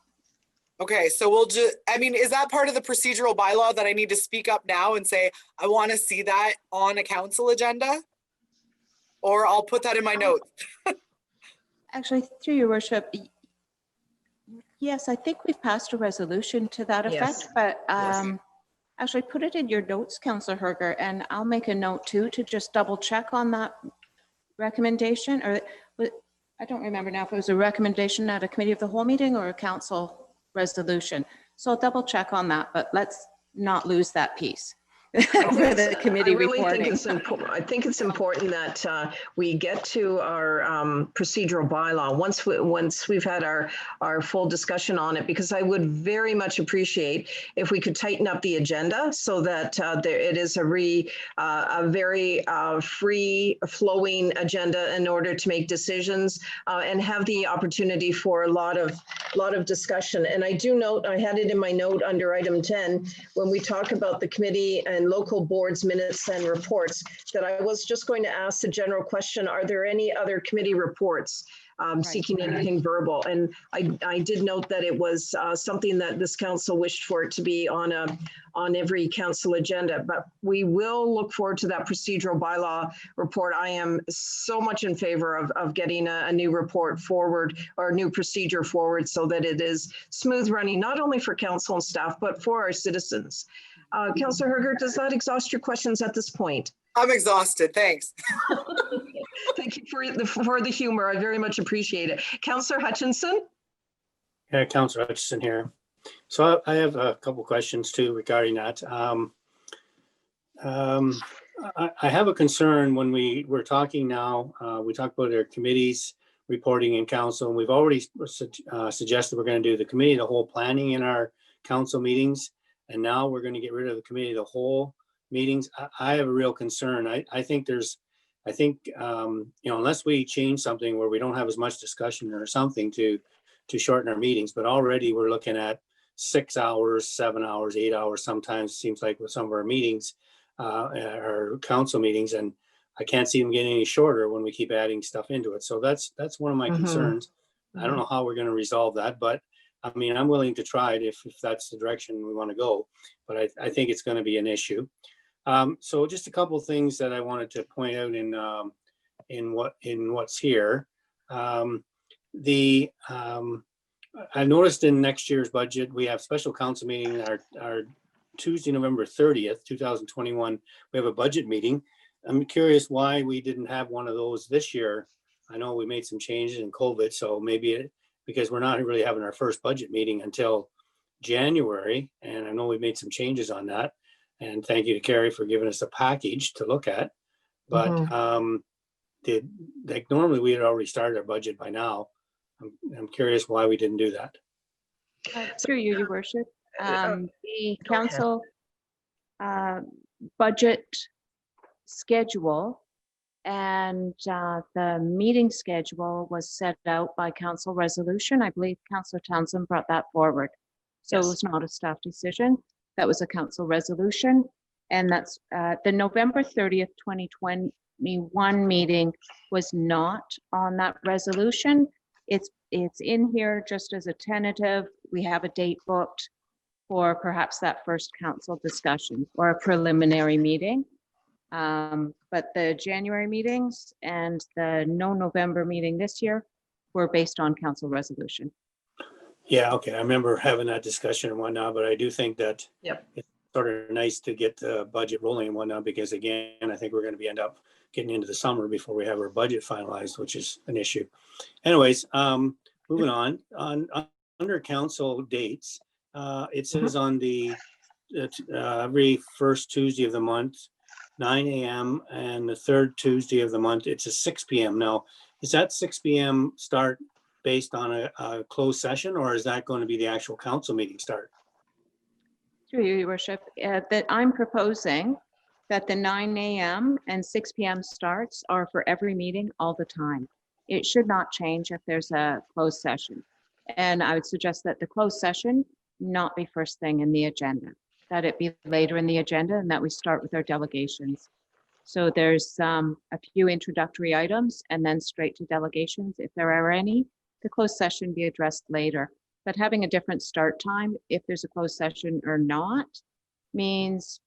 Okay, so we'll just, I mean, is that part of the procedural bylaw that I need to speak up now and say, I want to see that on a council agenda? Or I'll put that in my notes. Actually, through your worship, yes, I think we've passed a resolution to that effect, but actually put it in your notes, Councillor Herger, and I'll make a note too to just double check on that recommendation. Or I don't remember now if it was a recommendation at a committee of the whole meeting or a council resolution. So I'll double check on that, but let's not lose that piece. For the committee I really reporting. I think it's important that we get to our procedural bylaw once we've had our full discussion on it, because I would very much appreciate if we could tighten up the agenda so that it is a very free flowing agenda in order to make decisions and have the opportunity for a lot of discussion. And I do note, I had it in my note under item 10, when we talk about the committee and and local boards minutes and reports, that I was just going to ask the general question, are there any other committee reports seeking anything verbal? And I did note that it was something that this council wished for it to be on every council agenda, but we will look forward to that procedural bylaw report. I am so much in favor of getting a new report forward, or a new procedure forward, so that it is smooth running, not only for council and staff, but for our citizens. Councillor Herger, does that exhaust your questions at this point? I'm exhausted, thanks. Thank you for the humor. I very much appreciate it. Councillor Hutchinson? Yeah, Councillor Hutchison here. So I have a couple questions too regarding that. I have a concern when we're talking now, we talk about our committees reporting in council, and we've already suggested we're going to do the committee, the whole planning in our council meetings. And now we're going to get rid of the committee, the whole meetings. I have a real concern. I think unless we change something where we don't have as much discussion or something to shorten our meetings, but already we're looking at 6 hours, 7 hours, 8 hours, sometimes seems like with some of our meetings, our council meetings, and I can't see them getting any shorter when we keep adding stuff into it. So that's one of my concerns. I don't know how we're going to resolve that, but I mean, I'm willing to try it if that's the direction we want to go, but I think it's going to be an issue. So just a couple of things that I wanted to point out in what's here. I noticed in next year's budget, we have special council meeting, our Tuesday, November 30th, 2021, we have a budget meeting. I'm curious why we didn't have one of those this year. I know we made some changes in COVID, so maybe because we're not really having our first budget meeting until January, and I know we made some changes on that. And thank you to Carrie for giving us a package to look at. But normally we had already started our budget by now. I'm curious why we didn't do that. Through you, Your Worship. The council budget schedule and the meeting schedule was set out by council resolution. I believe Councillor Townsend brought that forward. So It was not a staff decision. That was a council resolution. And that's the November 30th, 2021 meeting was not on that resolution. It's in here just as a tentative. We have a date booked for perhaps that first council discussion or a preliminary meeting. But the January meetings and the November meeting this year were based on council resolution. Yeah, okay. I remember having that discussion and whatnot, but I do think that it's sort of nice to get the budget rolling and whatnot, because again, I think we're going to end up getting into the summer before we have our budget finalized, which is an issue. Anyways, moving on under council dates, it says on the every first Tuesday of the month, 9 a.m. and the third Tuesday of the month, it's a 6 p.m. Now, is that 6 p.m. start based on a closed session, or is that going to be the actual council meeting start? Through you, Your Worship, that I'm proposing that the 9 a.m. and 6 p.m. starts are for every meeting all the time. It should not change if there's a closed session. And I would suggest that the closed session not be first thing in the agenda, that it be later in the agenda, and that we start with our delegations. So there's a few introductory items and then straight to delegations. If there are any, the closed session be addressed later. But having a different start time, if there's a closed session or not, means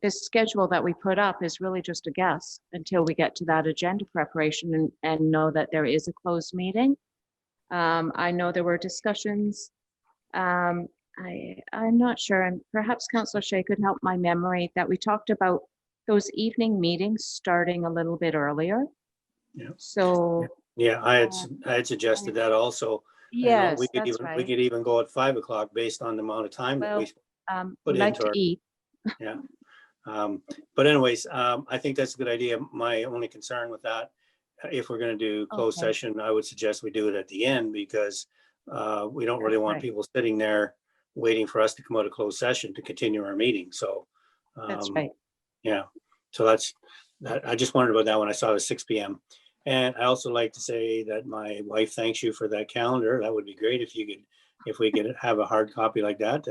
this schedule that we put up is really just a guess until we get to that agenda preparation and know that there is a closed meeting. I know there were discussions. I'm not sure, and perhaps Councillor Shea could help my memory, that we talked about those evening meetings starting a little bit earlier. Yeah. So yeah, I had suggested that also. Yes, we could even go at 5 o'clock based on the amount of time that we put like into to our eat. yeah. But anyways, I think that's a good idea. My only concern with that, if we're going to do closed session, I would suggest we do it at the end, because we don't really want people sitting there waiting for us to come out of closed session to continue our meeting. So that's right. Yeah. So that's that. I just wondered about that when I saw it was 6 p.m. And I also like to say that my wife thanks you for that calendar. That would be great if we could have a hard copy like that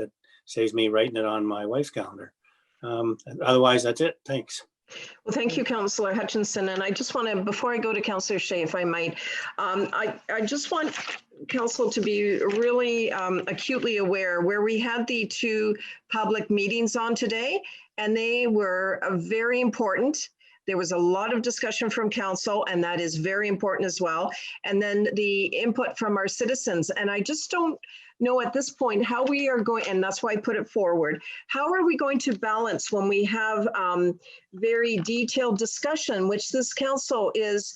saves me writing it on my wife's calendar. Otherwise, that's it. Thanks. Well, thank you, Councillor Hutchinson. And I just want to, before I go to Councillor Shea, if I might, I just want Council to be really acutely aware where we had the two public meetings on today, and they were very important. There was a lot of discussion from Council, and that is very important as well. And then the input from our citizens. And I just don't know at this point how we are going, and that's why I put it forward, how are we going to balance when we have very detailed discussion, which this Council is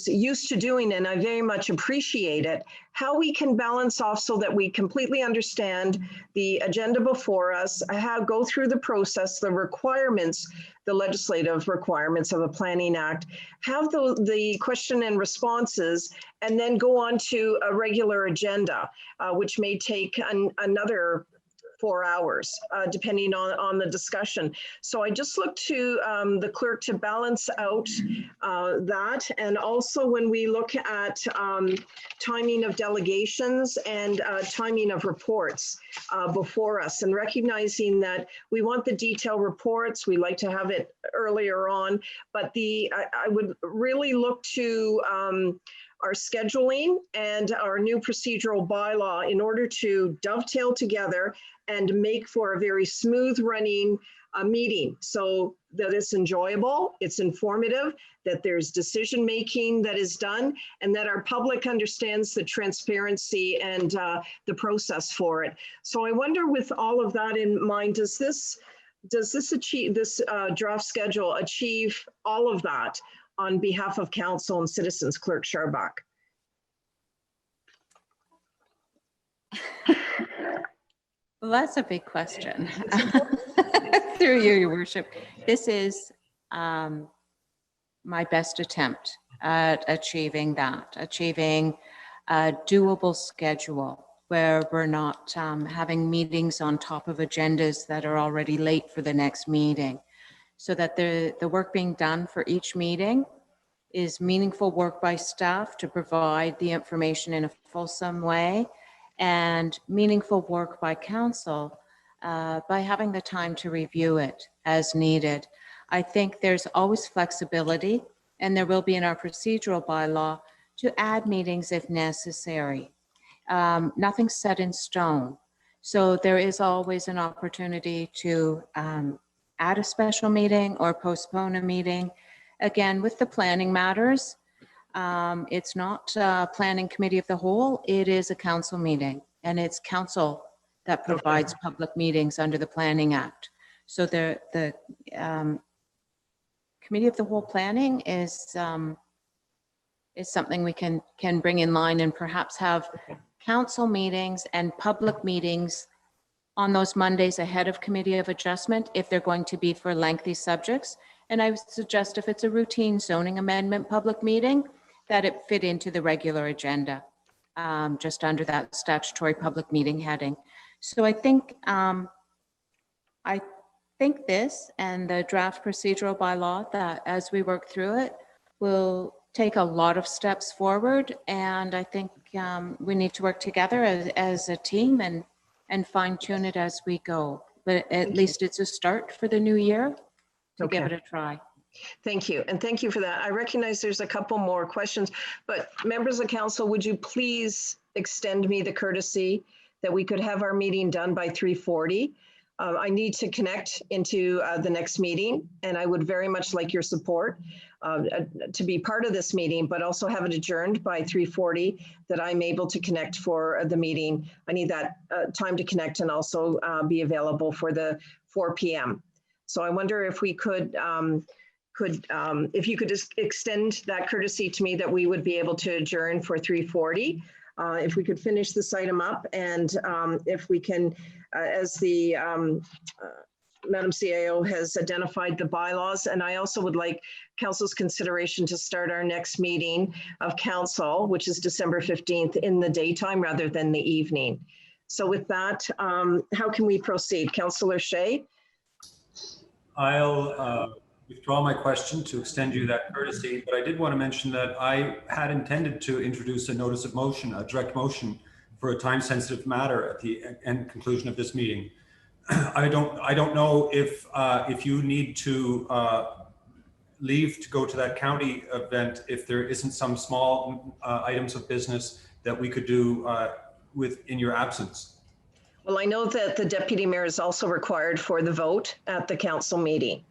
used to doing, and I very much appreciate it, how we can balance off so that we completely understand the agenda before us, go through the process, the requirements, the legislative requirements of a planning act, have the question and responses, and then go on to a regular agenda, which may take another 4 hours, depending on the discussion. So I just look to the clerk to balance out that. And also when we look at timing of delegations and timing of reports before us, and recognizing that we want the detailed reports, we like to have it earlier on, but I would really look to our scheduling and our new procedural bylaw in order to dovetail together and make for a very smooth running meeting, so that it's enjoyable, it's informative, that there's decision making that is done, and that our public understands the transparency and the process for it. So I wonder, with all of that in mind, does this draft schedule achieve all of that on behalf of Council and citizens? Clerk Sharbach. Well, that's a big question. Through you, Your Worship. This is my best attempt at achieving that, achieving a doable schedule where we're not having meetings on top of agendas that are already late for the next meeting, so that the work being done for each meeting is meaningful work by staff to provide the information in a fulsome way, and meaningful work by Council by having the time to review it as needed. I think there's always flexibility, and there will be in our procedural bylaw, to add meetings if necessary. Nothing's set in stone. So there is always an opportunity to add a special meeting or postpone a meeting. Again, with the planning matters, it's not Planning Committee of the Whole, it is a Council meeting, and it's Council that provides public meetings under the Planning Act. So the Committee of the Whole planning is something we can bring in line, and perhaps have Council meetings and public meetings on those Mondays ahead of Committee of Adjustment if they're going to be for lengthy subjects. And I would suggest if it's a routine zoning amendment public meeting, that it fit into the regular agenda, just under that statutory public meeting heading. So I think this and the draft procedural bylaw, that as we work through it, will take a lot of steps forward. And I think we need to work together as a team and fine tune it as we go. But at least it's a start for the new year to give it a try. Thank you. And thank you for that. I recognize there's a couple more questions, but members of Council, would you please extend me the courtesy that we could have our meeting done by 3:40? I need to connect into the next meeting, and I would very much like your support to be part of this meeting, but also have it adjourned by 3:40, that I'm able to connect for the meeting. I need that time to connect and also be available for the 4 p.m. So I wonder if we could, if you could just extend that courtesy to me, that we would be able to adjourn for 3:40. If we could finish this item up, and if we can, as the Madam CAO has identified the bylaws, and I also would like Council's consideration to start our next meeting of Council, which is December 15th, in the daytime rather than the evening. So with that, how can we proceed? Councillor Shea? I'll withdraw my question to extend you that courtesy, but I did want to mention that I had intended to introduce a notice of motion, a direct motion for a time-sensitive matter at the end conclusion of this meeting. I don't know if you need to leave to go to that county event, if there isn't some small items of business that we could do in your absence. Well, I know that the deputy mayor is also required for the vote at the council meeting.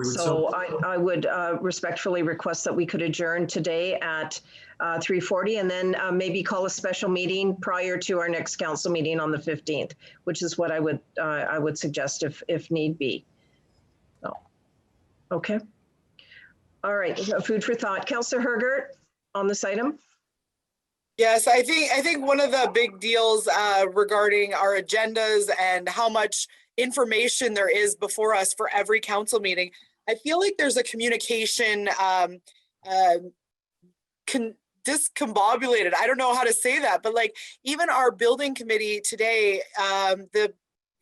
So I would respectfully request that we could adjourn today at 3:40 and then maybe call a special meeting prior to our next council meeting on the 15th, which is what I would suggest if need be. So, okay. All right, food for thought. Councillor Hergert on this item. Yes, I think one of the big deals regarding our agendas and how much information there is before us for every council meeting, I feel like there's a communication discombobulated. I don't know how to say that, but like even our building committee today,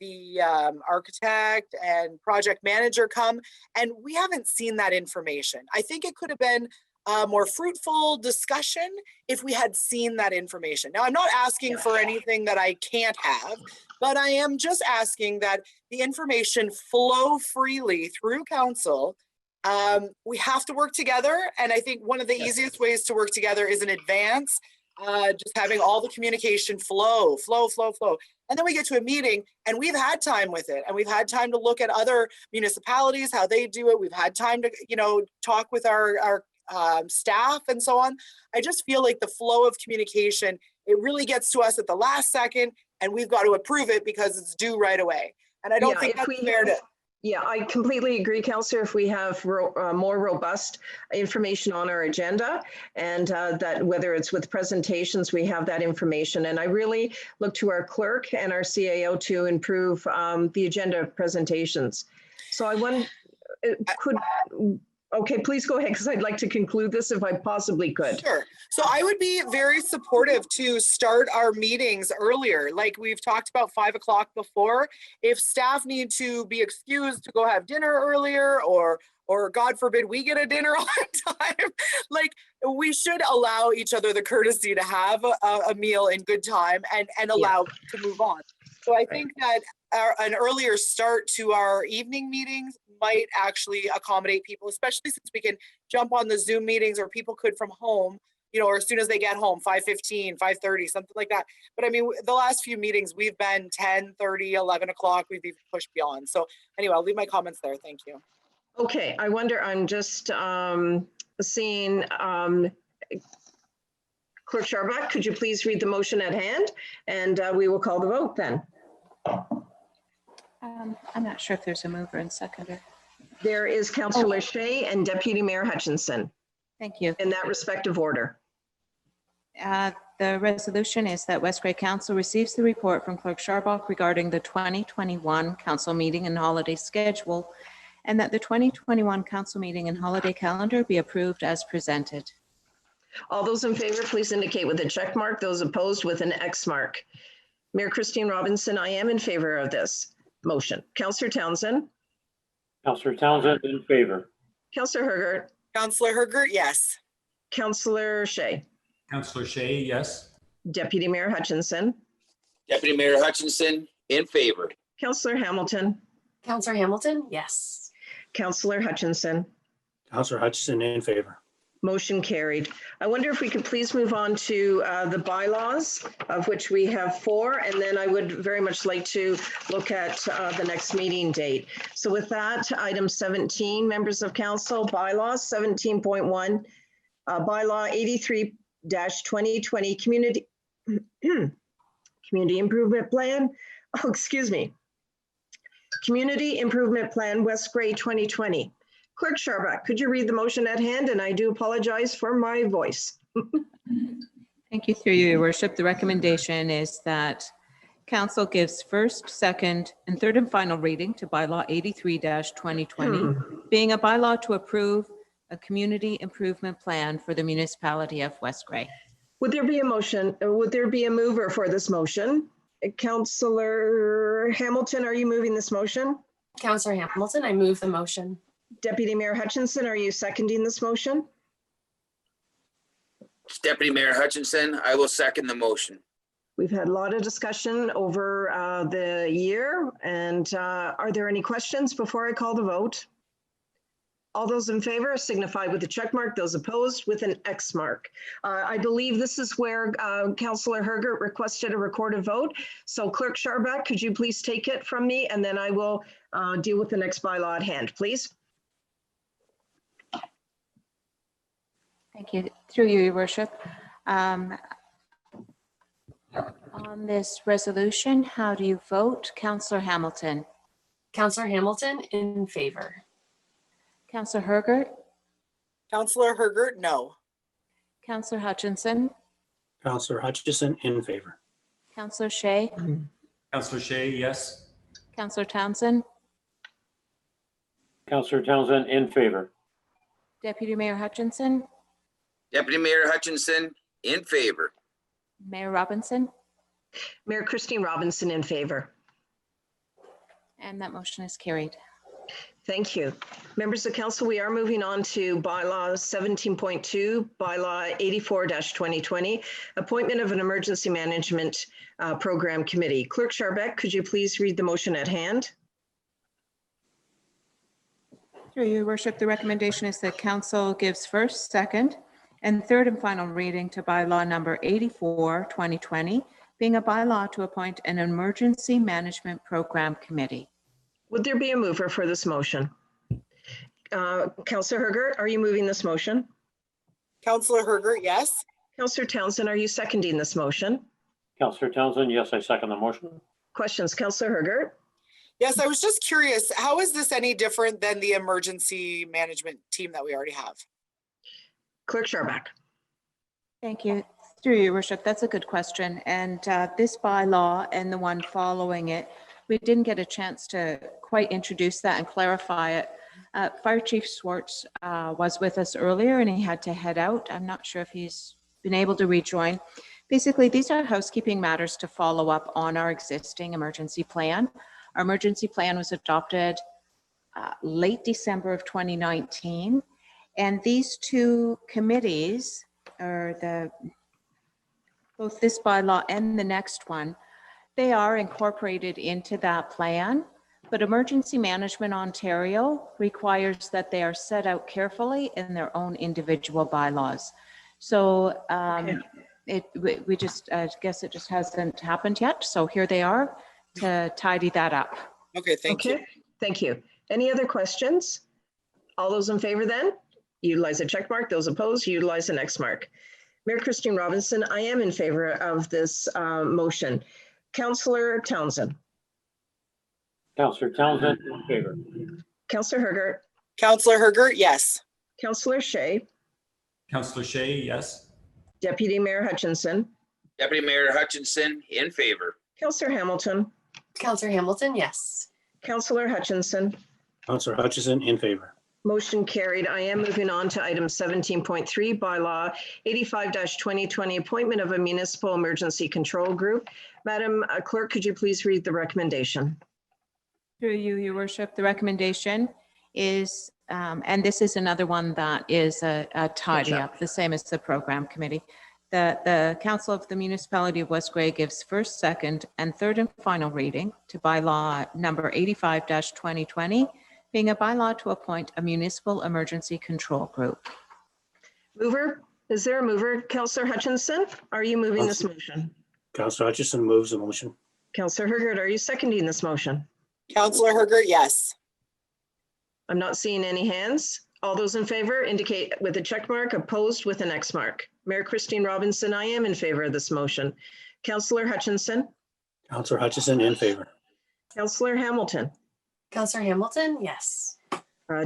the architect and project manager come, and we haven't seen that information. I think it could have been a more fruitful discussion if we had seen that information. Now, I'm not asking for anything that I can't have, but I am just asking that the information flow freely through council. We have to work together, and I think one of the easiest ways to work together is in advance, just having all the communication flow. And then we get to a meeting and we've had time with it, and we've had time to look at other municipalities, how they do it. We've had time to, talk with our staff and so on. I just feel like the flow of communication, it really gets to us at the last second, and we've got to approve it because it's due right away. And I don't think that's fair to. Yeah, I completely agree, Councillor. If we have more robust information on our agenda, and that whether it's with presentations, we have that information. And I really look to our clerk and our CAO to improve the agenda presentations. So okay, please go ahead, because I'd like to conclude this if I possibly could. Sure. So I would be very supportive to start our meetings earlier. Like we've talked about 5 o'clock before. If staff need to be excused to go have dinner earlier, or God forbid we get a dinner on time, like we should allow each other the courtesy to have a meal in good time and allow to move on. So I think that an earlier start to our evening meetings might actually accommodate people, especially since we can jump on the Zoom meetings, or people could from home, or as soon as they get home, 5:15, 5:30, something like that. But I mean, the last few meetings, we've been 10:30, 11 o'clock, we've even pushed beyond. So anyway, I'll leave my comments there. Thank you. Okay, I wonder, I'm just seeing Clerk Charbak, could you please read the motion at hand, and we will call the vote then. I'm not sure if there's a mover and seconder. There is Councillor Shea and Deputy Mayor Hutchinson. Thank you. In that respective order. The resolution is that West Grey Council receives the report from Clerk Charbak regarding the 2021 council meeting and holiday schedule, and that the 2021 council meeting and holiday calendar be approved as presented. All those in favor, please indicate with a check mark. Those opposed with an X mark. Mayor Christine Robinson, I am in favor of this motion. Councillor Townsend. Councillor Townsend in favor. Councillor Hergert. Councillor Hergert, yes. Councillor Shea. Councillor Shea, yes. Deputy Mayor Hutchinson. Deputy Mayor Hutchinson in favor. Councillor Hamilton. Councillor Hamilton, yes. Councillor Hutchinson. Councillor Hutchinson in favor. Motion carried. I wonder if we could please move on to the bylaws, of which we have 4, and then I would very much like to look at the next meeting date. So with that, item 17, members of council, bylaws, 17.1, bylaw 83-2020 community improvement plan. Oh, excuse me. Community Improvement Plan West Grey 2020. Clerk Charbak, could you read the motion at hand? And I do apologize for my voice. Thank you, through you, Your Worship. The recommendation is that council gives first, second, and third and final reading to bylaw 83-2020, being a bylaw to approve a community improvement plan for the municipality of West Grey. Would there be a motion? Would there be a mover for this motion? Councillor Hamilton, are you moving this motion? Councillor Hamilton, I move the motion. Deputy Mayor Hutchinson, are you seconding this motion? Deputy Mayor Hutchinson, I will second the motion. We've had a lot of discussion over the year, and are there any questions before I call the vote? All those in favor signify with a check mark, those opposed with an X mark. I believe this is where Councillor Hergert requested a recorded vote. So Clerk Scharbeck, could you please take it from me, and then I will deal with the next bylaw at hand, please. Thank you. Through you, Your Worship. On this resolution, how do you vote? Councillor Hamilton. Councillor Hamilton in favor. Councillor Hergert. Councillor Hergert, no. Councillor Hutchinson. Councillor Hutchison in favor. Councillor Shea. Councillor Shea, yes. Councillor Townsend. Councillor Townsend in favor. Deputy Mayor Hutchinson. Deputy Mayor Hutchinson in favor. Mayor Robinson. Mayor Christine Robinson in favor. And that motion is carried. Thank you. Members of council, we are moving on to bylaw 17.2, bylaw 84-2020, appointment of an emergency management program committee. Clerk Scharbeck, could you please read the motion at hand? Through you, Your Worship, the recommendation is that council gives first, second, and third and final reading to bylaw number 84-2020, being a bylaw to appoint an emergency management program committee. Would there be a mover for this motion? Councillor Hergert, are you moving this motion? Councillor Hergert, yes. Councillor Townsend, are you seconding this motion? Councillor Townsend, yes, I second the motion. Questions, Councillor Hergert? Yes, I was just curious, how is this any different than the emergency management team that we already have? Clerk Scharbeck. Thank you. Through you, Your Worship, that's a good question. And this bylaw and the one following it, we didn't get a chance to quite introduce that and clarify it. Fire Chief Swartz was with us earlier and he had to head out. I'm not sure if he's been able to rejoin. Basically, these are housekeeping matters to follow up on our existing emergency plan. Our emergency plan was adopted late December of 2019. And these two committees, or both this bylaw and the next one, they are incorporated into that plan, but Emergency Management Ontario requires that they are set out carefully in their own individual bylaws. So we just, I guess it just hasn't happened yet. So here they are to tidy that up. Okay, thank you. Thank you. Any other questions? All those in favor then? Utilize a check mark. Those opposed, utilize an X mark. Mayor Christine Robinson, I am in favor of this motion. Councillor Townsend. Councillor Townsend in favor. Councillor Hergert. Councillor Hergert, yes. Councillor Shea. Councillor Shea, yes. Deputy Mayor Hutchinson. Deputy Mayor Hutchinson in favor. Councillor Hamilton. Councillor Hamilton, yes. Councillor Hutchinson. Councillor Hutchison in favor. Motion carried. I am moving on to item 17.3, bylaw 85-2020, appointment of a municipal emergency control group. Madam Clerk, could you please read the recommendation? Through you, Your Worship, the recommendation is, and this is another one that is a tidy up, the same as the program committee. The Council of the Municipality of West Grey gives first, second, and third and final reading to bylaw number 85-2020, being a bylaw to appoint a municipal emergency control group. Mover, is there a mover? Councillor Hutchinson, are you moving this motion? Councillor Hutchison moves the motion. Councillor Hergert, are you seconding this motion? Councillor Hergert, yes. I'm not seeing any hands. All those in favor indicate with a check mark, opposed with an X mark. Mayor Christine Robinson, I am in favor of this motion. Councillor Hutchinson. Councillor Hutchison in favor. Councillor Hamilton. Councillor Hamilton, yes.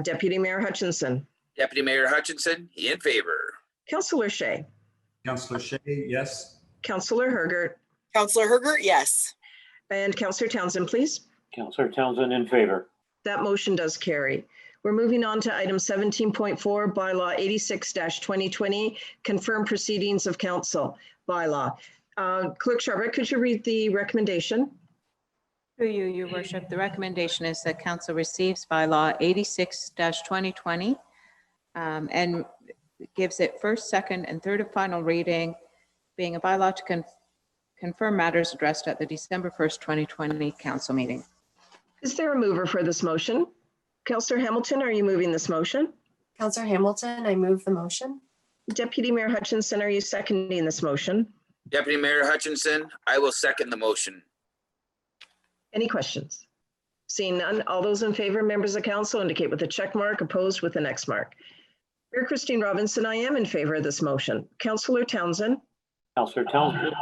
Deputy Mayor Hutchinson. Deputy Mayor Hutchinson in favor. Councillor Shea. Councillor Shea, yes. Councillor Hergert. Councillor Hergert, yes. And Councillor Townsend, please. Councillor Townsend in favor. That motion does carry. We're moving on to item 17.4, bylaw 86-2020, confirm proceedings of council bylaw. Clerk Scharbeck, could you read the recommendation? Through you, Your Worship, the recommendation is that council receives bylaw 86-2020 and gives it first, second, and third and final reading, being a bylaw to confirm matters addressed at the December 1st, 2020 council meeting. Is there a mover for this motion? Councillor Hamilton, are you moving this motion? Councillor Hamilton, I move the motion. Deputy Mayor Hutchinson, are you seconding this motion? Deputy Mayor Hutchinson, I will second the motion. Any questions? Seeing none, all those in favor, members of council, indicate with a check mark, opposed with an X mark. Mayor Christine Robinson, I am in favor of this motion. Councillor Townsend. Councillor Townsend.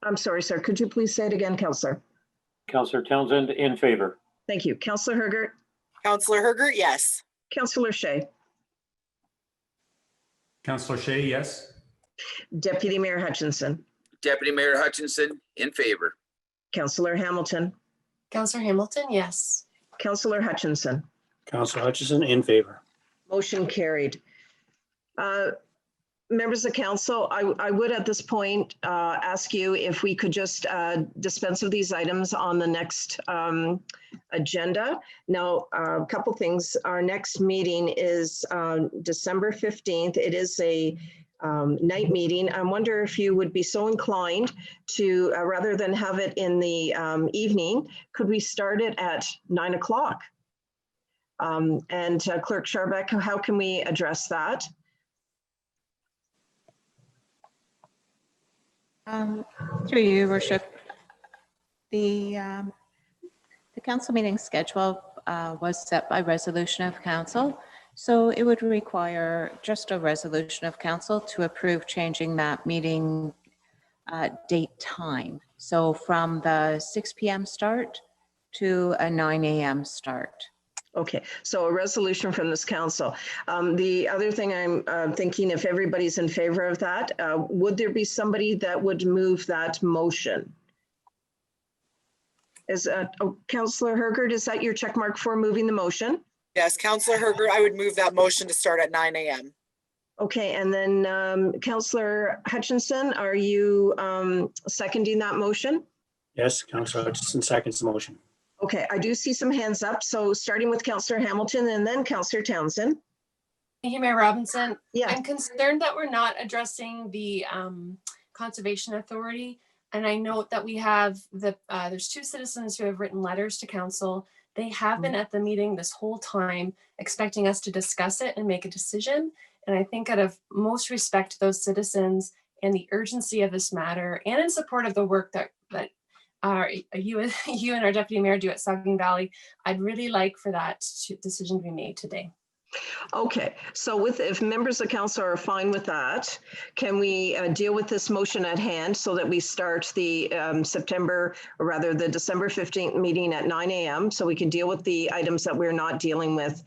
I'm sorry, sir. Could you please say it again, Councillor? Councillor Townsend in favor. Thank you. Councillor Hergert. Councillor Hergert, yes. Councillor Shea. Councillor Shea, yes. Deputy Mayor Hutchinson. Deputy Mayor Hutchinson in favor. Councillor Hamilton. Councillor Hamilton, yes. Councillor Hutchinson. Councillor Hutchison in favor. Motion carried. Members of council, I would at this point ask you if we could just dispense of these items on the next agenda. Now, a couple things. Our next meeting is December 15th. It is a night meeting. I wonder if you would be so inclined to, rather than have it in the evening, could we start it at 9 o'clock? And Clerk Scharbeck, how can we address that? Through you, Your Worship, the council meeting schedule was set by resolution of council, so it would require just a resolution of council to approve changing that meeting date time. So from the 6 p.m. start to a 9 a.m. start. Okay, so a resolution from this council. The other thing I'm thinking, if everybody's in favor of that, would there be somebody that would move that motion? Is Councillor Hergert, is that your check mark for moving the motion? Yes, Councillor Hergert, I would move that motion to start at 9 a.m. Okay, and then Councillor Hutchinson, are you seconding that motion? Yes, Councillor Hutchison seconds the motion. Okay, I do see some hands up. So starting with Councillor Hamilton and then Councillor Townsend. Thank you, Mayor Robinson. Yeah. I'm concerned that we're not addressing the Conservation Authority. And I note that we have there's 2 citizens who have written letters to council. They have been at the meeting this whole time, expecting us to discuss it and make a decision. And I think out of most respect to those citizens and the urgency of this matter, and in support of the work that you and our deputy mayor do at Saugeen Valley, I'd really like for that decision to be made today. Okay, so if members of council are fine with that, can we deal with this motion at hand so that we start the the December 15th meeting at 9 a.m. so we can deal with the items that we're not dealing with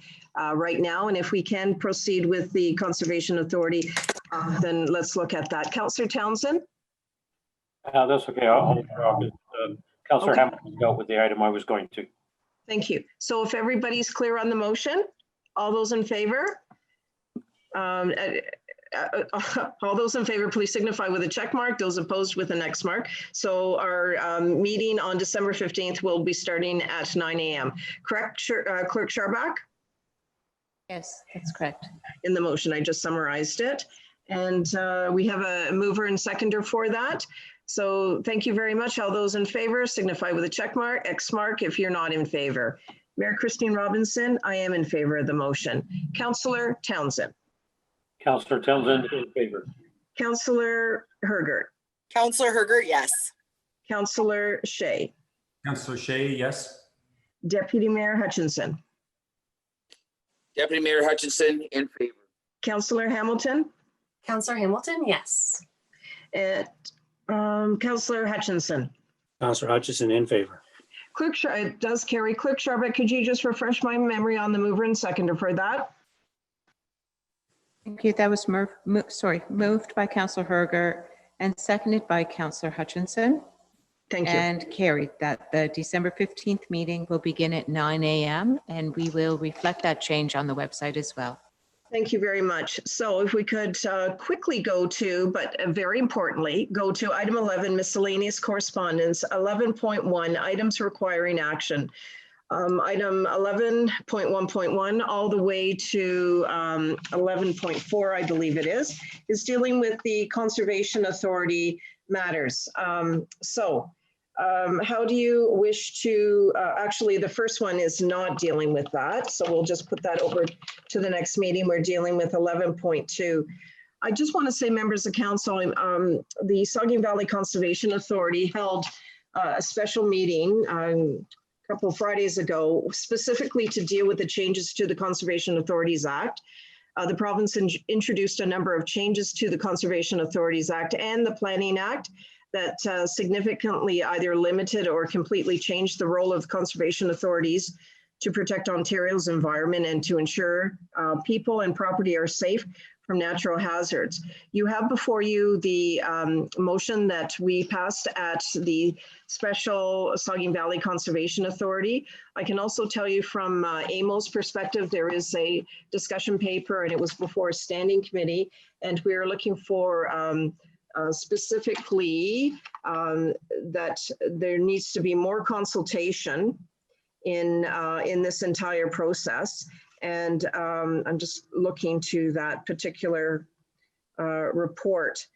right now. And if we can proceed with the Conservation Authority, then let's look at that. Councillor Townsend? That's okay. Councillor Hamilton dealt with the item I was going to. Thank you. So if everybody's clear on the motion, all those in favor? All those in favor, please signify with a check mark. Those opposed with an X mark. So our meeting on December 15th will be starting at 9 a.m. Correct, Clerk Scharbeck? Yes, that's correct. In the motion, I just summarized it. And we have a mover and seconder for that. So thank you very much. All those in favor signify with a check mark, X mark if you're not in favor. Mayor Christine Robinson, I am in favor of the motion. Councillor Townsend. Councillor Townsend in favor. Councillor Hergert. Councillor Hergert, yes. Councillor Shea. Councillor Shea, yes. Deputy Mayor Hutchinson. Deputy Mayor Hutchinson in favor. Councillor Hamilton. Councillor Hamilton, yes. And Councillor Hutchinson. Councillor Hutchison in favor. Clerk, it does carry. Clerk Scharbeck, could you just refresh my memory on the mover and seconder for that? Thank you. That was moved by Councillor Hergert and seconded by Councillor Hutchinson. Thank you. And carried that the December 15th meeting will begin at 9 a.m. and we will reflect that change on the website as well. Thank you very much. So if we could quickly go to, but very importantly, go to item 11, miscellaneous correspondence, 11.1, items requiring action. Item 11.1.1 all the way to 11.4, I believe it is dealing with the Conservation Authority matters. How do you wish to, actually, the first one is not dealing with that. So we'll just put that over to the next meeting. We're dealing with 11.2. I just want to say, members of council, the Saugeen Valley Conservation Authority held a special meeting a couple of Fridays ago, specifically to deal with the changes to the Conservation Authorities Act. The province introduced a number of changes to the Conservation Authorities Act and the Planning Act that significantly either limited or completely changed the role of conservation authorities to protect Ontario's environment and to ensure people and property are safe from natural hazards. You have before you the motion that we passed at the special Saugeen Valley Conservation Authority. I can also tell you from AMO's perspective, there is a discussion paper and it was before a standing committee, and we are looking for specifically that there needs to be more consultation in this entire process. And I'm just looking to that particular report.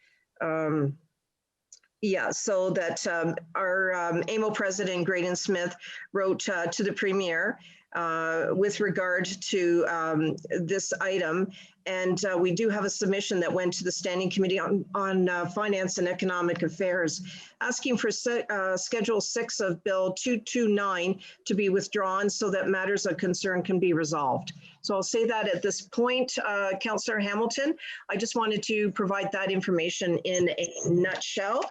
Yeah, so that our AMO president, Graydon Smith, wrote to the Premier with regard to this item. And we do have a submission that went to the Standing Committee on Finance and Economic Affairs, asking for Schedule 6 of Bill 229 to be withdrawn so that matters of concern can be resolved. So I'll say that at this point, Councillor Hamilton, I just wanted to provide that information in a nutshell.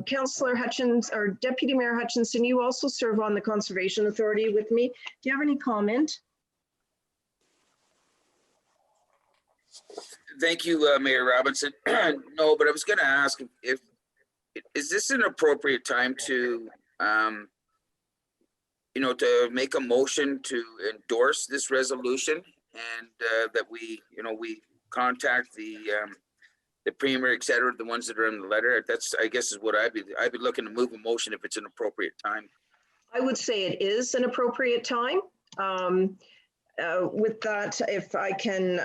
Councillor Hutchins, or Deputy Mayor Hutchinson, you also serve on the Conservation Authority with me. Do you have any comment? Thank you, Mayor Robinson. No, but I was going to ask if is this an appropriate time to, to make a motion to endorse this resolution, and that we contact the Premier, et cetera, the ones that are in the letter. That's, I guess, is what I'd be looking to move a motion if it's an appropriate time. I would say it is an appropriate time. With that, if I can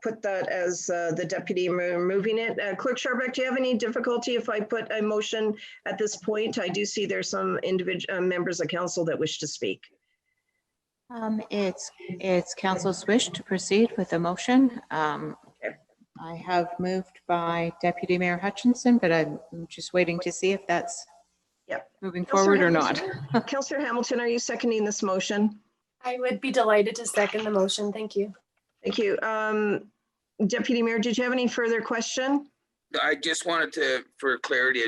put that as the deputy moving it. Clerk Sharbeck, do you have any difficulty if I put a motion at this point? I do see there's some individual members of council that wish to speak. It's council's wish to proceed with the motion. I have moved by Deputy Mayor Hutchinson, but I'm just waiting to see if that's moving forward or not. Councillor Hamilton, are you seconding this motion? I would be delighted to second the motion. Thank you. Thank you. Deputy Mayor, did you have any further question? I just wanted to, for clarity,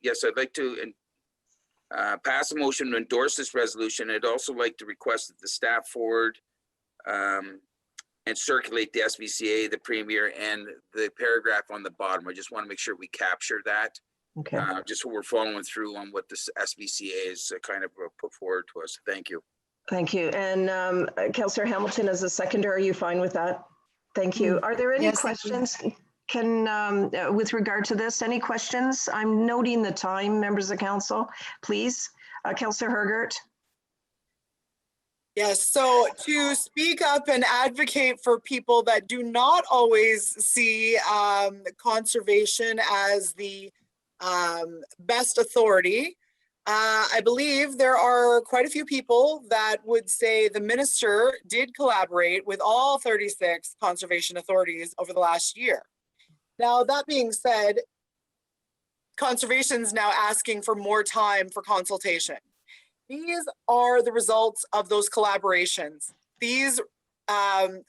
yes, I'd like to pass a motion to endorse this resolution. I'd also like to request that the staff forward and circulate the SVCA, the Premier, and the paragraph on the bottom. I just want to make sure we capture that. Okay. Just so we're following through on what this SVCA is kind of put forward to us. Thank you. Thank you. And Councillor Hamilton, as a seconder, are you fine with that? Thank you. Are there any questions? With regard to this, any questions? I'm noting the time, members of council, please. Councillor Hergert. Yes, so to speak up and advocate for people that do not always see conservation as the best authority, I believe there are quite a few people that would say the minister did collaborate with all 36 conservation authorities over the last year. Now, that being said, conservation's now asking for more time for consultation. These are the results of those collaborations. These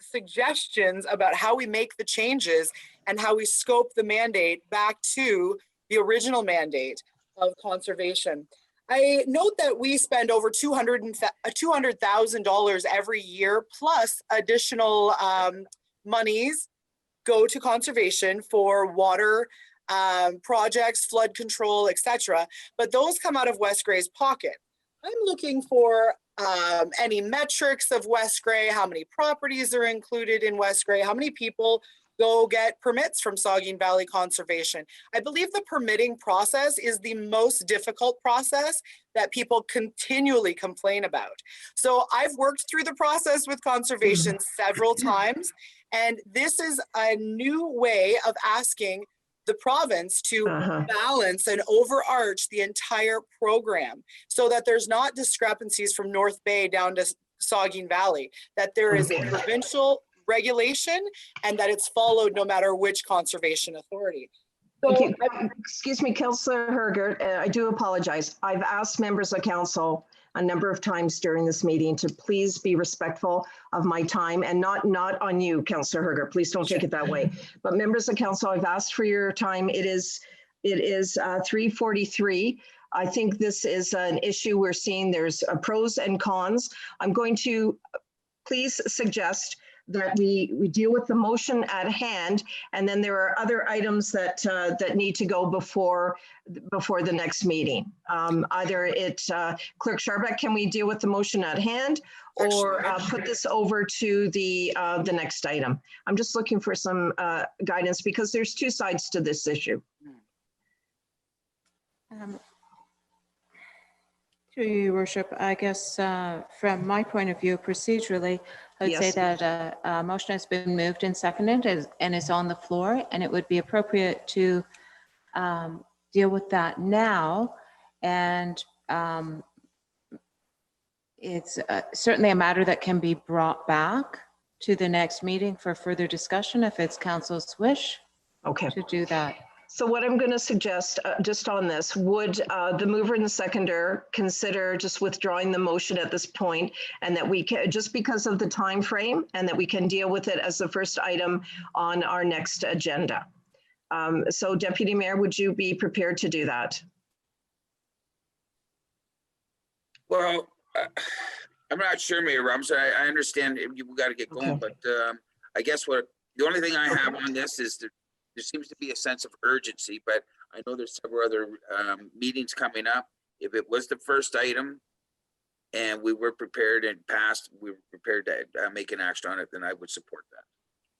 suggestions about how we make the changes and how we scope the mandate back to the original mandate of conservation. I note that we spend over $200,000 every year, plus additional monies go to conservation for water projects, flood control, etc. But those come out of West Grey's pocket. I'm looking for any metrics of West Grey, how many properties are included in West Grey, how many people go get permits from Saugeen Valley Conservation. I believe the permitting process is the most difficult process that people continually complain about. So I've worked through the process with conservation several times, and this is a new way of asking the province to balance and overarch the entire program so that there's not discrepancies from North Bay down to Saugeen Valley, that there is a provincial regulation and that it's followed no matter which conservation authority. Thank you. Excuse me, Councillor Hergert, I do apologize. I've asked members of council a number of times during this meeting to please be respectful of my time, and not on you, Councillor Hergert, please don't take it that way. But members of council, I've asked for your time. It is 3:43. I think this is an issue we're seeing. There's pros and cons. I'm going to please suggest that we deal with the motion at hand, and then there are other items that need to go before the next meeting. Either Clerk Scharbeck, can we deal with the motion at hand, or put this over to the next item? I'm just looking for some guidance because there's two sides to this issue. Through your worship, I guess from my point of view, procedurally, I would say that a motion has been moved and seconded and is on the floor, and it would be appropriate to deal with that now. And it's certainly a matter that can be brought back to the next meeting for further discussion if it's council's wish to do that. So what I'm going to suggest just on this, would the mover and the seconder consider just withdrawing the motion at this point, and that we can, just because of the time frame, and that we can deal with it as the first item on our next agenda. So Deputy Mayor, would you be prepared to do that? Well, I'm not sure, Mayor Robinson. I understand you've got to get going, but I guess the only thing I have on this is that there seems to be a sense of urgency, but I know there's several other meetings coming up. If it was the first item and we were prepared and passed, we were prepared to make an action on it, then I would support that.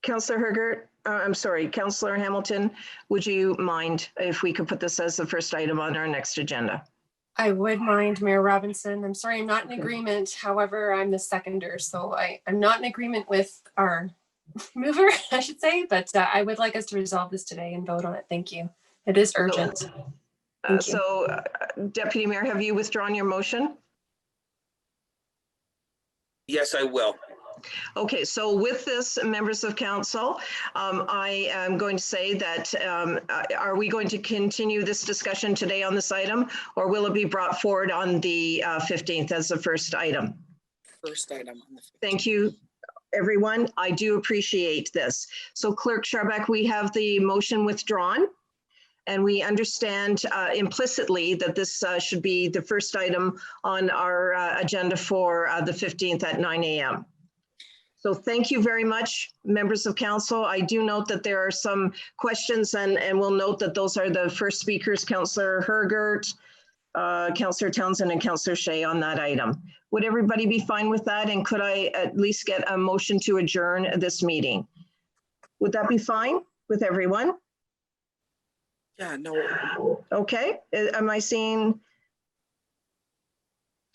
Councillor Hergert, I'm sorry, Councillor Hamilton, would you mind if we could put this as the first item on our next agenda? I would mind, Mayor Robinson. I'm sorry, I'm not in agreement. However, I'm the seconder, so I'm not in agreement with our mover, I should say, but I would like us to resolve this today and vote on it. Thank you. It is urgent. So, Deputy Mayor, have you withdrawn your motion? Yes, I will. Okay, so with this, members of council, I am going to say that, are we going to continue this discussion today on this item, or will it be brought forward on the 15th as the first item? First item on the 15th. Thank you, everyone. I do appreciate this. So Clerk Scharbeck, we have the motion withdrawn, and we understand implicitly that this should be the first item on our agenda for the 15th at 9 a.m. So thank you very much, members of council. I do note that there are some questions, and we'll note that those are the first speakers, Councillor Hergert, Councillor Townsend, and Councillor Shea on that item. Would everybody be fine with that? And could I at least get a motion to adjourn this meeting? Would that be fine with everyone? Yeah, no. Okay, am I seeing?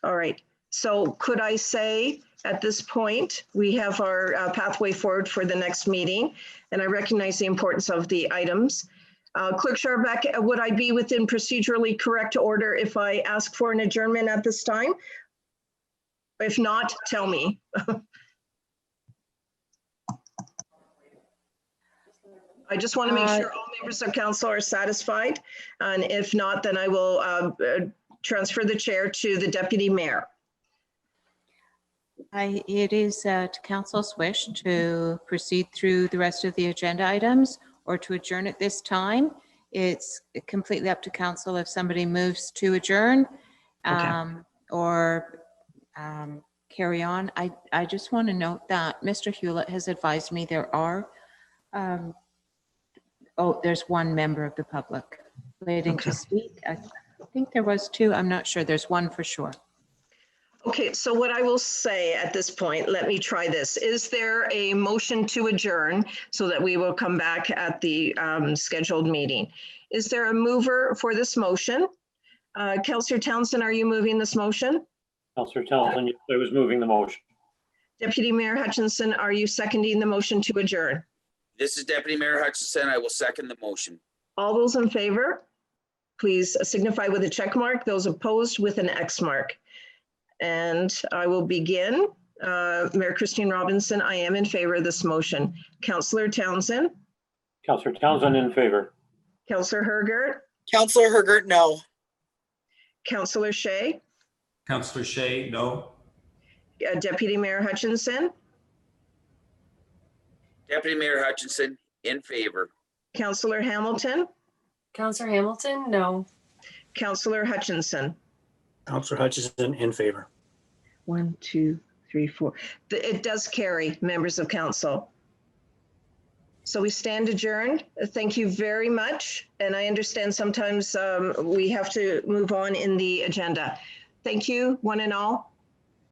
All right, so could I say at this point, we have our pathway forward for the next meeting, and I recognize the importance of the items. Clerk Scharbeck, would I be within procedurally correct order if I ask for an adjournment at this time? If not, tell me. I just want to make sure all members of council are satisfied, and if not, then I will transfer the chair to the Deputy Mayor. It is to council's wish to proceed through the rest of the agenda items or to adjourn at this time. It's completely up to council if somebody moves to adjourn or carry on. I just want to note that Mr. Hewlett has advised me there are, there's one member of the public waiting to speak. I think there was two. I'm not sure. There's one for sure. Okay, so what I will say at this point, let me try this. Is there a motion to adjourn so that we will come back at the scheduled meeting? Is there a mover for this motion? Councillor Townsend, are you moving this motion? Councillor Townsend, I was moving the motion. Deputy Mayor Hutchinson, are you seconding the motion to adjourn? This is Deputy Mayor Hutchinson. I will second the motion. All those in favor, please signify with a check mark. Those opposed with an X mark. And I will begin. Mayor Christine Robinson, I am in favor of this motion. Councillor Townsend. Councillor Townsend in favor. Councillor Hergert. Councillor Hergert, no. Councillor Shea. Councillor Shea, no. Deputy Mayor Hutchinson. Deputy Mayor Hutchinson, in favor. Councillor Hamilton. Councillor Hamilton, no. Councillor Hutchinson. Councillor Hutchison in favor. 1, 2, 3, 4. It does carry, members of council. So we stand adjourned. Thank you very much. And I understand sometimes we have to move on in the agenda. Thank you, one and all.